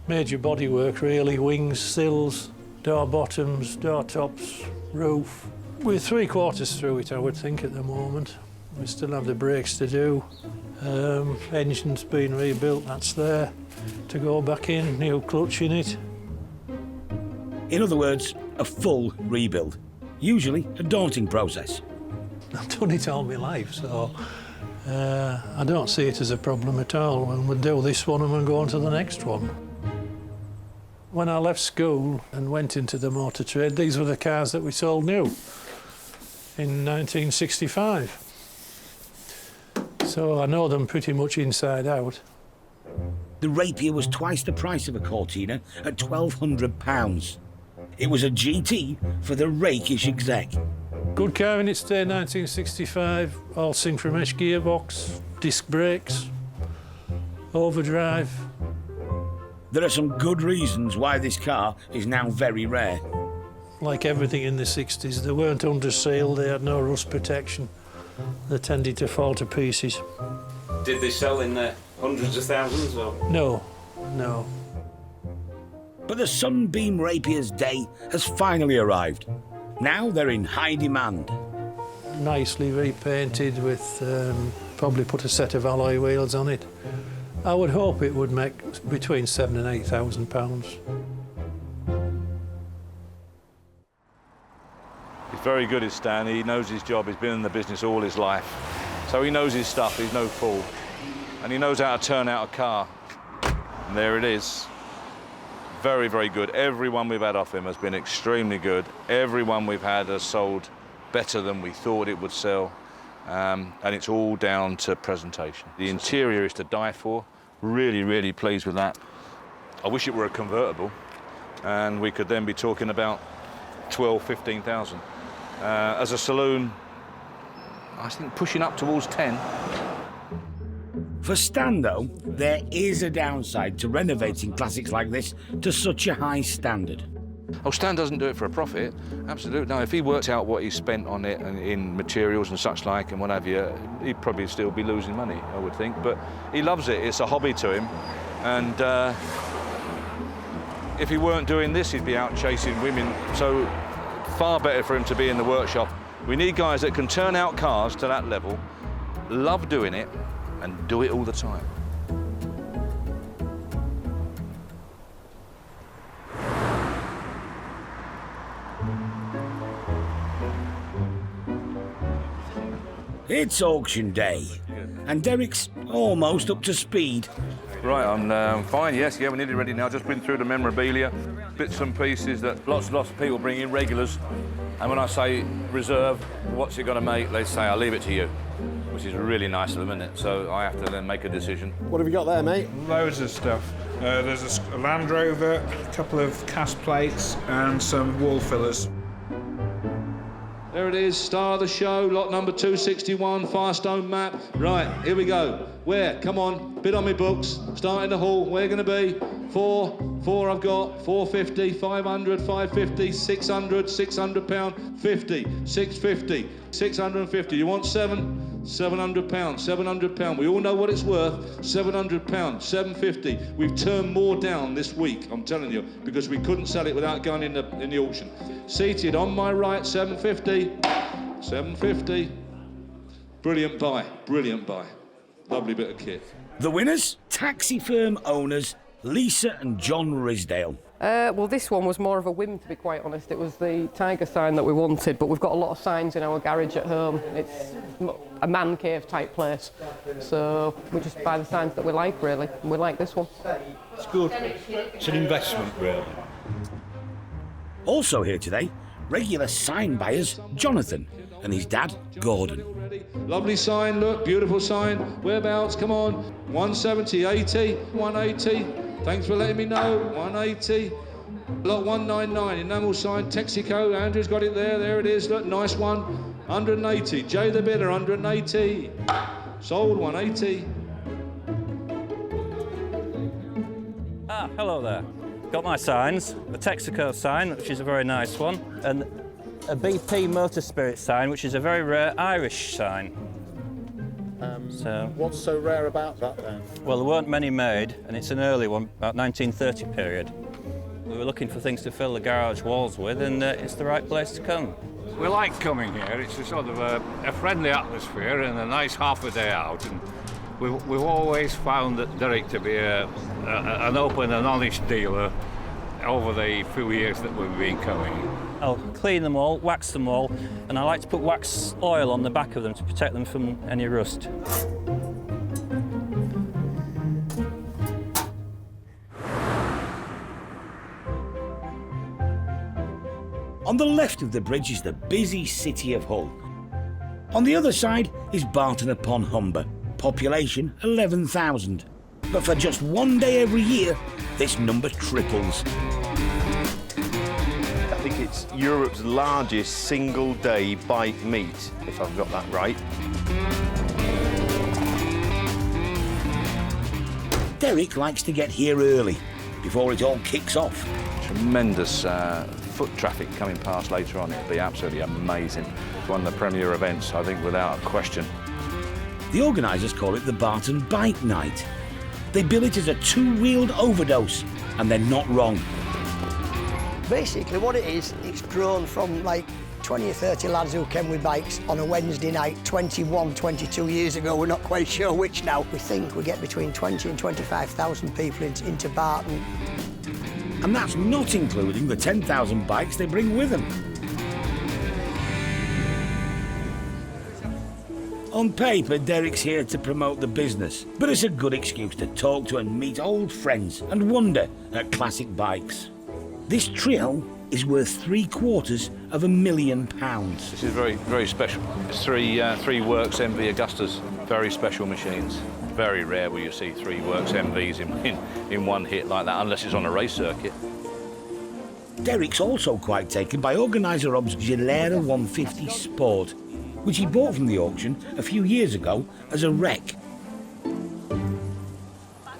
Major bodywork, really. Wings, sills, door bottoms, door tops, roof. We're 3/4 through it, I would think, at the moment. We still have the brakes to do. Engine's been rebuilt, that's there to go back in, new clutch in it. In other words, a full rebuild. Usually a daunting process. I've done it all my life, so I don't see it as a problem at all. When we do this one and we'll go on to the next one. When I left school and went into the motor trade, these were the cars that we sold new in 1965. So I know them pretty much inside out. The Rapier was twice the price of a Cortina at £1,200. It was a GT for the rakish exec. Good car in its day, 1965, all Synchromesh gearbox, disc brakes, overdrive. There are some good reasons why this car is now very rare. Like everything in the 60s, they weren't under seal, they had no rust protection. They tended to fall to pieces. Did they sell in there? Hundreds of thousands or? No, no. But the Sunbeam Rapier's day has finally arrived. Now they're in high demand. Nicely repainted with, probably put a set of alloy wheels on it. I would hope it would make between £7,000 and £8,000. He's very good at Stan. He knows his job. He's been in the business all his life. So he knows his stuff. He's no fool. And he knows how to turn out a car. And there it is. Very, very good. Everyone we've had off him has been extremely good. Everyone we've had has sold better than we thought it would sell. And it's all down to presentation. The interior is to die for. Really, really pleased with that. I wish it were a convertible, and we could then be talking about 12, 15,000. As a saloon, I think pushing up towards 10. For Stan, though, there is a downside to renovating classics like this to such a high standard. Oh, Stan doesn't do it for a profit. Absolutely. No, if he worked out what he spent on it and in materials and such like and what have you, he'd probably still be losing money, I would think. But he loves it. It's a hobby to him. And if he weren't doing this, he'd be out chasing women. So far better for him to be in the workshop. We need guys that can turn out cars to that level, love doing it, and do it all the time. It's auction day, and Derek's almost up to speed. Right, I'm fine, yes, yeah, we need it ready now. Just been through the memorabilia, bits and pieces that lots of people bring in, regulars. And when I say reserve, what's it going to make, they say, I'll leave it to you, which is really nice of them, isn't it? So I have to then make a decision. What have you got there, mate? Loads of stuff. There's a Land Rover, a couple of cast plates, and some wall fillers. There it is, star of the show, lot number 261, Firestone map. Right, here we go. Where? Come on, bid on me books. Start in the hall. Where going to be? Four I've got. 450, 500, 550, 600, £600, 50, 650, 650. You want £700, £700. We all know what it's worth. £700, 750. We've turned more down this week, I'm telling you, because we couldn't sell it without going in the auction. Seated on my right, 750, 750. Brilliant buy, brilliant buy. Lovely bit of kit. The winners, taxi firm owners Lisa and John Risdale. Well, this one was more of a whim, to be quite honest. It was the tiger sign that we wanted, but we've got a lot of signs in our garage at home. It's a man cave type place, so we just buy the signs that we like, really, and we like this one. It's good. It's an investment, really. Also here today, regular sign buyers Jonathan and his dad Gordon. Lovely sign, look, beautiful sign. Whereabouts? Come on. 170, 80, 180. Thanks for letting me know. 180. Lot 199, enamel sign, Texaco. Andrew's got it there. There it is. Look, nice one. 180. Jay the bidder, 180. Sold 180. Ah, hello there. Got my signs. A Texaco sign, which is a very nice one, and a BP Motor Spirit sign, which is a very rare Irish sign. What's so rare about that then? Well, there weren't many made, and it's an early one, about 1930 period. We were looking for things to fill the garage walls with, and it's the right place to come. We like coming here. It's a sort of a friendly atmosphere and a nice half a day out. And we've always found that Derek to be an open and honest dealer over the few years that we've been coming. I'll clean them all, wax them all, and I like to put wax oil on the back of them to protect them from any rust. On the left of the bridge is the busy city of Hull. On the other side is Barton upon Humber, population 11,000. But for just one day every year, this number triples. I think it's Europe's largest single-day bike meet, if I've got that right. Derek likes to get here early, before it all kicks off. Tremendous foot traffic coming past later on. It'll be absolutely amazing. It's one of the premier events, I think, without a question. The organisers call it the Barton Bike Night, They bill it as a two-wheeled overdose, and they're not wrong. Basically what it is, it's grown from like 20 or 30 lads who came with bikes on a Wednesday night 21, 22 years ago. We're not quite sure which now. We think we get between 20 and 25,000 people into Barton. And that's not including the 10,000 bikes they bring with them. On paper, Derek's here to promote the business, but it's a good excuse to talk to and meet old friends and wonder at classic bikes. This Trio is worth £750,000. This is very, very special. It's three Works MV Augustas, very special machines. Very rare where you see three Works MVs in one hit like that, unless it's on a race circuit. Derek's also quite taken by organiser Rob's Gilera 150 Sport, which he bought from the auction a few years ago as a wreck.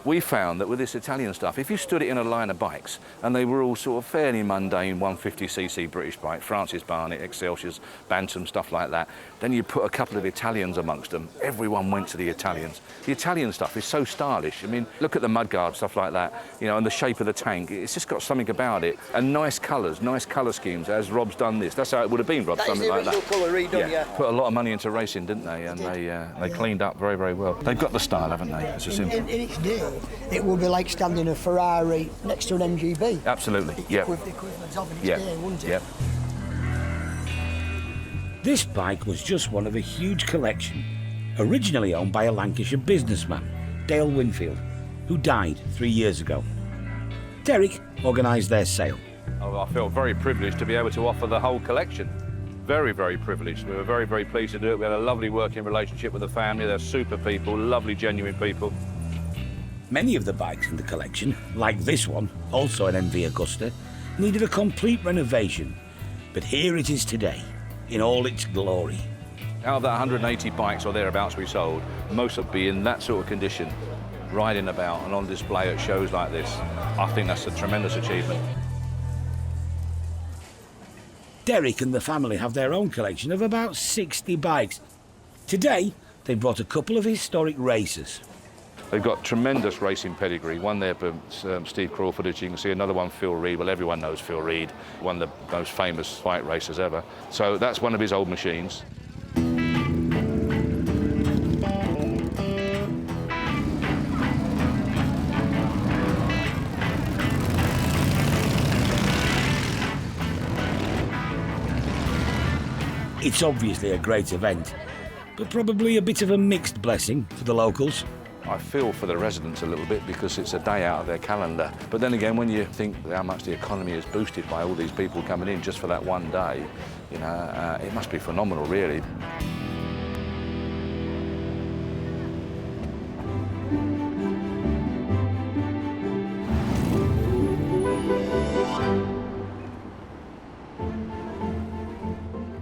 We found that with this Italian stuff, if you stood it in a line of bikes, and they were all sort of fairly mundane 150cc British bike, Francis Barnett, Excelsiors, Bantam, stuff like that, then you put a couple of Italians amongst them, everyone went to the Italians. The Italian stuff is so stylish. I mean, look at the mudguard, stuff like that, you know, and the shape of the tank. It's just got something about it. And nice colours, nice colour schemes, as Rob's done this. That's how it would have been, Rob, something like that. That is the original colour redone, yeah. Put a lot of money into racing, didn't they? And they cleaned up very, very well. They've got the style, haven't they? It's a simple. In its day, it would be like standing a Ferrari next to an MGB. Absolutely, yeah. With the equivalent of in its day, wouldn't it? Yep. This bike was just one of a huge collection, originally owned by a Lancashire businessman, Dale Winfield, who died 3 years ago. Derek organised their sale. Oh, I felt very privileged to be able to offer the whole collection. Very, very privileged. We were very, very pleased to do it. We had a lovely working relationship with the family. They're super people, lovely, genuine people. Many of the bikes in the collection, like this one, also an MV Augusta, needed a complete renovation. But here it is today, in all its glory. Out of that 180 bikes or thereabouts we sold, most would be in that sort of condition, riding about and on display at shows like this. I think that's a tremendous achievement. Derek and the family have their own collection of about 60 bikes. Today, they brought a couple of historic racers. They've got tremendous racing pedigree. One there for Steve Crawford, as you can see. Another one, Phil Reed. Well, everyone knows Phil Reed, one of the most famous bike racers ever. So that's one of his old machines. It's obviously a great event, but probably a bit of a mixed blessing for the locals. I feel for the residents a little bit because it's a day out of their calendar. But then again, when you think how much the economy is boosted by all these people coming in just for that one day, you know, it must be phenomenal, really.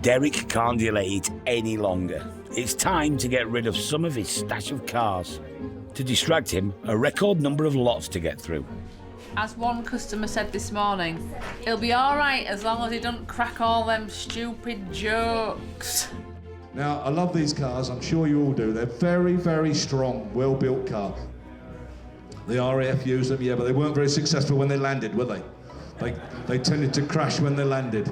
Derek can't delay it any longer. It's time to get rid of some of his stash of cars. To distract him, a record number of lots to get through. As one customer said this morning, he'll be all right as long as he doesn't crack all them stupid jokes. Now, I love these cars, I'm sure you all do. They're very, very strong, well-built cars. The RAF used them, yeah, but they weren't very successful when they landed, were they? They tended to crash when they landed.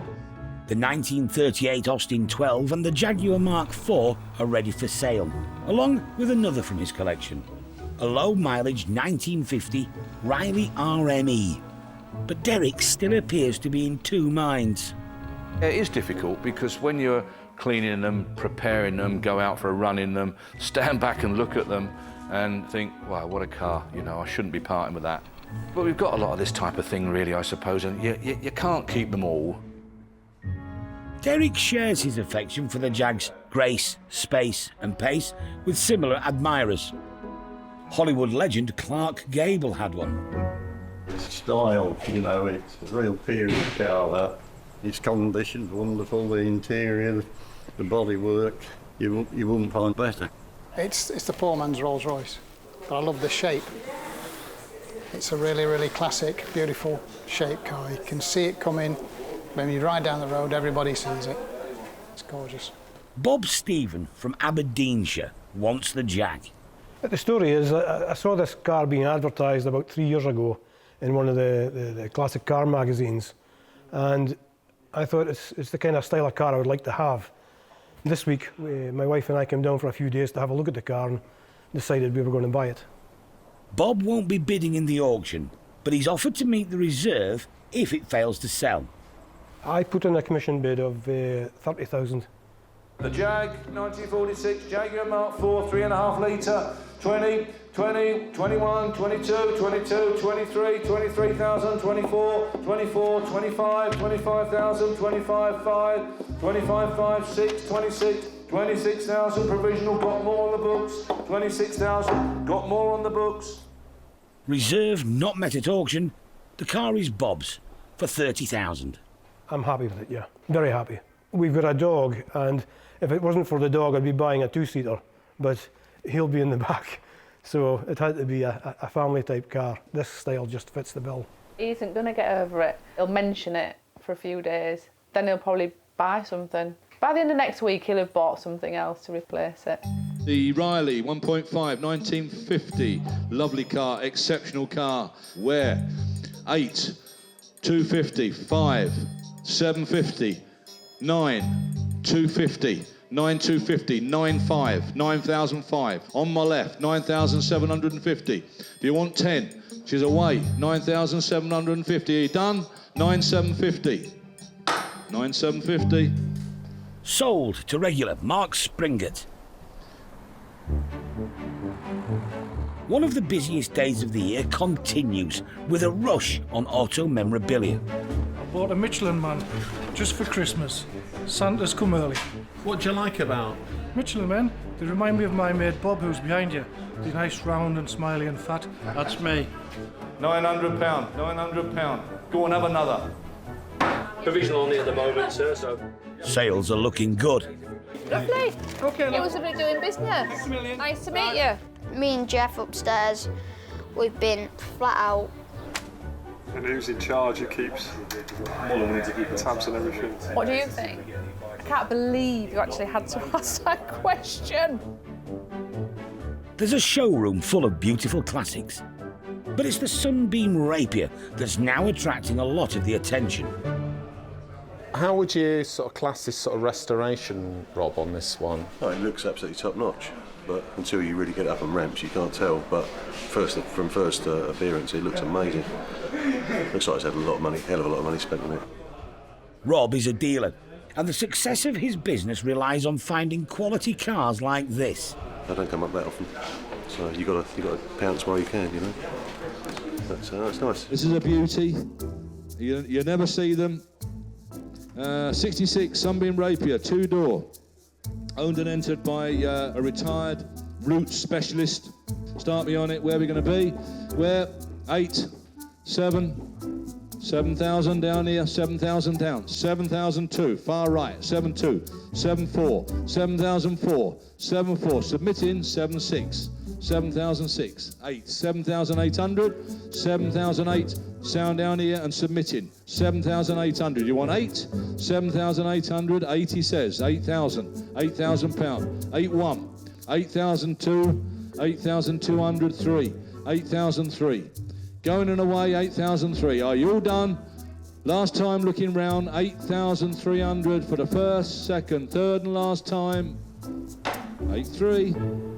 The 1938 Austin 12 and the Jaguar Mark IV are ready for sale, along with another from his collection, a low-mileage 1950 Riley RME. But Derek still appears to be in two minds. It is difficult because when you're cleaning them, preparing them, go out for a run in them, stand back and look at them and think, wow, what a car, you know, I shouldn't be parting with that. But we've got a lot of this type of thing, really, I suppose, and you can't keep them all. Derek shares his affection for the Jag's grace, space and pace with similar admirers. Hollywood legend Clark Gable had one. Style, you know, it's a real period car, that. It's conditioned wonderful, the interior, the bodywork, you wouldn't find better. It's the poor man's Rolls-Royce, but I love the shape. It's a really, really classic, beautiful shape car. You can see it coming. When you ride down the road, everybody sees it. It's gorgeous. Bob Stephen from Aberdeenshire wants the Jag. The story is, I saw this car being advertised about 3 years ago in one of the classic car magazines, and I thought it's the kind of style of car I would like to have. This week, my wife and I came down for a few days to have a look at the car and decided we were going to buy it. Bob won't be bidding in the auction, but he's offered to meet the reserve if it fails to sell. I put in a commission bid of 30,000. The Jag 1946 Jaguar Mark 4 3.5 litre 20, 20, 21, 22, 22, 23, 23,000, 24, 24, 25, 25,000, 25, 5, 25, 5, 6, 26, 26,000 provisional, got more on the books, 26,000, got more on the books. Reserve not met at auction. The car is Bob's for 30,000. I'm happy with it, yeah, very happy. We've got a dog, and if it wasn't for the dog, I'd be buying a two-seater, but he'll be in the back. So it had to be a family-type car. This style just fits the bill. He isn't going to get over it. He'll mention it for a few days, then he'll probably buy something. By the end of next week, he'll have bought something else to replace it. The Riley 1.5 1950, lovely car, exceptional car. Where? 8, 250, 5, 750, 9, 250, 9,250, 9,500, 9,005. On my left, 9,750. Do you want 10? She's away, 9,750. Are you done? 9,750. 9,750. Sold to regular Mark Springett. One of the busiest days of the year continues with a rush on auto memorabilia. I bought a Michelin Man just for Christmas. Santa's come early. What do you like about Michelin men? They remind me of my mate Bob, who's behind you. They're nice, round and smiley and fat. That's me. £900, £900. Go on, have another. Provisional on it at the moment, sir, so... Sales are looking good. Lovely. Okay, it was lovely doing business. Nice to meet you. Me and Jeff upstairs, we've been flat out. And who's in charge? Who keeps tabs and everything? What do you think? I can't believe you actually had to ask that question. There's a showroom full of beautiful classics, but it's the Sunbeam Rapier that's now attracting a lot of the attention. How would you sort of class this sort of restoration, Rob, on this one? Oh, it looks absolutely top notch, but until you really get up on ramps, you can't tell. But from first appearance, it looks amazing. Looks like it's had a lot of money, hell of a lot of money spent on it. Rob is a dealer, and the success of his business relies on finding quality cars like this. They don't come up that often, so you got to pounce while you can, you know. That's nice. This is a beauty. You never see them. 66 Sunbeam Rapier, 2-door. Owned and entered by a retired roots specialist. Start me on it. Where are we going to be? Where? 8, 7,000 down here. 7,000 down. 7,002. Far right. 7,2. 7,4. 7,004. 7,4. Submitting. 7,6. 7,006. 8. 7,800. 7,008. Sound down here and submitting. 7,800. You want 8? 7,800. 8 he says. 8,000. 8,000 pound. 8,1. 8,002. 8,203. 8,003. Going and away. 8,003. Are you all done? Last time looking round. 8,300 for the first, second, third and last time. 8,3.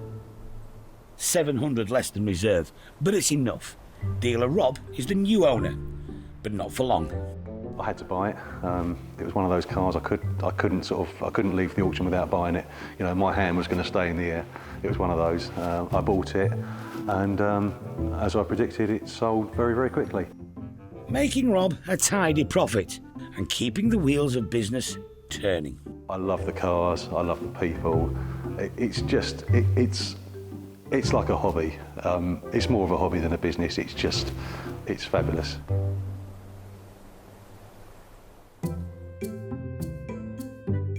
700 less than reserve, but it's enough. Dealer Rob is the new owner, but not for long. I had to buy it. It was one of those cars I couldn't leave the auction without buying it. You know, my hand was going to stay in the air. It was one of those. I bought it, and as I predicted, it sold very, very quickly. Making Rob a tidy profit and keeping the wheels of business turning. I love the cars. I love the people. It's like a hobby. It's more of a hobby than a business. It's fabulous.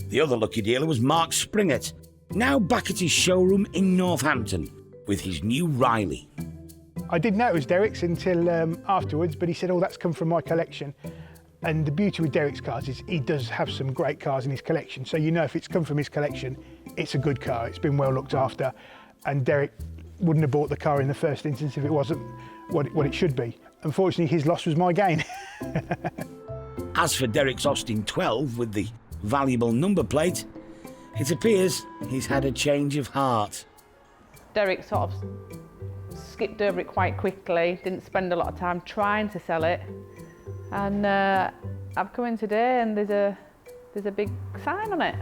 The other lucky dealer was Mark Springett, now back at his showroom in Northampton with his new Riley. I didn't know it was Derek's until afterwards, but he said, oh, that's come from my collection. And the beauty with Derek's cars is he does have some great cars in his collection. So you know if it's come from his collection, it's a good car. It's been well looked after. And Derek wouldn't have bought the car in the first instance if it wasn't what it should be. Unfortunately, his loss was my gain. As for Derek's Austin 12 with the valuable number plate, it appears he's had a change of heart. Derek sort of skipped over it quite quickly, didn't spend a lot of time trying to sell it. And I've come in today and there's a big sign on it.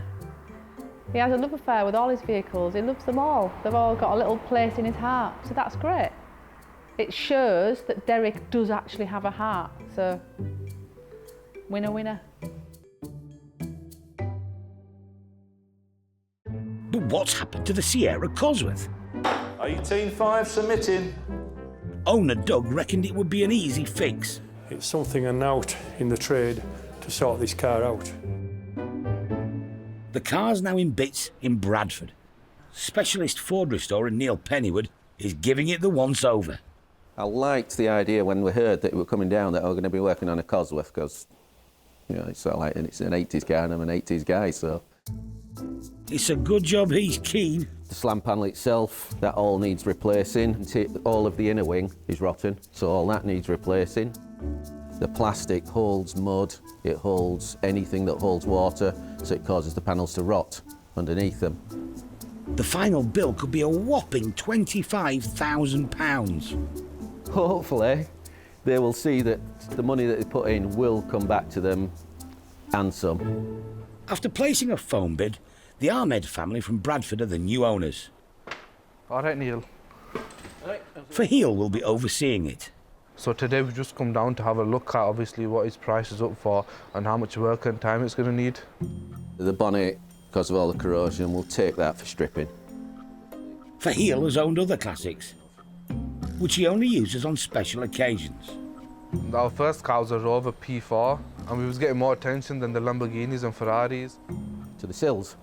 He has a love affair with all his vehicles. He loves them all. They've all got a little place in his heart, so that's great. It shows that Derek does actually have a heart, so winner, winner. But what's happened to the Sierra Cosworth? 18.5 submitting. Owner Doug reckoned it would be an easy fix. It's something and out in the trade to sort this car out. The car's now in bits in Bradford. Specialist Ford restorer Neil Pennywood is giving it the once-over. I liked the idea when we heard that we were coming down that I was going to be working on a Cosworth because, you know, it's sort of like, and it's an 80s car and I'm an 80s guy, so. It's a good job he's keen. The slam panel itself, that all needs replacing. All of the inner wing is rotten, so all that needs replacing. The plastic holds mud, it holds anything that holds water, so it causes the panels to rot underneath them. The final bill could be a whopping £25,000. Hopefully, they will see that the money that they put in will come back to them and some. After placing a phone bid, the Ahmed family from Bradford are the new owners. All right, Neil. Fahil will be overseeing it. So today we've just come down to have a look at obviously what his price is up for and how much work and time it's going to need. The bonnet, because of all the corrosion, will take that for stripping. Fahil has owned other classics, which he only uses on special occasions. Our first car was a Rover P4 and we was getting more attention than the Lamborghinis and Ferraris. To the sills.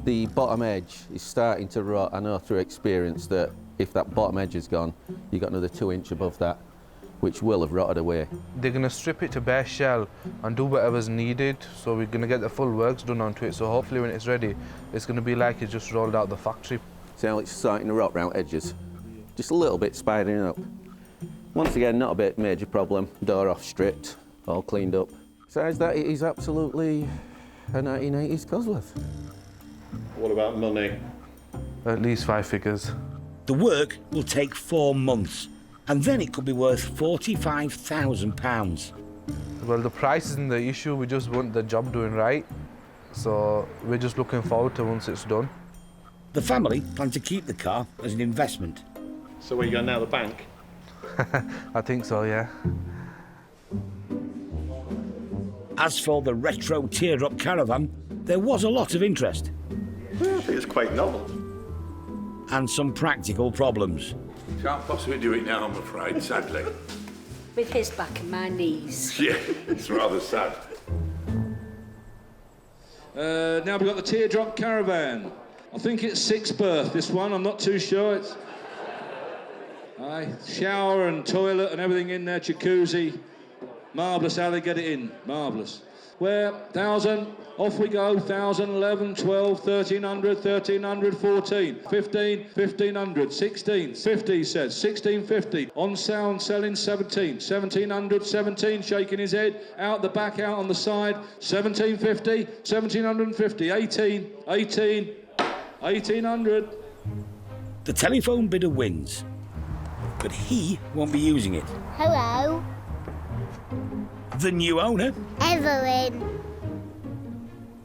The bottom edge is starting to rot. I know through experience that if that bottom edge is gone, you've got another 2 inch above that, which will have rotted away. They're going to strip it to bare shell and do whatever's needed, so we're going to get the full works done onto it, so hopefully when it's ready, it's going to be like it's just rolled out the factory. See how it's starting to rot round edges? Just a little bit spidering up. Once again, not a bit major problem. Door off stripped, all cleaned up. Besides that, it is absolutely a 1980s Cosworth. What about money? At least 5 figures. The work will take 4 months, and then it could be worth £45,000. Well, the price isn't the issue, we just want the job doing right. So we're just looking forward to once it's done. The family plan to keep the car as an investment. So where you going now, the bank? I think so, yeah. As for the retro Teardrop Caravan, there was a lot of interest. I think it's quite novel. And some practical problems. Can't possibly do it now, I'm afraid, sadly. With his back and my knees. Yeah, it's rather sad. Now we've got the Teardrop Caravan. I think it's 6th berth, this one, I'm not too sure. It's shower and toilet and everything in there, jacuzzi. Marvellous how they get it in, marvellous. Where, 1,000, off we go, 1,000, 11, 12, 1,300, 1,300, 14, 15, 1,500, 16, 50 says, 1650, on sound selling 17, 1,700, 17, shaking his head, out the back, out on the side, 1,750, 1,750, 18, 18, 1,800. The telephone bidder wins, but he won't be using it. Hello. The new owner, Evelyn.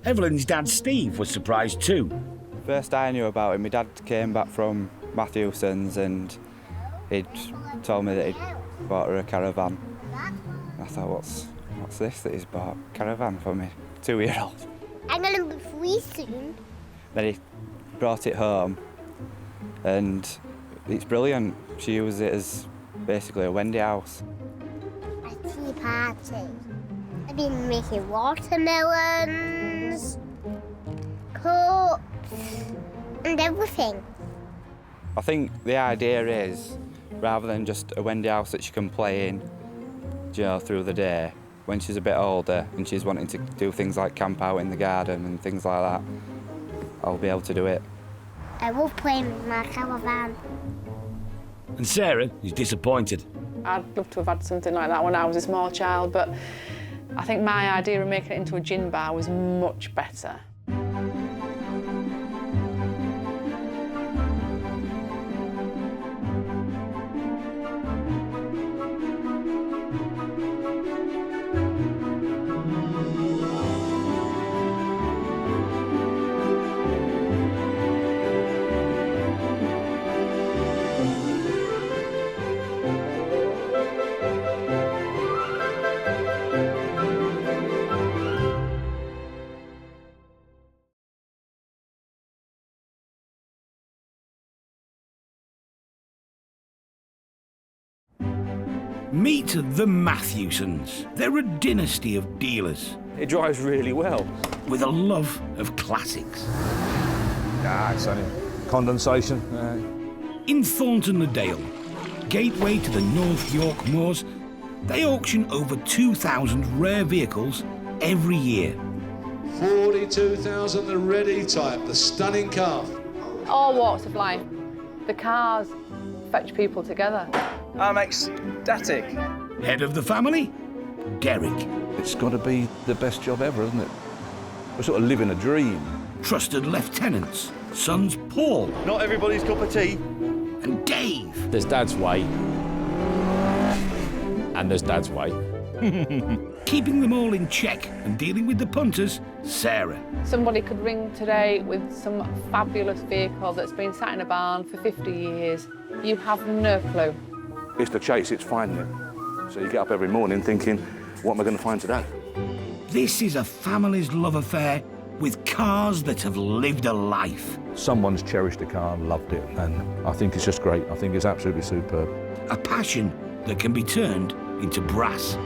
Evelyn's dad Steve was surprised too. First I knew about him, my dad came back from Matthewson's and he'd told me that he'd bought her a Caravan. I thought, what's this that he's bought? Caravan for me, 2-year-old. I'm going to be 3 soon. Then he brought it home and it's brilliant. She uses it as basically a Wendy house. A tea party. I've been making watermelons, cups, and everything. I think the idea is, rather than just a Wendy house that she can play in, you know, through the day, when she's a bit older and she's wanting to do things like camp out in the garden and things like that, I'll be able to do it. I love playing with my Caravan. And Sarah is disappointed. I'd love to have had something like that when I was a small child, but I think my idea of making it into a gin bar was much better. Meet the Matthewsons. They're a dynasty of dealers. It drives really well. With a love of classics. It's only condensation. In Thornton-le-Dale, gateway to the North York Moors, they auction over 2,000 rare vehicles every year. 42,000, the ready type, the stunning car. All walks of life. The cars fetch people together. I'm ecstatic. Head of the family, Derek. It's got to be the best job ever, isn't it? We're sort of living a dream. Trusted lieutenants, sons Paul. Not everybody's cup of tea. And Dave. There's Dad's way. And there's Dad's way. Keeping them all in check and dealing with the punters, Sarah. Somebody could ring today with some fabulous vehicle that's been sat in a barn for 50 years. You have no clue. It's the chase, it's finding it. So you get up every morning thinking, what am I going to find today? This is a family's love affair with cars that have lived a life. Someone's cherished a car and loved it, and I think it's just great. I think it's absolutely superb. A passion that can be turned into brass.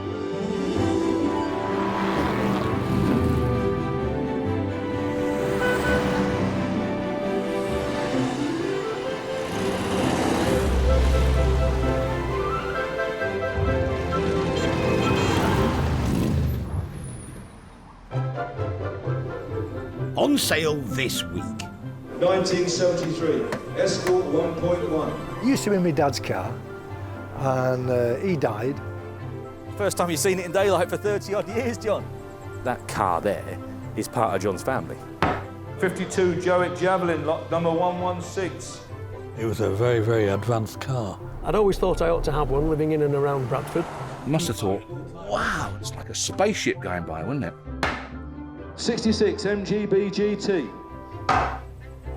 On sale this week. 1973, Escort 1.1. It used to be my dad's car, and he died. First time you've seen it in daylight for 30 odd years, John. That car there is part of John's family. 52 Joet Javelin, lot number 116. It was a very, very advanced car. I'd always thought I ought to have one living in and around Bradford. Must have thought, wow, it's like a spaceship going by, wouldn't it? 66 MGB GT.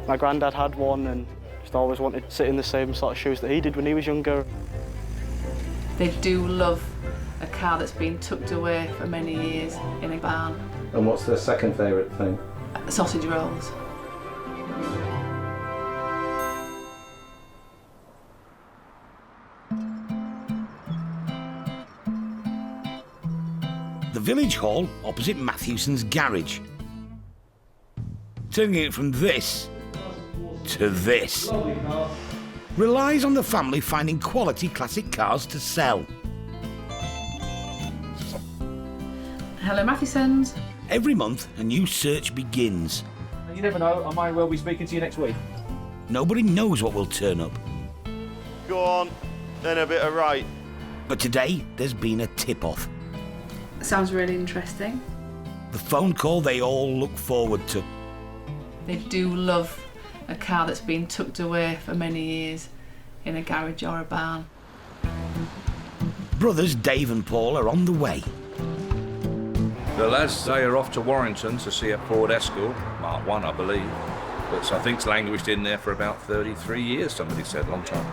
My granddad had one and just always wanted to sit in the same sort of shoes that he did when he was younger. They do love a car that's been tucked away for many years in a barn. And what's their second favourite thing? Sausage rolls. The village hall opposite Matthewson's garage. Turning it from this to this. Relies on the family finding quality classic cars to sell. Hello, Matthewsons. Every month, a new search begins. You never know, I might well be speaking to you next week. Nobody knows what will turn up. Go on, then a bit of right. But today, there's been a tip-off. Sounds really interesting. The phone call they all look forward to. They do love a car that's been tucked away for many years in a garage or a barn. Brothers Dave and Paul are on the way. The lads, they are off to Warrington to see a Ford Escort, Mark 1, I believe. But I think it's languished in there for about 33 years, somebody said, long time.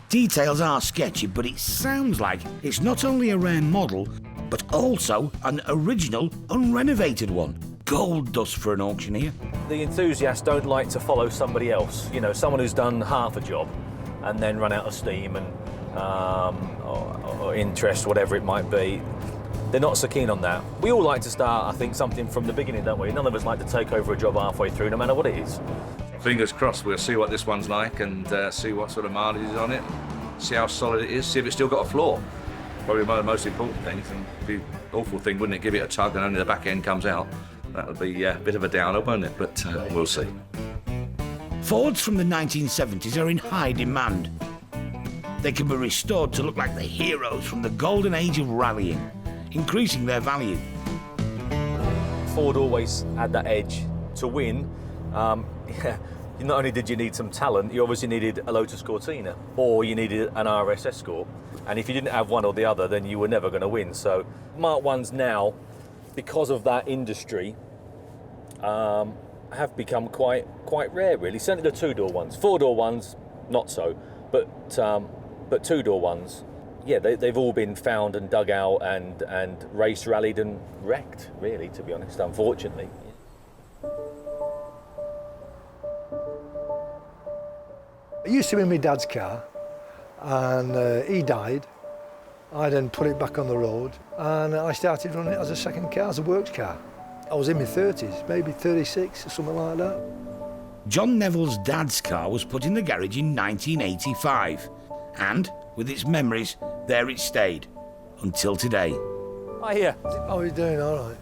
Details are sketchy, but it sounds like it's not only a rare model, but also an original, unrenovated one. Gold dust for an auctioneer. The enthusiasts don't like to follow somebody else. You know, someone who's done half a job and then run out of steam and or interest, whatever it might be. They're not so keen on that. We all like to start, I think, something from the beginning, don't we? None of us like to take over a job halfway through, no matter what it is. Fingers crossed, we'll see what this one's like and see what sort of mileage is on it, see how solid it is, see if it's still got a floor. Probably one of the most important things. It'd be an awful thing, wouldn't it? Give it a tug and only the back end comes out. That would be a bit of a downer, won't it? But we'll see. Fords from the 1970s are in high demand. They can be restored to look like the heroes from the golden age of rallying, increasing their value. Ford always had that edge to win. Not only did you need some talent, you obviously needed a Lotus Cortina, or you needed an RS Escort. And if you didn't have one or the other, then you were never going to win. So Mark 1s now, because of that industry, have become quite rare, really. Certainly the two-door ones. Four-door ones, not so. But two-door ones, yeah, they've all been found and dug out and race rallied and wrecked, really, to be honest, unfortunately. It used to be my dad's car, and he died. I then put it back on the road, and I started running it as a second car, as a works car. I was in my 30s, maybe 36 or something like that. John Neville's dad's car was put in the garage in 1985, and with its memories, there it stayed, until today. Oh, yeah. How are you doing? All right.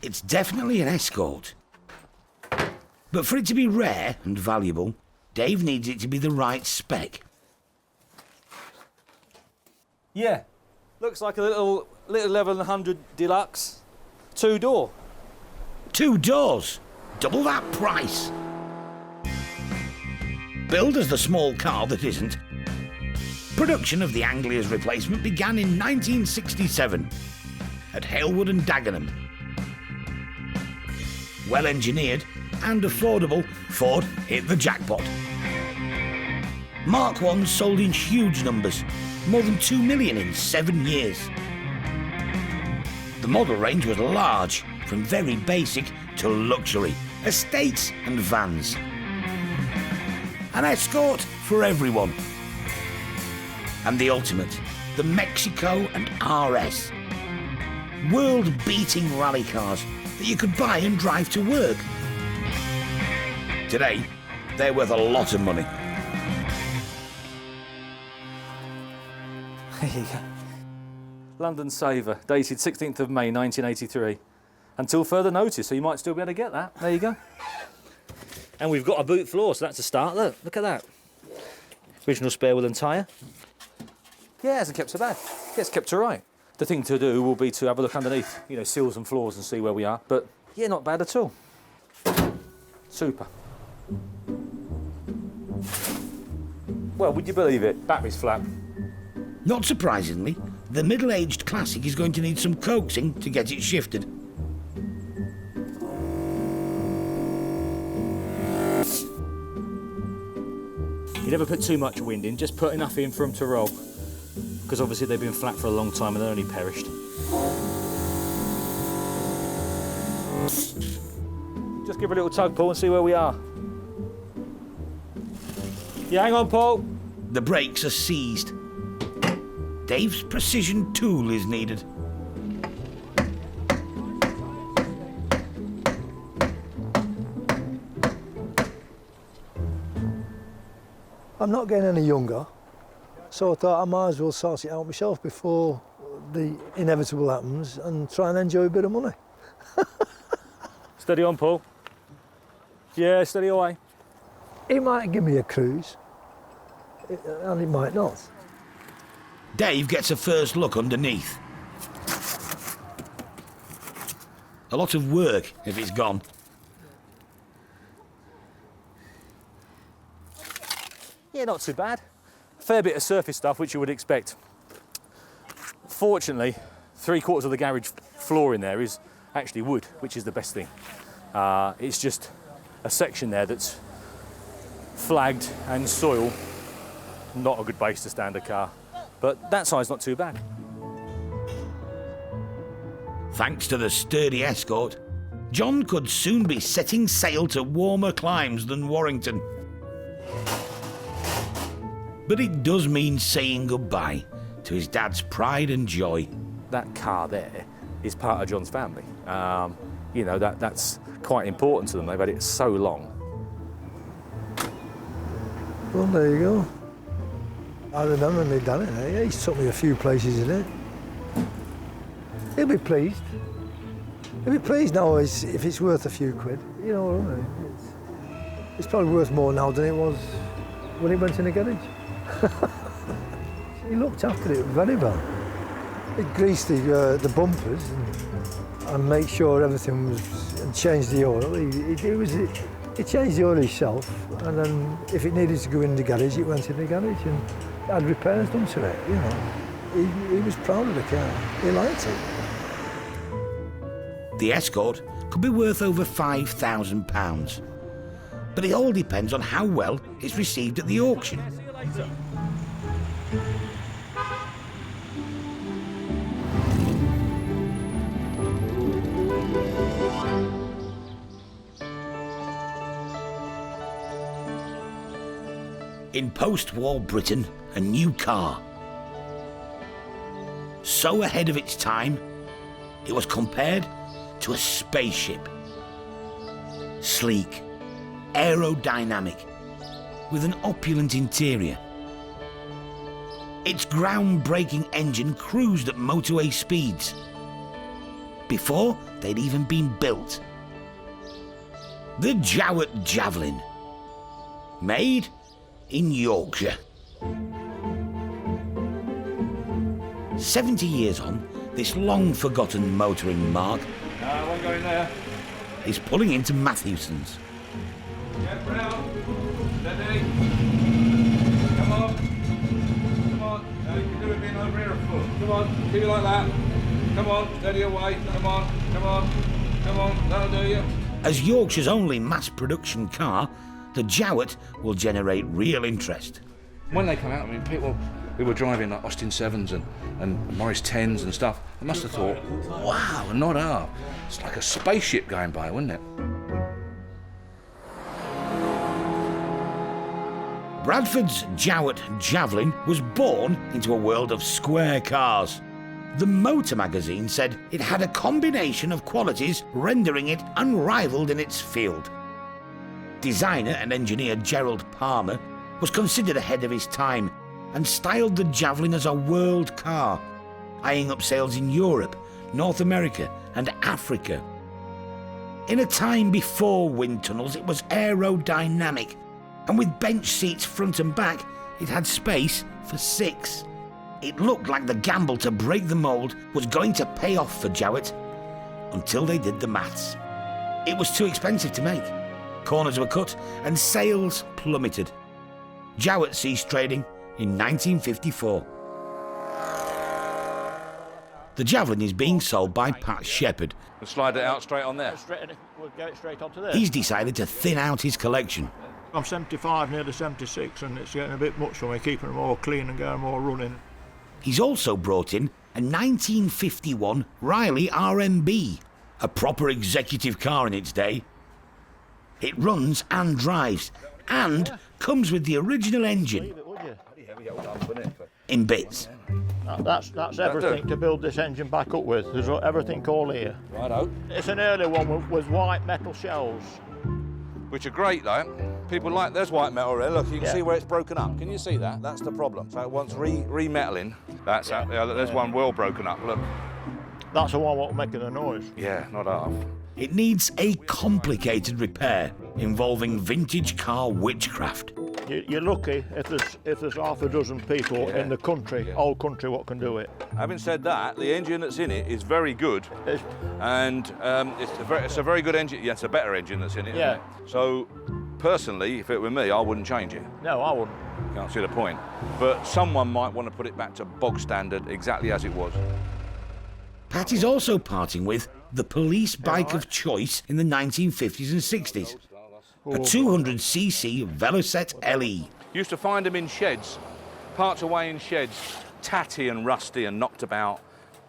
It's definitely an Escort. But for it to be rare and valuable, Dave needs it to be the right spec. Yeah, looks like a little 1100 Deluxe, two-door. 2 doors, double that price. Billed as the small car that isn't, production of the Anglia's replacement began in 1967 at Halewood and Dagenham. Well engineered and affordable, Ford hit the jackpot. Mark 1s sold in huge numbers, more than 2 million in 7 years. The model range was large, from very basic to luxury, estates and vans. An Escort for everyone. And the ultimate, the Mexico and RS. World-beating rally cars that you could buy and drive to work. Today, they're worth a lot of money. There you go. London Saver, dated 16th of May 1983. Until further notice, so you might still be able to get that. There you go. And we've got a boot floor, so that's a start. Look at that. Original spare wheel and tyre. Yeah, it hasn't kept so bad. Yeah, it's kept all right. The thing to do will be to have a look underneath, you know, seals and floors and see where we are. But yeah, not bad at all. Super. Well, would you believe it? Battery's flat. Not surprisingly, the middle-aged Classic is going to need some coaxing to get it shifted. You never put too much wind in, just put enough in for them to roll. Because obviously they've been flat for a long time and they're only perished. Just give her a little tug, Paul, and see where we are. Yeah, hang on, Paul. The brakes are seized. Dave's precision tool is needed. I'm not getting any younger, so I thought I might as well sort it out myself before the inevitable happens and try and enjoy a bit of money. Steady on, Paul. Yeah, steady away. It might give me a cruise, and it might not. Dave gets a first look underneath. A lot of work if it's gone. Yeah, not too bad. Fair bit of surface stuff, which you would expect. Fortunately, 3/4 of the garage floor in there is actually wood, which is the best thing. It's just a section there that's flagged and soil. Not a good base to stand a car, but that side's not too bad. Thanks to the sturdy Escort, John could soon be setting sail to warmer climes than Warrington. But it does mean saying goodbye to his dad's pride and joy. That car there is part of John's family. You know, that's quite important to them. They've had it so long. Well, there you go. I remember me done it. He's took me a few places in it. He'll be pleased. He'll be pleased now if it's worth a few quid. You know, it's probably worth more now than it was when it went in the garage. He looked after it very well. He greased the bumpers and made sure everything was, and changed the oil. He changed the oil himself, and then if it needed to go in the garage, it went in the garage and had repairs done to it, you know. He was proud of the car. He liked it. The Escort could be worth over £5,000, but it all depends on how well it's received at the auction. In post-war Britain, a new car. So ahead of its time, it was compared to a spaceship. Sleek, aerodynamic, with an opulent interior. Its groundbreaking engine cruised at motorway speeds, before they'd even been built. The Jowett Javelin, made in Yorkshire. 70 years on, this long-forgotten motoring mark I won't go in there. is pulling into Matthewson's. Get round. Steady. Come on. Come on. Now you can do it being over here a foot. Come on. Keep it like that. Come on. Steady away. Come on. Come on. Come on. That'll do you. As Yorkshire's only mass-production car, the Jowett will generate real interest. When they come out, I mean, people who were driving like Austin 7s and Morris 10s and stuff, they must have thought, wow, and not half. It's like a spaceship going by, wasn't it? Bradford's Jowett Javelin was born into a world of square cars. The Motor magazine said it had a combination of qualities rendering it unrivaled in its field. Designer and engineer Gerald Palmer was considered ahead of his time and styled the Javelin as a world car, eyeing up sales in Europe, North America and Africa. In a time before wind tunnels, it was aerodynamic, and with bench seats front and back, it had space for 6. It looked like the gamble to break the mould was going to pay off for Jowett, until they did the maths. It was too expensive to make. Corners were cut and sales plummeted. Jowett ceased trading in 1954. The Javelin is being sold by Pat Shepherd. We'll slide it out straight on there. We'll get it straight onto there. He's decided to thin out his collection. I'm 75, nearly 76, and it's getting a bit much for me, keeping them all clean and going more running. He's also brought in a 1951 Riley RMB, a proper executive car in its day. It runs and drives, and comes with the original engine in bits. That's everything to build this engine back up with. There's everything all here. Righto. It's an early one with white metal shells. Which are great though. People like, there's white metal there. Look, you can see where it's broken up. Can you see that? That's the problem. So it wants re-metaling. That's there's one well broken up. Look. That's the one what's making the noise. Yeah, not half. It needs a complicated repair involving vintage car witchcraft. You're lucky if there's half a dozen people in the country, whole country, what can do it. Having said that, the engine that's in it is very good, and it's a very good engine. Yeah, it's a better engine that's in it. Yeah. Isn't it? So, personally, if it were me, I wouldn't change it. No, I wouldn't. Can't see the point. But someone might want to put it back to bog standard, exactly as it was. Pat is also parting with the police bike of choice in the 1950s and 60s. A 200cc Velocette LE. Used to find them in sheds, parked away in sheds, tatty and rusty and knocked about,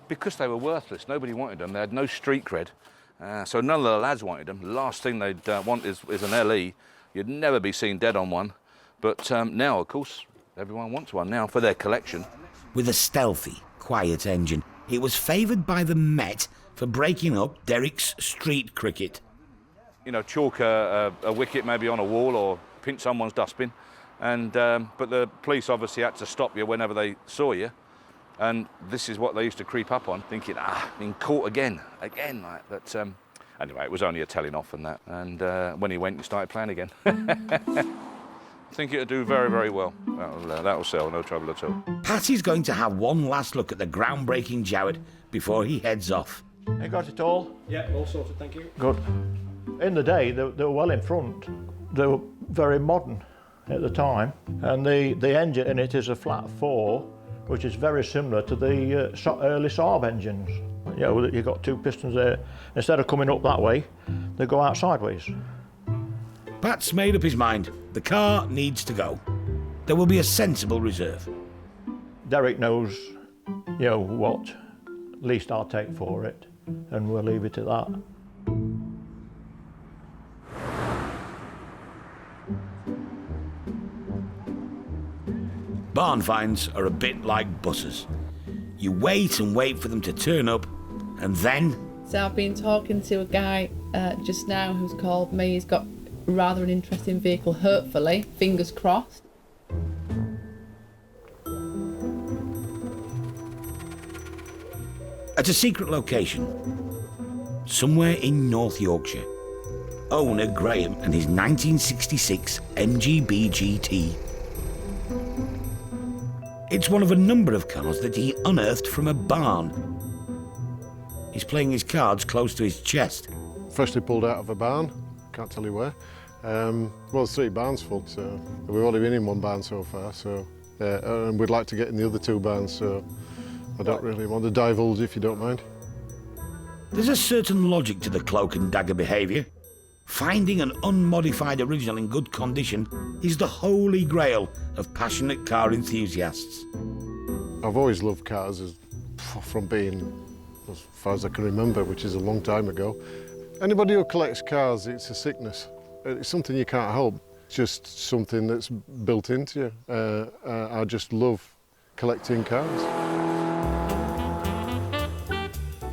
because they were worthless. Nobody wanted them. They had no street cred. So none of the lads wanted them. The last thing they'd want is an LE. You'd never be seen dead on one. But now, of course, everyone wants one now for their collection. With a stealthy, quiet engine, it was favoured by the Met for breaking up Derrick's street cricket. You know, chalk a wicket maybe on a wall or pinch someone's dustbin, And but the police obviously had to stop you whenever they saw you, and this is what they used to creep up on, thinking, been caught again, like that. Anyway, it was only a telling off and that, and when he went, he started playing again. I think it'll do very, very well. That'll sell, no trouble at all. Patty's going to have one last look at the groundbreaking Jowett before he heads off. You got it all? Yeah, all sorted, thank you. Good. In the day, they were well in front. They were very modern at the time, and the engine in it is a flat 4, which is very similar to the early Saab engines. You know, you've got 2 pistons there. Instead of coming up that way, they go out sideways. Pat's made up his mind. The car needs to go. There will be a sensible reserve. Derek knows, you know, what least I'll take for it, and we'll leave it at that. Barn finds are a bit like buses. You wait and wait for them to turn up, and then... So I've been talking to a guy just now who's called me. He's got rather an interesting vehicle, hopefully, fingers crossed. At a secret location, somewhere in North Yorkshire, owner Graham and his 1966 MGB GT. It's one of a number of cars that he unearthed from a barn. He's playing his cards close to his chest. Freshly pulled out of a barn, can't tell you where. Well, there's 3 barns full, so we've only been in 1 barn so far, so and we'd like to get in the other 2 barns, so I don't really want to divulge if you don't mind. There's a certain logic to the cloak and dagger behaviour. Finding an unmodified original in good condition is the holy grail of passionate car enthusiasts. I've always loved cars from being as far as I can remember, which is a long time ago. Anybody who collects cars, it's a sickness. It's something you can't help. It's just something that's built into you. I just love collecting cars.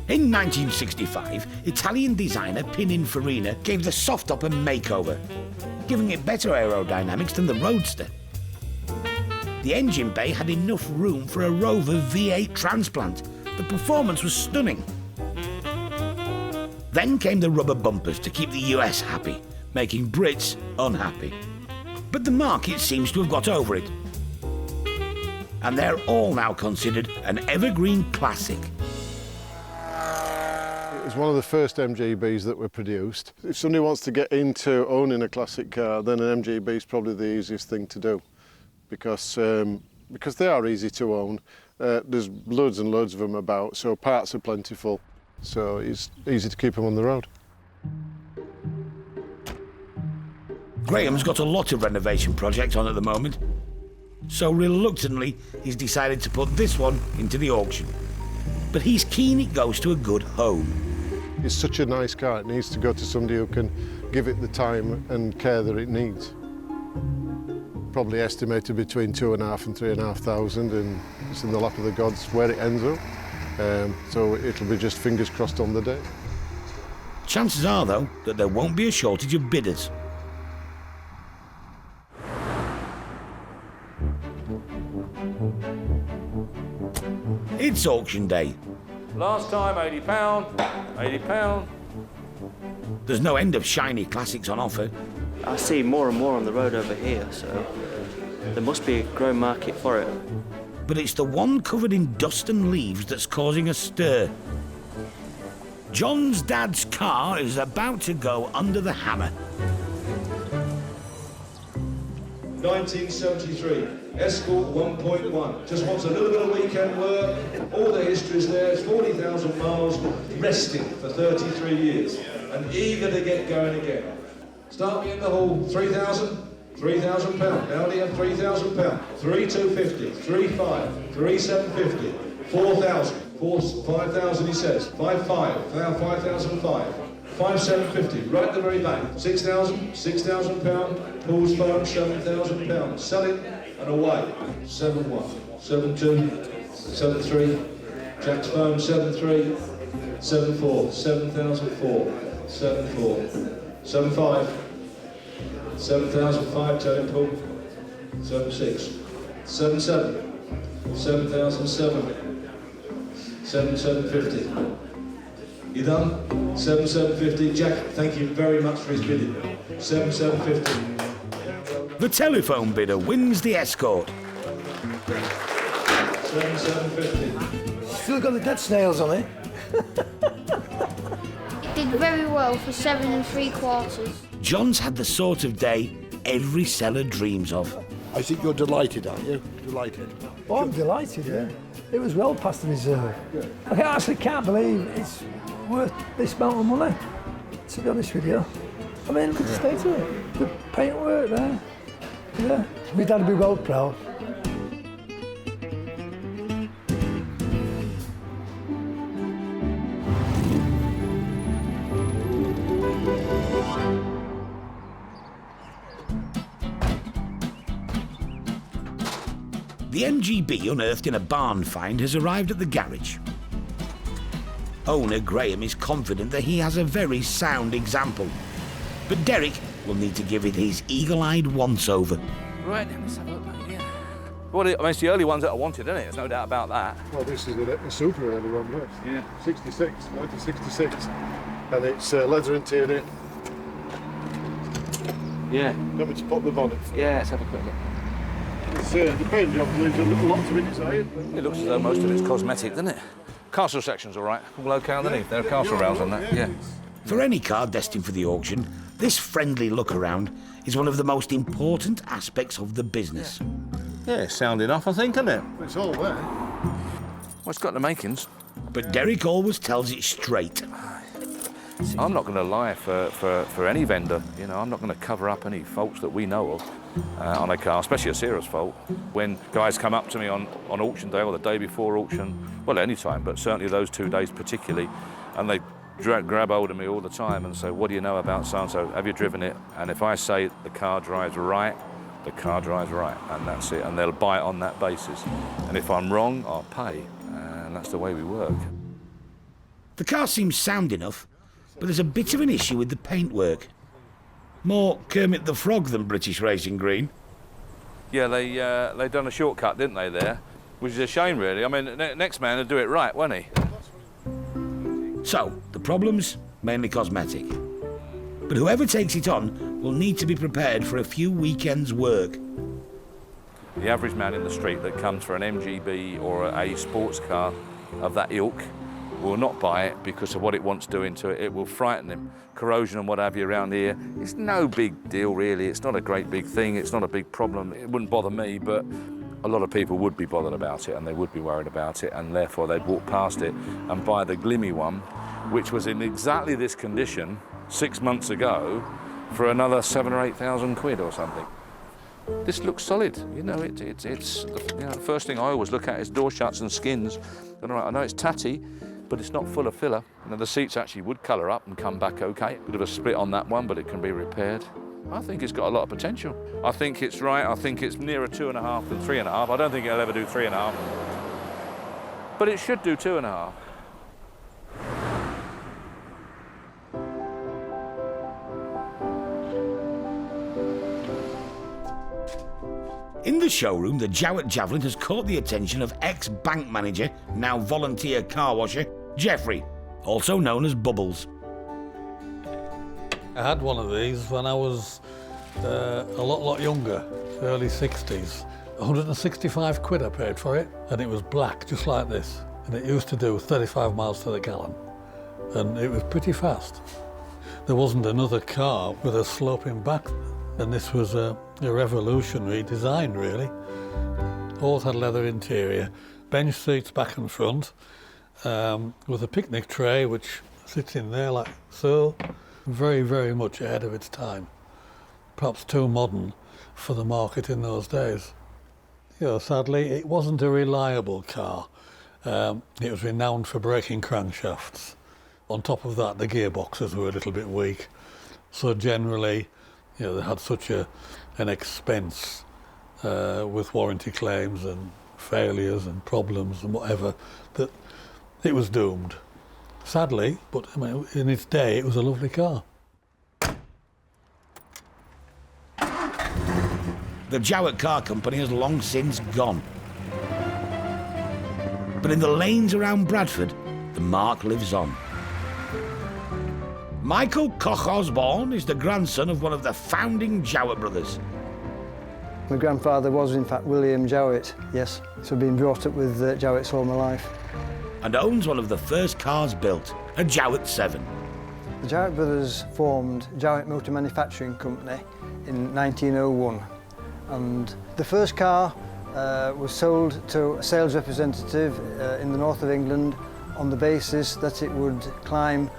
In 1965, Italian designer Pininfarina gave the soft top a makeover, giving it better aerodynamics than the Roadster. The engine bay had enough room for a Rover V8 transplant. The performance was stunning. Then came the rubber bumpers to keep the US happy, making Brits unhappy. But the market seems to have got over it. And they're all now considered an evergreen classic. It was one of the first MGBs that were produced. If somebody wants to get into owning a classic car, then an MGB is probably the easiest thing to do, because they are easy to own. There's loads and loads of them about, so parts are plentiful, so it's easy to keep them on the road. Graham's got a lot of renovation projects on at the moment, so reluctantly he's decided to put this one into the auction. But he's keen it goes to a good home. It's such a nice car, it needs to go to somebody who can give it the time and care that it needs. Probably estimated between 2,500 and 3,500, and it's in the lap of the gods where it ends up. So it'll be just fingers crossed on the day. Chances are, though, that there won't be a shortage of bidders. It's auction day. Last time, £80, £80. There's no end of shiny classics on offer. I see more and more on the road over here, so there must be a growing market for it. But it's the one covered in dust and leaves that's causing a stir. John's dad's car is about to go under the hammer. 1973. Escort 1.1. Just wants a little bit of weekend work. All the history's there. It's 40,000 miles, resting for 33 years, and eager to get going again. Start me in the hall. 3,000. £3,000. Now do you have £3,000? 3,250. 3,500. 3,750. 4,000. 5,000. He says. 5,500. Now 5,500. 5,750, right at the very back. 6,000, £6,000, Paul's phone, £7,000. Sell it and away. 7-1, 7-2, 7-3, Jack's phone, 7-3, 7-4, 7,004, 7-4, 7-5, 7,005, tell him Paul, 7,600. 7,700. 7,700. 7,750. You done? 7,750. Jack, thank you very much for his bidding. 7,750. The telephone bidder wins the Escort. 7,750. Still got the dead snails on it. It did very well for 7 3/4. John's had the sort of day every seller dreams of. I think you're delighted, aren't you? Delighted. Oh, I'm delighted, yeah. It was well past the reserve. I actually can't believe it's worth this amount of money, to be honest with you. I mean, look at the state of it. The paintwork there. Yeah, my dad would be well proud. The MGB unearthed in a barn find has arrived at the garage. Owner Graham is confident that he has a very sound example, but Derek will need to give it his eagle-eyed once-over. Right, let's have a look back here. Well, I mean, it's the early ones that I wanted, isn't it? There's no doubt about that. Well, this is a super early one, yes. Yeah. 66, 1966. And it's leather interior. Yeah. Want me to pop the bonnet? Yeah, let's have a quick look. It's, the paint job leaves a lot of it inside. It looks as though most of it's cosmetic, doesn't it? Castle section's all right. All okay underneath. There are castle rails on that, yeah. For any car destined for the auction, this friendly look around is one of the most important aspects of the business. Yeah, sound enough, I think, isn't it? It's all there. Well, it's got the makings. But Derek always tells it straight. I'm not going to lie for any vendor. You know, I'm not going to cover up any faults that we know of on a car, especially a serious fault. When guys come up to me on auction day or the day before auction, well, any time, but certainly those 2 days particularly, and they grab hold of me all the time and say, what do you know about so-and-so? Have you driven it? And if I say the car drives right, the car drives right, and that's it. And they'll buy it on that basis. And if I'm wrong, I'll pay. And that's the way we work. The car seems sound enough, but there's a bit of an issue with the paintwork. More Kermit the Frog than British Racing Green. Yeah, they done a shortcut, didn't they, there? Which is a shame, really. I mean, next man would do it right, won't he? So, the problem's mainly cosmetic. But whoever takes it on will need to be prepared for a few weekends' work. The average man in the street that comes for an MGB or a sports car of that ilk will not buy it because of what it wants doing to it. It will frighten him. Corrosion and what have you around here, it's no big deal, really. It's not a great big thing. It's not a big problem. It wouldn't bother me, but a lot of people would be bothered about it and they would be worried about it, and therefore they'd walk past it and buy the glimmy one, which was in exactly this condition 6 months ago for another 7,000 or 8,000 quid or something. This looks solid, you know. It's you know, the first thing I always look at is door shuts and skins. And I know it's tatty, but it's not full of filler. You know, the seats actually would colour up and come back okay. Bit of a split on that one, but it can be repaired. I think it's got a lot of potential. I think it's right. I think it's nearer 2.5 than 3.5. I don't think it'll ever do 3.5, but it should do 2.5. In the showroom, the Jowett Javelin has caught the attention of ex-bank manager, now volunteer car washer, Jeffrey, also known as Bubbles. I had one of these when I was a lot younger, early 60s. 165 quid I paid for it, and it was black, just like this. And it used to do 35 miles to the gallon, and it was pretty fast. There wasn't another car with a sloping back, and this was a revolutionary design, really. All had leather interior, bench seats back and front, with a picnic tray which sits in there like so. Very, very much ahead of its time. Perhaps too modern for the market in those days. You know, sadly, it wasn't a reliable car. It was renowned for breaking crankshafts. On top of that, the gearboxes were a little bit weak. So generally, you know, they had such an expense with warranty claims and failures and problems and whatever that it was doomed. Sadly, but I mean, in its day, it was a lovely car. The Jowett Car Company has long since gone. But in the lanes around Bradford, the mark lives on. Michael Koch Osborne is the grandson of one of the founding Jowett brothers. My grandfather was in fact William Jowett, yes. So I've been brought up with Jowetts all my life. And owns one of the first cars built, a Jowett 7. The Jowett brothers formed Jowett Motor Manufacturing Company in 1901. And the first car was sold to a sales representative in the north of England on the basis that it would climb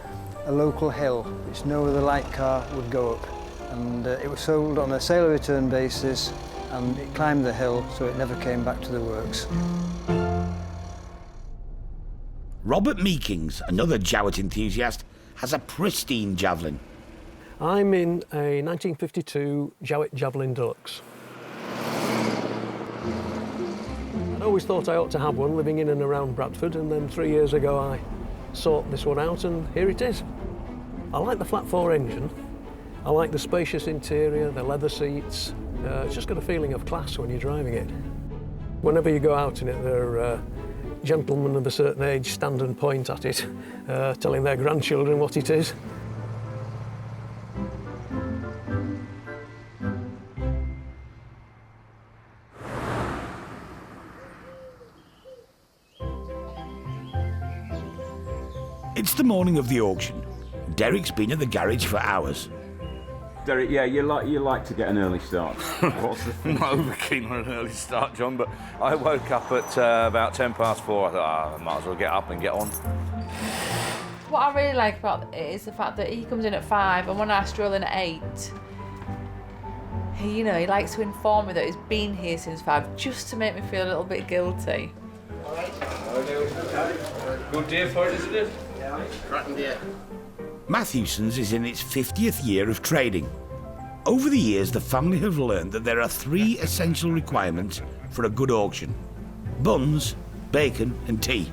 a local hill, which no other light car would go up. And it was sold on a sale return basis, and it climbed the hill, so it never came back to the works. Robert Meekings, another Jowett enthusiast, has a pristine Javelin. I'm in a 1952 Jowett Javelin Deluxe. I always thought I ought to have one living in and around Bradford, and then 3 years ago I sought this one out, and here it is. I like the flat 4 engine. I like the spacious interior, the leather seats. It's just got a feeling of class when you're driving it. Whenever you go out in it, there are gentlemen of a certain age stand and point at it, telling their grandchildren what it is. It's the morning of the auction. Derek's been at the garage for hours. Derek, yeah, you like to get an early start. What's the I'm not over keen on an early start, John, but I woke up at about 4:10. I thought, I might as well get up and get on. What I really like about it is the fact that he comes in at 5, and when I stroll in at 8, he likes to inform me that he's been here since 5, just to make me feel a little bit guilty. Good day for it, isn't it? Yeah, cracking day. Matthewson's is in its 50th year of trading. Over the years, the family have learned that there are 3 essential requirements for a good auction: buns, bacon and tea.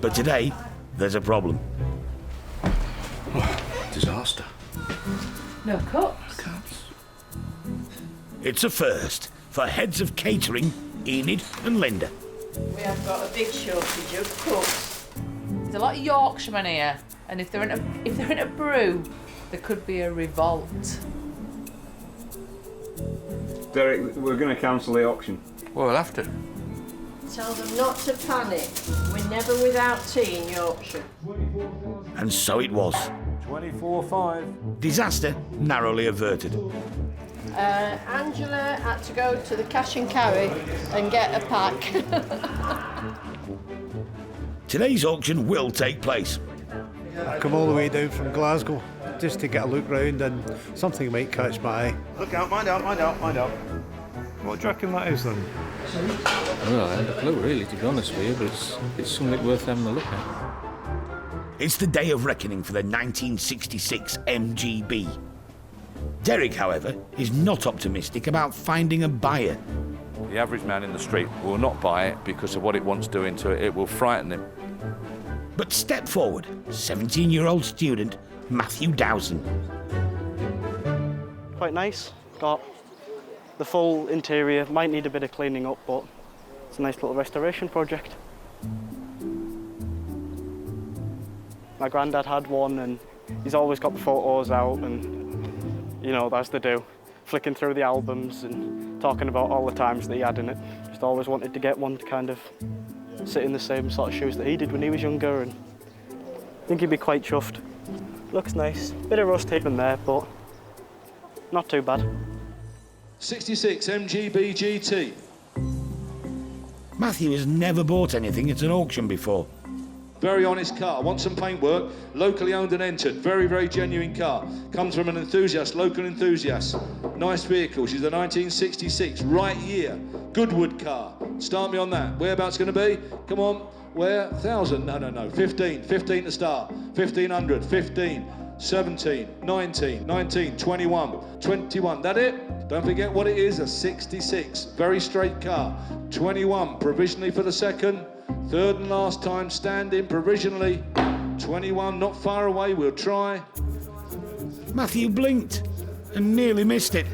But today, there's a problem. Disaster. No cups. It's a first for heads of catering, Enid and Linda. We have got a big shortage of cooks. There's a lot of Yorkshiremen here, and if they're in a brew, there could be a revolt. Derek, we're going to cancel the auction. Well, we'll have to. Tell them not to panic. We're never without tea in Yorkshire. And so it was. 24.5. Disaster narrowly averted. Angela had to go to the cash and carry and get a pack. Today's auction will take place. I've come all the way down from Glasgow just to get a look round, and something might catch my eye. Look out, mind out. What do you reckon that is then? Well, I haven't a clue really, to be honest with you, but it's something worth having a look at. It's the day of reckoning for the 1966 MGB. Derek, however, is not optimistic about finding a buyer. The average man in the street will not buy it because of what it wants doing to it. It will frighten him. But step forward, 17-year-old student Matthew Dowson. Quite nice. Got the full interior. Might need a bit of cleaning up, but it's a nice little restoration project. My granddad had one, and he's always got the photos out, and as they do, flicking through the albums and talking about all the times that he had in it. Just always wanted to get one to kind of sit in the same sort of shoes that he did when he was younger, and I think he'd be quite chuffed. Looks nice. Bit of rust here and there, but not too bad. 66 MGB GT. Matthew has never bought anything at an auction before. Very honest car, wants some paintwork, locally owned and entered, very, very genuine car. Comes from an enthusiast, local enthusiast. Nice vehicle, she's a 1966, right year. Goodwood car, start me on that. Whereabouts going to be? Come on, where? 1,000, no, 15 to start. 1,500, 15, 17, 19, 21, that it? Don't forget what it is, a 66, very straight car. 21, provisionally for the second. Third and last time standing provisionally. 21, not far away, we'll try. Matthew blinked and nearly missed it.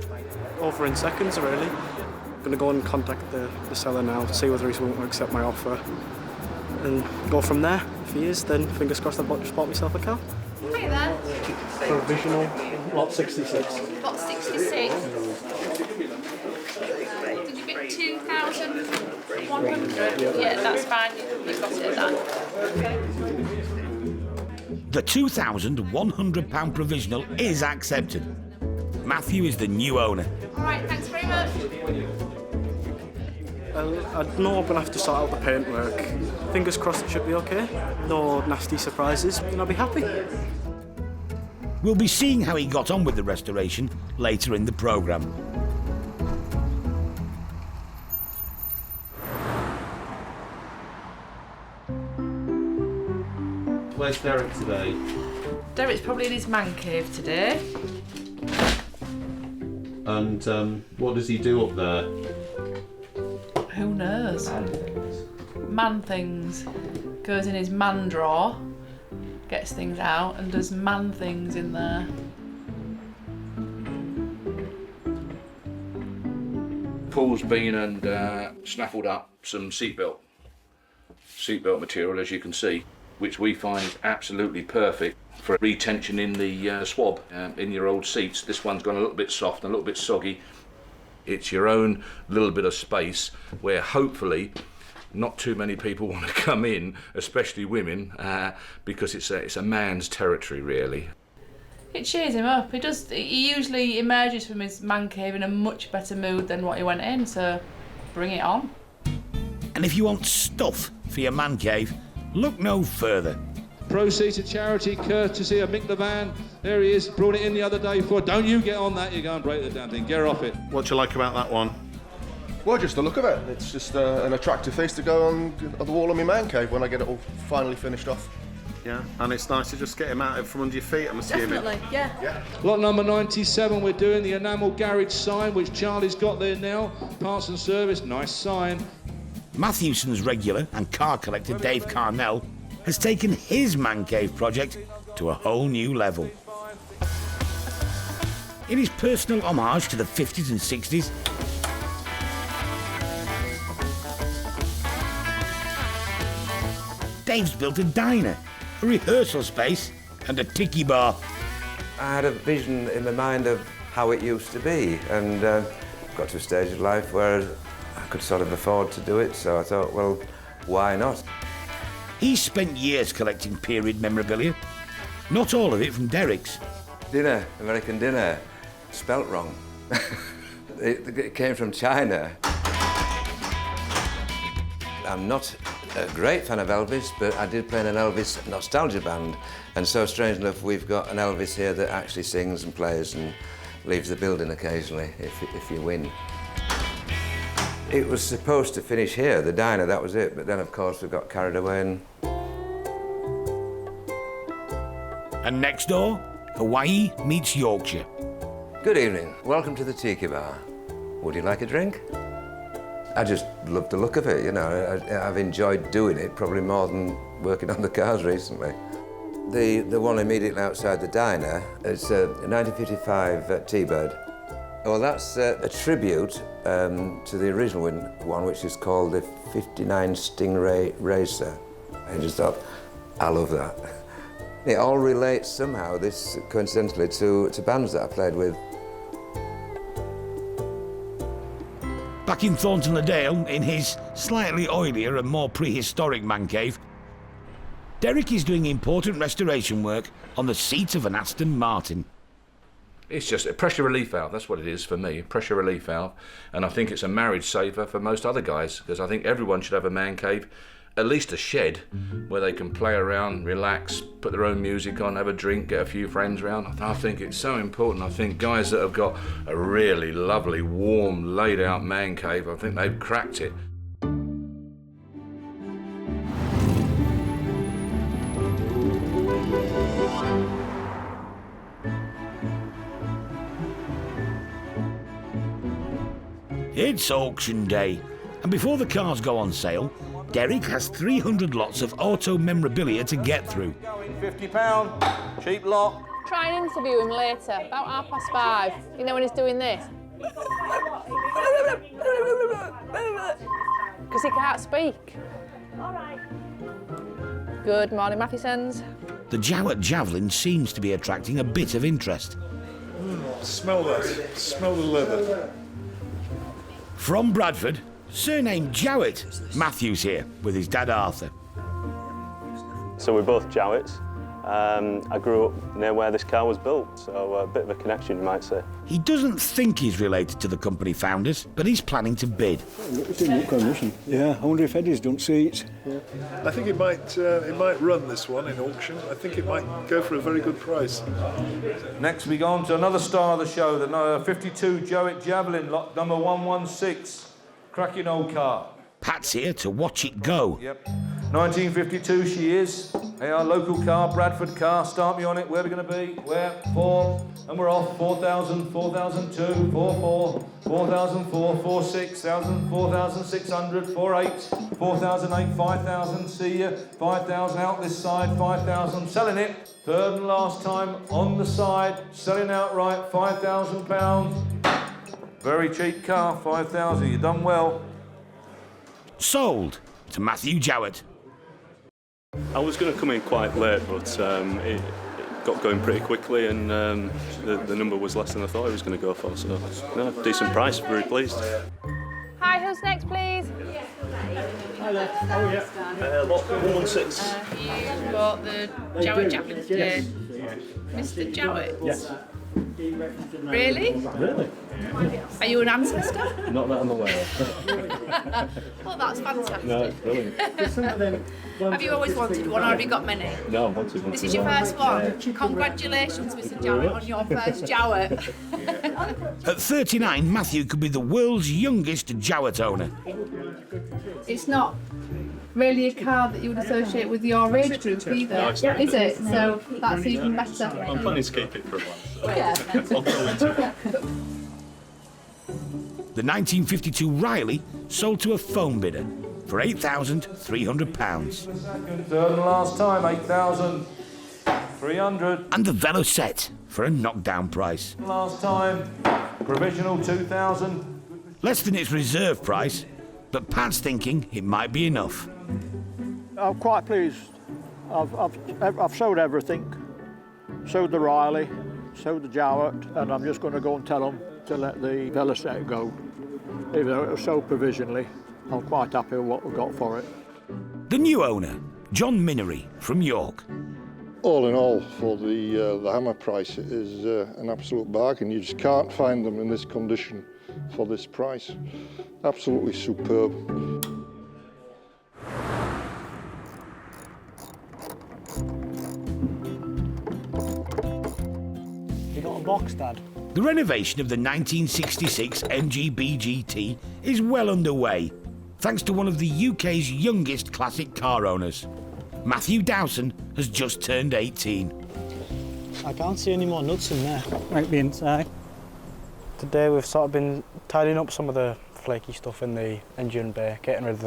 over in seconds, really. I'm going to go and contact the seller now, see whether he's willing to accept my offer, and go from there. If he is, then fingers crossed I've just bought myself a car. Hi there. Provisional, lot 66. Lot 66. Did you bid 2,100? Yeah, that's fine. You've got it at that. The £2,100 provisional is accepted. Matthew is the new owner. All right, thanks very much. I know I'm going to have to sort out the paintwork. Fingers crossed it should be okay. No nasty surprises, and I'll be happy. We'll be seeing how he got on with the restoration later in the programme. Where's Derek today? Derek's probably in his man cave today. And what does he do up there? Who knows? Man things. Goes in his man drawer, gets things out and does man things in there. Paul's been and snaffled up some seatbelt material, as you can see, which we find absolutely perfect for retention in the swab in your old seats. This one's gone a little bit soft and a little bit soggy. It's your own little bit of space where hopefully not too many people want to come in, especially women, because it's a man's territory, really. It cheers him up. He usually emerges from his man cave in a much better mood than what he went in, so bring it on. And if you want stuff for your man cave, look no further. Proceeds to charity, courtesy of Mick the Van. There he is, brought it in the other day for. Don't you get on that, you go and break the damn thing. Get off it. What do you like about that one? Well, just the look of it. It's just an attractive piece to go on the wall of my man cave when I get it all finally finished off. Yeah, and it's nice to just get him out from under your feet, I'm assuming. Definitely, yeah. Lot number 97, we're doing the enamel garage sign, which Charlie's got there now. Parts and service, nice sign. Matthewson's regular and car collector Dave Carnell has taken his man cave project to a whole new level. In his personal homage to the 50s and 60s, Dave's built a diner, a rehearsal space and a tiki bar. I had a vision in my mind of how it used to be, and got to a stage of life where I could sort of afford to do it, so I thought, well, why not? He's spent years collecting period memorabilia, not all of it from Derek's. Dinner, American dinner, spelt wrong. It came from China. I'm not a great fan of Elvis, but I did play in an Elvis nostalgia band, and so strange enough, we've got an Elvis here that actually sings and plays and leaves the building occasionally if you win. It was supposed to finish here, the diner, that was it, but then of course we got carried away And next door, Hawaii meets Yorkshire. Good evening, welcome to the Tiki Bar. Would you like a drink? I just love the look of it, you know. I've enjoyed doing it probably more than working on the cars recently. The one immediately outside the diner, it's a 1955 T-Bird. Well, that's a tribute to the original one, which is called the 59 Stingray Racer. I just thought, I love that. It all relates somehow, this coincidentally, to bands that I played with. Back in Thornton-le-Dale, in his slightly oilier and more prehistoric man cave, Derek is doing important restoration work on the seat of an Aston Martin. It's just a pressure relief valve, that's what it is for me, pressure relief valve. And I think it's a marriage saver for most other guys, because I think everyone should have a man cave, at least a shed, where they can play around, relax, put their own music on, have a drink, get a few friends around. I think it's so important. I think guys that have got a really lovely, warm, laid out man cave, I think they've cracked it. It's auction day, and before the cars go on sale, Derek has 300 lots of auto memorabilia to get through. £50, cheap lot. Try and interview him later, about 5:30. You know when he's doing this? Because he can't speak. Good morning, Matthewsons. The Jowett Javelin seems to be attracting a bit of interest. Smell that. Smell the leather. From Bradford, surnamed Jowett, Matthew's here with his dad Arthur. So we're both Jowetts. I grew up near where this car was built, so a bit of a connection, you might say. He doesn't think he's related to the company founders, but he's planning to bid. It's in good condition. Yeah, I wonder if Eddie's don't see it. Yeah. I think it might run this one in auction. I think it might go for a very good price. Next we go on to another star of the show, the 52 Jowett Javelin, lot number 116. Cracking old car. Pat's here to watch it go. Yep. 1952 she is. Hey, our local car, Bradford car. Start me on it. Where are we going to be? Where? 4. And we're off. 4,000, 4,002, 4,4, 4,004, 4,600, 4,600, 4,800, 4,008, 5,000. See ya. 5,000 out this side. 5,000. Selling it. Third and last time on the side. Selling outright. £5,000. Very cheap car. 5,000. You've done well. Sold to Matthew Jowett. I was going to come in quite late, but it got going pretty quickly, and the number was less than I thought it was going to go for, so no, decent price, very pleased. Hi, who's next, please? Hi there. Oh, yeah. Lot 116. You bought the Jowett Javelin today. Mr. Jowett? Yes. Really? Really? Are you an ancestor? Not that I'm aware of. Oh, that's fantastic. No, it's brilliant. Have you always wanted one, or have you got many? No, I wanted one. This is your first one. Congratulations, Mr. Jowett, on your first Jowett. At 39, Matthew could be the world's youngest Jowett owner. It's not really a car that you would associate with your age group either, is it? So that's even better. I'm planning to keep it for a while. Yeah. The 1952 Riley sold to a phone bidder for £8,300. Third and last time, 8,300. And the Velocette for a knockdown price. Last time, provisional 2,000. Less than its reserve price, but Pat's thinking it might be enough. I'm quite pleased. I've sold everything. Sold the Riley, sold the Jowett, and I'm just going to go and tell them to let the Velocette go. Even though it was sold provisionally, I'm quite happy with what we got for it. The new owner, John Minery from York. All in all, for the hammer price, it is an absolute bargain. You just can't find them in this condition for this price. Absolutely superb. You got a box, Dad? The renovation of the 1966 MGB GT is well underway, thanks to one of the UK's youngest classic car owners. Matthew Dowson has just turned 18. I can't see any more nuts in there. Might be inside. Today we've sort of been tidying up some of the flaky stuff in the engine bay, getting rid of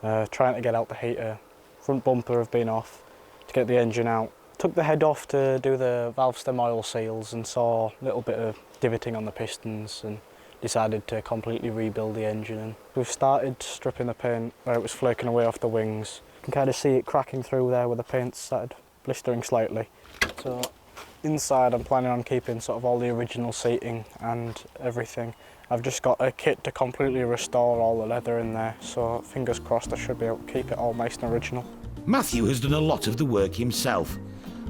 that, trying to get out the heater. Front bumper have been off to get the engine out. Took the head off to do the valve stem oil seals and saw a little bit of divoting on the pistons and decided to completely rebuild the engine. And we've started stripping the paint where it was flaking away off the wings. You can kind of see it cracking through there where the paint started blistering slightly. So inside I'm planning on keeping sort of all the original seating and everything. I've just got a kit to completely restore all the leather in there, so fingers crossed I should be able to keep it all nice and original. Matthew has done a lot of the work himself,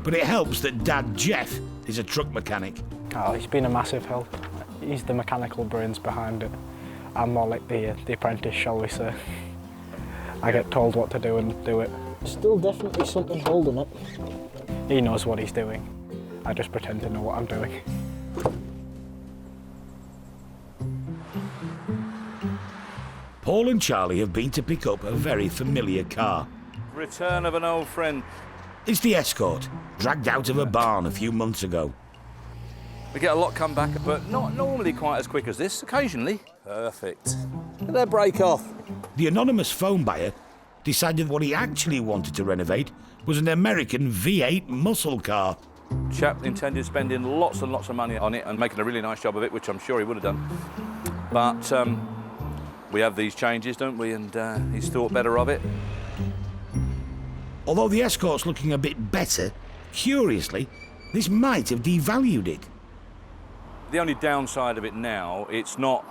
but it helps that Dad Jeff is a truck mechanic. Oh, he's been a massive help. He's the mechanical brains behind it. I'm more like the apprentice, shall we say. I get told what to do and do it. Still definitely something holding up. He knows what he's doing. I just pretend to know what I'm doing. Paul and Charlie have been to pick up a very familiar car. Return of an old friend. It's the Escort, dragged out of a barn a few months ago. We get a lot come back, but not normally quite as quick as this, occasionally. Perfect. Did that break off? The anonymous phone buyer decided what he actually wanted to renovate was an American V8 muscle car. chap intended spending lots and lots of money on it and making a really nice job of it, which I'm sure he would have done. But we have these changes, don't we? And he's thought better of it. Although the Escort's looking a bit better, curiously, this might have devalued it. The only downside of it now, it's not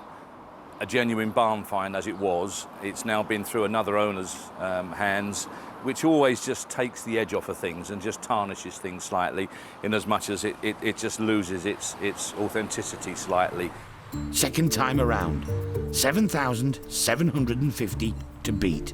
a genuine barn find as it was. It's now been through another owner's hands, which always just takes the edge off of things and just tarnishes things slightly, in as much as it just loses its authenticity slightly. Second time around, 7,750 to beat.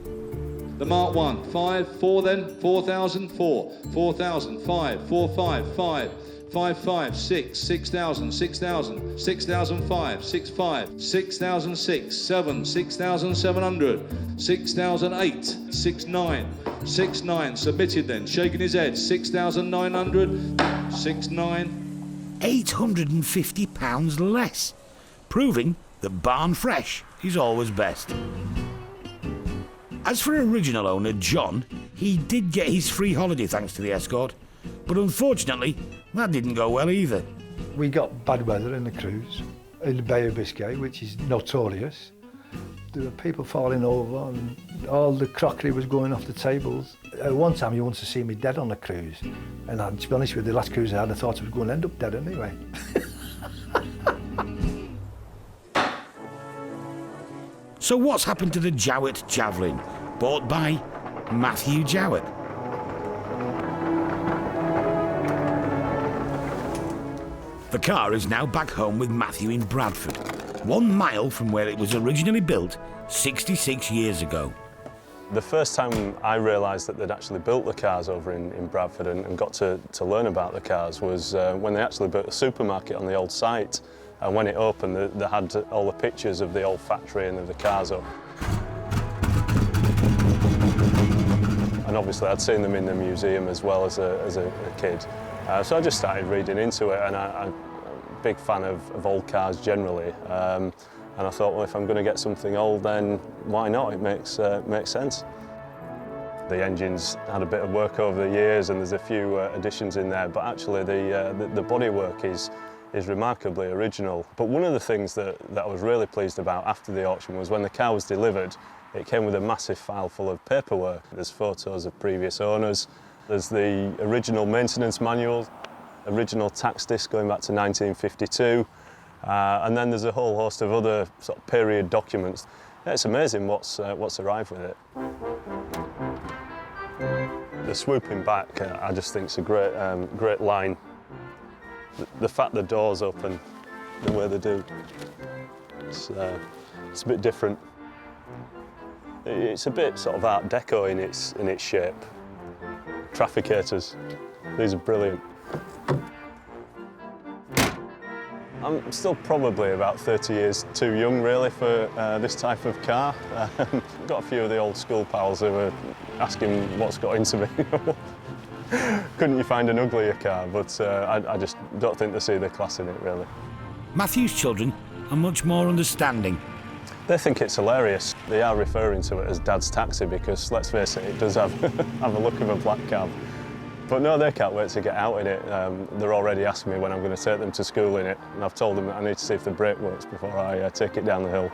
The Mark 1, 5, 4 then, 4,000, 4, 4,000, 5, 4, 5, 5, 5, 5, 6, 6,000, 6,000, 6,005, 6, 5, 6,006, 7, 6,700, 6,008, 6, 9, 6, 9, submitted then, shaking his head, 6,900, 6, 9. £850 less, proving that barn fresh is always best. As for original owner John, he did get his free holiday thanks to the Escort, but unfortunately, that didn't go well either. We got bad weather in the cruise, in the Bay of Biscay, which is notorious. There were people falling over and all the crockery was going off the tables. At one time you wanted to see me dead on the cruise, and to be honest with you, the last cruise I had, I thought I was going to end up dead anyway. So what's happened to the Jowett Javelin, bought by Matthew Jowett? The car is now back home with Matthew in Bradford, 1 mile from where it was originally built 66 years ago. The first time I realised that they'd actually built the cars over in Bradford and got to learn about the cars was when they actually built a supermarket on the old site. And when it opened, they had all the pictures of the old factory and of the cars up. And obviously I'd seen them in the museum as well as a kid. So I just started reading into it, and I'm a big fan of old cars generally. And I thought, well, if I'm going to get something old, then why not? It makes sense. The engine's had a bit of work over the years, and there's a few additions in there, but actually the bodywork is remarkably original. But one of the things that I was really pleased about after the auction was when the car was delivered, it came with a massive file full of paperwork. There's photos of previous owners, there's the original maintenance manual, original tax disc going back to 1952, and then there's a whole host of other sort of period documents. Yeah, it's amazing what's arrived with it. The swooping back, I just think, is a great line. The fact the doors open the way they do, it's a bit different. It's a bit sort of Art Deco in its shape. Trafficators, these are brilliant. I'm still probably about 30 years too young really for this type of car. Got a few of the old school pals who are asking what's got into me. Couldn't you find an uglier car? But I just don't think they see the class in it, really. Matthew's children are much more understanding. They think it's hilarious. They are referring to it as Dad's taxi because, let's face it, it does have a look of a black cab. But no, they can't wait to get out in it. They're already asking me when I'm going to take them to school in it, and I've told them that I need to see if the brake works before I take it down the hill.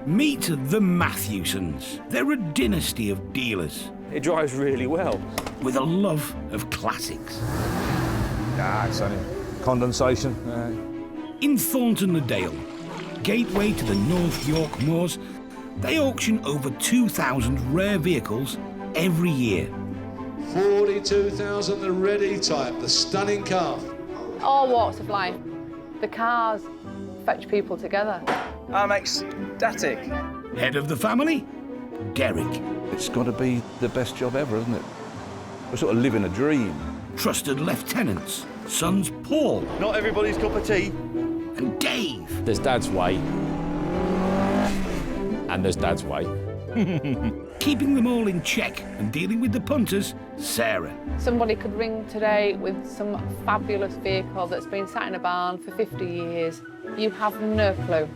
Meet the Matthewsons. They're a dynasty of dealers. It drives really well. With a love of classics. It's only condensation. In Thornton-le-Dale, gateway to the North York Moors, they auction over 2,000 rare vehicles every year. 42,000, the red E-Type, the stunning car. All walks of life. The cars fetch people together. I'm ecstatic. Head of the family, Derek. It's got to be the best job ever, isn't it? We're sort of living a dream. Trusted lieutenants, sons Paul. Not everybody's cup of tea. And Dave. There's Dad's way. And there's Dad's way. Keeping them all in check and dealing with the punters, Sarah. Somebody could ring today with some fabulous vehicle that's been sat in a barn for 50 years. You have no clue.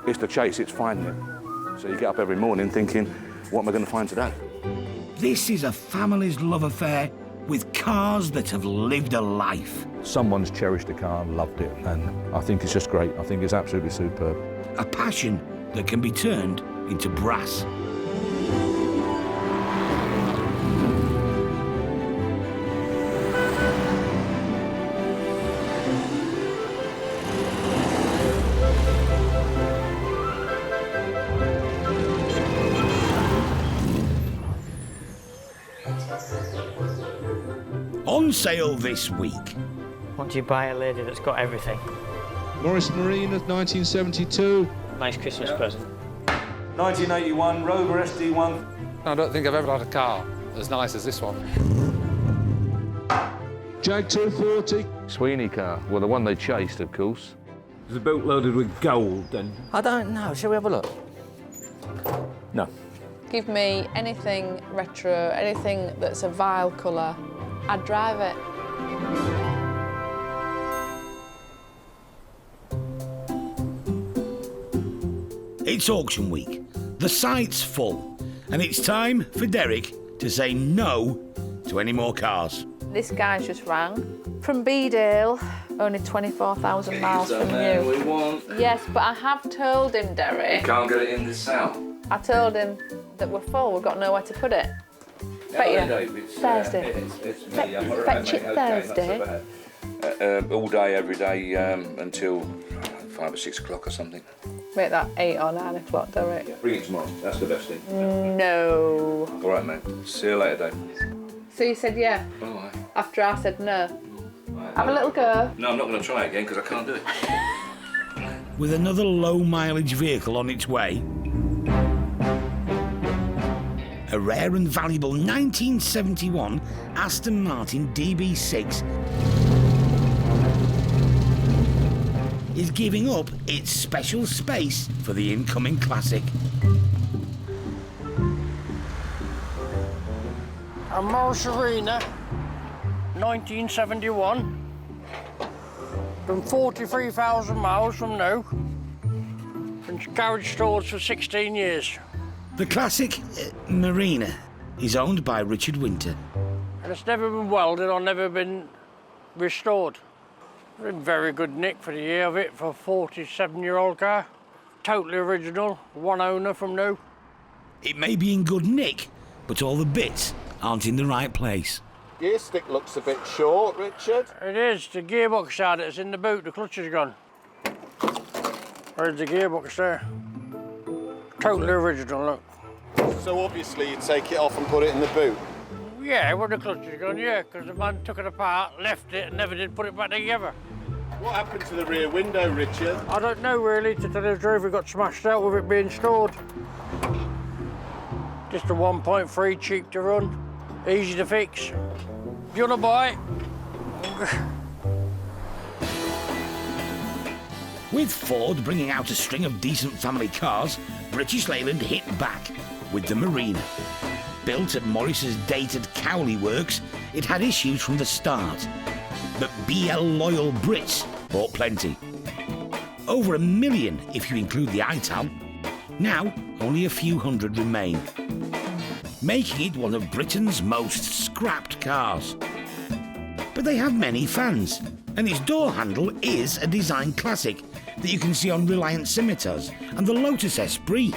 It's the chase, it's finding it. So you get up every morning thinking, what am I going to find today? This is a family's love affair with cars that have lived a life. Someone's cherished a car and loved it, and I think it's just great. I think it's absolutely superb. A passion that can be turned into brass. On sale this week. What do you buy a lady that's got everything? Morris Marina, 1972. Nice Christmas present. 1981 Rover SD1. I don't think I've ever had a car as nice as this one. Jag 240. Sweeney car, well, the one they chased, of course. It was a boat loaded with gold, and... I don't know. Shall we have a look? No. Give me anything retro, anything that's a vile colour, I'd drive it. It's auction week. The site's full, and it's time for Derek to say no to any more cars. This guy's just rang from Beedale, only 24,000 miles from you. We want. Yes, but I have told him, Derek. You can't get it in this cell. I told him that we're full, we've got nowhere to put it. Bet you Thursday. Fetch it Thursday. All day, every day, until 5 or 6 o'clock or something. Make that 8 or 9 o'clock, Derek. Bring it tomorrow. That's the best thing. No. All right, mate. See you later, Dave. So you said yeah? All right. After I said no. Have a little go. No, I'm not going to try it again because I can't do it. With another low-mileage vehicle on its way, a rare and valuable 1971 Aston Martin DB6 is giving up its special space for the incoming classic. A Marina, 1971, from 43,000 miles from now, and garage stores for 16 years. The classic Marina is owned by Richard Winter. And it's never been welded or never been restored. It's in very good nick for the year of it for a 47-year-old car. Totally original, one owner from new. It may be in good nick, but all the bits aren't in the right place. Gear stick looks a bit short, Richard. It is. The gearbox side that's in the boot, the clutch is gone. Where's the gearbox there? Totally original, look. So obviously you take it off and put it in the boot? Yeah, when the clutch is gone, yeah, because the man took it apart, left it, and never did put it back together. What happened to the rear window, Richard? I don't know, really, to tell you the truth. It got smashed out with it being stored. Just a 1.3, cheap to run, easy to fix. If you want to buy it? With Ford bringing out a string of decent family cars, British Leyland hit back with the Marina. Built at Morris's dated Cowley works, it had issues from the start. But BL loyal Brits bought plenty. Over 1 million if you include the ITAL. Now, only a few hundred remain, making it one of Britain's most scrapped cars. But they have many fans, and its door handle is a design classic that you can see on Reliant Scimitars and the Lotus Esprit.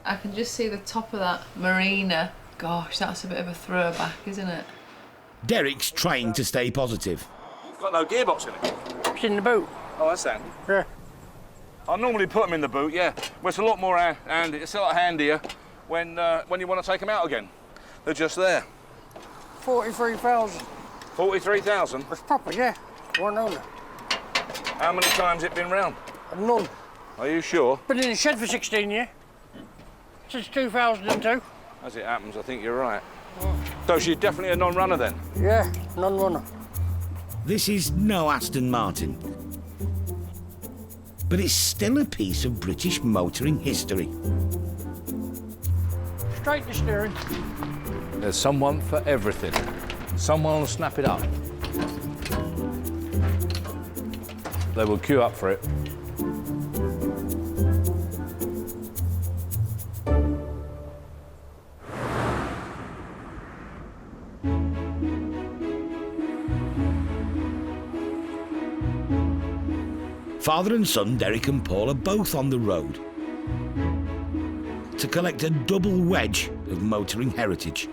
I can just see the top of that Marina. Gosh, that's a bit of a throwback, isn't it? Derek's trying to stay positive. It's got no gearbox in it. It's in the boot. Oh, that's handy. Yeah. I normally put them in the boot, yeah. Well, it's a lot more handy. It's a lot handier when you want to take them out again. They're just there. 43,000. 43,000? That's proper, yeah. One owner. How many times it been round? None. Are you sure? Been in the shed for 16 years. Since 2002. As it happens, I think you're right. So she's definitely a non-runner then? Yeah, non-runner. This is no Aston Martin, but it's still a piece of British motoring history. Straight to steering. There's someone for everything. Someone will snap it up. They will queue up for it. Father and son, Derek and Paul, are both on the road to collect a double wedge of motoring heritage.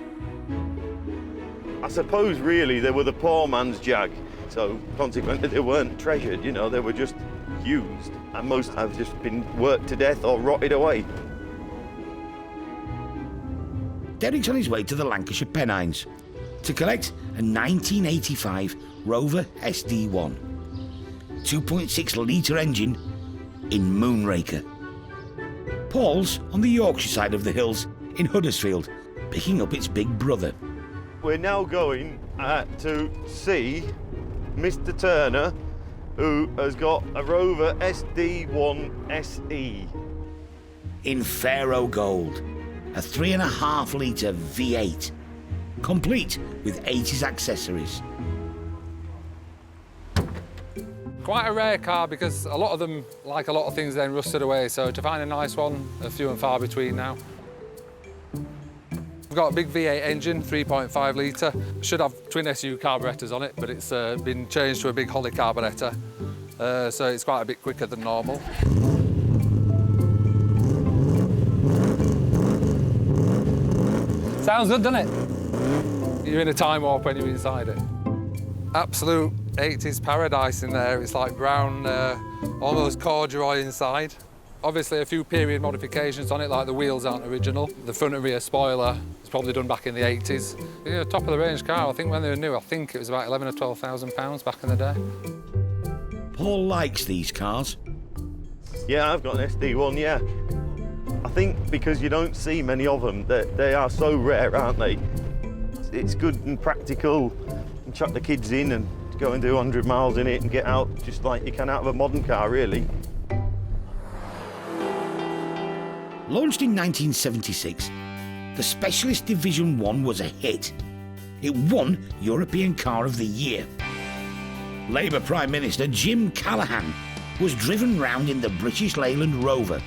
I suppose really they were the poor man's Jag, so consequently they weren't treasured, you know, they were just used, and most have just been worked to death or rotted away. Derek's on his way to the Lancashire Pennines to collect a 1985 Rover SD1. 2.6 litre engine in Moonraker. Paul's on the Yorkshire side of the hills in Huddersfield, picking up its big brother. We're now going to see Mr. Turner, who has got a Rover SD1 SE. In Pharaoh Gold, a 3.5 litre V8, complete with 80s accessories. Quite a rare car because a lot of them, like a lot of things, then rusted away. So to find a nice one, a few and far between now. We've got a big V8 engine, 3.5 litre. Should have twin SU carburettors on it, but it's been changed to a big Holly carburettor. So it's quite a bit quicker than normal. Sounds good, doesn't it? You're in a time warp when you're inside it. Absolute 80s paradise in there. It's like brown, almost corduroy inside. Obviously a few period modifications on it, like the wheels aren't original. The front and rear spoiler is probably done back in the 80s. Yeah, top of the range car. I think when they were new, I think it was about 11 or 12,000 pounds back in the day. Paul likes these cars. Yeah, I've got an SD1, yeah. I think because you don't see many of them, they are so rare, aren't they? It's good and practical. You can chuck the kids in and go and do 100 miles in it and get out just like you can out of a modern car, really. Launched in 1976, the Specialist Division 1 was a hit. It won European Car of the Year. Labour Prime Minister Jim Callaghan was driven round in the British Leyland Rover.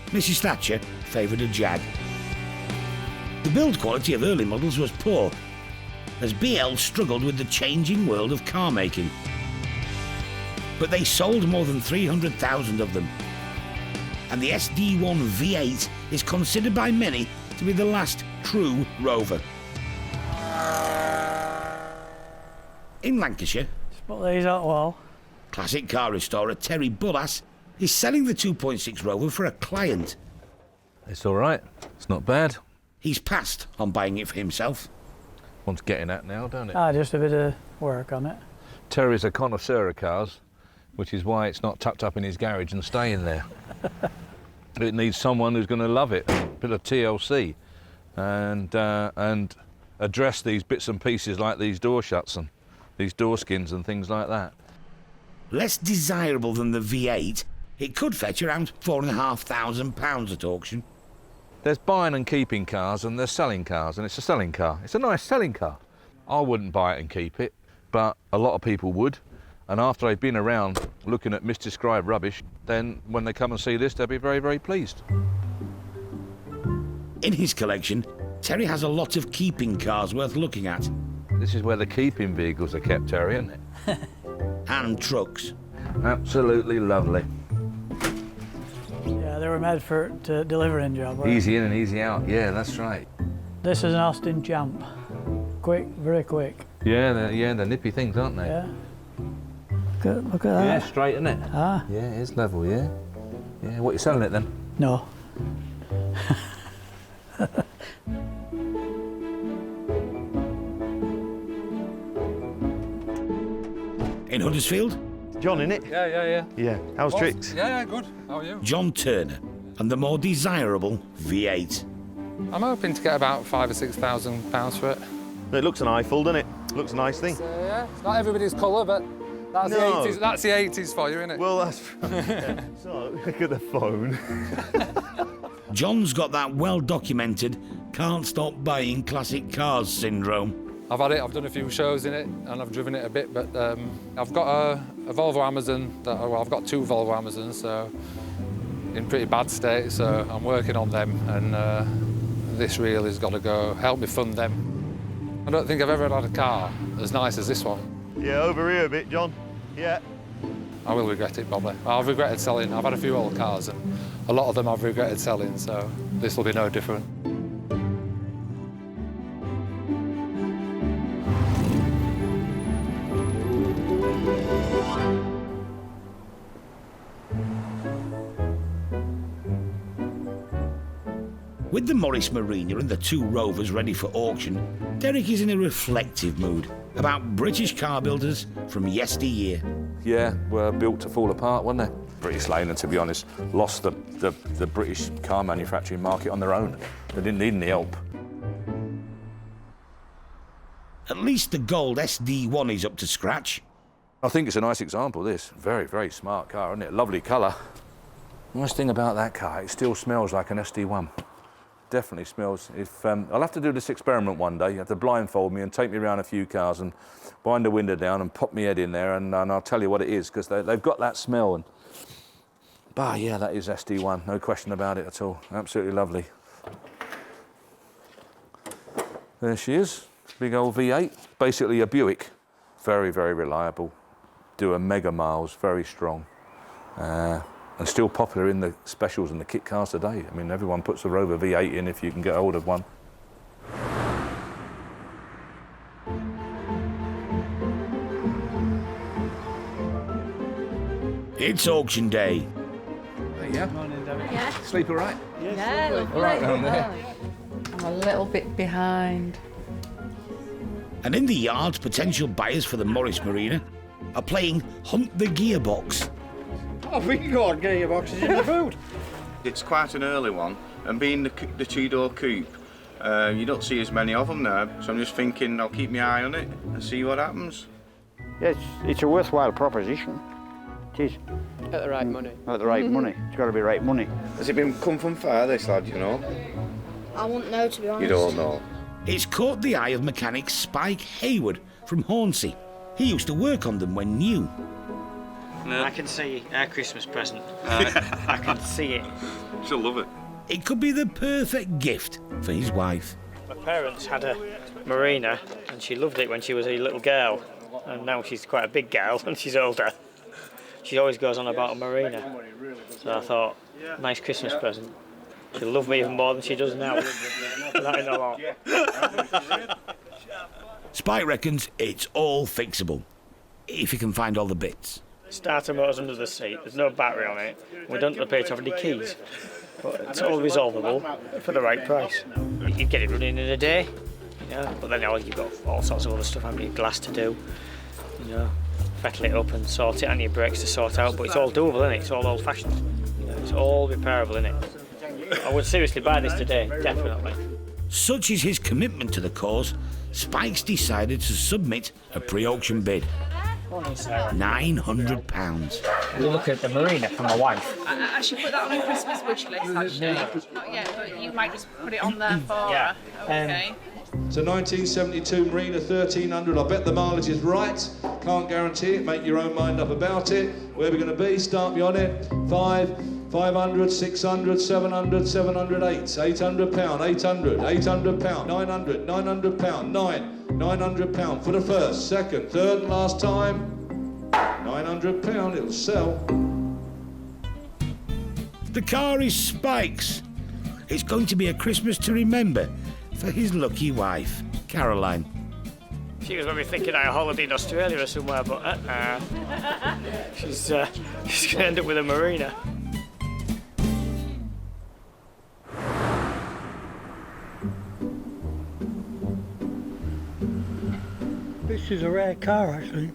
Mrs Thatcher favoured a Jag. The build quality of early models was poor, as BL struggled with the changing world of car making. But they sold more than 300,000 of them. And the SD1 V8 is considered by many to be the last true Rover. In Lancashire, Spot these out well. classic car restorer Terry Bullas is selling the 2.6 Rover for a client. It's all right. It's not bad. He's passed on buying it for himself. One's getting at now, don't it? Just a bit of work on it. Terry's a connoisseur of cars, which is why it's not tucked up in his garage and staying there. It needs someone who's going to love it, a bit of TLC, and address these bits and pieces like these door shuts and these door skins and things like that. Less desirable than the V8, it could fetch around £4,500 at auction. There's buying and keeping cars and there's selling cars, and it's a selling car. It's a nice selling car. I wouldn't buy it and keep it, but a lot of people would. And after they've been around looking at misdescribed rubbish, then when they come and see this, they'll be very, very pleased. In his collection, Terry has a lot of keeping cars worth looking at. This is where the keeping vehicles are kept, Terry, isn't it? And trucks. Absolutely lovely. Yeah, they were made for delivering job, right? Easy in and easy out. Yeah, that's right. This is an Austin Champ. Quick, very quick. Yeah, they're nippy things, aren't they? Yeah. Look at that. Yeah, straight, isn't it? Ah. Yeah, it's level, yeah. Yeah, what, you selling it then? No. In Huddersfield, John, innit? Yeah. Yeah. How's Well, tricks? Yeah, good. How are you? John Turner and the more desirable V8. I'm hoping to get about £5,000 or £6,000 for it. It looks an eyeful, doesn't it? Looks a nice thing. Yeah, it's not everybody's colour, but that's No. the 80s. That's the 80s for you, isn't it? Well, that's... So, look at the phone. John's got that well-documented can't stop buying classic cars syndrome. I've had it, I've done a few shows in it, and I've driven it a bit, but I've got a Volvo Amazon, well, I've got two Volvo Amazons, so in pretty bad state, so I'm working on them, and this reel has got to go help me fund them. I don't think I've ever had a car as nice as this one. Yeah, over here a bit, John. Yeah. I will regret it, probably. I've regretted selling. I've had a few old cars, and a lot of them I've regretted selling, so this will be no different. With the Morris Marina and the two Rovers ready for auction, Derek is in a reflective mood about British car builders from yesteryear. Yeah, were built to fall apart, weren't they? British Leyland, to be honest, lost the British car manufacturing market on their own. They didn't need any help. At least the gold SD1 is up to scratch. I think it's a nice example, this. Very, very smart car, isn't it? Lovely colour. Nice thing about that car, it still smells like an SD1. Definitely smells. I'll have to do this experiment one day. You have to blindfold me and take me around a few cars and wind the window down and pop my head in there, and I'll tell you what it is, because they've got that smell. But yeah, that is SD1, no question about it at all. Absolutely lovely. There she is, big old V8, basically a Buick. Very, very reliable. Do a mega miles, very strong. And still popular in the specials and the kit cars today. I mean, everyone puts a Rover V8 in if you can get hold of one. It's auction day. Yeah. Morning, David. Yeah. Sleep all right? Yeah, lovely. All right round there. I'm a little bit behind. And in the yard, potential buyers for the Morris Marina are playing Hunt the Gearbox. Oh, we can go on gearboxes in the boot. It's quite an early one, and being the two-door coupe, you don't see as many of them now, so I'm just thinking I'll keep my eye on it and see what happens. Yeah, it's a worthwhile proposition. It is. At the right money. At the right money. It's got to be right money. Has it come from far, this lad, you know? I wouldn't know, to be honest. You don't know? It's caught the eye of mechanic Spike Hayward from Hornsey. He used to work on them when new. I can see our Christmas present. I can see it. She'll love it. It could be the perfect gift for his wife. My parents had a Marina, and she loved it when she was a little girl, and now she's quite a big girl and she's older. She always goes on about a Marina. So I thought, nice Christmas present. She'll love me even more than she does now. That ain't a lot. Spike reckons it's all fixable, if you can find all the bits. Starter motor's under the seat, there's no battery on it. We don't appear to have any keys. But it's all resolvable for the right price. You get it running in a day, you know, but then you've got all sorts of other stuff, having your glass to do, you know, fettle it up and sort it, and your brakes to sort out, but it's all doable, isn't it? It's all old-fashioned. You know, it's all repairable, isn't it? I would seriously buy this today, definitely. Such is his commitment to the cause, Spike's decided to submit a pre-auction bid. £900. We'll look at the Marina for my wife. I should put that on a Christmas wish list, actually. Not yet, but you might just put it on there for her. Okay. So 1972 Marina 1300. I bet the mileage is right. Can't guarantee it. Make your own mind up about it. Where we're going to be, start me on it. 500, 600, 700, 708, £800, 800, £800, 900, £900, £900 for the first, second, third and last time. £900, it'll sell. The car is Spike's. It's going to be a Christmas to remember for his lucky wife, Caroline. She was maybe thinking of a holiday in Australia or somewhere, but she's going to end up with a Marina. This is a rare car, actually.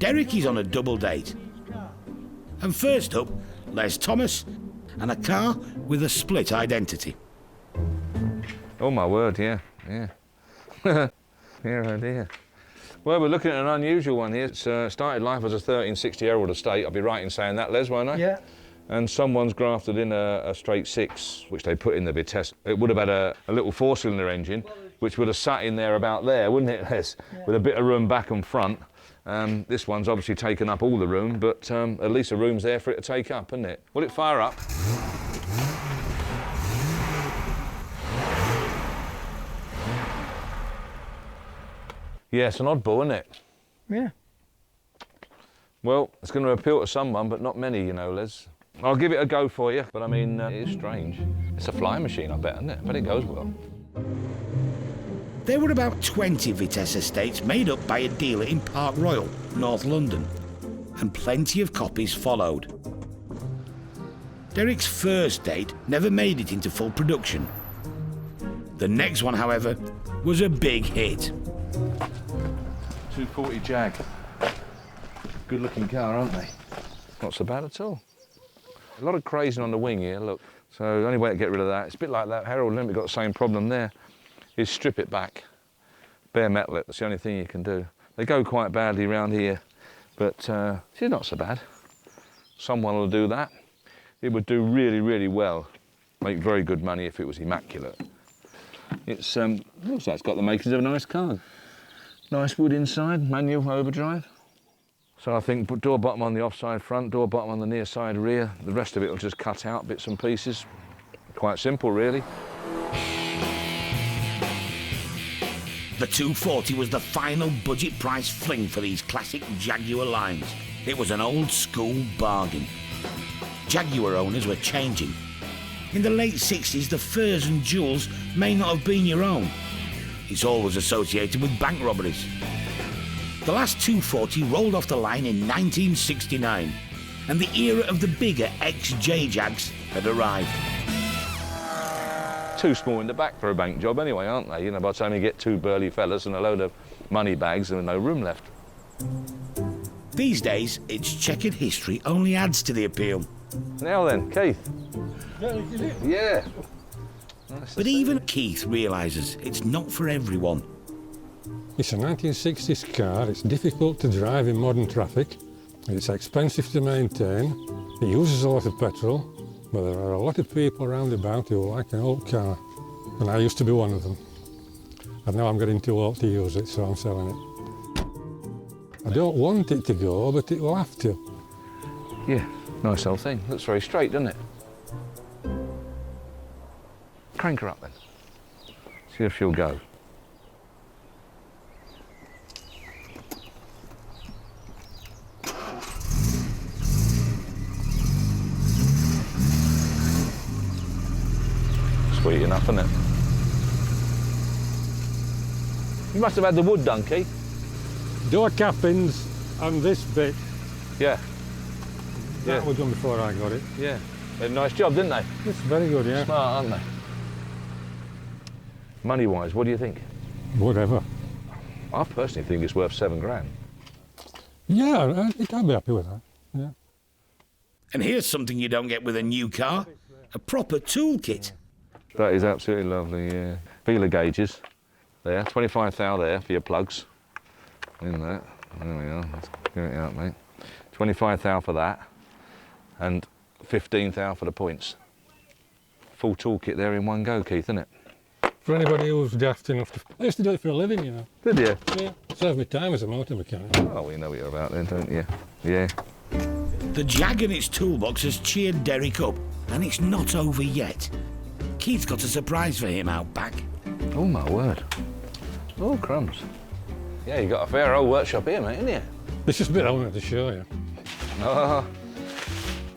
Derek is on a double date. And first up, Les Thomas and a car with a split identity. Oh my word, yeah. Yeah, oh dear. Well, we're looking at an unusual one here. It's started life as a 1360-year-old estate. I'll be right in saying that, Les, won't I? Yeah. And someone's grafted in a straight six, which they put in the Vitesse. It would have had a little four-cylinder engine, which would have sat in there about there, wouldn't it, Les? Yeah. With a bit of room back and front. This one's obviously taken up all the room, but at least the room's there for it to take up, isn't it? Will it fire up? Yeah, it's an oddball, isn't it? Yeah. Well, it's going to appeal to someone, but not many, you know, Les. I'll give it a go for you, but I mean, it is strange. It's a flying machine, I bet, isn't it? But it goes well. There were about 20 Vitesse estates made up by a dealer in Park Royal, North London, and plenty of copies followed. Derek's first date never made it into full production. The next one, however, was a big hit. 240 Jag. Good looking car, aren't they? Not so bad at all. A lot of crazing on the wing here, look. So the only way to get rid of that, it's a bit like that Herald Limit got the same problem there, is strip it back. Bare metal it, that's the only thing you can do. They go quite badly around here, but it's not so bad. Someone will do that. It would do really, really well. Make very good money if it was immaculate. It's looks like it's got the makings of a nice car. Nice wood inside, manual overdrive. So I think door bottom on the offside front, door bottom on the near side rear. The rest of it will just cut out bits and pieces. Quite simple, really. The 240 was the final budget price fling for these classic Jaguar lines. It was an old school bargain. Jaguar owners were changing. In the late 60s, the furs and jewels may not have been your own. It's always associated with bank robberies. The last 240 rolled off the line in 1969, and the era of the bigger ex-J-Jags had arrived. Too small in the back for a bank job anyway, aren't they? You know, by the time you get two burly fellas and a load of money bags and no room left. These days, its checkered history only adds to the appeal. Now then, Keith. Yeah. But even Keith realises it's not for everyone. It's a 1960s car, it's difficult to drive in modern traffic, it's expensive to maintain, it uses a lot of petrol, but there are a lot of people around about who like an old car, and I used to be one of them. And now I'm getting too old to use it, so I'm selling it. I don't want it to go, but it will have to. Yeah, nice old thing. Looks very straight, doesn't it? Crank her up then. See if she'll go. Sweet enough, isn't it? You must have had the wood done, Keith. Door cappings and this bit. Yeah. That was done before I got it. Yeah. They did a nice job, didn't they? It's very good, yeah. Smart, aren't they? Money-wise, what do you think? Whatever. I personally think it's worth £7 grand. Yeah, I'd be happy with that, yeah. And here's something you don't get with a new car, a proper toolkit. That is absolutely lovely, yeah. Feeler gauges, there, 25 thou there for your plugs. In that, there we are, let's get it out, mate. 25 thou for that, and 15 thou for the points. Full toolkit there in one go, Keith, isn't it? For anybody who's daft enough to... I used to do it for a living, you know. Did you? Yeah, served me time as a motor mechanic. Oh, we know what you're about then, don't you? Yeah. The Jag in its toolbox has cheered Derek up, and it's not over yet. Keith's got a surprise for him out back. Oh, my word. Oh, crumbs. Yeah, you got a fair old workshop here, mate, haven't you? This is a bit I wanted to show you. Oh.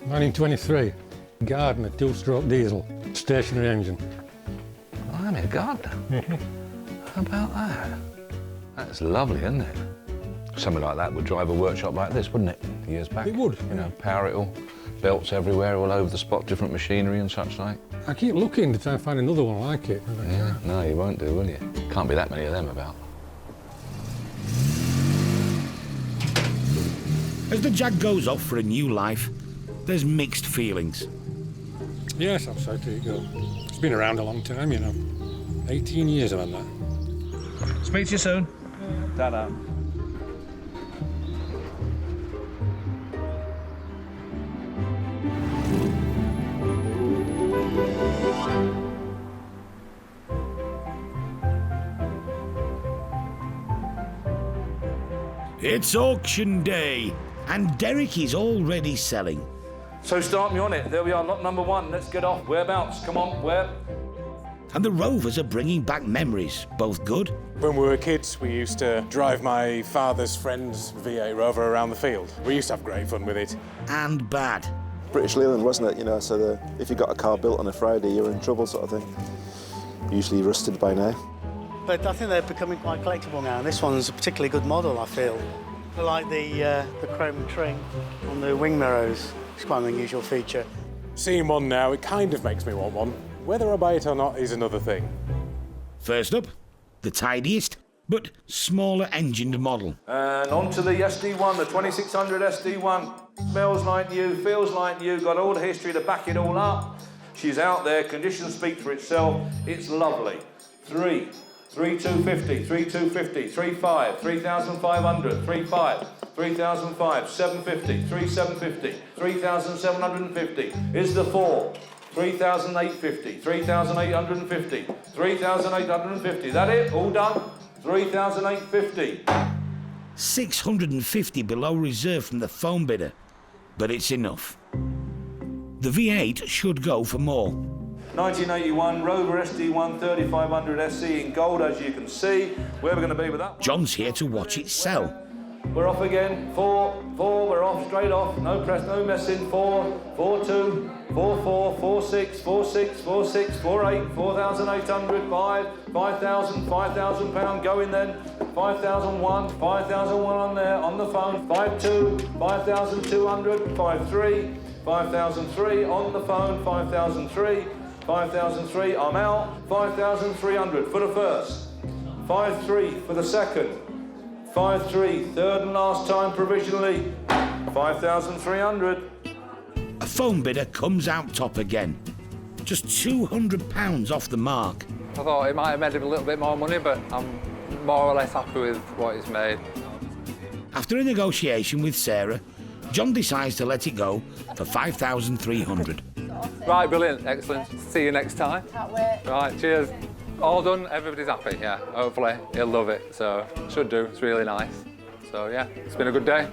1923, Gardner, two-stroke diesel, stationary engine. I'm a Gardner. How about that? That's lovely, isn't it? Something like that would drive a workshop like this, wouldn't it? Years back. It would. You know, power it all, belts everywhere, all over the spot, different machinery and such like. I keep looking to try and find another one like it. Yeah, no, you won't do, will you? Can't be that many of them about. As the Jag goes off for a new life, there's mixed feelings. Yes, I'm sorry to let it go. It's been around a long time, you know. 18 years I've had that. Speak to you soon. Ta-da. It's auction day, and Derek is already selling. So start me on it. There we are, lot number 1. Let's get off. Whereabouts? Come on, where? And the Rovers are bringing back memories, both good. When we were kids, we used to drive my father's friend's V8 Rover around the field. We used to have great fun with it. And bad. British Leyland, wasn't it? You know, so if you got a car built on a Friday, you're in trouble, sort of thing. Usually rusted by now. But I think they're becoming quite collectible now. This one's a particularly good model, I feel. I like the chrome trim on the wing mirrors. It's quite an unusual feature. Seeing one now, it kind of makes me want one. Whether I buy it or not is another thing. First up, the tidiest, but smaller engined model. And on to the SD1, the 2600 SD1. Smells like new, feels like new, got all the history to back it all up. She's out there, conditions speak for itself. It's lovely. 3,250, 3,250, 3,500, 3,500, 3,500, 3,500, 750, 3,750, 3,750 is the 4. 3,850, 3,850, 3,850. That it? All done? 3,850. 650 below reserve from the phone bidder, but it's enough. The V8 should go for more. 1981 Rover SD1 3500 SC in gold, as you can see. Where are we going to be with that? John's here to watch it sell. We're off again. 4, we're off, straight off. No press, no messing. 4, 4, 2, 4, 4, 4, 6, 4, 6, 4, 6, 4, 8, 4,800, 5, 5,000, £5,000 going then. 5,001, 5,001 on there, on the phone. 5,2, 5,200, 5,3, 5,003 on the phone. 5,003, 5,003, I'm out. 5,300 for the first. 5,3 for the second. 5,3, third and last time provisionally. 5,300. A phone bidder comes out top again. Just £200 off the mark. I thought it might have made him a little bit more money, but I'm more or less happy with what he's made. After a negotiation with Sarah, John decides to let it go for 5,300. Right, brilliant, excellent. See you next time. Can't wait. Right, cheers. All done, everybody's happy, yeah. Hopefully, he'll love it, so should do, it's really nice. So yeah, it's been a good day.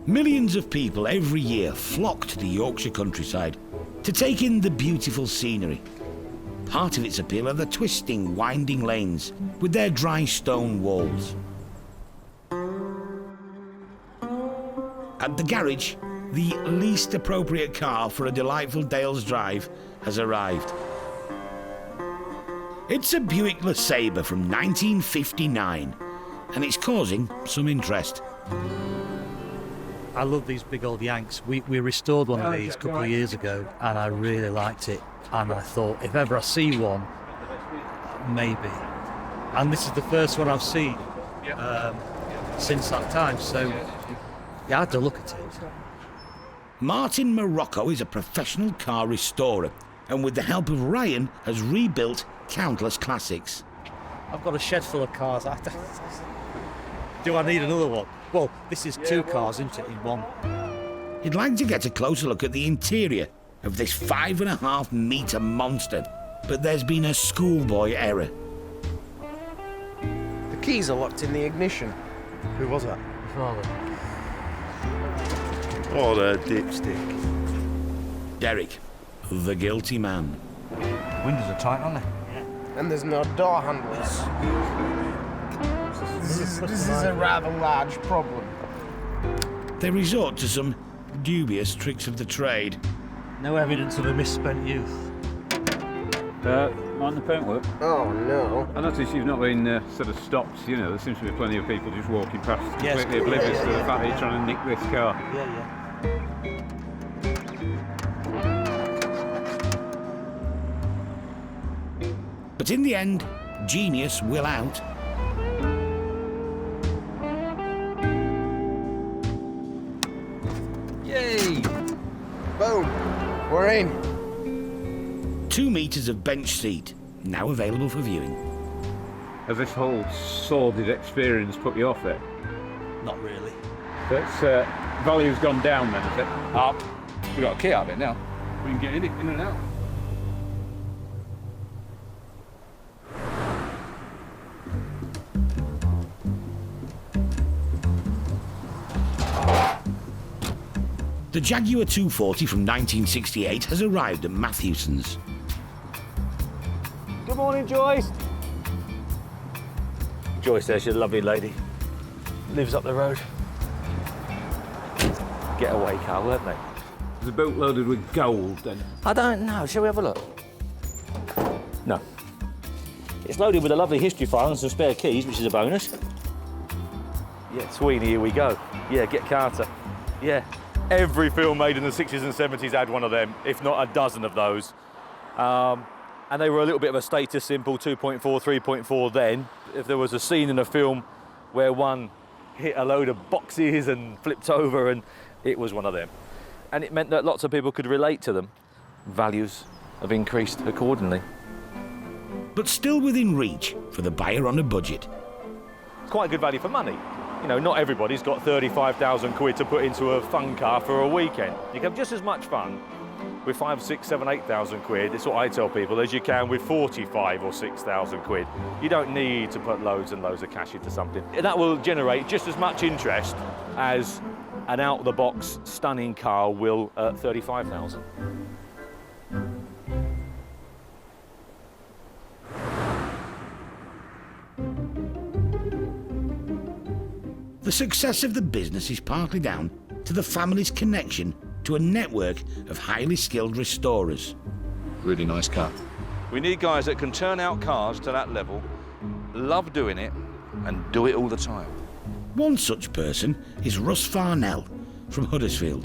Millions of people every year flock to the Yorkshire countryside to take in the beautiful scenery. Part of its appeal are the twisting, winding lanes with their dry stone walls. At the garage, the least appropriate car for a delightful Dales drive has arrived. It's a Buick LeSabre from 1959, and it's causing some interest. I love these big old Yanks. We restored one of these a couple of years ago, and I really liked it. And I thought, if ever I see one, maybe. And this is the first one I've seen since that time, so yeah, I had to look at it. Martin Morocco is a professional car restorer, and with the help of Ryan, has rebuilt countless classics. I've got a shed full of cars. Do I need another one? Well, this is two cars, isn't it, in one? He'd like to get a closer look at the interior of this 5.5 metre monster, but there's been a schoolboy error. The keys are locked in the ignition. Who was that? Father. What a dipstick. Derek, the guilty man. Windows are tight, aren't they? And there's no door handles. This is a rather large problem. They resort to some dubious tricks of the trade. No evidence of a misspent youth. Mind the paintwork? Oh, no. I notice you've not been sort of stopped, you know, there seems to be plenty of people just walking past, Yes, completely oblivious to the yeah. fact that you're trying to nick this car. Yeah. But in the end, genius will out. Yay! Boom! We're in. 2 metres of bench seat, now available for viewing. Has this whole sordid experience put you off it? Not really. That's value's gone down then, is it? Up. We've got a key out of it now. We can get in and out. The Jaguar 240 from 1968 has arrived at Matthewson's. Good morning, Joyce. Joyce there, she's a lovely lady. Lives up the road. Getaway car, weren't they? Is the boat loaded with gold then? I don't know. Shall we have a look? No. It's loaded with a lovely history file and some spare keys, which is a bonus. Yeah, Sweeney, here we go. Yeah, get Carter. Yeah. Every film made in the 60s and 70s had one of them, if not a dozen of those. And they were a little bit of a status symbol, 2.4, 3.4 then. If there was a scene in a film where one hit a load of boxes and flipped over, and it was one of them. And it meant that lots of people could relate to them. Values have increased accordingly. But still within reach for the buyer on a budget. It's quite good value for money. You know, not everybody's got 35,000 quid to put into a fun car for a weekend. You can have just as much fun with 5, 6, 7, 8,000 quid. It's what I tell people, as you can with 45 or 6,000 quid. You don't need to put loads and loads of cash into something. That will generate just as much interest as an out-of-the-box stunning car will at 35,000. The success of the business is partly down to the family's connection to a network of highly skilled restorers. Really nice car. We need guys that can turn out cars to that level, love doing it, and do it all the time. One such person is Russ Farnell from Huddersfield.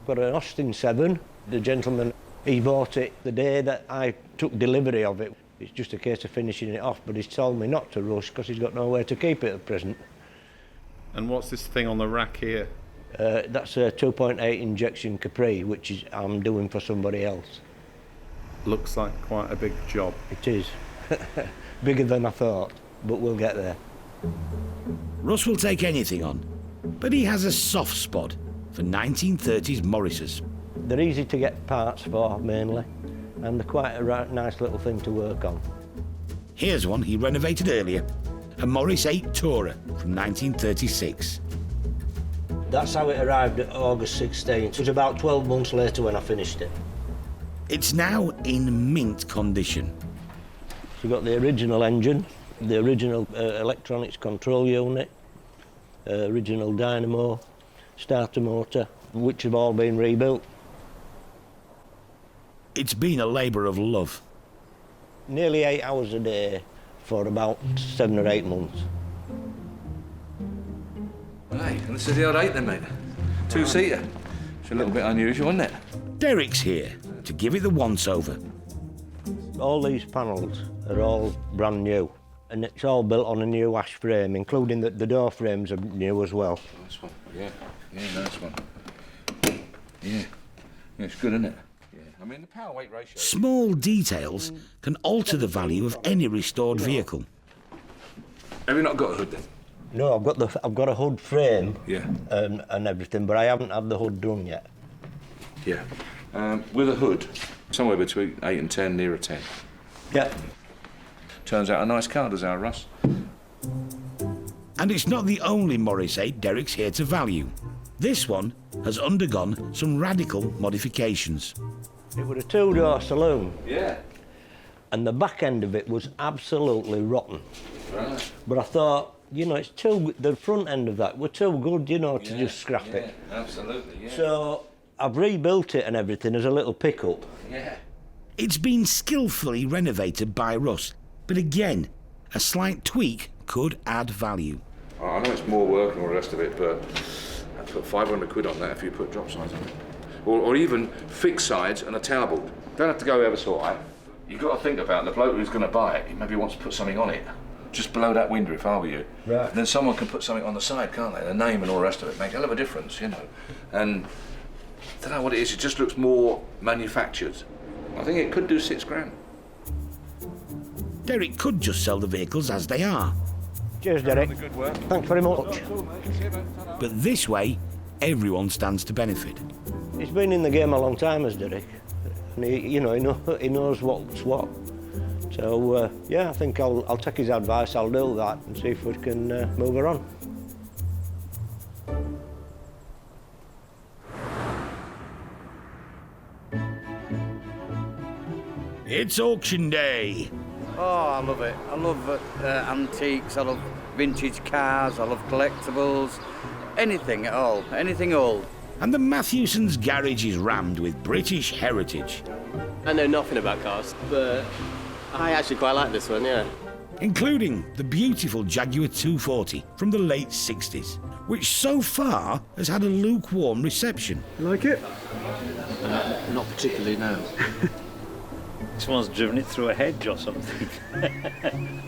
Got an Austin 7. The gentleman, he bought it the day that I took delivery of it. It's just a case of finishing it off, but he's told me not to rush because he's got nowhere to keep it at present. And what's this thing on the rack here? That's a 2.8 injection Capri, which is I'm doing for somebody else. Looks like quite a big job. It is. Bigger than I thought, but we'll get there. Russ will take anything on, but he has a soft spot for 1930s Morrises. They're easy to get parts for, mainly, and they're quite a nice little thing to work on. Here's one he renovated earlier, a Morris 8 Tourer from 1936. That's how it arrived at August 16th. It was about 12 months later when I finished it. It's now in mint condition. So you've got the original engine, the original electronics control unit, original dynamo, starter motor, which have all been rebuilt. It's been a labour of love. Nearly 8 hours a day for about 7 or 8 months. Hey, and this is the old 8 then, mate. 2-seater. It's a little bit unusual, isn't it? Derek's here to give it the once-over. All these panels are all brand new, and it's all built on a new ash frame, including the door frames are new as well. Nice one. Yeah, nice one. Yeah, it's good, isn't it? Yeah, I mean, the power-weight ratio... Small details can alter the value of any restored vehicle. Have you not got a hood then? No, I've got a hood frame, yeah, and everything, but I haven't had the hood done yet. Yeah, with a hood, somewhere between 8 and 10, nearer 10. Yeah. Turns out a nice car, does our Russ. And it's not the only Morris 8 Derek's here to value. This one has undergone some radical modifications. It was a 2-door saloon. Yeah. And the back end of it was absolutely rotten. Right. But I thought, you know, the front end of that were too good, you know, to just scrap it. Absolutely, yeah. So I've rebuilt it and everything as a little pickup. Yeah. It's been skillfully renovated by Russ, but again, a slight tweak could add value. I know it's more work and all the rest of it, but I'd put 500 quid on that if you put drop sides on it. Or even fixed sides and a tower board. Don't have to go ever so high. You've got to think about the bloke who's going to buy it. He maybe wants to put something on it. Just below that window, if I were you. Right. And then someone can put something on the side, can't they? The name and all the rest of it make a hell of a difference, you know. And I don't know what it is. It just looks more manufactured. I think it could do £6 grand. Derek could just sell the vehicles as they are. Cheers, Derek. Thanks very much. But this way, everyone stands to benefit. He's been in the game a long time, as Derek. And he knows what's what. So, yeah, I think I'll take his advice, I'll do that and see if we can move her on. It's auction day. Oh, I love it. I love antiques, I love vintage cars, I love collectibles, anything at all, anything old. And the Matthewson's garage is rammed with British heritage. I know nothing about cars, but I actually quite like this one, yeah. Including the beautiful Jaguar 240 from the late 60s, which so far has had a lukewarm reception. You like it? Not particularly, no. Someone's driven it through a hedge or something.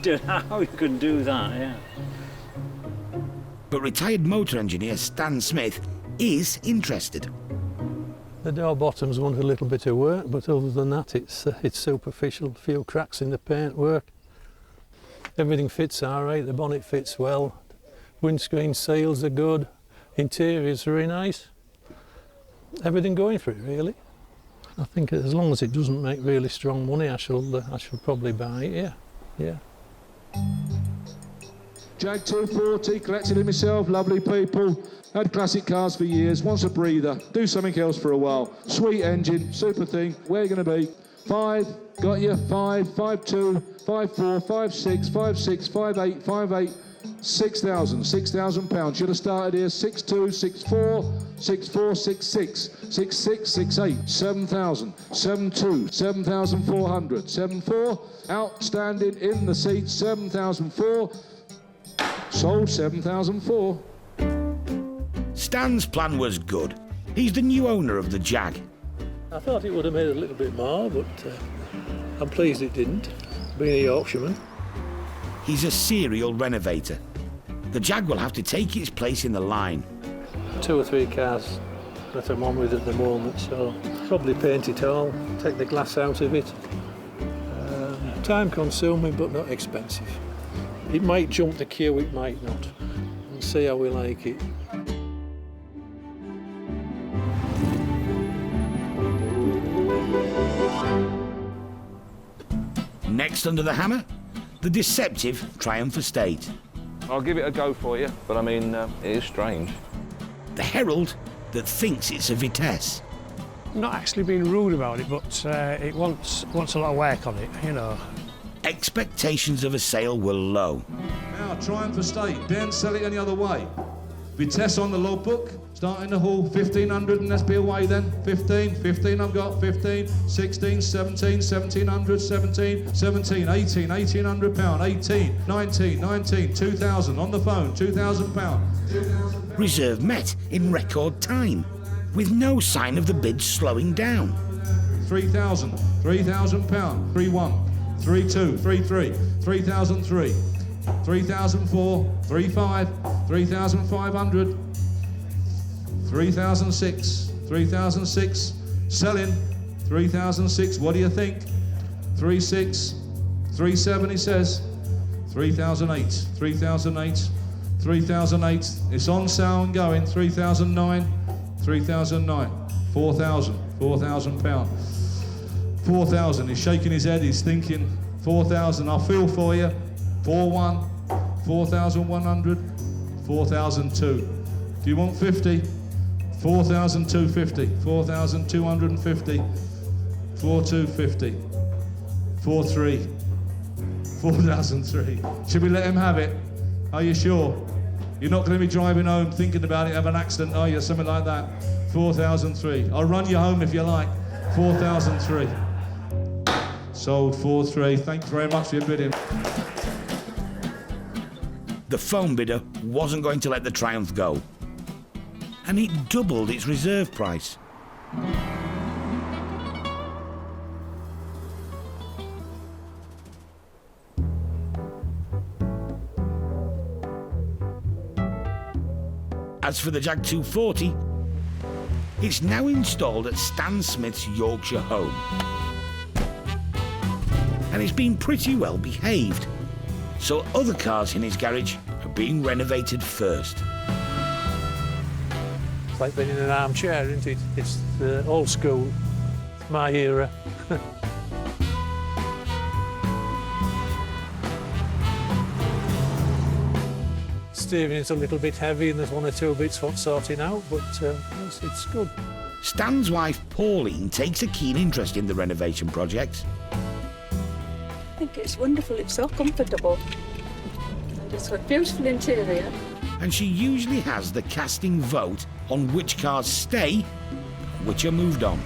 Don't know how you can do that, yeah. But retired motor engineer Stan Smith is interested. The door bottoms want a little bit of work, but other than that, it's superficial. A few cracks in the paintwork. Everything fits all right. The bonnet fits well. Windscreen seals are good. Interior's very nice. Everything going for it, really. I think as long as it doesn't make really strong money, I shall probably buy it. Yeah. Jag 240, collected it myself, lovely people. Had classic cars for years, wants a breather, do something else for a while. Sweet engine, super thing, where are you going to be? 5, got you, 5, 5.2, 5.4, 5.6, 5.6, 5.8, 5.8, 6,000, £6,000. Should have started here, 6.2, 6.4, 6.4, 6.6, 6.6, 6.8, 7,000, 7.2, 7,400, 7.4, outstanding in the seat, 7,004, sold 7,004. Stan's plan was good. He's the new owner of the Jag. I thought it would have made a little bit more, but I'm pleased it didn't, being a Yorkshireman. He's a serial renovator. The Jag will have to take its place in the line. 2 or 3 cars that I'm on with at the moment, so probably paint it all, take the glass out of it. Time consuming but not expensive. It might jump the queue, it might not. We'll see how we like it. Next under the hammer, the deceptive Triumph Estate. I'll give it a go for you, but I mean, it is strange. The Herald that thinks it's a Vitesse. Not actually being rude about it, but it wants a lot of work on it, you know. Expectations of a sale were low. Now, Triumph Estate, don't sell it any other way. Vitesse on the logbook, starting the haul, 1,500, and let's be away then. 15 I've got, 15, 16, 17, 1,700, 17, 17, 18, £1,800, 18, 19, 2,000, on the phone, £2,000. Reserve met in record time, with no sign of the bid slowing down. 3,000, £3,000, 3,1, 3,2, 3,3, 3,003. 3,004, 3,5, 3,500, 3,006, 3,006, selling, 3,006, what do you think? 3,6, 3,7 he says, 3,008, 3,008, 3,008, it's on sale and going, 3,009, 3,009, 4,000, £4,000, 4,000, he's shaking his head, he's thinking, 4,000, I'll feel for you. 4,1, 4,100, 4,002. Do you want 50? 4,250, 4,250, 4,250, 4,3, 4,003. Should we let him have it? Are you sure? You're not going to be driving home thinking about it, have an accident, are you? Something like that. 4,003. I'll run you home if you like. 4,003. Sold 4,3. Thank you very much for your bidding. The phone bidder wasn't going to let the Triumph go, and it doubled its reserve price. As for the Jag 240, it's now installed at Stan Smith's Yorkshire home. And it's been pretty well behaved, so other cars in his garage are being renovated first. It's like being in an armchair, isn't it? It's the old school, my era. Steering is a little bit heavy and there's one or two bits for sorting out, but it's good. Stan's wife Pauline takes a keen interest in the renovation project. I think it's wonderful, it's so comfortable. And it's got a beautiful interior. And she usually has the casting vote on which cars stay, which are moved on.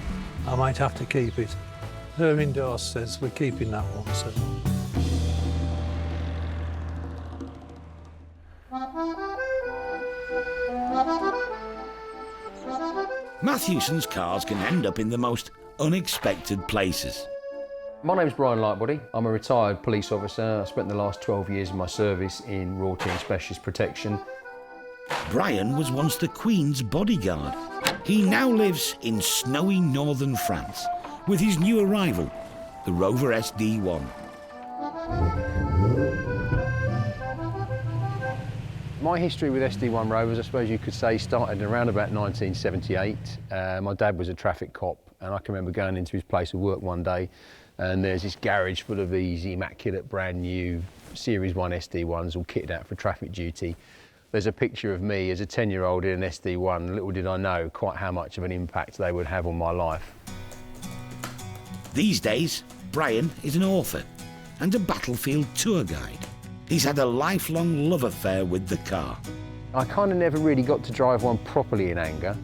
I might have to keep it. Her indoors says we're keeping that one, so. Matthewson's cars can end up in the most unexpected places. My name's Brian Lightbody. I'm a retired police officer. I spent the last 12 years of my service in Royal Team Specialist Protection. Brian was once the Queen's bodyguard. He now lives in snowy northern France with his new arrival, the Rover SD1. My history with SD1 Rovers, I suppose you could say, started around about 1978. My dad was a traffic cop, and I can remember going into his place of work one day, and there's this garage full of these immaculate, brand new Series 1 SD1s all kitted out for traffic duty. There's a picture of me as a 10-year-old in an SD1. Little did I know quite how much of an impact they would have on my life. These days, Brian is an author and a battlefield tour guide. He's had a lifelong love affair with the car. I kind of never really got to drive one properly in anger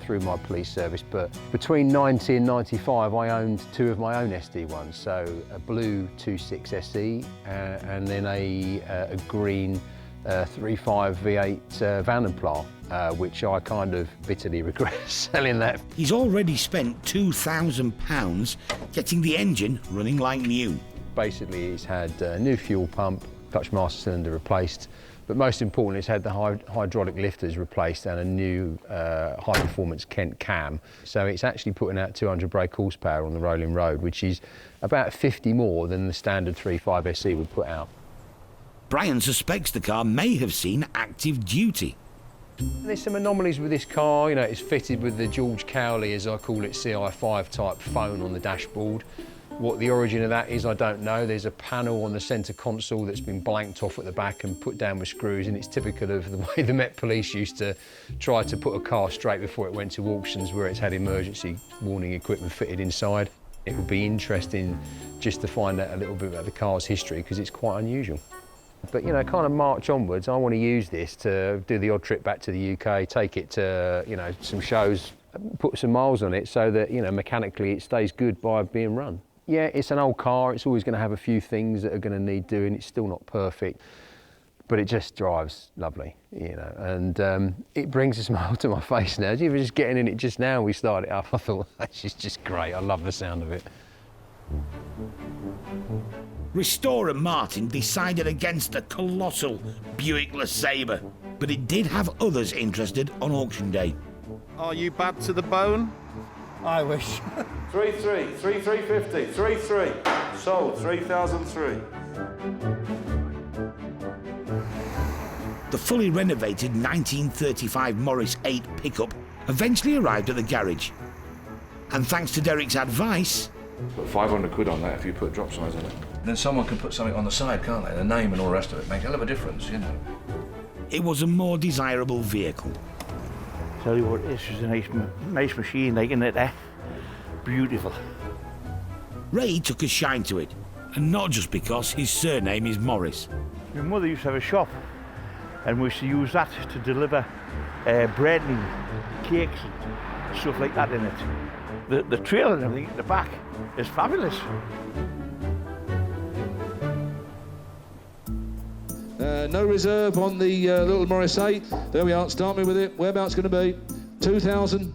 through my police service, but between 90 and 95 I owned two of my own SD1s, so a blue 26 SE and then a green 3.5 V8 Vanderla, which I kind of bitterly regret selling that. He's already spent £2,000 getting the engine running like new. Basically, it's had a new fuel pump, clutch master cylinder replaced, but most importantly, it's had the hydraulic lifters replaced and a new high-performance Kent cam. So it's actually putting out 200 brake horsepower on the rolling road, which is about 50 more than the standard 3.5 SE would put out. Brian suspects the car may have seen active duty. There's some anomalies with this car. You know, it's fitted with the George Cowley, as I call it, CI5 type phone on the dashboard. What the origin of that is, I don't know. There's a panel on the centre console that's been blanked off at the back and put down with screws, and it's typical of the way the Met Police used to try to put a car straight before it went to auctions, where it's had emergency warning equipment fitted inside. It would be interesting just to find out a little bit about the car's history, because it's quite unusual. But, you know, kind of March onwards, I want to use this to do the odd trip back to the UK, take it to, you know, some shows, put some miles on it so that, you know, mechanically it stays good by being run. Yeah, it's an old car. It's always going to have a few things that are going to need doing. It's still not perfect, but it just drives lovely, you know, and it brings a smile to my face now. You were just getting in it just now. We started it up. I thought, this is just great. I love the sound of it. Restorer Martin decided against the colossal Buick LeSabre, but it did have others interested on auction day. Are you bad to the bone? I wish. 3.3, 3.350, 3.3. Sold, 3,003. The fully renovated 1935 Morris 8 pickup eventually arrived at the garage. And thanks to Derek's advice... Put 500 quid on that if you put drop size on it. Then someone can put something on the side, can't they? The name and all the rest of it. Make a hell of a difference, you know. It was a more desirable vehicle. Tell you what, this is a nice machine, like, isn't it, eh? Beautiful. Ray took a shine to it, and not just because his surname is Morris. My mother used to have a shop, and we used to use that to deliver bread and cakes and stuff like that in it. The trailer and everything at the back is fabulous. No reserve on the little Morris 8. There we are, start me with it. Whereabouts going to be? 2,000,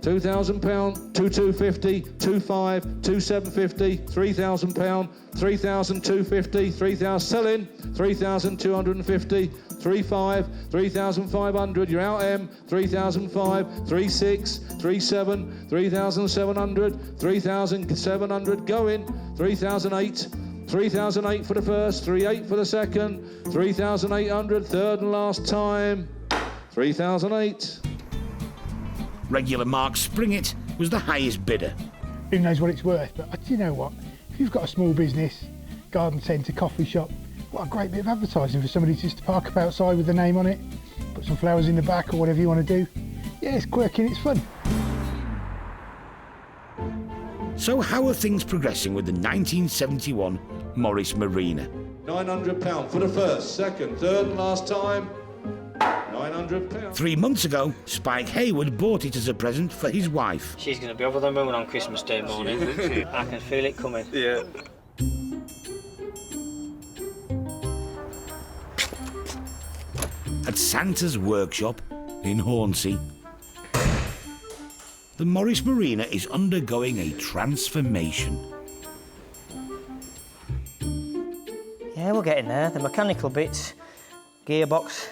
£2,000, 2,250, 2,500, 2,750, £3,000, 3,250, 3,000, selling, 3,250, 3,500, 3,500, you're out M, 3,500, 3,600, 3,700, 3,700, 3,700, going, 3,008, 3,008 for the first, 3,800 for the second, 3,800, third and last time, 3,008. Regular Mark Springett was the highest bidder. Who knows what it's worth, but do you know what? If you've got a small business, garden centre, coffee shop, what a great bit of advertising for somebody just to park up outside with the name on it, put some flowers in the back or whatever you want to do. Yeah, it's quirky and it's fun. So how are things progressing with the 1971 Morris Marina? £900 for the first, second, third and last time. £900. 3 months ago, Spike Hayward bought it as a present for his wife. She's going to be over the moon on Christmas Day morning. I can feel it coming. Yeah. At Santa's workshop in Hornsey, the Morris Marina is undergoing a transformation. Yeah, we're getting there. The mechanical bits, gearbox,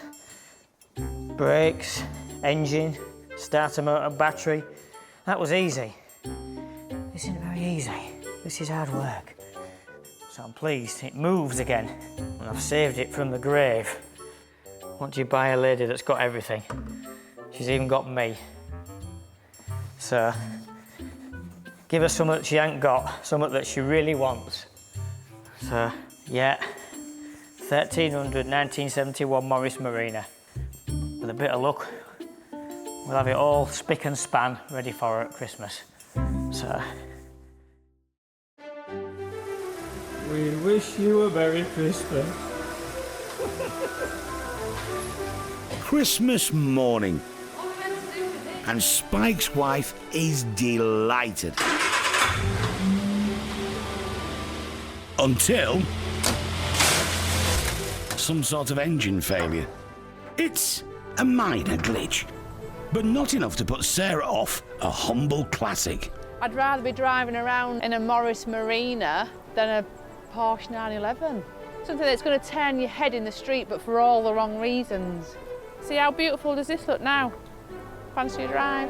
brakes, engine, starter motor, battery. That was easy. This isn't very easy. This is hard work. So I'm pleased it moves again, and I've saved it from the grave. Once you buy a lady that's got everything, she's even got me. So give her something that she ain't got, something that she really wants. So yeah, 1300 1971 Morris Marina. With a bit of luck, we'll have it all spick and span ready for her at Christmas. So. We wish you a Merry Christmas. Christmas morning, and Spike's wife is delighted. Until some sort of engine failure. It's a minor glitch, but not enough to put Sarah off a humble classic. I'd rather be driving around in a Morris Marina than a Porsche 911. Something that's going to turn your head in the street, but for all the wrong reasons. See how beautiful does this look now? Fancy a drive?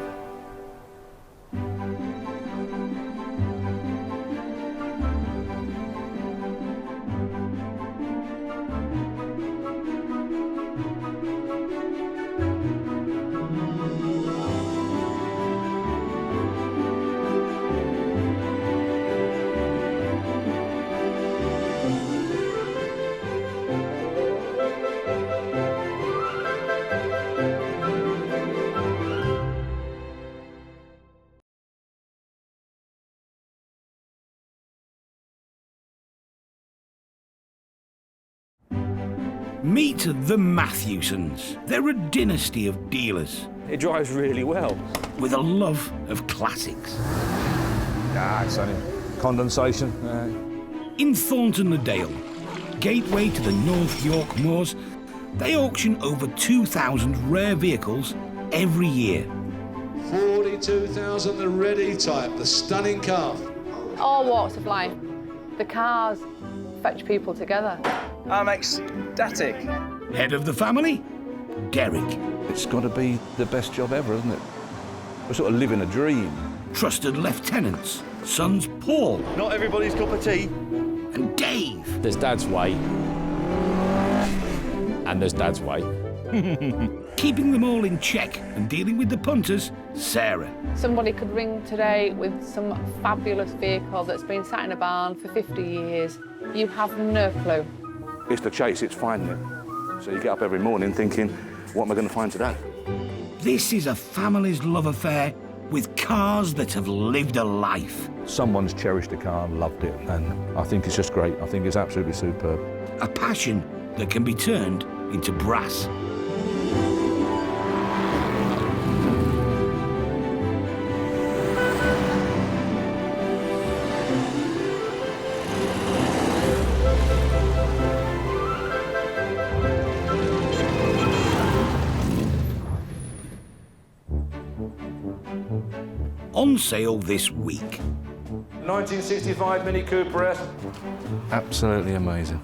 Meet the Matthewsons. They're a dynasty of dealers. It drives really well. With a love of classics. Ah, it's only condensation. In Thornton-le-Dale, gateway to the North York Moors, they auction over 2,000 rare vehicles every year. 42,000, the ready type, the stunning car. All walks of life. The cars fetch people together. I'm ecstatic. Head of the family, Derek. It's got to be the best job ever, isn't it? We're sort of living a dream. Trusted lieutenants, sons Paul. Not everybody's cup of tea. And Dave. There's Dad's way. And there's Dad's way. Keeping them all in check and dealing with the punters, Sarah. Somebody could ring today with some fabulous vehicle that's been sat in a barn for 50 years. You have no clue. It's the chase, it's finding it. So you get up every morning thinking, what am I going to find today? This is a family's love affair with cars that have lived a life. Someone's cherished a car and loved it, and I think it's just great. I think it's absolutely superb. A passion that can be turned into brass. on sale this week. 1965 Mini Cooper S. Absolutely amazing.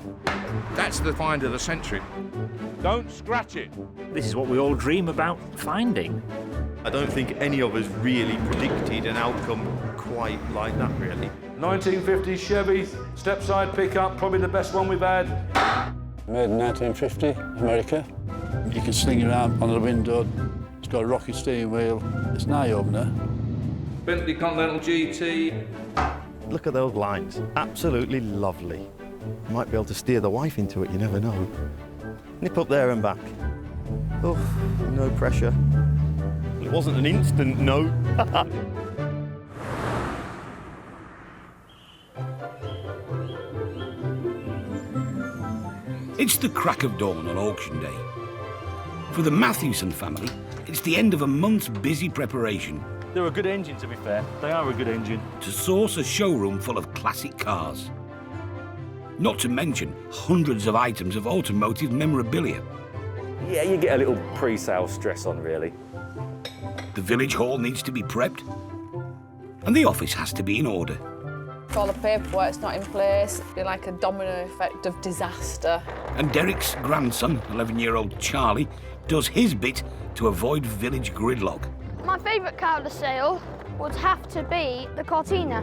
That's the find of the century. Don't scratch it. This is what we all dream about finding. I don't think any of us really predicted an outcome quite like that, really. 1950 Chevy step-side pickup, probably the best one we've had. Made in 1950, America. You can sling it around on the window. It's got a rocket steering wheel. It's an eye-opener. Bentley Continental GT. Look at those lines. Absolutely lovely. You might be able to steer the wife into it, you never know. Nip up there and back. Oh, no pressure. It wasn't an instant no. It's the crack of dawn on auction day. For the Matthewson family, it's the end of a month's busy preparation. They're a good engine, to be fair. They are a good engine. To source a showroom full of classic cars. Not to mention hundreds of items of automotive memorabilia. Yeah, you get a little pre-sale stress on, really. The village hall needs to be prepped, and the office has to be in order. If all the paperwork's not in place, it'd be like a domino effect of disaster. And Derek's grandson, 11-year-old Charlie, does his bit to avoid village gridlock. My favourite car of the sale would have to be the Cortina.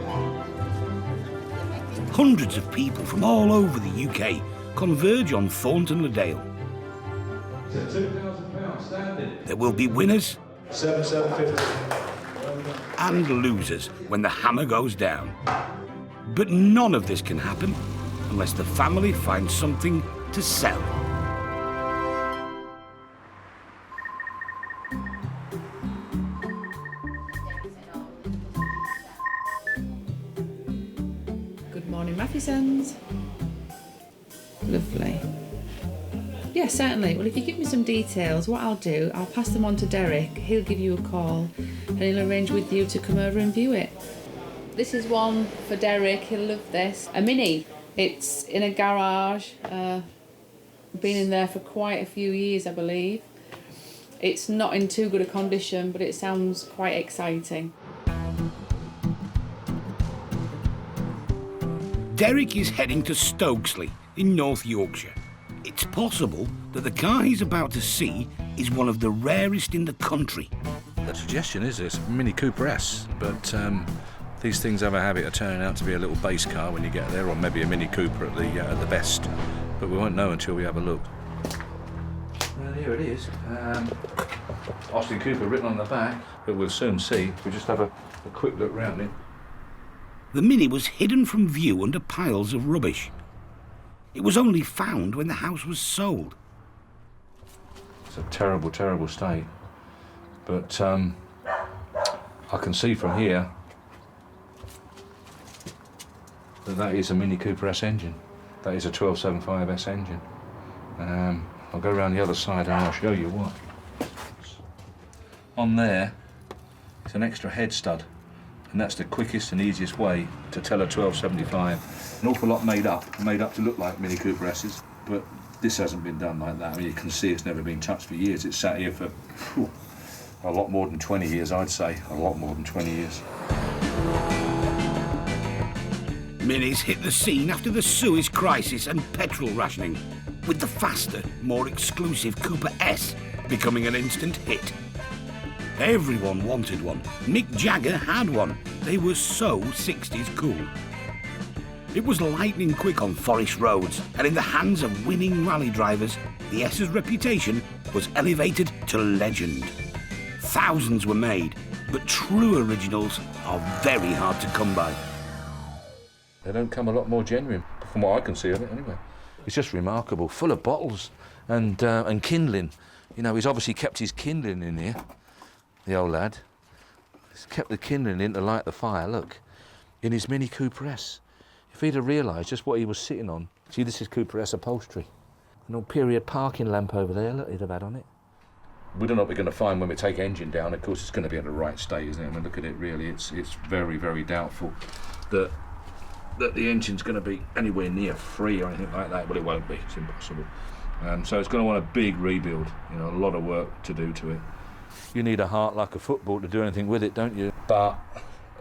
Hundreds of people from all over the UK converge on Thornton Le Dale. It's £2,000 standing. There will be winners 750. and losers when the hammer goes down. But none of this can happen unless the family finds something to sell. Good morning, Matthewsons. Lovely. Yeah, certainly. Well, if you give me some details, what I'll do, I'll pass them on to Derek. He'll give you a call and he'll arrange with you to come over and view it. This is one for Derek. He'll love this. A Mini. It's in a garage. Been in there for quite a few years, I believe. It's not in too good a condition, but it sounds quite exciting. Derek is heading to Stokesley in North Yorkshire. It's possible that the car he's about to see is one of the rarest in the country. The suggestion is it's Mini Cooper S, but these things have a habit of turning out to be a little base car when you get there, or maybe a Mini Cooper at the best. But we won't know until we have a look. Well, here it is. Austin Cooper written on the back, but we'll soon see. We'll just have a quick look round it. The Mini was hidden from view under piles of rubbish. It was only found when the house was sold. It's a terrible, terrible state. But I can see from here that is a Mini Cooper S engine. That is a 1275 S engine. I'll go around the other side and I'll show you what. On there, it's an extra head stud. And that's the quickest and easiest way to tell a 1275. An awful lot made up to look like Mini Cooper S's, but this hasn't been done like that. I mean, you can see it's never been touched for years. It's sat here for a lot more than 20 years, I'd say. A lot more than 20 years. Minis hit the scene after the Suez crisis and petrol rationing, with the faster, more exclusive Cooper S becoming an instant hit. Everyone wanted one. Mick Jagger had one. They were so 60s cool. It was lightning quick on forest roads, and in the hands of winning rally drivers, the S's reputation was elevated to legend. Thousands were made, but true originals are very hard to come by. They don't come a lot more genuine, from what I can see of it anyway. It's just remarkable, full of bottles and kindling. You know, he's obviously kept his kindling in here, the old lad. He's kept the kindling in to light the fire, look, in his Mini Cooper S. If he'd have realised just what he was sitting on. See, this is Cooper S upholstery. An old period parking lamp over there, look, he'd have had on it. We don't know what we're going to find when we take engine down. Of course, it's going to be at the right state, isn't it? I mean, look at it, really, it's very, very doubtful that the engine's going to be anywhere near free or anything like that. Well, it won't be, it's impossible. So it's going to want a big rebuild, you know, a lot of work to do to it. You need a heart like a football to do anything with it, don't you? But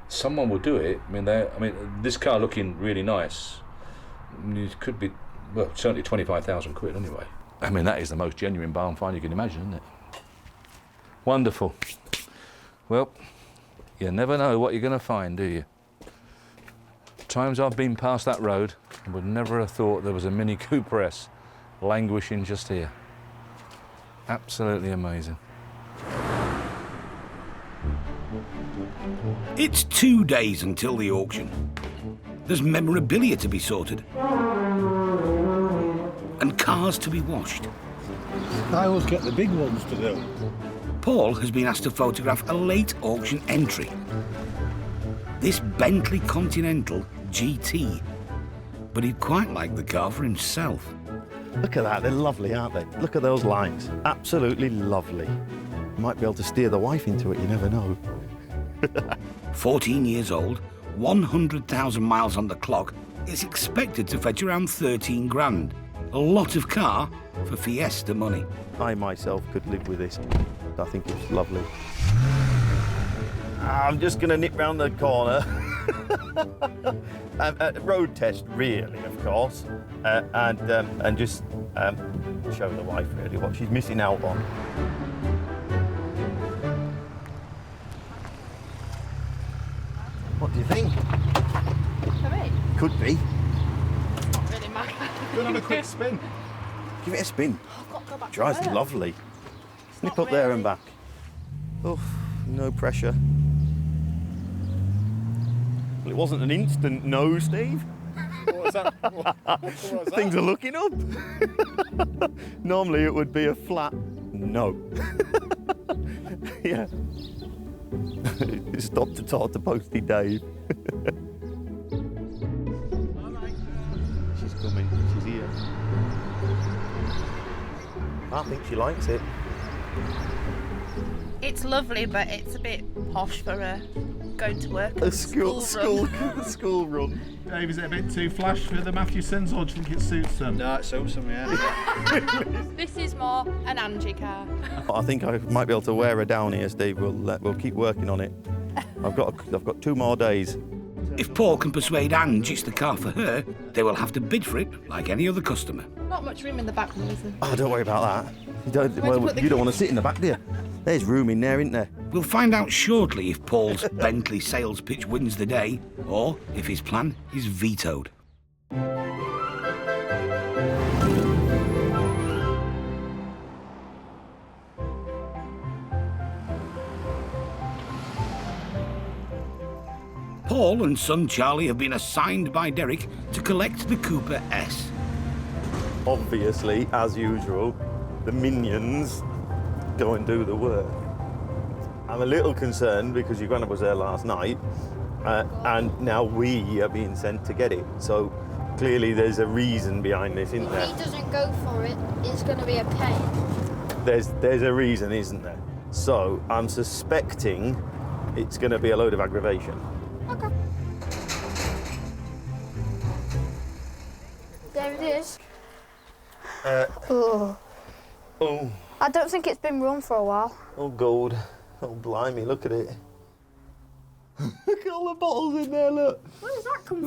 someone will do it. I mean, this car looking really nice. It could be, well, certainly 25,000 quid anyway. I mean, that is the most genuine barn find you can imagine, isn't it? Wonderful. Well, you never know what you're going to find, do you? Times I've been past that road, I would never have thought there was a Mini Cooper S languishing just here. Absolutely amazing. It's 2 days until the auction. There's memorabilia to be sorted. And cars to be washed. I always get the big ones to do. Paul has been asked to photograph a late auction entry. This Bentley Continental GT. But he'd quite like the car for himself. Look at that, they're lovely, aren't they? Look at those lines, absolutely lovely. You might be able to steer the wife into it, you never know. 14 years old, 100,000 miles on the clock, it's expected to fetch around 13 grand. A lot of car for Fiesta money. I myself could live with this. I think it's lovely. I'm just going to nip round the corner. Road test, really, of course, and just show the wife really what she's missing out on. What do you think? For me? Could be. Not really my kind of Go and have a quick spin. Give it a spin. I've got to go back to Drives work. lovely. Snip up there and back. Oh, no pressure. Well, it wasn't an instant no, Steve. What was that? What was that? Things are looking up. Normally it would be a flat no. Yeah. Stop to talk to Posty Dave. She's coming. She's here. I think she likes it. It's lovely, but it's a bit posh for going to work. A school run. Dave, is it a bit too flash for the Matthewsons, or do you think it suits them? No, it suits them, yeah. This is more an Angie car. I think I might be able to wear her down here, Steve. We'll keep working on it. I've got 2 more days. If Paul can persuade Ange it's the car for her, they will have to bid for it like any other customer. Not much room in the back, Nathan. Oh, don't worry about that. You don't want to sit in the back, do you? There's room in there, isn't there? We'll find out shortly if Paul's Bentley sales pitch wins the day, or if his plan is vetoed. Paul and son Charlie have been assigned by Derek to collect the Cooper S. Obviously, as usual, the minions go and do the work. I'm a little concerned because your granddad was there last night, and now we are being sent to get it. So clearly there's a reason behind this, isn't there? If he doesn't go for it, it's going to be a pain. There's a reason, isn't there? So I'm suspecting it's going to be a load of aggravation. Okay. There it is. Oh. I don't think it's been run for a while. Oh, God. Oh, blimey, look at it. Look at all the bottles in there, look. Where does that come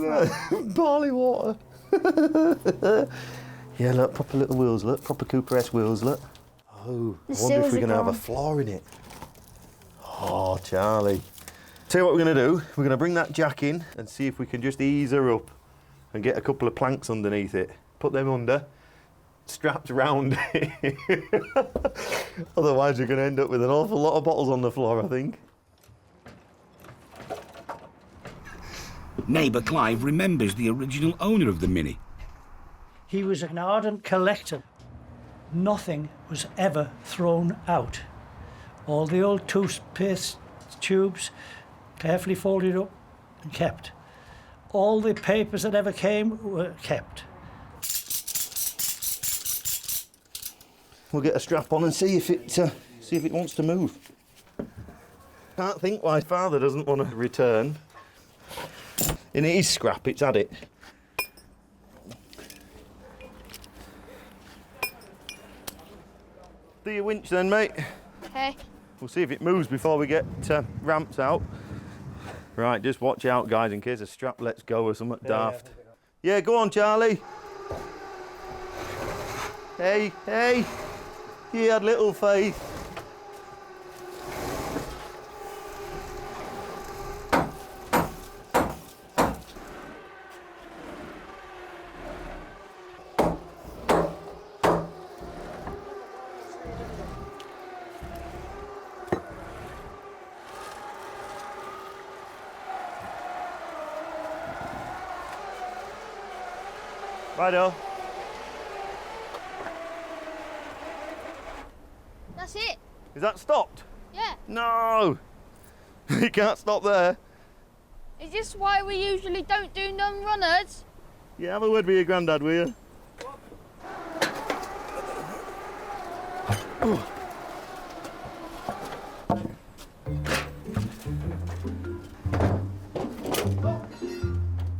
from? Barley water. Yeah, look, proper little wheels, look. Proper Cooper S wheels, look. Oh, I wonder if we're going to have a flaw in it. Oh, Charlie. Tell you what we're going to do. We're going to bring that jack in and see if we can just ease her up and get a couple of planks underneath it. Put them under, strapped round it. Otherwise, you're going to end up with an awful lot of bottles on the floor, I think. Neighbour Clive remembers the original owner of the Mini. He was an ardent collector. Nothing was ever thrown out. All the old toothpaste tubes carefully folded up and kept. All the papers that ever came were kept. We'll get a strap on and see if it wants to move. Can't think why Father doesn't want to return. And it is scrap, it's had it. Do your winch then, mate. Okay. We'll see if it moves before we get ramps out. Right, just watch out, guys, in case a strap lets go or something daft. Yeah, go on, Charlie. Hey, hey. He had little faith. Righto. That's it. Is that stopped? Yeah. No! You can't stop there. Is this why we usually don't do non-runners? Yeah, have a word with your granddad, will you?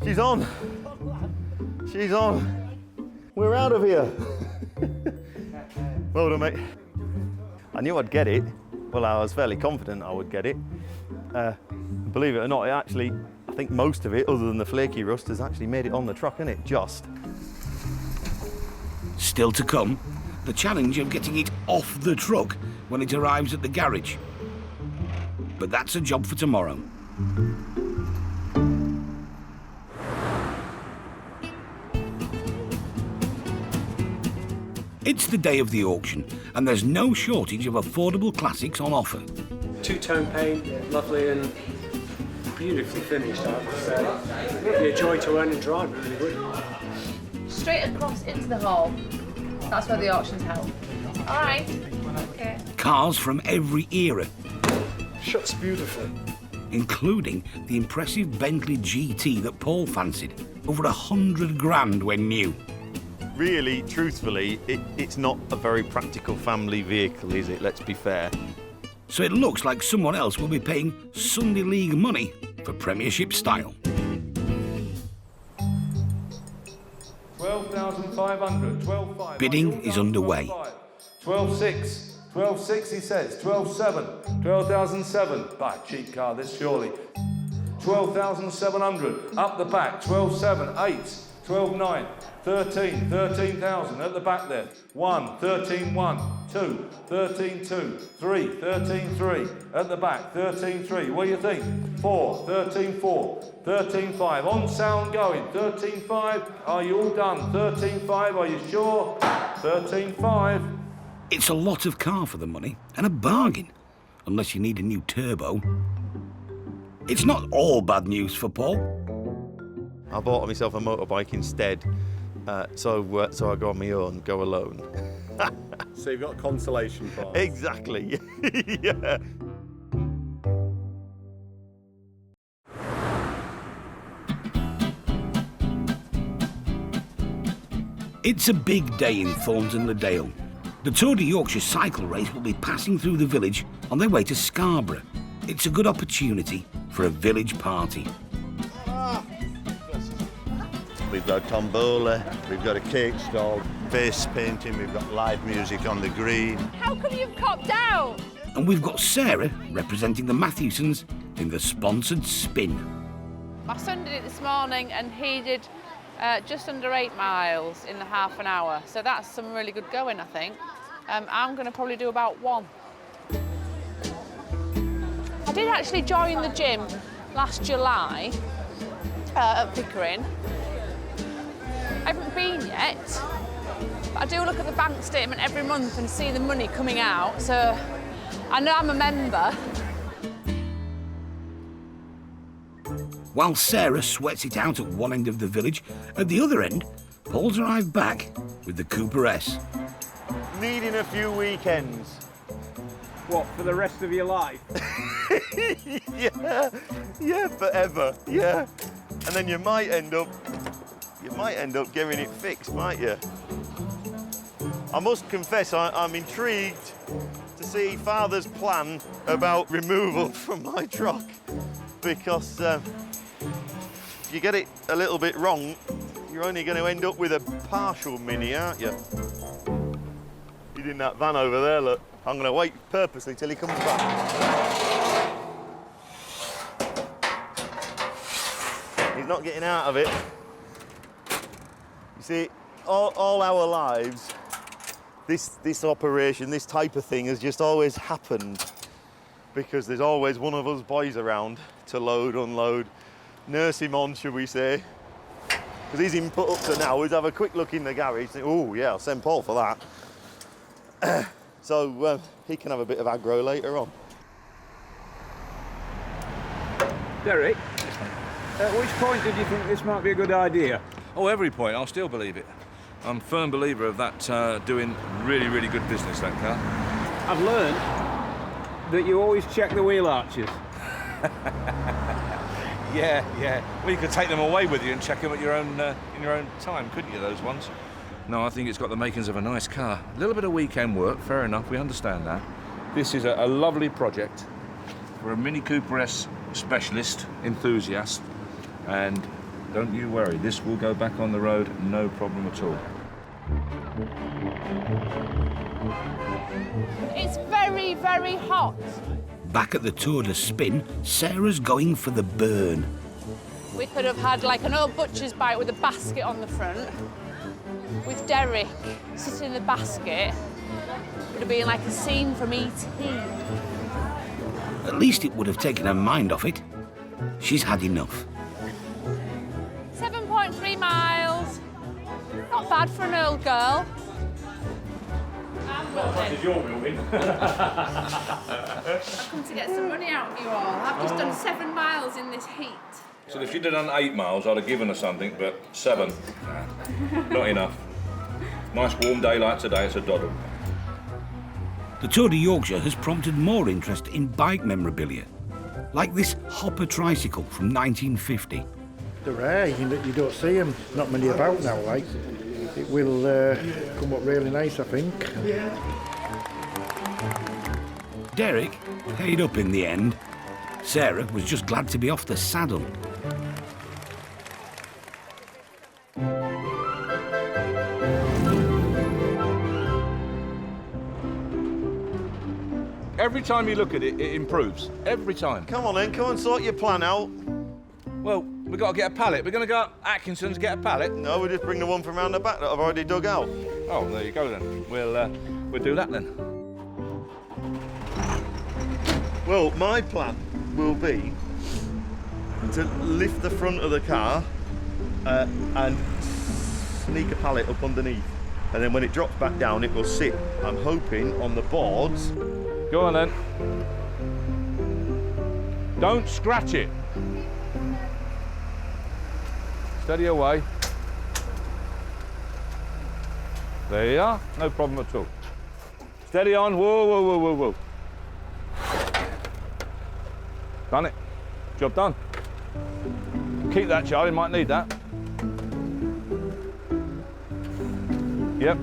She's on. She's on. We're out of here. Well done, mate. I knew I'd get it. Well, I was fairly confident I would get it. Believe it or not, I think most of it, other than the flaky rust, has actually made it on the truck, innit? Just. Still to come, the challenge of getting it off the truck when it arrives at the garage. But that's a job for tomorrow. It's the day of the auction, and there's no shortage of affordable classics on offer. Two-tone paint, lovely and beautifully finished, I would say. It'd be a joy to own and drive, it really would. Straight across into the hall. That's where the auction's held. All right. Okay. Cars from every era. Shuts beautifully. Including the impressive Bentley GT that Paul fancied. Over 100 grand when new. Really, truthfully, it's not a very practical family vehicle, is it? Let's be fair. So it looks like someone else will be paying Sunday League money for Premiership style. 12,500, 12,500. Bidding is underway. 12,600, 12,600 he says, 12,700, 12,700. Bah, cheap car this surely. 12,700, up the back, 12,700, 8, 12,900. 13, 13,000 at the back there. 1, 13,100, 2, 13,200, 3, 13,300 at the back. 13,300. What do you think? 4, 13,400, 13,500. On sound going. 13,500. Are you all done? 13,500. Are you sure? 13,500. It's a lot of car for the money and a bargain, unless you need a new turbo. It's not all bad news for Paul. I bought myself a motorbike instead. So I go on my own, go alone. So you've got a consolation prize. Exactly. Yeah. It's a big day in Thornton-le-Dale. The Tour de Yorkshire cycle race will be passing through the village on their way to Scarborough. It's a good opportunity for a village party. We've got tombola, we've got a cake stall, face painting, we've got live music on the green. How come you've copped out? And we've got Sarah representing the Matthewsons in the sponsored spin. My son did it this morning and he did just under 8 miles in the half an hour. So that's some really good going, I think. I'm going to probably do about 1. I did actually join the gym last July at Pickering. I haven't been yet, but I do look at the bank statement every month and see the money coming out, so I know I'm a member. While Sarah sweats it out at one end of the village, at the other end, Paul's arrived back with the Cooper S. Needing a few weekends. What, for the rest of your life? Yeah, forever, yeah. And then you might end up getting it fixed, might you? I must confess, I'm intrigued to see Father's plan about removal from my truck, because if you get it a little bit wrong, you're only going to end up with a partial Mini, aren't you? He's in that van over there, look. I'm going to wait purposely till he comes back. He's not getting out of it. You see, all our lives, this operation, this type of thing has just always happened because there's always one of us boys around to load, unload, nurse him on, should we say. Because he's in put up to now, we'd have a quick look in the garage, think, oh yeah, I'll send Paul for that. So he can have a bit of aggro later on. Derek, at which point did you think this might be a good idea? Oh, every point. I'll still believe it. I'm a firm believer of that doing really, really good business, that car. I've learned that you always check the wheel arches. Yeah. Well, you could take them away with you and check them at your own in your own time, couldn't you, those ones? No, I think it's got the makings of a nice car. A little bit of weekend work, fair enough, we understand that. This is a lovely project for a Mini Cooper S specialist, enthusiast, and don't you worry, this will go back on the road, no problem at all. It's very, very hot. Back at the Tour de Spin, Sarah's going for the burn. We could have had like an old butcher's bike with a basket on the front, with Derek sitting in the basket. It would have been like a scene from E.T. At least it would have taken her mind off it. She's had enough. 7.3 miles. Not bad for an old girl. Did your wheel win? I've come to get some money out of you all. I've just done 7 miles in this heat. So if you'd have done 8 miles, I'd have given her something, but 7, not enough. Nice warm day like today, it's a doddle. The Tour de Yorkshire has prompted more interest in bike memorabilia, like this Hopper tricycle from 1950. They're rare, you don't see them, not many about now, like. It will come up really nice, I think. Derek paid up in the end. Sarah was just glad to be off the saddle. Every time you look at it, it improves. Every time. Come on then, come and sort your plan out. Well, we've got to get a pallet. We're going to go up Atkinson's to get a pallet. No, we'll just bring the one from round the back that I've already dug out. Oh, there you go then. We'll do that then. Well, my plan will be to lift the front of the car and sneak a pallet up underneath. And then when it drops back down, it will sit, I'm hoping, on the boards. Go on then. Don't scratch it. Steady away. There you are, no problem at all. Steady on, whoa. Done it, job done. Keep that, Charlie, might need that. Yep.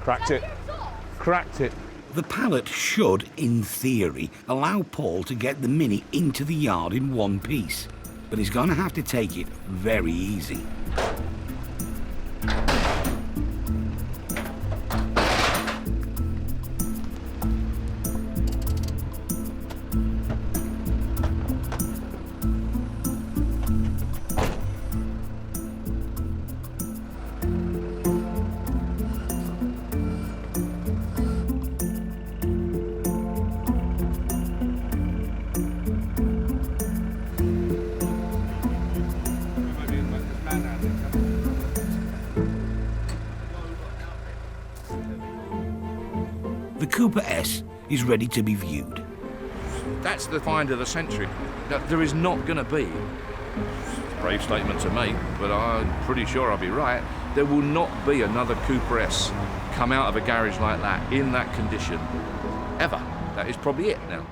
Cracked it. The pallet should, in theory, allow Paul to get the Mini into the yard in one piece, but he's going to have to take it very easy. The Cooper S is ready to be viewed. That's the find of the century. There is not going to be, it's a brave statement to make, but I'm pretty sure I'll be right, there will not be another Cooper S come out of a garage like that, in that condition, ever. That is probably it now.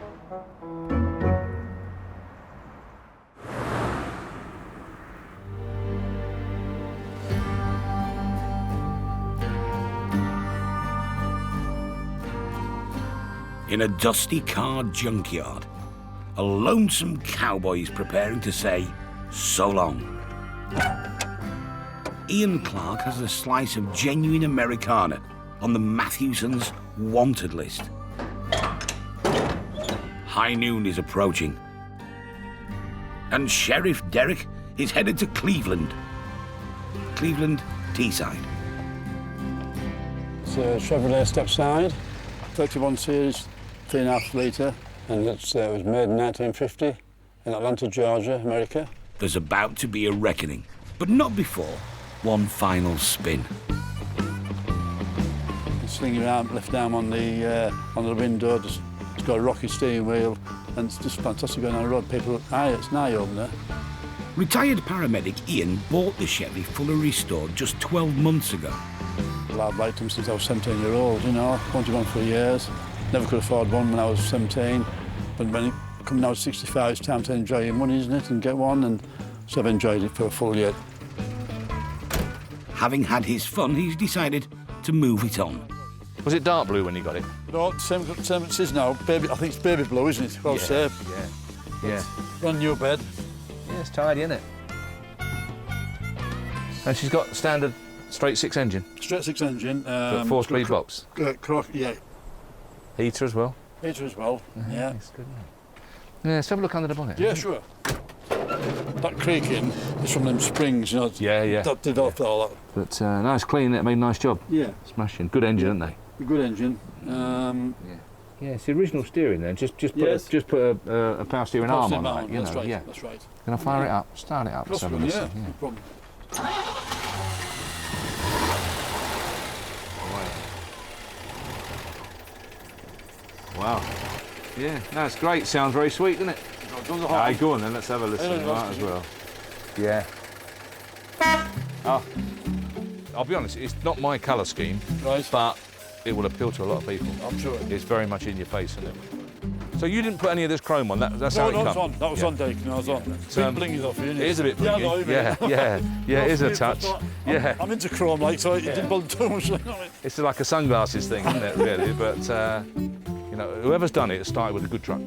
In a dusty car junkyard, a lonesome cowboy is preparing to say, so long. Ian Clark has a slice of genuine Americana on the Matthewson's wanted list. High noon is approaching. And Sheriff Derek is headed to Cleveland. Cleveland, Teesside. It's a Chevrolet Stepside, 31 series, 3.5 litre, and it was made in 1950 in Atlanta, Georgia, America. There's about to be a reckoning, but not before one final spin. Swinging around, left arm on the window, it's got a rocky steering wheel, and it's just fantastic going on the road. People, it's an eye-opener. Retired paramedic Ian bought the Chevy fully restored just 12 months ago. Well, I've liked them since I was 17-year-old, you know. Wanted one for years. Never could afford one when I was 17. But when it comes now to 65, it's time to enjoy your money, isn't it, and get one, and so I've enjoyed it for a full year. Having had his fun, he's decided to move it on. Was it dark blue when you got it? No, same it is now. Baby, I think it's baby blue, isn't it? Well, yeah, yeah. Brand new bed. Yeah, it's tidy, isn't it? And she's got standard straight 6 engine. Straight 6 engine. 4-speed box. Yeah. Heater as well. Heater as well. Yeah. It's good, yeah, let's have a look under the bonnet. Yeah, sure. That creaking is from them springs, you know. Yeah. That developed all that. But nice, clean. It made a nice job. Yeah. Smashing. Good engine, aren't they? Good engine. Yeah, it's the original steering then. Just put a power steering arm on it. That's right. Yeah. That's right. Can I fire it up? Start it up. No problem. Wow. Yeah, that's great. Sounds very sweet, doesn't it? Aye, go on then. Let's have a listen. Might as well. Yeah. Oh, I'll be honest. It's not my colour scheme, but it will appeal to a lot of people. I'm sure. It's very much in your face, isn't it? So you didn't put any of this chrome on? That's how it comes? That was on, Dake. No, I was on. Blingy off here, isn't it? It is a bit blingy. Yeah, it is a touch. Yeah. I'm into chrome, like, so it didn't bother too much. It's like a sunglasses thing, isn't it, really? But, you know, whoever's done it started with a good truck.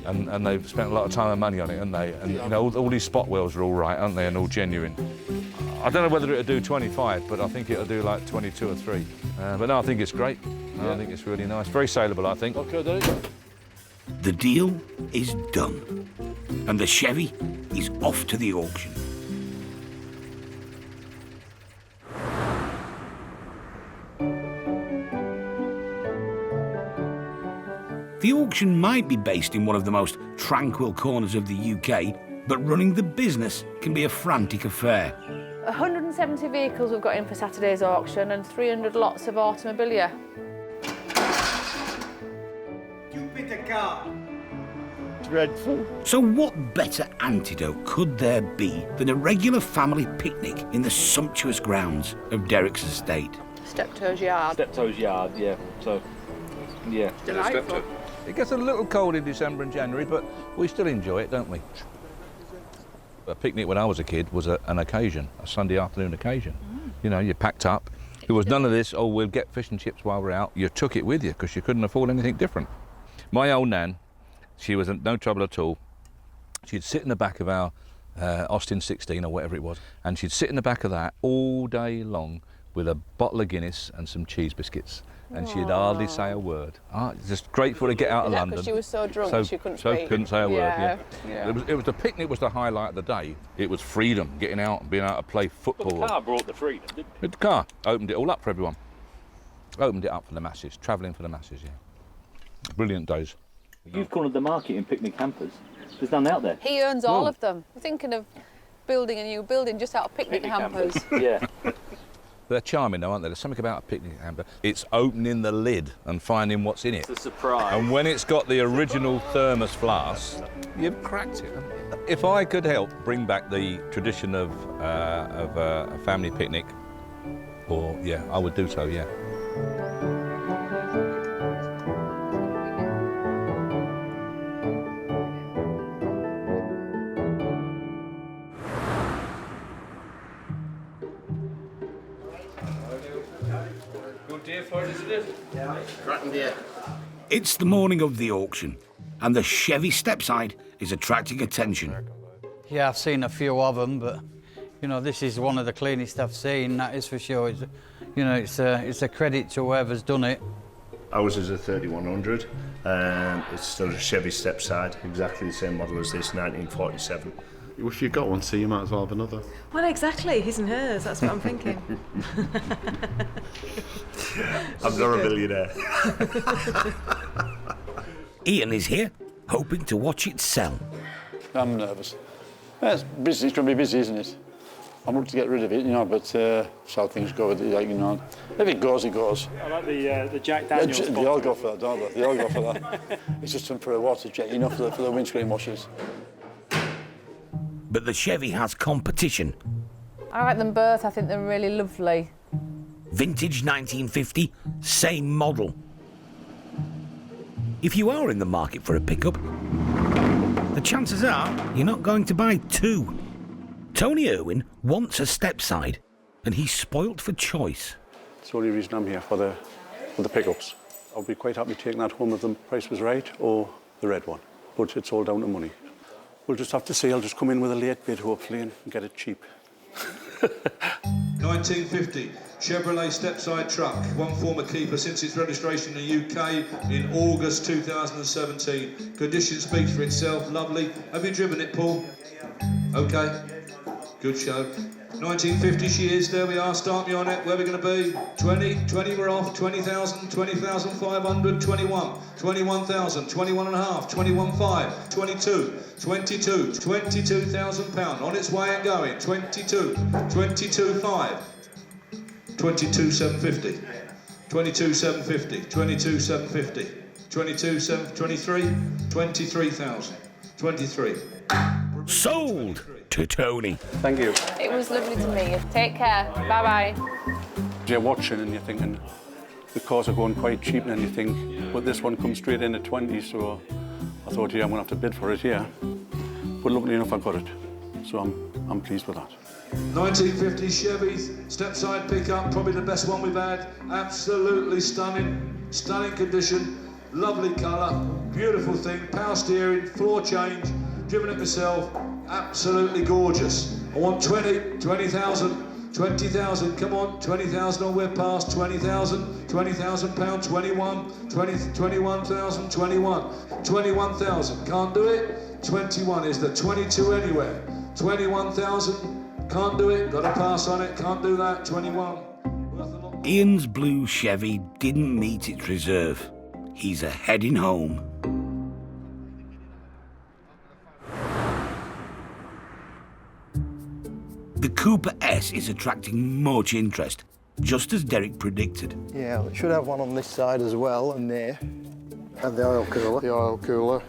And they've spent a lot of time and money on it, haven't they? And, you know, all these spot wheels are all right, aren't they, and all genuine. I don't know whether it'll do 25, but I think it'll do like 22 or 3. But no, I think it's great. I think it's really nice. Very saleable, I think. Okay, there you go. The deal is done, and the Chevy is off to the auction. The auction might be based in one of the most tranquil corners of the UK, but running the business can be a frantic affair. 170 vehicles we've got in for Saturday's auction and 300 lots of automobilia. Jupiter car. Dreadful. So what better antidote could there be than a regular family picnic in the sumptuous grounds of Derek's estate? Steptoe's yard. Steptoe's yard, yeah. So, yeah. Delightful. It gets a little cold in December and January, but we still enjoy it, don't we? A picnic when I was a kid was an occasion, a Sunday afternoon occasion. You know, you packed up. There was none of this, oh, we'll get fish and chips while we're out. You took it with you because you couldn't afford anything different. My old nan, she was no trouble at all. She'd sit in the back of our Austin 16 or whatever it was, and she'd sit in the back of that all day long with a bottle of Guinness and some cheese biscuits. And she'd hardly say a word. Just grateful to get out of London. Because she was so drunk she couldn't speak. So couldn't say a word, yeah. It was the picnic was the highlight of the day. It was freedom, getting out and being able to play football. Well, the car brought the freedom, didn't it? The car opened it all up for everyone. Opened it up for the masses, travelling for the masses, yeah. Brilliant days. You've cornered the market in picnic hampers. There's none out there. He owns all of them. We're thinking of building a new building just out of picnic hampers. Yeah. They're charming though, aren't they? There's something about a picnic hamper. It's opening the lid and finding what's in it. It's a surprise. And when it's got the original thermos flask, you've cracked it, haven't you? If I could help bring back the tradition of a family picnic, I would do so, yeah. It's the morning of the auction, and the Chevy Stepside is attracting attention. Yeah, I've seen a few of them, but you know, this is one of the cleanest I've seen. That is for sure. It's a credit to whoever's done it. Ours is a 3100. It's still a Chevy stepside, exactly the same model as this, 1947. If you've got one, so you might as well have another. Well, exactly, his and hers, that's what I'm thinking. I'm not a millionaire. Ian is here, hoping to watch it sell. I'm nervous. It's busy, it's going to be busy, isn't it? I'm looking to get rid of it, you know, but that's how things go with it, like, you know. If it goes, it goes. I like the Jack Daniels. Yeah, they all go for that, don't they? They all go for that. It's just for a water jet, you know, for the windscreen washers. But the Chevy has competition. I like them both, I think they're really lovely. Vintage 1950, same model. If you are in the market for a pickup, the chances are you're not going to buy two. Tony Irwin wants a stepside, and he's spoilt for choice. It's the only reason I'm here for the pickups. I'll be quite happy taking that home if the price was right, or the red one. But it's all down to money. We'll just have to see. I'll just come in with a late bid, hopefully, and get it cheap. 1950 Chevrolet stepside truck, one former keeper since its registration in the UK in August 2017. Condition speaks for itself, lovely. Have you driven it, Paul? Okay, good show. 1950 she is, there we are, start me on it, where are we going to be? 20 we're off, 20,000, 20,500, 21, 21,000, 21 and a half, 21,500, 22, 22,000 pound, on its way and going, 22, 22,500, 22,750, 22,750, 22,750, 23, 23,000, 23. Sold to Tony. Thank you. It was lovely to meet you. Take care. Bye-bye. You're watching and you're thinking, the cars are going quite cheap, and then you think, but this one comes straight in at 20, so I thought, yeah, I'm going to have to bid for it, yeah. But luckily enough, I got it, so I'm pleased with that. 1950 Chevy stepside pickup, probably the best one we've had. Absolutely stunning condition, lovely colour, beautiful thing, power steering, floor change, driven it myself, absolutely gorgeous. I want 20,000, 20,000, come on, 20,000 or we're past, 20,000, 20,000 pound, 21, 21,000, 21,000, can't do it, 21, is there 22 anywhere, 21,000, can't do it, gotta pass on it, can't do that, 21. Ian's blue Chevy didn't meet its reserve. He's heading home. The Cooper S is attracting much interest, just as Derek predicted. Yeah, well, it should have one on this side as well, and there. And the oil cooler. The oil cooler.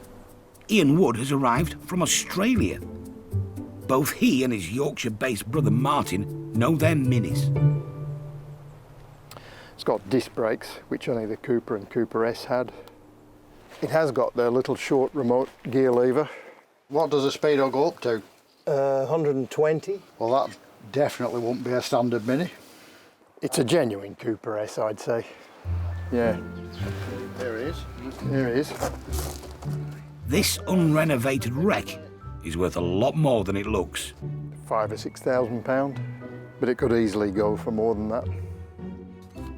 Ian Wood has arrived from Australia. Both he and his Yorkshire-based brother Martin know their minis. It's got disc brakes, which only the Cooper and Cooper S had. It has got the little short remote gear lever. What does the speedo go up to? 120. Well, that definitely won't be a standard mini. It's a genuine Cooper S, I'd say. Yeah. There it is. There it is. This unrenovated wreck is worth a lot more than it looks. £5,000 or £6,000, but it could easily go for more than that.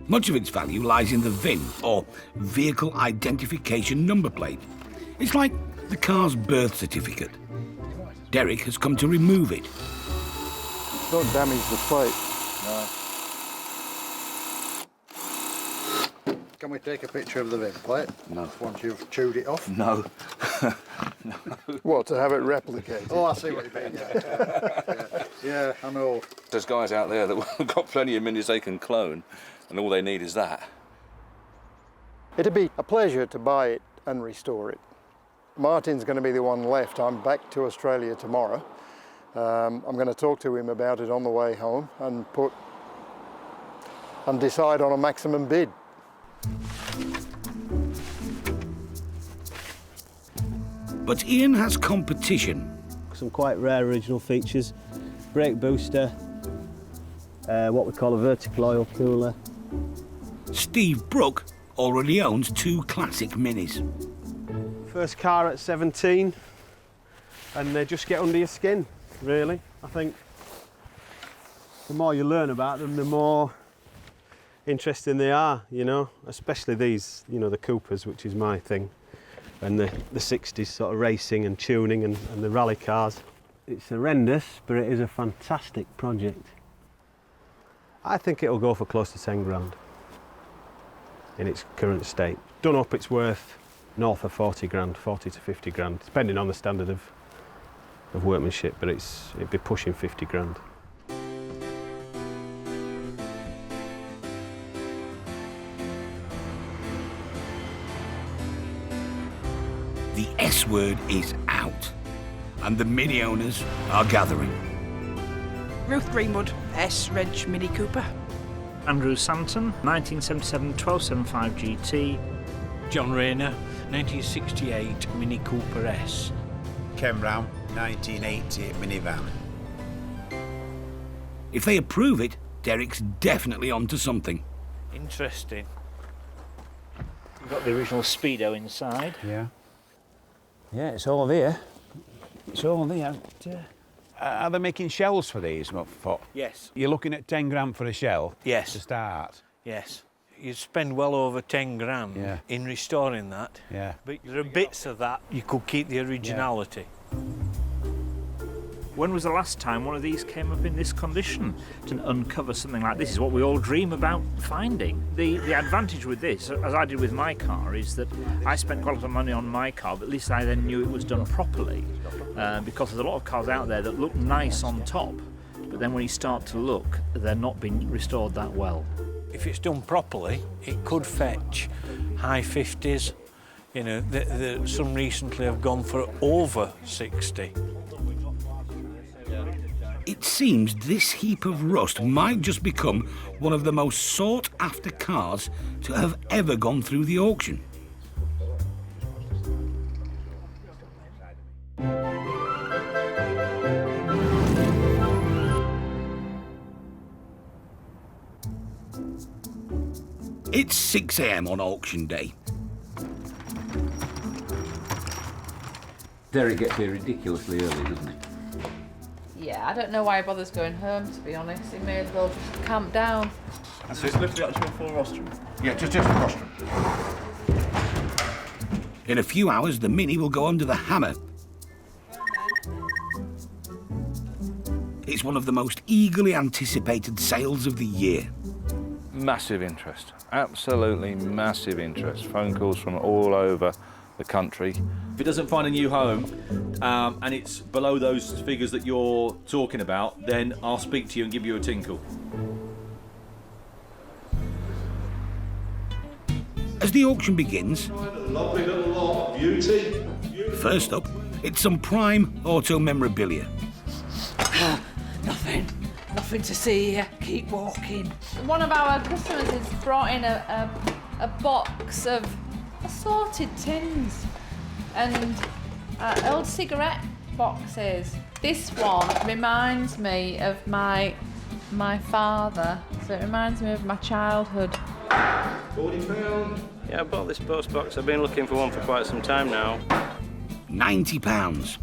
Much of its value lies in the VIN, or Vehicle Identification Number Plate. It's like the car's birth certificate. Derek has come to remove it. Don't damage the plate. No. Can we take a picture of the VIN plate? No. Once you've chewed it off? No. No. What, to have it replicated? Oh, I see what you mean. Yeah, I know. There's guys out there that have got plenty of minis they can clone, and all they need is that. It'd be a pleasure to buy it and restore it. Martin's going to be the one left. I'm back to Australia tomorrow. I'm going to talk to him about it on the way home and decide on a maximum bid. But Ian has competition. Some quite rare original features. Brake booster, what we call a vertical oil cooler. Steve Brook already owns two classic minis. First car at 17, and they just get under your skin, really. I think the more you learn about them, the more interesting they are, you know, especially these, you know, the Coopers, which is my thing. and the 60s sort of racing and tuning and the rally cars. It's horrendous, but it is a fantastic project. I think it'll go for close to 10 grand in its current state. Done up, it's worth north of 40 grand, 40 to 50 grand, depending on the standard of workmanship, but it'd be pushing 50 grand. The S word is out, and the Mini owners are gathering. Ruth Greenwood, S Reg Mini Cooper. Andrew Santon, 1977 1275 GT. John Rayner, 1968 Mini Cooper S. Ken Brown, 1980 minivan. If they approve it, Derek's definitely onto something. Interesting. You've got the original Speedo inside. Yeah. Yeah, it's all there. It's all there. Are they making shells for these? Yes. You're looking at 10 grand for a shell? Yes. To start? Yes. You'd spend well over 10 grand in restoring that. Yeah. But there are bits of that you could keep the originality. When was the last time one of these came up in this condition? To uncover something like this is what we all dream about finding. The advantage with this, as I did with my car, is that I spent quite a lot of money on my car, but at least I then knew it was done properly. Because there's a lot of cars out there that look nice on top, but then when you start to look, they're not being restored that well. If it's done properly, it could fetch high 50s. You know, some recently have gone for over 60. It seems this heap of rust might just become one of the most sought-after cars to have ever gone through the auction. It's 6 AM on auction day. Derek gets here ridiculously early, doesn't he? Yeah, I don't know why he bothers going home, to be honest. He may as well just camp down. So it's lifted up to a full rostrum? Yeah, just a rostrum. In a few hours, the Mini will go under the hammer. It's one of the most eagerly anticipated sales of the year. Massive interest, absolutely massive interest. Phone calls from all over the country. If it doesn't find a new home and it's below those figures that you're talking about, then I'll speak to you and give you a tinkle. As the auction begins, Lovely little lot of beauty. First up, it's some prime auto memorabilia. Nothing to see here. Keep walking. One of our customers has brought in a box of assorted tins and old cigarette boxes. This one reminds me of my father, so it reminds me of my childhood. £40. Yeah, I bought this post box. I've been looking for one for quite some time now. £90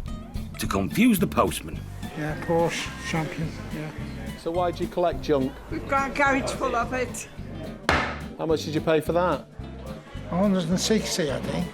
to confuse the postman. Yeah, Porsche champion, yeah. So why do you collect junk? We've got a garage full of it. How much did you pay for that? 160, I think.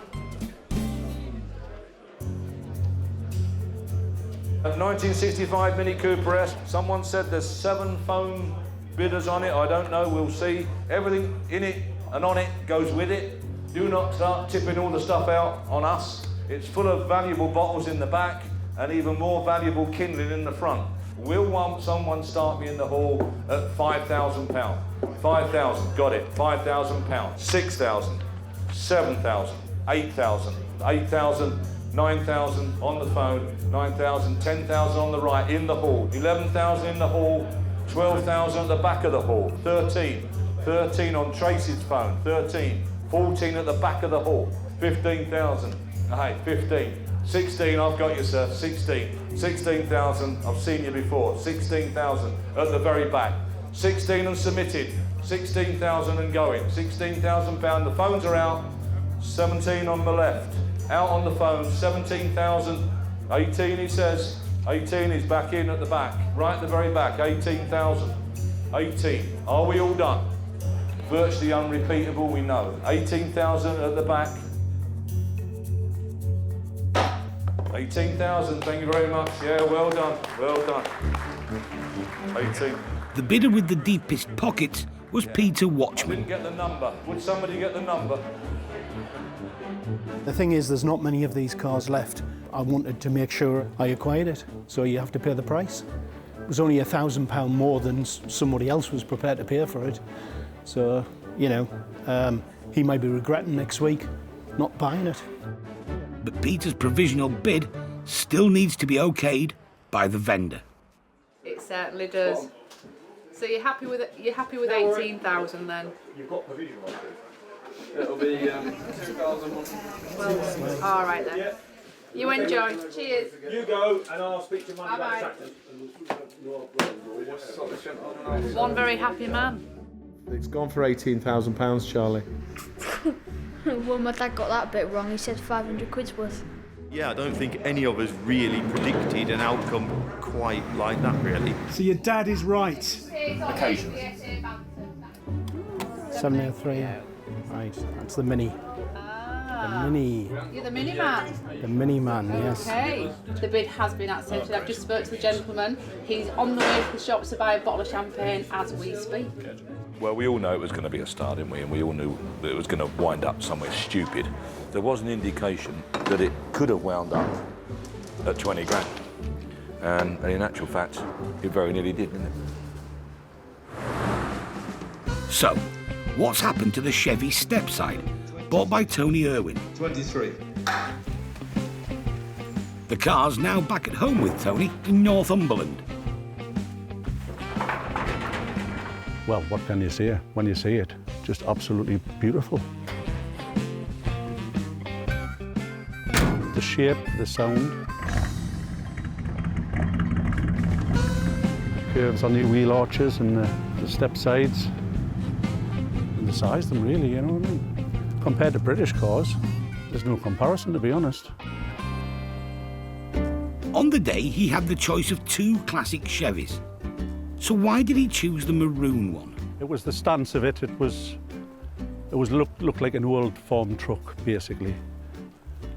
A 1965 Mini Cooper S. Someone said there's 7 phone bidders on it. I don't know, we'll see. Everything in it and on it goes with it. Do not start tipping all the stuff out on us. It's full of valuable bottles in the back and even more valuable kindling in the front. Will someone start me in the hall at £5,000? 5,000, got it. £5,000. 6,000, 7,000, 8,000, 8,000, 9,000 on the phone, 9,000, 10,000 on the right, in the hall, 11,000 in the hall, 12,000 at the back of the hall, 13 on Tracy's phone, 13, 14 at the back of the hall, 15,000, hey, 15, 16, I've got you, sir, 16, 16,000, I've seen you before, 16,000 at the very back, 16 and submitted, 16,000 and going, £16,000, the phones are out, 17 on the left, out on the phone, 17,000, 18 he says, 18 is back in at the back, right at the very back, 18,000, 18, are we all done? Virtually unrepeatable, we know, 18,000 at the back, 18,000, thank you very much. Yeah, well done, well done. 18. The bidder with the deepest pockets was Peter Watchman. Didn't get the number. Would somebody get the number? The thing is, there's not many of these cars left. I wanted to make sure I acquired it, so you have to pay the price. It was only £1,000 more than somebody else was prepared to pay for it. So, you know, he might be regretting next week not buying it. But Peter's provisional bid still needs to be okayed by the vendor. It certainly does. So you're happy with it? You're happy with 18,000 then? You've got provisional bid. It'll be 2,001. Well, all right then. Yeah. You enjoy. Cheers. You go, and I'll speak to Monday about the tractors. One very happy man. It's gone for £18,000, Charlie. Well, my dad got that bit wrong. He said 500 quid's worth. Yeah, I don't think any of us really predicted an outcome quite like that, really. So your dad is right. Occasionally. 703. Right, that's the Mini. The Mini. You're the mini man. The Mini man, yes. Okay. The bid has been accepted. I've just spoke to the gentleman. He's on the way to the shops to buy a bottle of champagne as we speak. Well, we all know it was going to be a star, didn't we? And we all knew that it was going to wind up somewhere stupid. There was an indication that it could have wound up at 20 grand. And in actual fact, it very nearly did, didn't it? So, what's happened to the Chevy Stepside, bought by Tony Irwin? 23. The car's now back at home with Tony in Northumberland. Well, what can you say when you see it? Just absolutely beautiful. The shape, the sound. Curves on the wheel arches and the step sides. And the size of them, really, you know what I mean? Compared to British cars, there's no comparison, to be honest. On the day, he had the choice of two classic Chevys. So why did he choose the maroon one? It was the stance of it. It looked like an old farm truck, basically.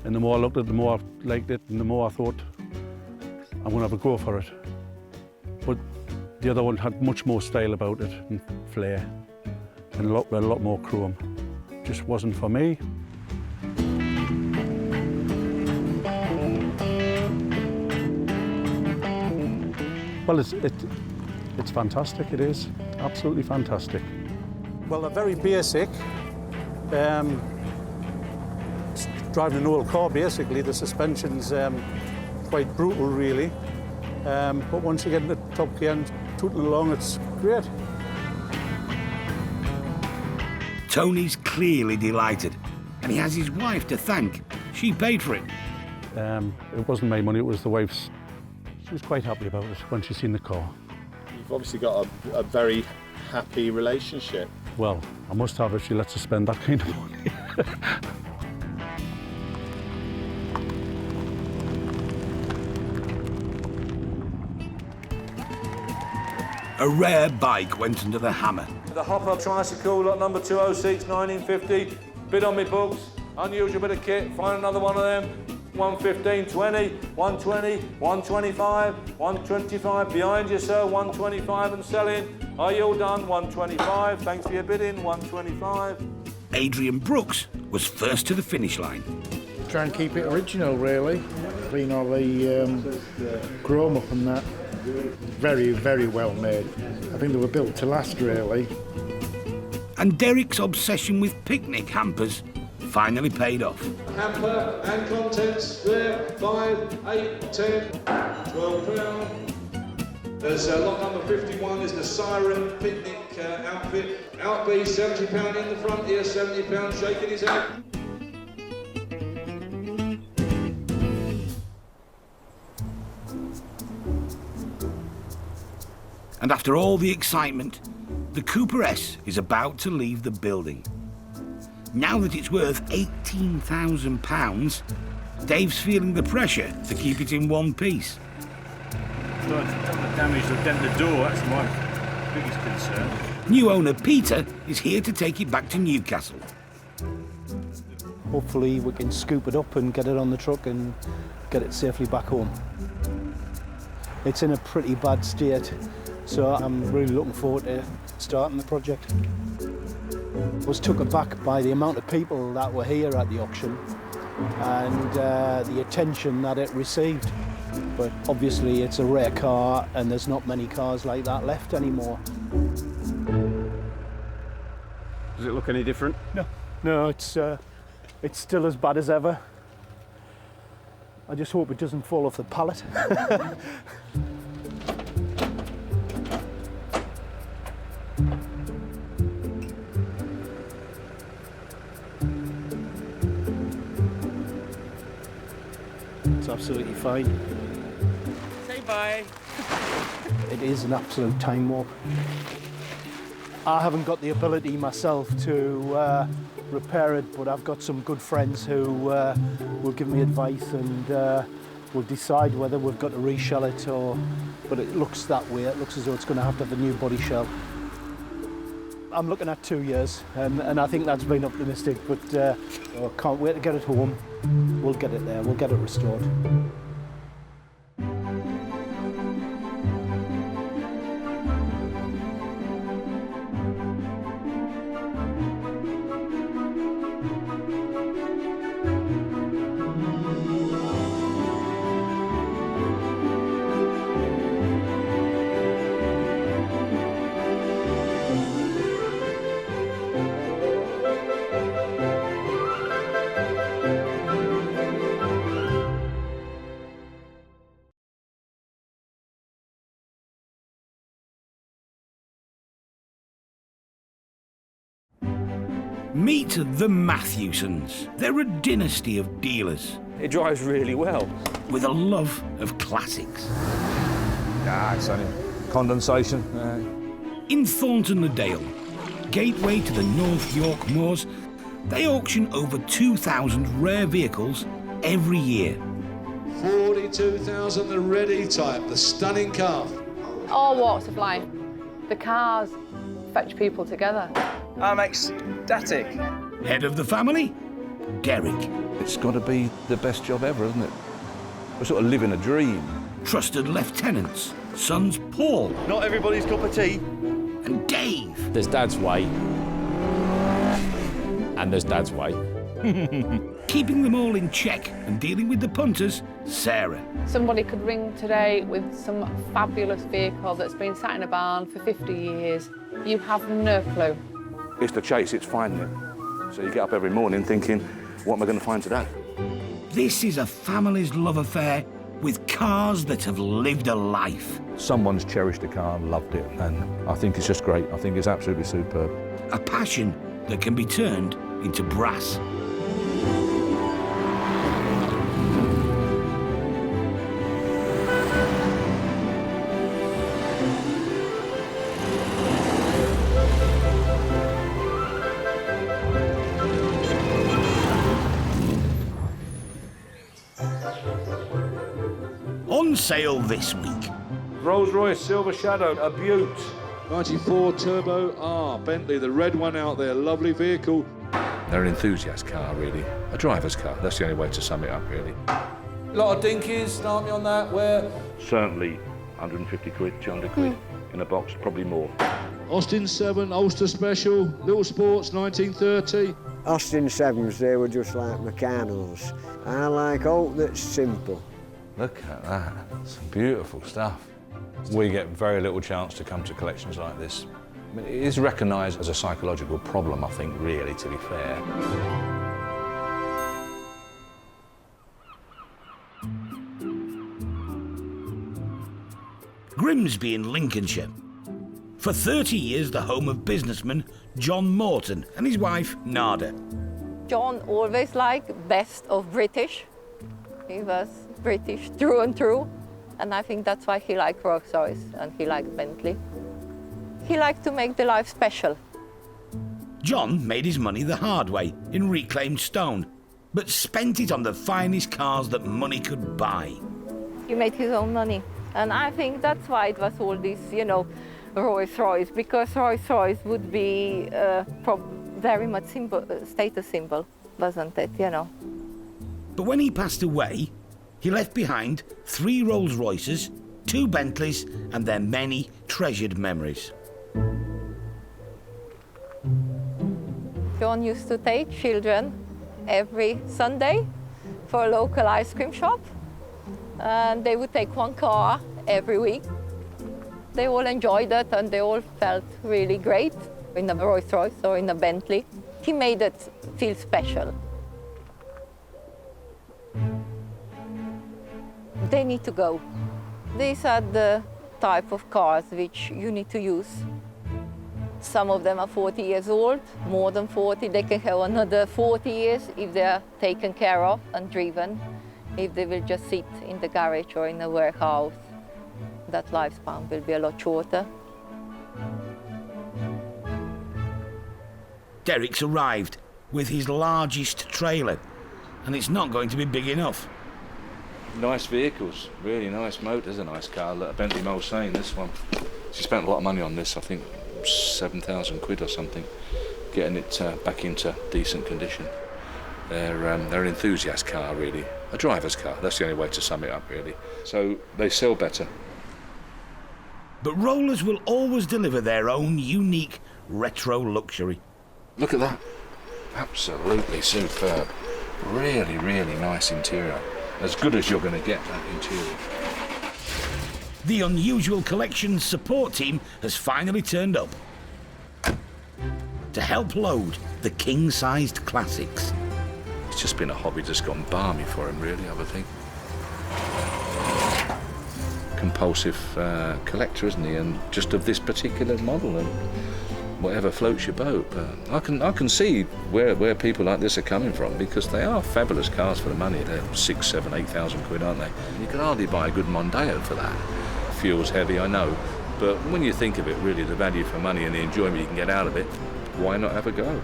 And the more I looked at it, the more I liked it, and the more I thought, I'm going to have a go for it. But the other one had much more style about it, and flair, and a lot more chrome. Just wasn't for me. Well, it's fantastic, it is. Absolutely fantastic. Well, they're very basic. Driving an old car, basically, the suspension's quite brutal, really. But once you get into top gear and tooting along, it's great. Tony's clearly delighted, and he has his wife to thank. She paid for it. It wasn't my money, it was the wife's. She was quite happy about it when she seen the car. You've obviously got a very happy relationship. Well, I must have if she lets us spend that kind of money. A rare bike went under the hammer. The Hopper tricycle, lot number 206, 1950. Bid on me books. Unusual bit of kit. Find another one of them. 115, 20, 120, 125, 125. Behind you, sir. 125 and selling. Are you all done? 125. Thanks for your bidding. 125. Adrian Brooks was first to the finish line. Try and keep it original, really. Clean all the chrome up and that. Very, very well made. I think they were built to last, really. And Derek's obsession with picnic hampers finally paid off. Hamper and contents there, 5, 8, 10, 12 pound. There's lot number 51 is the Siren picnic outfit. Outby, £70 in the front here, £70 shaking his head. And after all the excitement, the Cooper S is about to leave the building. Now that it's worth £18,000, Dave's feeling the pressure to keep it in one piece. Don't damage or dent the door, that's my biggest concern. New owner Peter is here to take it back to Newcastle. Hopefully we can scoop it up and get it on the truck and get it safely back home. It's in a pretty bad state, so I'm really looking forward to starting the project. I was took aback by the amount of people that were here at the auction and the attention that it received. But obviously it's a rare car and there's not many cars like that left anymore. Does it look any different? No, it's still as bad as ever. I just hope it doesn't fall off the pallet. It's absolutely fine. Say bye. It is an absolute time warp. I haven't got the ability myself to repair it, but I've got some good friends who will give me advice and will decide whether we've got to reshell it or... But it looks that way. It looks as though it's going to have a new body shell. I'm looking at 2 years, and I think that's been optimistic, but I can't wait to get it home. We'll get it there. We'll get it restored. Meet the Matthewsons. They're a dynasty of dealers. It drives really well. With a love of classics. It's only condensation. In Thornton-le-Dale, gateway to the North York Moors, they auction over 2,000 rare vehicles every year. 42,000, the ready type, the stunning car. All walks of life. The cars fetch people together. I'm ecstatic. Head of the family, Derek. It's got to be the best job ever, isn't it? We're sort of living a dream. Trusted lieutenants, sons Paul. Not everybody's cup of tea. And Dave. There's Dad's way. And there's Dad's way. Keeping them all in check and dealing with the punters, Sarah. Somebody could ring today with some fabulous vehicle that's been sat in a barn for 50 years. You have no clue. It's the chase, it's finding it. So you get up every morning thinking, what am I going to find today? This is a family's love affair with cars that have lived a life. Someone's cherished a car and loved it, and I think it's just great. I think it's absolutely superb. A passion that can be turned into brass. On sale this week. Rolls-Royce Silver Shadow, a beaut. 94 Turbo R, Bentley, the red one out there, lovely vehicle. They're an enthusiast car, really. A driver's car, that's the only way to sum it up, really. A lot of dinkies, start me on that, where? Certainly 150 quid, 200 quid in a box, probably more. Austin 7, Ulster Special, Little Sports, 1930. Austin 7s, they were just like Mechanos. I like all that's simple. Look at that, some beautiful stuff. We get very little chance to come to collections like this. I mean, it is recognised as a psychological problem, I think, really, to be fair. Grimsby in Lincolnshire. For 30 years, the home of businessman John Morton and his wife, Nada. John always liked best of British. He was British through and through. And I think that's why he liked Rolls-Royce and he liked Bentley. He liked to make the life special. John made his money the hard way in reclaimed stone, but spent it on the finest cars that money could buy. He made his own money. And I think that's why it was all this, you know, Rolls-Royce, because Rolls-Royce would be very much status symbol, wasn't it, you know? But when he passed away, He left behind 3 Rolls-Royces, 2 Bentleys, and their many treasured memories. John used to take children every Sunday for a local ice cream shop. And they would take 1 car every week. They all enjoyed it and they all felt really great in a Rolls-Royce or in a Bentley. He made it feel special. They need to go. These are the type of cars which you need to use. Some of them are 40 years old, more than 40. They can have another 40 years if they are taken care of and driven. If they will just sit in the garage or in a warehouse, that lifespan will be a lot shorter. Derek's arrived with his largest trailer, and it's not going to be big enough. Nice vehicles, really nice motors, a nice car. A Bentley Mulsanne, this one. She spent a lot of money on this, I think 7,000 quid or something, getting it back into decent condition. They're an enthusiast car, really. A driver's car, that's the only way to sum it up, really. So they sell better. But rollers will always deliver their own unique retro luxury. Look at that. Absolutely superb. Really, really nice interior. As good as you're going to get, that interior. The Unusual Collections support team has finally turned up to help load the king-sized classics. It's just been a hobby that's gone balmy for him, really, I would think. Compulsive collector, isn't he? And just of this particular model and whatever floats your boat. I can see where people like this are coming from, because they are fabulous cars for the money. They're 6,000, 7,000, 8,000 quid, aren't they? You can hardly buy a good Mondeo for that. Fuel's heavy, I know, but when you think of it, really, the value for money and the enjoyment you can get out of it, why not have a go?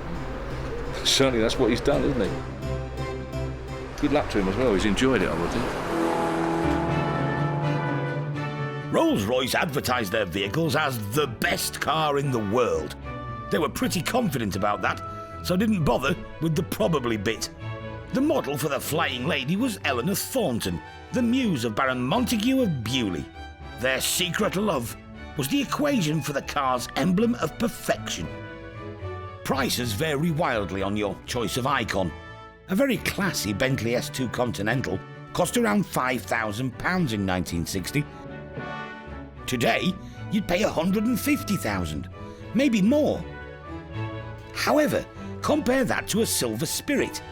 Certainly that's what he's done, isn't he? Good luck to him as well. He's enjoyed it, I would think. Rolls-Royce advertised their vehicles as the best car in the world. They were pretty confident about that, so didn't bother with the probably bit. The model for the Flying Lady was Eleanor Thornton, the muse of Baron Montague of Bewley. Their secret love was the equation for the car's emblem of perfection. Prices vary wildly on your choice of icon. A very classy Bentley S2 Continental cost around £5,000 in 1960. Today, you'd pay £150,000, maybe more. However, compare that to a Silver Spirit.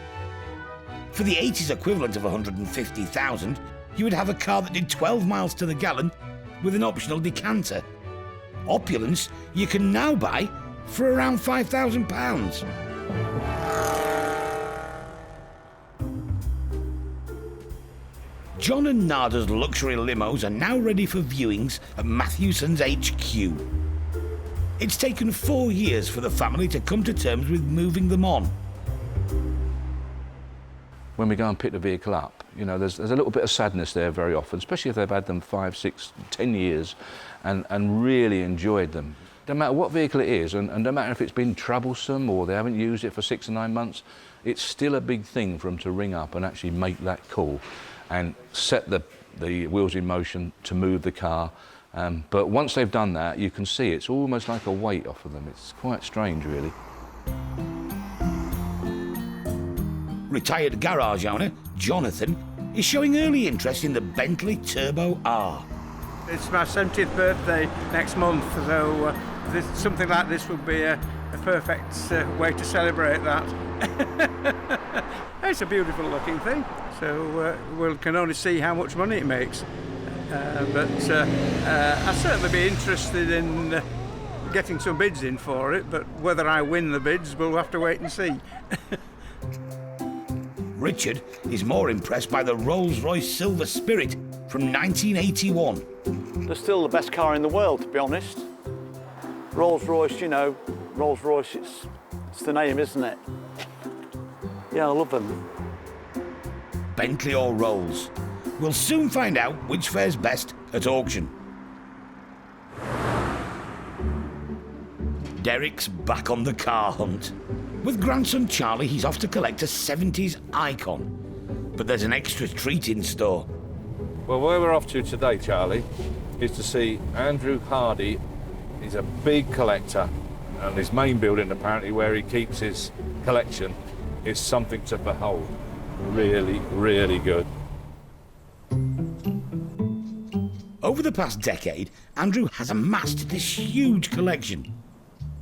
For the 80s equivalent of £150,000, you would have a car that did 12 miles to the gallon with an optional decanter. Opulence you can now buy for around £5,000. John and Nada's luxury limos are now ready for viewings at Matthewson's HQ. It's taken 4 years for the family to come to terms with moving them on. When we go and pick the vehicle up, you know, there's a little bit of sadness there very often, especially if they've had them 5, 6, 10 years and really enjoyed them. No matter what vehicle it is, and no matter if it's been troublesome or they haven't used it for 6 or 9 months, it's still a big thing for them to ring up and actually make that call and set the wheels in motion to move the car. But once they've done that, you can see it's almost like a weight off of them. It's quite strange, really. Retired garage owner Jonathan is showing early interest in the Bentley Turbo R. It's my 70th birthday next month, so something like this would be a perfect way to celebrate that. It's a beautiful looking thing, so we can only see how much money it makes. But I'd certainly be interested in getting some bids in for it, but whether I win the bids, we'll have to wait and see. Richard is more impressed by the Rolls-Royce Silver Spirit from 1981. They're still the best car in the world, to be honest. Rolls-Royce, you know, Rolls-Royce, it's the name, isn't it? Yeah, I love them. Bentley or Rolls? We'll soon find out which fares best at auction. Derek's back on the car hunt. With grandson Charlie, he's off to collect a 70s icon. But there's an extra treat in store. Well, where we're off to today, Charlie, is to see Andrew Hardy. He's a big collector, and his main building, apparently, where he keeps his collection, is something to behold. Really, really good. Over the past decade, Andrew has amassed this huge collection.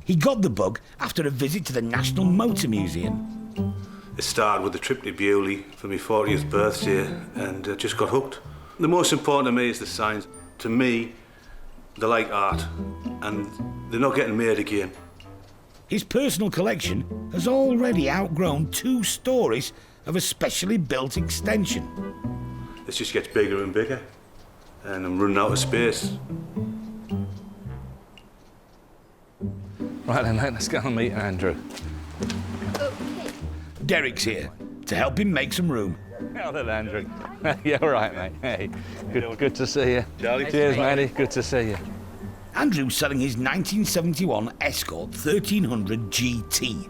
He got the bug after a visit to the National Motor Museum. It started with a trip to Bewley for my 40th birthday and just got hooked. The most important to me is the signs. To me, they're like art and they're not getting made again. His personal collection has already outgrown 2 stories of a specially built extension. It just gets bigger and bigger and I'm running out of space. Right then, mate, let's go and meet Andrew. Derek's here to help him make some room. How then, Andrew? Yeah, all right, mate. Hey, good to see you. Charlie. Cheers, matey. Good to see you. Andrew's selling his 1971 Escort 1300 GT,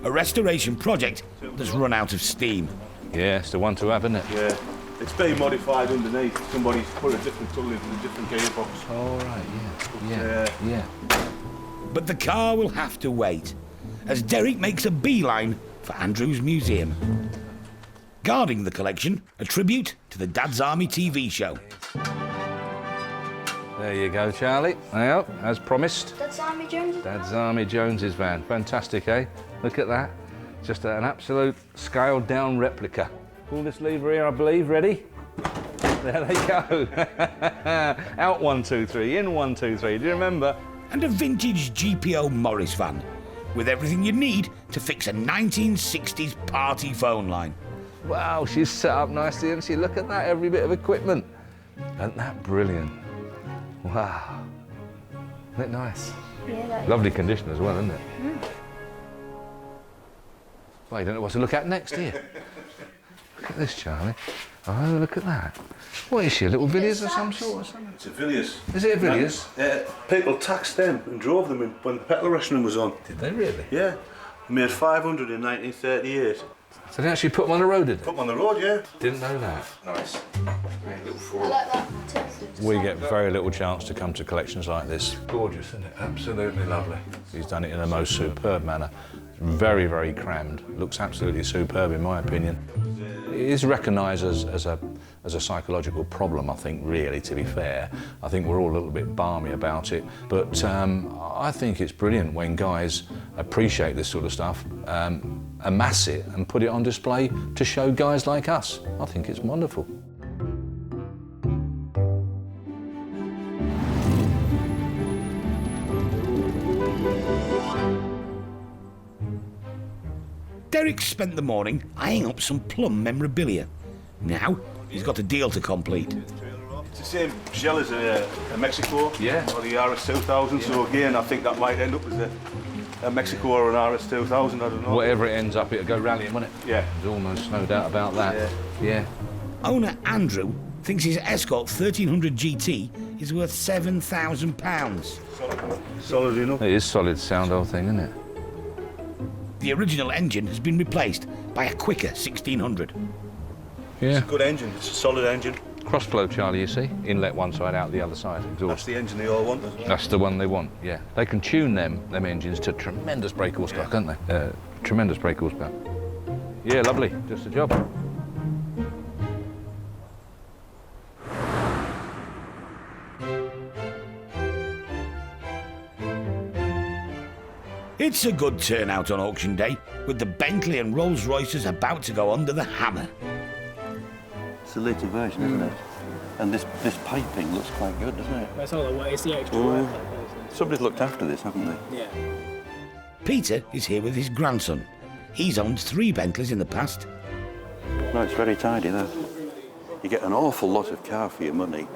a restoration project that's run out of steam. Yeah, it's the one to have, isn't it? Yeah, it's been modified underneath. Somebody's put a different tool into a different gearbox. All right, yeah. But the car will have to wait, as Derek makes a beeline for Andrew's museum. Guarding the collection, a tribute to the Dad's Army TV show. There you go, Charlie. Now, as promised. Dad's Army Jones? Dad's Army Jones's van. Fantastic, eh? Look at that. Just an absolute scaled-down replica. Pull this lever here, I believe. Ready? There they go. Out 1, 2, 3, in 1, 2, 3. Do you remember? And a vintage GPO Morris van, with everything you need to fix a 1960s party phone line. Wow, she's set up nicely, isn't she? Look at that, every bit of equipment. Isn't that brilliant? Wow. Isn't it nice? Yeah, Lovely condition as well, isn't it? Mm. Well, you don't know what to look at next here. Look at this, Charlie. Oh, look at that. What is she, a little Villiers or some sort or something? It's a Villiers. Is it a Villiers? People taxed them and drove them when the petrol rationing was on. Did they really? Yeah. They made 500 in 1938. So they actually put them on the road, did they? Put them on the road, yeah. Didn't know that. Nice. I like that. We get very little chance to come to collections like this. Gorgeous, isn't it? Absolutely lovely. He's done it in the most superb manner. Very, very crammed. Looks absolutely superb, in my opinion. It is recognised as a psychological problem, I think, really, to be fair. I think we're all a little bit balmy about it, but I think it's brilliant when guys appreciate this sort of stuff, amass it and put it on display to show guys like us. I think it's wonderful. Derek spent the morning eyeing up some plum memorabilia. Now, he's got a deal to complete. It's the same shell as a Mexico, yeah, or the RS2000, so again, I think that might end up as a Mexico or an RS2000, I don't know. Whatever it ends up, it'll go rallying, won't it? Yeah. There's almost no doubt about that. Yeah. Owner Andrew thinks his Escort 1300 GT is worth £7,000. Solid enough. It is solid sound old thing, isn't it? The original engine has been replaced by a quicker 1600. Yeah. It's a good engine, it's a solid engine. Crossflow, Charlie, you see? Inlet one side, out the other side. Exhaust. That's the engine they all want as well. That's the one they want, yeah. They can tune them engines to tremendous brake horsepower, can't they? Tremendous brake horsepower. Yeah, lovely. Just a job. It's a good turnout on auction day, with the Bentley and Rolls-Royces about to go under the hammer. It's the later version, isn't it? And this piping looks quite good, doesn't it? That's all the way. It's the extra work. Somebody's looked after this, haven't they? Yeah. Peter is here with his grandson. He's owned 3 Bentleys in the past. No, it's very tidy, that. You get an awful lot of car for your money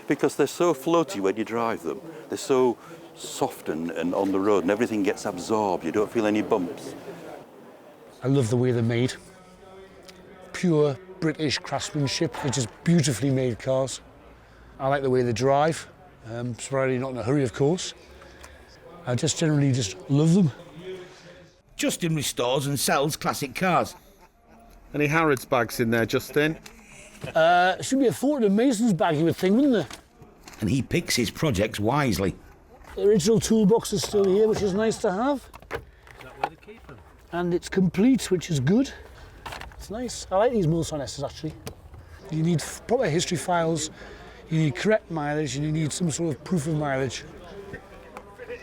because they're so floaty when you drive them. They're so soft and on the road, and everything gets absorbed. You don't feel any bumps. I love the way they're made. Pure British craftsmanship. They're just beautifully made cars. I like the way they drive. Probably not in a hurry, of course. I just generally just love them. Justin restores and sells classic cars. Any Harrods bags in there, Justin? Should be a fortune in Mason's bag, you would think, wouldn't there? And he picks his projects wisely. The original toolbox is still here, which is nice to have. Is that where they keep them? And it's complete, which is good. It's nice. I like these Mulsanne S's, actually. You need proper history files, you need correct mileage, and you need some sort of proof of mileage.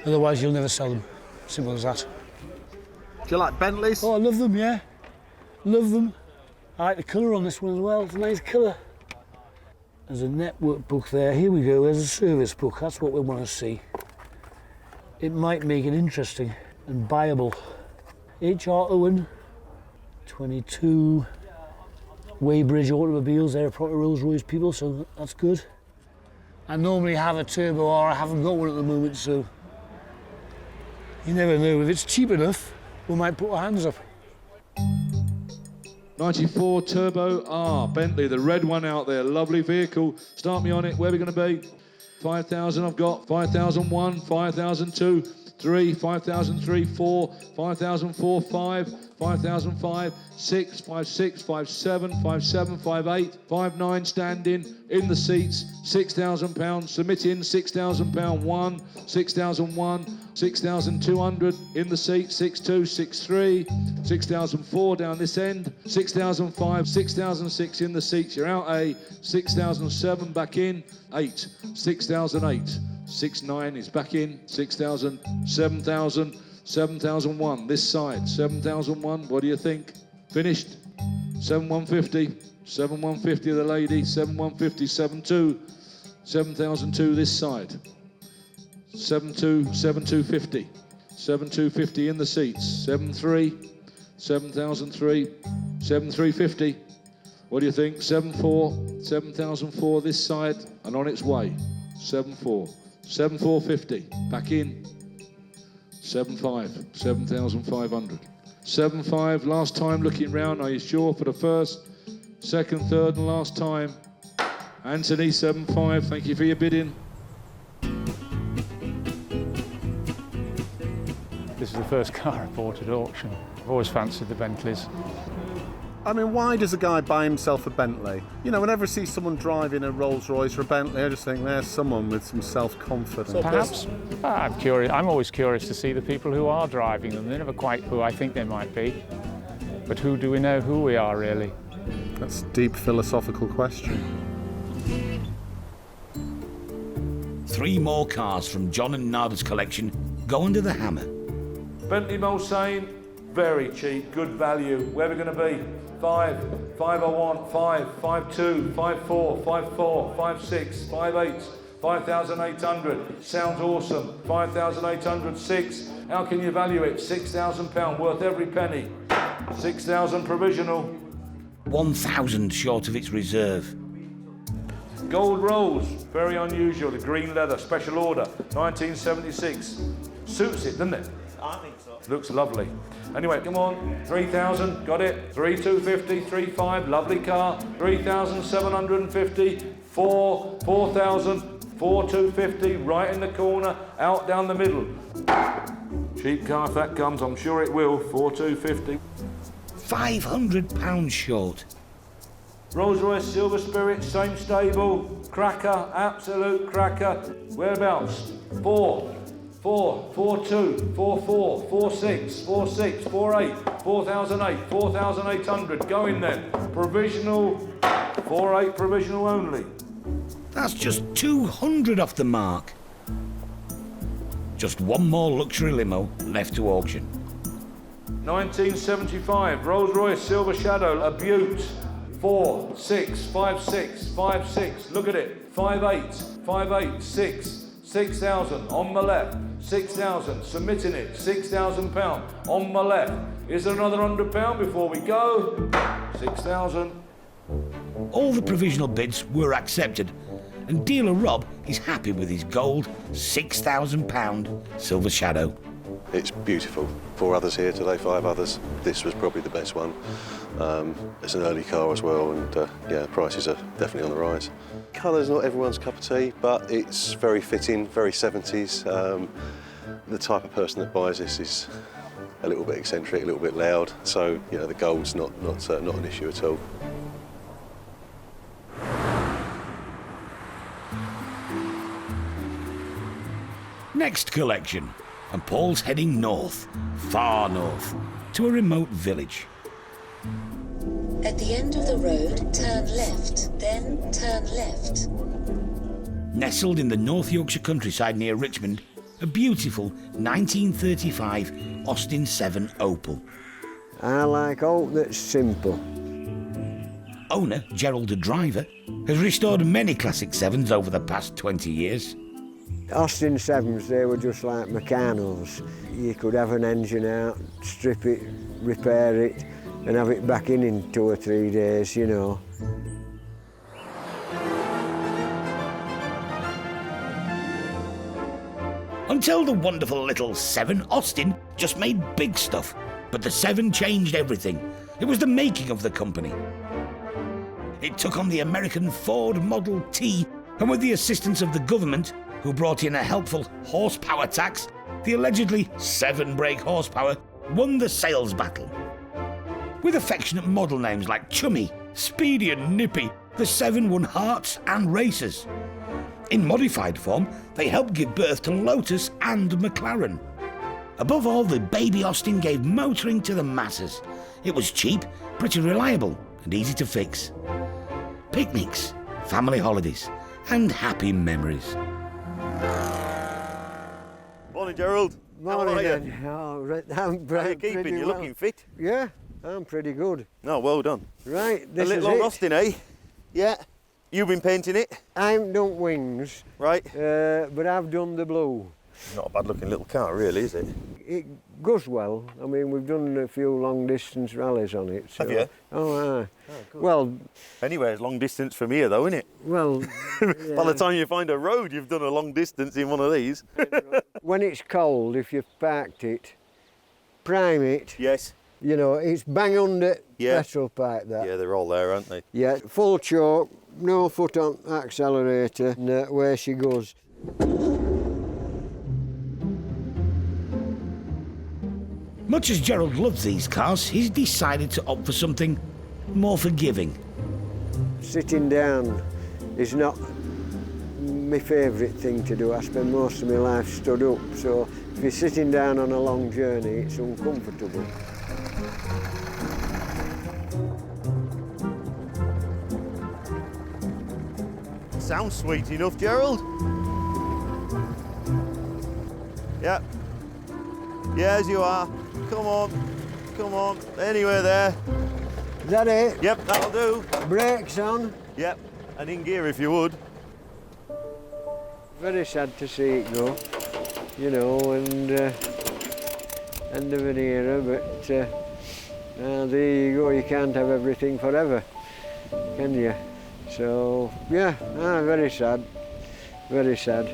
Otherwise, you'll never sell them. Simple as that. Do you like Bentleys? Oh, I love them, yeah. Love them. I like the colour on this one as well. It's a nice colour. There's a network book there. Here we go. There's a service book. That's what we want to see. It might make it interesting and buyable. H.R. Owen, 22 Weybridge Automobiles. They're proper Rolls-Royce people, so that's good. I normally have a turbo R. I haven't got one at the moment, so you never know. If it's cheap enough, we might put our hands up. 94 Turbo R, Bentley, the red one out there, lovely vehicle. Start me on it, where are we going to be? 5,000 I've got, 5,001, 5,002, 3, 5,003, 4, 5,004, 5, 5,005, 6, 5,6, 5,7, 5,7, 5,8, 5,9 standing, in the seats, £6,000, submitting £6,000, 1, 6,001, 6,200 in the seat, 6,2, 6,3, 6,004 down this end, 6,005, 6,006 in the seats, you're out A, 6,007 back in, 8, 6,008, 6,9 is back in, 6,000, 7,000, 7,001 this side, 7,001, what do you think? Finished, 7,150, 7,150 the lady, 7,150, 7,2, 7,002 this side. 7,250, 7,250 in the seats, 7,3, 7,003, 7,350. What do you think? 7,4, 7,004 this side and on its way. 7,4, 7,450 back in. 7,5, 7,500. 7,5 last time looking round. Are you sure for the first, second, third, and last time? Anthony 7,5. Thank you for your bidding. This is the first car I bought at auction. I've always fancied the Bentleys. I mean, why does a guy buy himself a Bentley? You know, whenever I see someone driving a Rolls-Royce or a Bentley, I just think there's someone with some self-confidence. Perhaps. I'm curious. I'm always curious to see the people who are driving them. They're never quite who I think they might be. But who do we know who we are, really? That's a deep philosophical question. 3 more cars from John and Nada's collection go under the hammer. Bentley Mulsanne, very cheap, good value. Where are we going to be? 5, 501, 5, 52, 54, 54, 56, 58, 5,800. Sounds awesome. 5,800, 6. How can you value it? £6,000, worth every penny. 6,000 provisional. 1,000 short of its reserve. Gold Rolls, very unusual. The green leather, special order, 1976. Suits it, doesn't it? I think so. Looks lovely. Anyway, come on. 3,000, got it. 3,250, 3,500, lovely car. 3,750, 4, 4,000, 4,250, right in the corner, out down the middle. Cheap car if that comes, I'm sure it will. 4,250. £500 short. Rolls-Royce Silver Spirit, same stable. Cracker, absolute cracker. Whereabouts? 4. 4, 4,2, 4,4, 4,6, 4,6, 4,8, 4,008, 4,800. Go in then. Provisional, 4,8 provisional only. That's just 200 off the mark. Just one more luxury limo left to auction. 1975, Rolls-Royce Silver Shadow, a beaut. 4, 6, 5, 6, 5, 6. Look at it. 5,8, 5,8, 6, 6,000 on my left. 6,000, submitting it, £6,000 on my left. Is there another £100 before we go? 6,000. All the provisional bids were accepted, and dealer Rob is happy with his gold £6,000 Silver Shadow. It's beautiful. 4 others here today, 5 others. This was probably the best one. It's an early car as well, and yeah, prices are definitely on the rise. Colour's not everyone's cup of tea, but it's very fitting, very 70s. The type of person that buys this is a little bit eccentric, a little bit loud, so you know the gold's not an issue at all. Next collection, and Paul's heading north, far north, to a remote village. At the end of the road, turn left, then turn left. Nestled in the North Yorkshire countryside near Richmond, a beautiful 1935 Austin 7 Opel. I like all that's simple. Owner, Gerald the driver, has restored many classic 7s over the past 20 years. Austin 7s, they were just like Meccano's. You could have an engine out, strip it, repair it, and have it back in 2 or 3 days, you know. Until the wonderful little 7 Austin just made big stuff. But the 7 changed everything. It was the making of the company. It took on the American Ford Model T, and with the assistance of the government, who brought in a helpful horsepower tax, the allegedly 7-brake horsepower won the sales battle. With affectionate model names like Chummy, Speedy and Nippy, the 7 won hearts and races. In modified form, they helped give birth to Lotus and McLaren. Above all, the baby Austin gave motoring to the masses. It was cheap, pretty reliable and easy to fix. Picnics, family holidays and happy memories. Morning, Gerald. Morning, How are then. you? Oh, right, I'm How are you keeping? You're looking fit. Yeah, I'm pretty good. Oh, well done. Right, this a little is old it. Austin, eh? Yeah. You've been painting it? I haven't done wings. Right. But I've done the blue. Not a bad looking little car, really, is it? It goes well. I mean, we've done a few long distance rallies on it. So. Have you? Oh, aye. Good. Well, anyway, it's long distance from here, though, isn't it? Well, by the time you find a road, you've done a long distance in one of these. when it's cold, if you've parked it, prime it. Yes. You know, it's bang under petrol pipe, that. Yeah, they're all there, aren't they? Yeah, full choke, no foot on accelerator, and where she goes. Much as Gerald loves these cars, he's decided to opt for something more forgiving. Sitting down is not my favourite thing to do. I spend most of my life stood up, so if you're sitting down on a long journey, it's uncomfortable. Sounds sweet enough, Gerald. Yep. Yeah, as you are. Come on. Anywhere there. Is that it? Yep, that'll do. Brakes on. Yep, and in gear if you would. Very sad to see it go, you know, and end of an era, but there you go, you can't have everything forever, can you? So, yeah, very sad, very sad.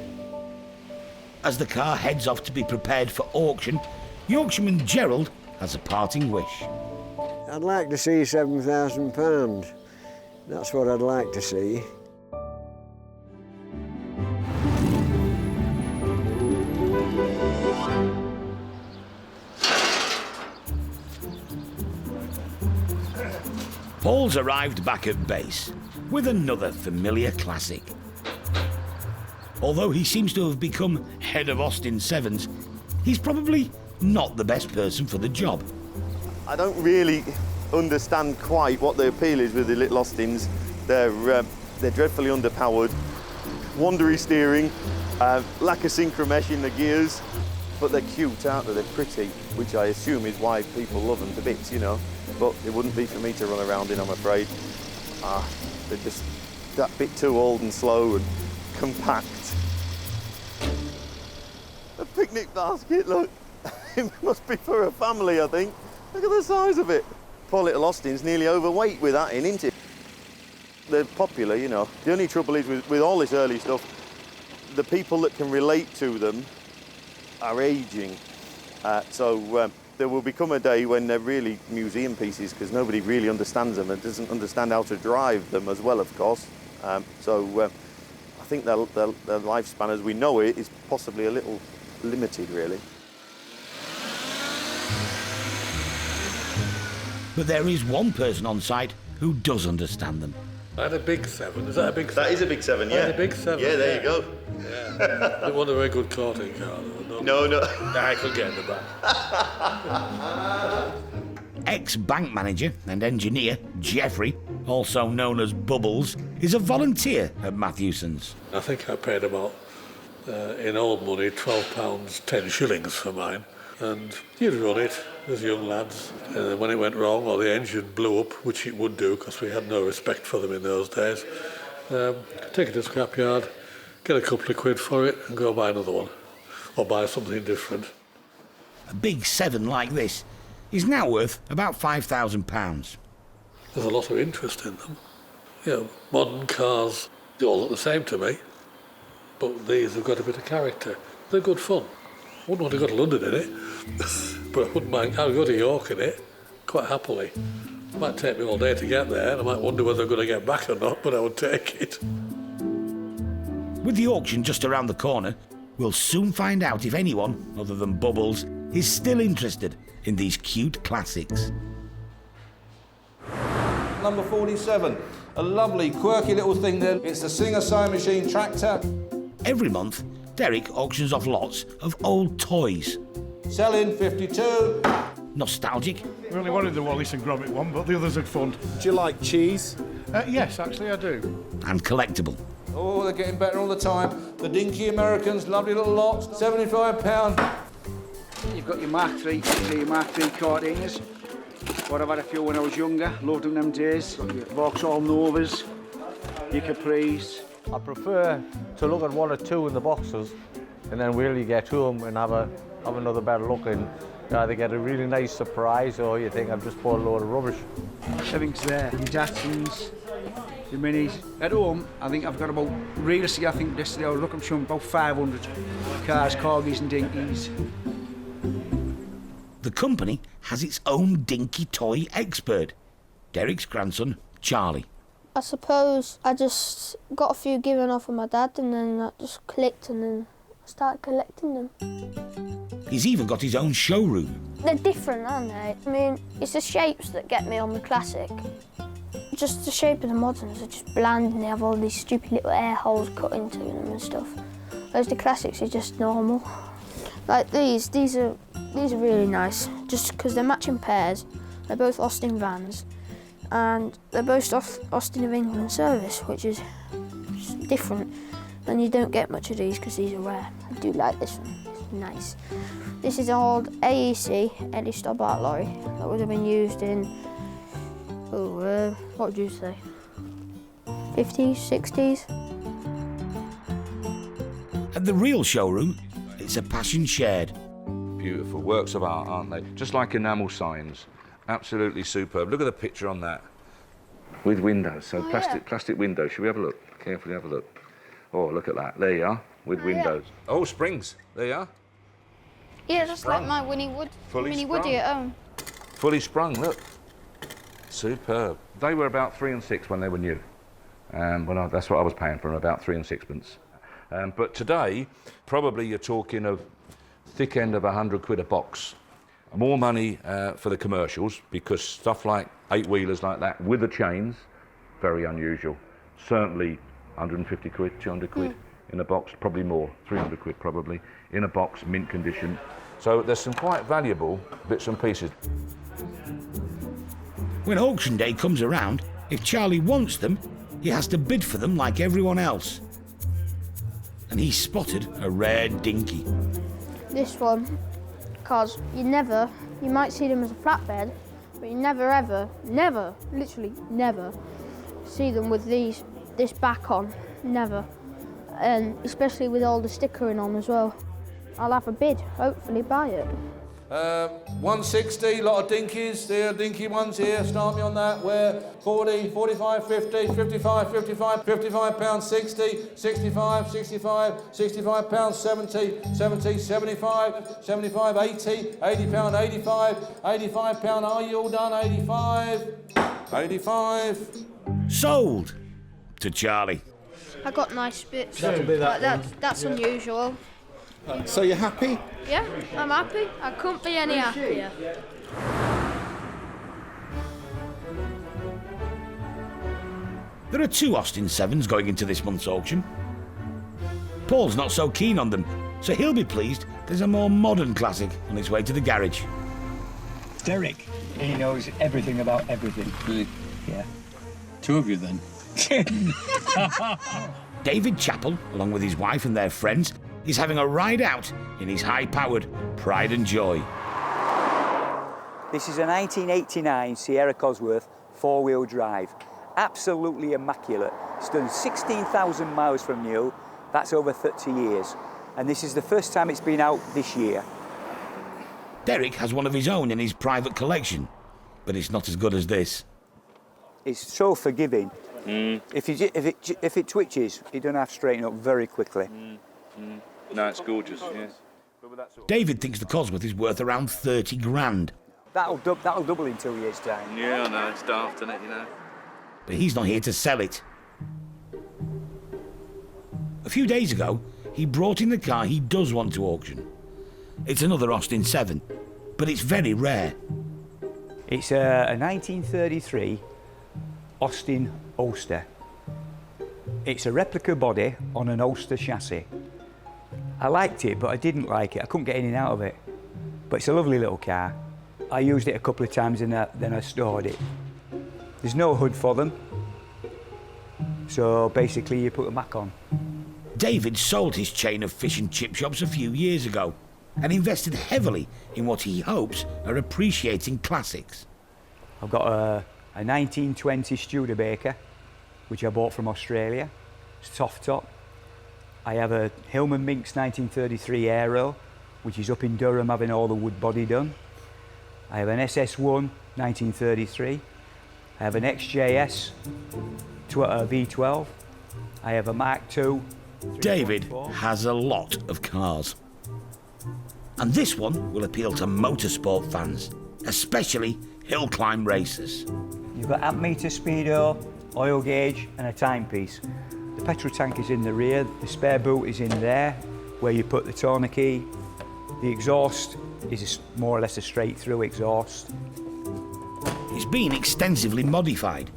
As the car heads off to be prepared for auction, Yorkshireman Gerald has a parting wish. I'd like to see £7,000. That's what I'd like to see. Paul's arrived back at base with another familiar classic. Although he seems to have become head of Austin 7s, he's probably not the best person for the job. I don't really understand quite what the appeal is with the little Austins. They're dreadfully underpowered, wandery steering, lack of synchromesh in the gears, but they're cute, aren't they? They're pretty, which I assume is why people love them to bits, you know. But it wouldn't be for me to run around in, I'm afraid. They're just that bit too old and slow and compact. A picnic basket, look. It must be for a family, I think. Look at the size of it. Poor little Austin's nearly overweight with that in, isn't it? They're popular, you know. The only trouble is with all this early stuff, the people that can relate to them are ageing. So there will become a day when they're really museum pieces because nobody really understands them and doesn't understand how to drive them as well, of course. So I think their lifespan as we know it is possibly a little limited, really. But there is one person on site who does understand them. I had a big 7. Is that a big 7? That is a big 7, yeah. I had a big 7. Yeah, there you go. Yeah. It wasn't a very good karting car, though. No. Nah, I could get in the back. Ex-bank manager and engineer Jeffrey, also known as Bubbles, is a volunteer at Matthewson's. I think I paid about, in old money, £12, 10 shillings for mine. And you'd run it as young lads. And when it went wrong or the engine blew up, which it would do because we had no respect for them in those days, take it to the scrapyard, get a couple of quid for it and go buy another one. Or buy something different. A big 7 like this is now worth about £5,000. There's a lot of interest in them. You know, modern cars, they all look the same to me, but these have got a bit of character. They're good fun. I wouldn't want to go to London in it, but I wouldn't mind. I'll go to York in it, quite happily. It might take me all day to get there, and I might wonder whether I'm going to get back or not, but I would take it. With the auction just around the corner, we'll soon find out if anyone, other than Bubbles, is still interested in these cute classics. Number 47, a lovely, quirky little thing there. It's a Singer sewing machine tractor. Every month, Derek auctions off lots of old toys. Selling 52. Nostalgic. We only wanted the Wallace and Gromit one, but the others are fun. Do you like cheese? Yes, actually I do. And collectible. Oh, they're getting better all the time. The dinky Americans, lovely little lots, £75. You've got your Mark III, your Mark III carters. What I've had a few when I was younger, loved them them days. Got your Vauxhall Novas, your Capris. I prefer to look at one or two in the boxes and then really get to them and have another better look and you either get a really nice surprise or you think I've just bought a load of rubbish. Everything's there, your Datsuns, your Minis. At home, I think I've got about, realistically, I think yesterday I was looking for about 500 cars, corgis and dinkies. The company has its own dinky toy expert, Derek's grandson, Charlie. I suppose I just got a few given off of my dad and then that just clicked and then I started collecting them. He's even got his own showroom. They're different, aren't they? I mean, it's the shapes that get me on the classic. Just the shape of the moderns are just bland and they have all these stupid little air holes cut into them and stuff. Whereas the classics are just normal. Like these are really nice, just because they're matching pairs. They're both Austin vans, and they're both Austin of England service, which is different. And you don't get much of these because these are rare. I do like this one, it's nice. This is an old AEC, Eddie Stobbart lorry, that would have been used in, what would you say, 50s, 60s? At the real showroom, it's a passion shared. Beautiful works of art, aren't they? Just like enamel signs. Absolutely superb. Look at the picture on that. With windows, so plastic windows. Should we have a look? Carefully have a look. Oh, look at that. There you are, with windows. Yeah. Oh, springs. There you are. Yeah, just like my Mini Woody at home. Fully sprung, look. Superb. They were about 3 and 6 when they were new. That's what I was paying for them, about 3 and 6pence. But today, probably you're talking of thick end of 100 quid a box. More money for the commercials, because stuff like 8-wheelers like that with the chains, very unusual. Certainly 150 quid, 200 quid in a box, probably more, 300 quid probably, in a box, mint condition. So there's some quite valuable bits and pieces. When auction day comes around, if Charlie wants them, he has to bid for them like everyone else. And he spotted a rare dinky. This one, because you might see them as a flatbed, but you never, literally never, see them with this back on, never. And especially with all the stickering on as well. I'll have a bid, hopefully buy it. 160, lot of dinkies, there are dinky ones here, start me on that, where 40, 45, 50, 55, 55, 55 pounds 60, 65, 65, 65 pounds 70, 70, 75, 75, 80, 80 pound 85, 85 pound, are you all done? 85, 85. Sold to Charlie. I got nice bits. That'll be that that's unusual. So you're happy? Yeah, I'm happy. I couldn't be any happier. There are 2 Austin 7s going into this month's auction. Paul's not so keen on them, so he'll be pleased there's a more modern classic on its way to the garage. Derek, he knows everything about everything. Really? Yeah. Two of you then. David Chappell, along with his wife and their friends, is having a ride out in his high-powered Pride and Joy. This is a 1989 Sierra Cosworth four-wheel drive. Absolutely immaculate. It's done 16,000 miles from new. That's over 30 years. And this is the first time it's been out this year. Derek has one of his own in his private collection, but it's not as good as this. It's so forgiving. If it twitches, you don't have to straighten up very quickly. No, it's gorgeous, yeah. David thinks the Cosworth is worth around 30 grand. That'll double in 2 years' time. Yeah, I know, it's daft, isn't it, you know? But he's not here to sell it. A few days ago, he brought in the car he does want to auction. It's another Austin 7, but it's very rare. It's a 1933 Austin Ulster. It's a replica body on an Ulster chassis. I liked it, but I didn't like it. I couldn't get anything out of it. But it's a lovely little car. I used it a couple of times and then I stored it. There's no hood for them, so basically you put a Mac on. David sold his chain of fish and chip shops a few years ago and invested heavily in what he hopes are appreciating classics. I've got a 1920 Studebaker, which I bought from Australia, soft top. I have a Hillman Minx 1933 Aero, which is up in Durham having all the wood body done. I have an SS1 1933. I have an XJS V12. I have a Mark II. David has a lot of cars. And this one will appeal to motorsport fans, especially hill climb racers. You've got amp meter, speedo, oil gauge and a timepiece. The petrol tank is in the rear, the spare boot is in there, where you put the tourniquet. The exhaust is more or less a straight-through exhaust. It's been extensively modified.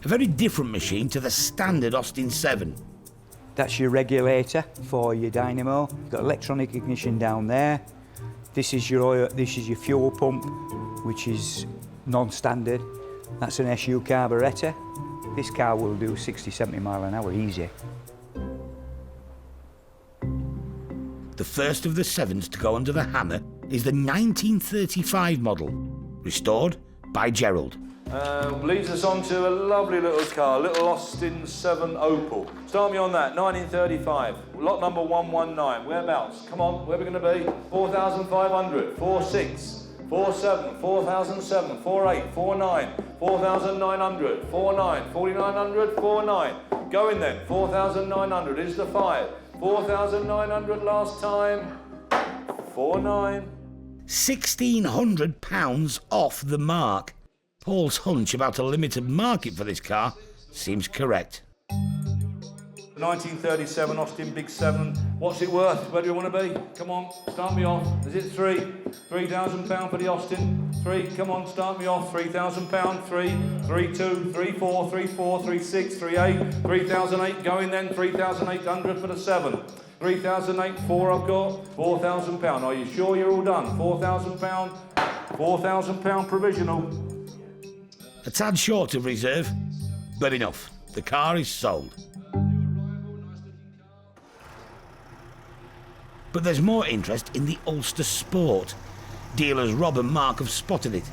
A very different machine to the standard Austin 7. That's your regulator for your dynamo. You've got electronic ignition down there. This is your oil, this is your fuel pump, which is non-standard. That's an SU carburettor. This car will do 60, 70 mile an hour easy. The first of the 7s to go under the hammer is the 1935 model, restored by Gerald. Leads us on to a lovely little car, little Austin 7 Opel. Start me on that, 1935, lot number 119. Whereabouts? Come on, where are we going to be? 4,500, 46, 47, 4,007, 48, 49, 4,900, 49, 4,900, 49. Going then, 4,900 is the 5. 4,900 last time, 49. £1,600 off the mark. Paul's hunch about a limited market for this car seems correct. 1937 Austin Big 7. What's it worth? Where do you want to be? Come on, start me off. Is it £3,000 for the Austin? 3, come on, start me off. £3,000, 3, 3,2, 3,4, 3,4, 3,6, 3,8, 3,008. Going then, 3,800 for the 7. 3,008, 4 I've got, £4,000. Are you sure you're all done? £4,000, £4,000 provisional. A tad short of reserve, but enough. The car is sold. But there's more interest in the Ulster Sport. Dealers Rob and Mark have spotted it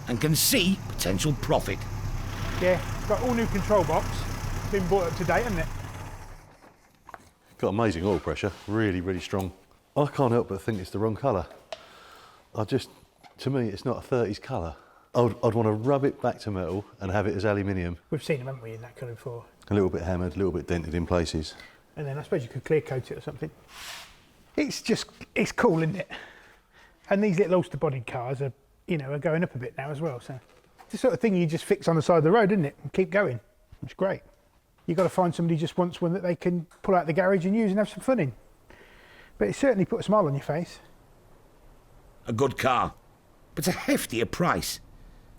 and can see potential profit. Yeah, it's got all new control box. Been brought up to date, hasn't it? Got amazing oil pressure, really, really strong. I can't help but think it's the wrong colour. To me, it's not a 30s colour. I'd want to rub it back to metal and have it as aluminium. We've seen them, haven't we, in that colour before? A little bit hammered, a little bit dented in places. And then I suppose you could clear coat it or something. It's cool, isn't it? And these little Ulster bodied cars are, are going up a bit now as well, so. It's the sort of thing you just fix on the side of the road, isn't it? And keep going. It's great. You've got to find somebody who just wants one that they can pull out the garage and use and have some fun in. But it certainly put a smile on your face. A good car, but a heftier price.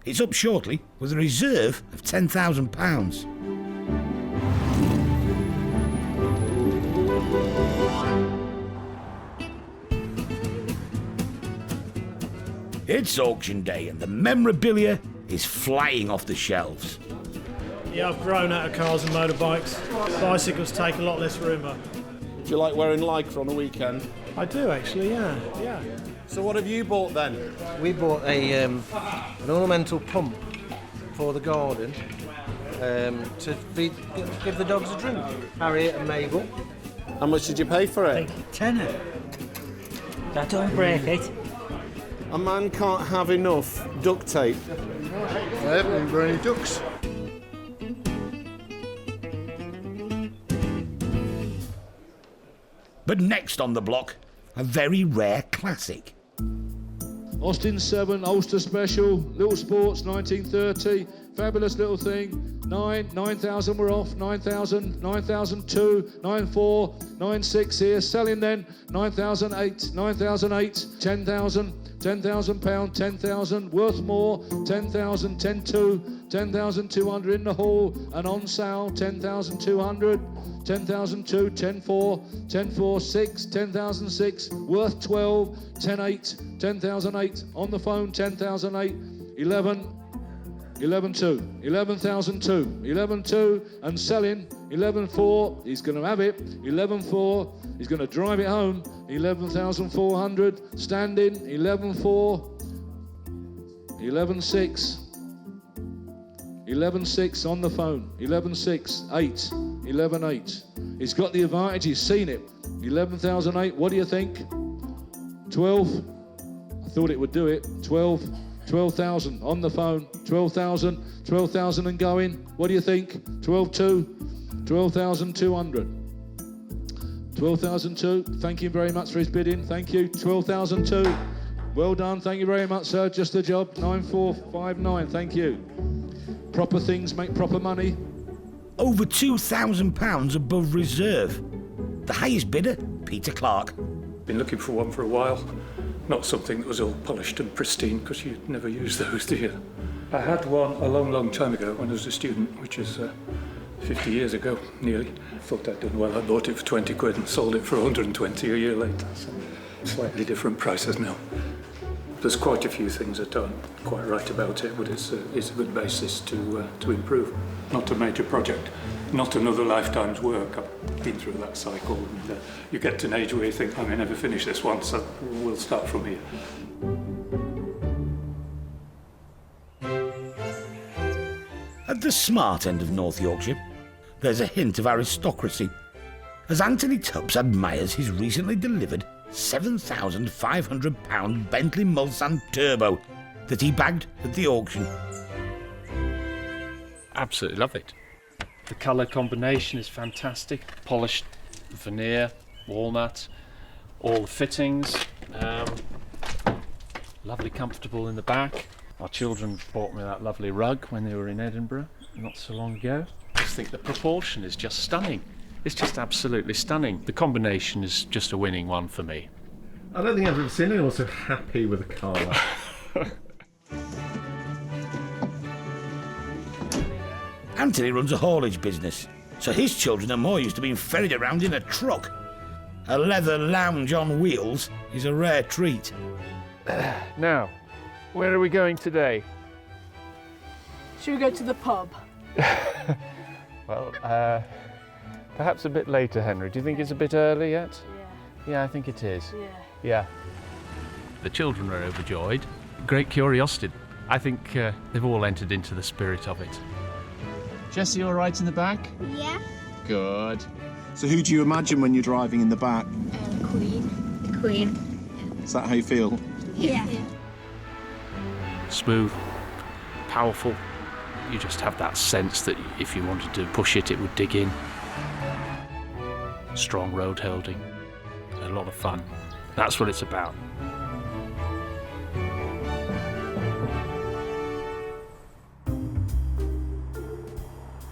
It's up shortly with a reserve of £10,000. It's auction day and the memorabilia is flying off the shelves. Yeah, I've grown out of cars and motorbikes. Bicycles take a lot less room up. Do you like wearing Lycra on a weekend? I do actually, yeah. So what have you bought then? We bought an ornamental pump for the garden to give the dogs a drink. Harriet and Mabel. How much did you pay for it? Tenner. That don't break it. A man can't have enough duct tape. I haven't got any ducks. But next on the block, a very rare classic. Austin 7, Ulster Special, Little Sports, 1930, fabulous little thing. 9,000 we're off, 9,000, 9,002, 9,4, 9,6 here, selling then, 9,008, 9,008, 10,000, £10,000, 10,000, worth more, 10,000, 10,2, 10,200 in the hall, and on sale, 10,200, 10,002, 10,4, 10,4, 6, 10,006, worth 12, 10,8, 10,008, on the phone, 10,008, 11, 11,2, 11,002, 11,2, and selling, 11,4, he's going to have it, 11,4, he's going to drive it home, 11,400, standing, 11,4, 11,6, 11.6 on the phone, 11.6, 8, 11.8. He's got the advantage, he's seen it. 11,008, what do you think? 12, I thought it would do it. 12, 12,000 on the phone, 12,000, 12,000 and going. What do you think? 12.2, 12,200. 12,002, thank you very much for his bidding, thank you. 12,002, well done, thank you very much, sir, just the job. 9,459, thank you. Proper things make proper money. Over £2,000 above reserve. The highest bidder, Peter Clark. Been looking for one for a while. Not something that was all polished and pristine, because you never use those, do you? I had one a long, long time ago when I was a student, which is 50 years ago, nearly. I thought I'd done well. I bought it for 20 quid and sold it for 120 a year later. So slightly different prices now. There's quite a few things that aren't quite right about it, but it's a good basis to improve. Not a major project, not another lifetime's work. I've been through that cycle, and you get to an age where you think, I may never finish this one, so we'll start from here. At the smart end of North Yorkshire, there's a hint of aristocracy, as Anthony Tubbs admires his recently delivered £7,500 Bentley Mulsanne Turbo that he bagged at the auction. Absolutely love it. The colour combination is fantastic. Polished veneer, walnut, all the fittings. Lovely comfortable in the back. Our children bought me that lovely rug when they were in Edinburgh not so long ago. I just think the proportion is just stunning. It's just absolutely stunning. The combination is just a winning one for me. I don't think I've ever seen anyone so happy with a car. Anthony runs a haulage business, so his children are more used to being ferried around in a truck. A leather lounge on wheels is a rare treat. Now, where are we going today? Should we go to the pub? Well, perhaps a bit later, Henry. Do you think it's a bit early yet? Yeah, I think it is. Yeah. The children are overjoyed. Great curiosity. I think they've all entered into the spirit of it. Jessie, all right in the back? Yeah. Good. So who do you imagine when you're driving in the back? Queen. Queen. Is that how you feel? Yeah. Smooth, powerful. You just have that sense that if you wanted to push it, it would dig in. Strong road holding. A lot of fun. That's what it's about.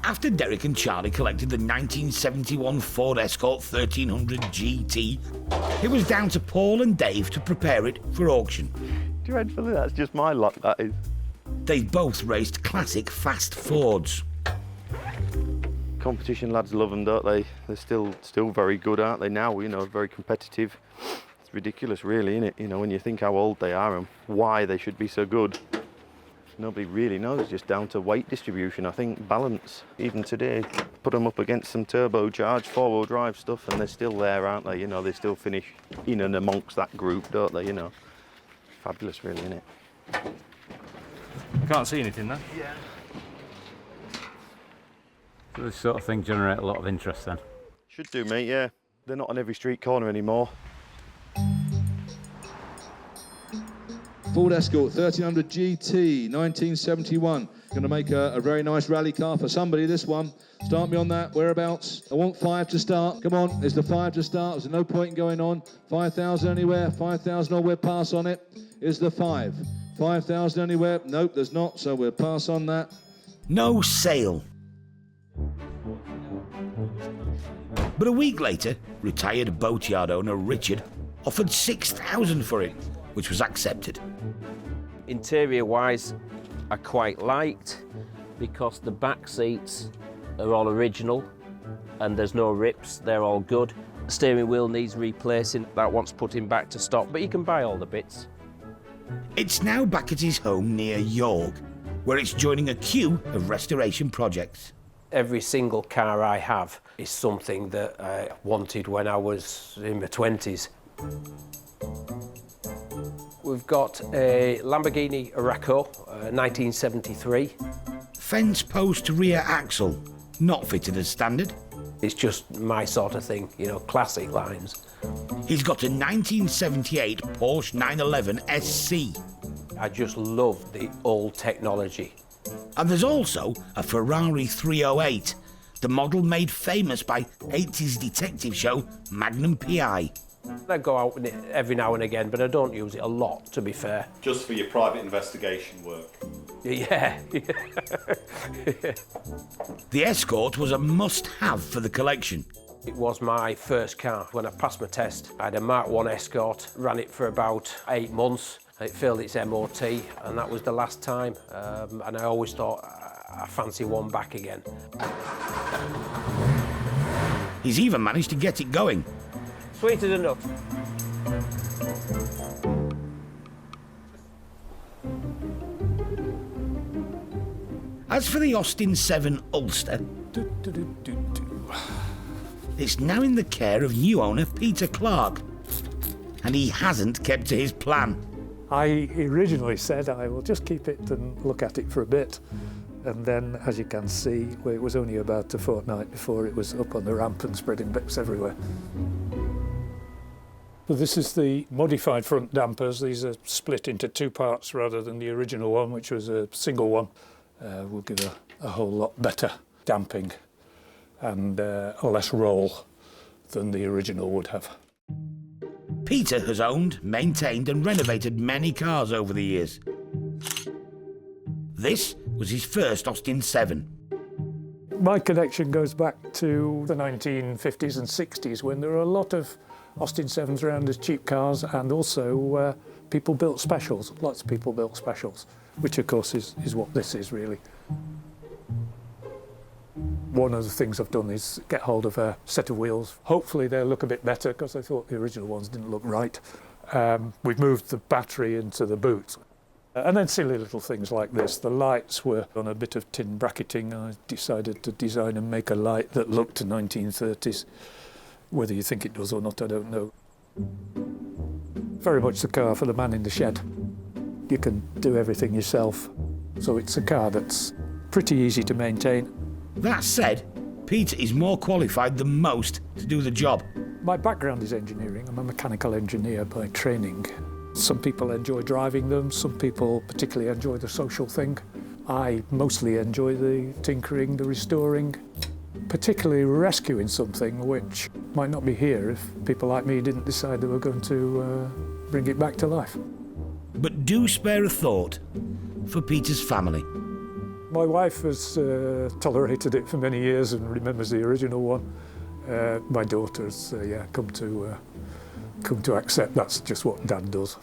After Derek and Charlie collected the 1971 Ford Escort 1300 GT, it was down to Paul and Dave to prepare it for auction. Dreadfully, that's just my luck, that is. They both raced classic fast Fords. Competition lads love them, don't they? They're still very good, aren't they? Now, very competitive. It's ridiculous, really, isn't it? You know, when you think how old they are and why they should be so good. Nobody really knows, just down to weight distribution, I think, balance. Even today, put them up against some turbocharged four-wheel drive stuff and they're still there, aren't they? You know, they still finish in and amongst that group, don't they, you know? Fabulous, really, isn't it? You can't see anything, though? Yeah. So this sort of thing generate a lot of interest, then? Should do, mate, yeah. They're not on every street corner anymore. Ford Escort 1300 GT 1971. Going to make a very nice rally car for somebody, this one. Start me on that, whereabouts? I want 5 to start. Come on, there's the 5 to start. There's no point in going on. 5,000 anywhere, 5,000 or we'll pass on it. Is the 5. 5,000 anywhere? Nope, there's not, so we'll pass on that. No sale. But a week later, retired boatyard owner Richard offered 6,000 for it, which was accepted. Interior-wise, I quite liked because the back seats are all original and there's no rips, they're all good. Steering wheel needs replacing, that wants putting back to stock, but you can buy all the bits. It's now back at his home near York, where it's joining a queue of restoration projects. Every single car I have is something that I wanted when I was in my 20s. We've got a Lamborghini Aracco, 1973. Fence post rear axle, not fitted as standard. It's just my sort of thing, you know, classic lines. He's got a 1978 Porsche 911 SC. I just love the old technology. And there's also a Ferrari 308, the model made famous by 80s detective show Magnum P.I. I go out with it every now and again, but I don't use it a lot, to be fair. Just for your private investigation work? Yeah. The Escort was a must-have for the collection. It was my first car. When I passed my test, I had a Mark 1 Escort, ran it for about 8 months. It failed its MOT, and that was the last time. And I always thought, I fancy one back again. He's even managed to get it going. Sweet as a nut. As for the Austin 7 Ulster, it's now in the care of new owner Peter Clark, and he hasn't kept to his plan. I originally said I will just keep it and look at it for a bit, and then, as you can see, it was only about a fortnight before it was up on the ramp and spreading bits everywhere. Well, this is the modified front dampers. These are split into 2 parts rather than the original one, which was a single one. Will give a whole lot better damping and less roll than the original would have. Peter has owned, maintained and renovated many cars over the years. This was his first Austin 7. My collection goes back to the 1950s and 60s when there were a lot of Austin 7s around as cheap cars, and also people built specials. Lots of people built specials, which of course is what this is really. One of the things I've done is get hold of a set of wheels. Hopefully they'll look a bit better, because I thought the original ones didn't look right. We've moved the battery into the boot. And then silly little things like this. The lights were on a bit of tin bracketing. I decided to design and make a light that looked to 1930s. Whether you think it does or not, I don't know. Very much the car for the man in the shed. You can do everything yourself. So it's a car that's pretty easy to maintain. That said, Peter is more qualified than most to do the job. My background is engineering. I'm a mechanical engineer by training. Some people enjoy driving them, some people particularly enjoy the social thing. I mostly enjoy the tinkering, the restoring, particularly rescuing something which might not be here if people like me didn't decide they were going to bring it back to life. But do spare a thought for Peter's family. My wife has tolerated it for many years and remembers the original one. My daughter's come to accept that's just what Dad does.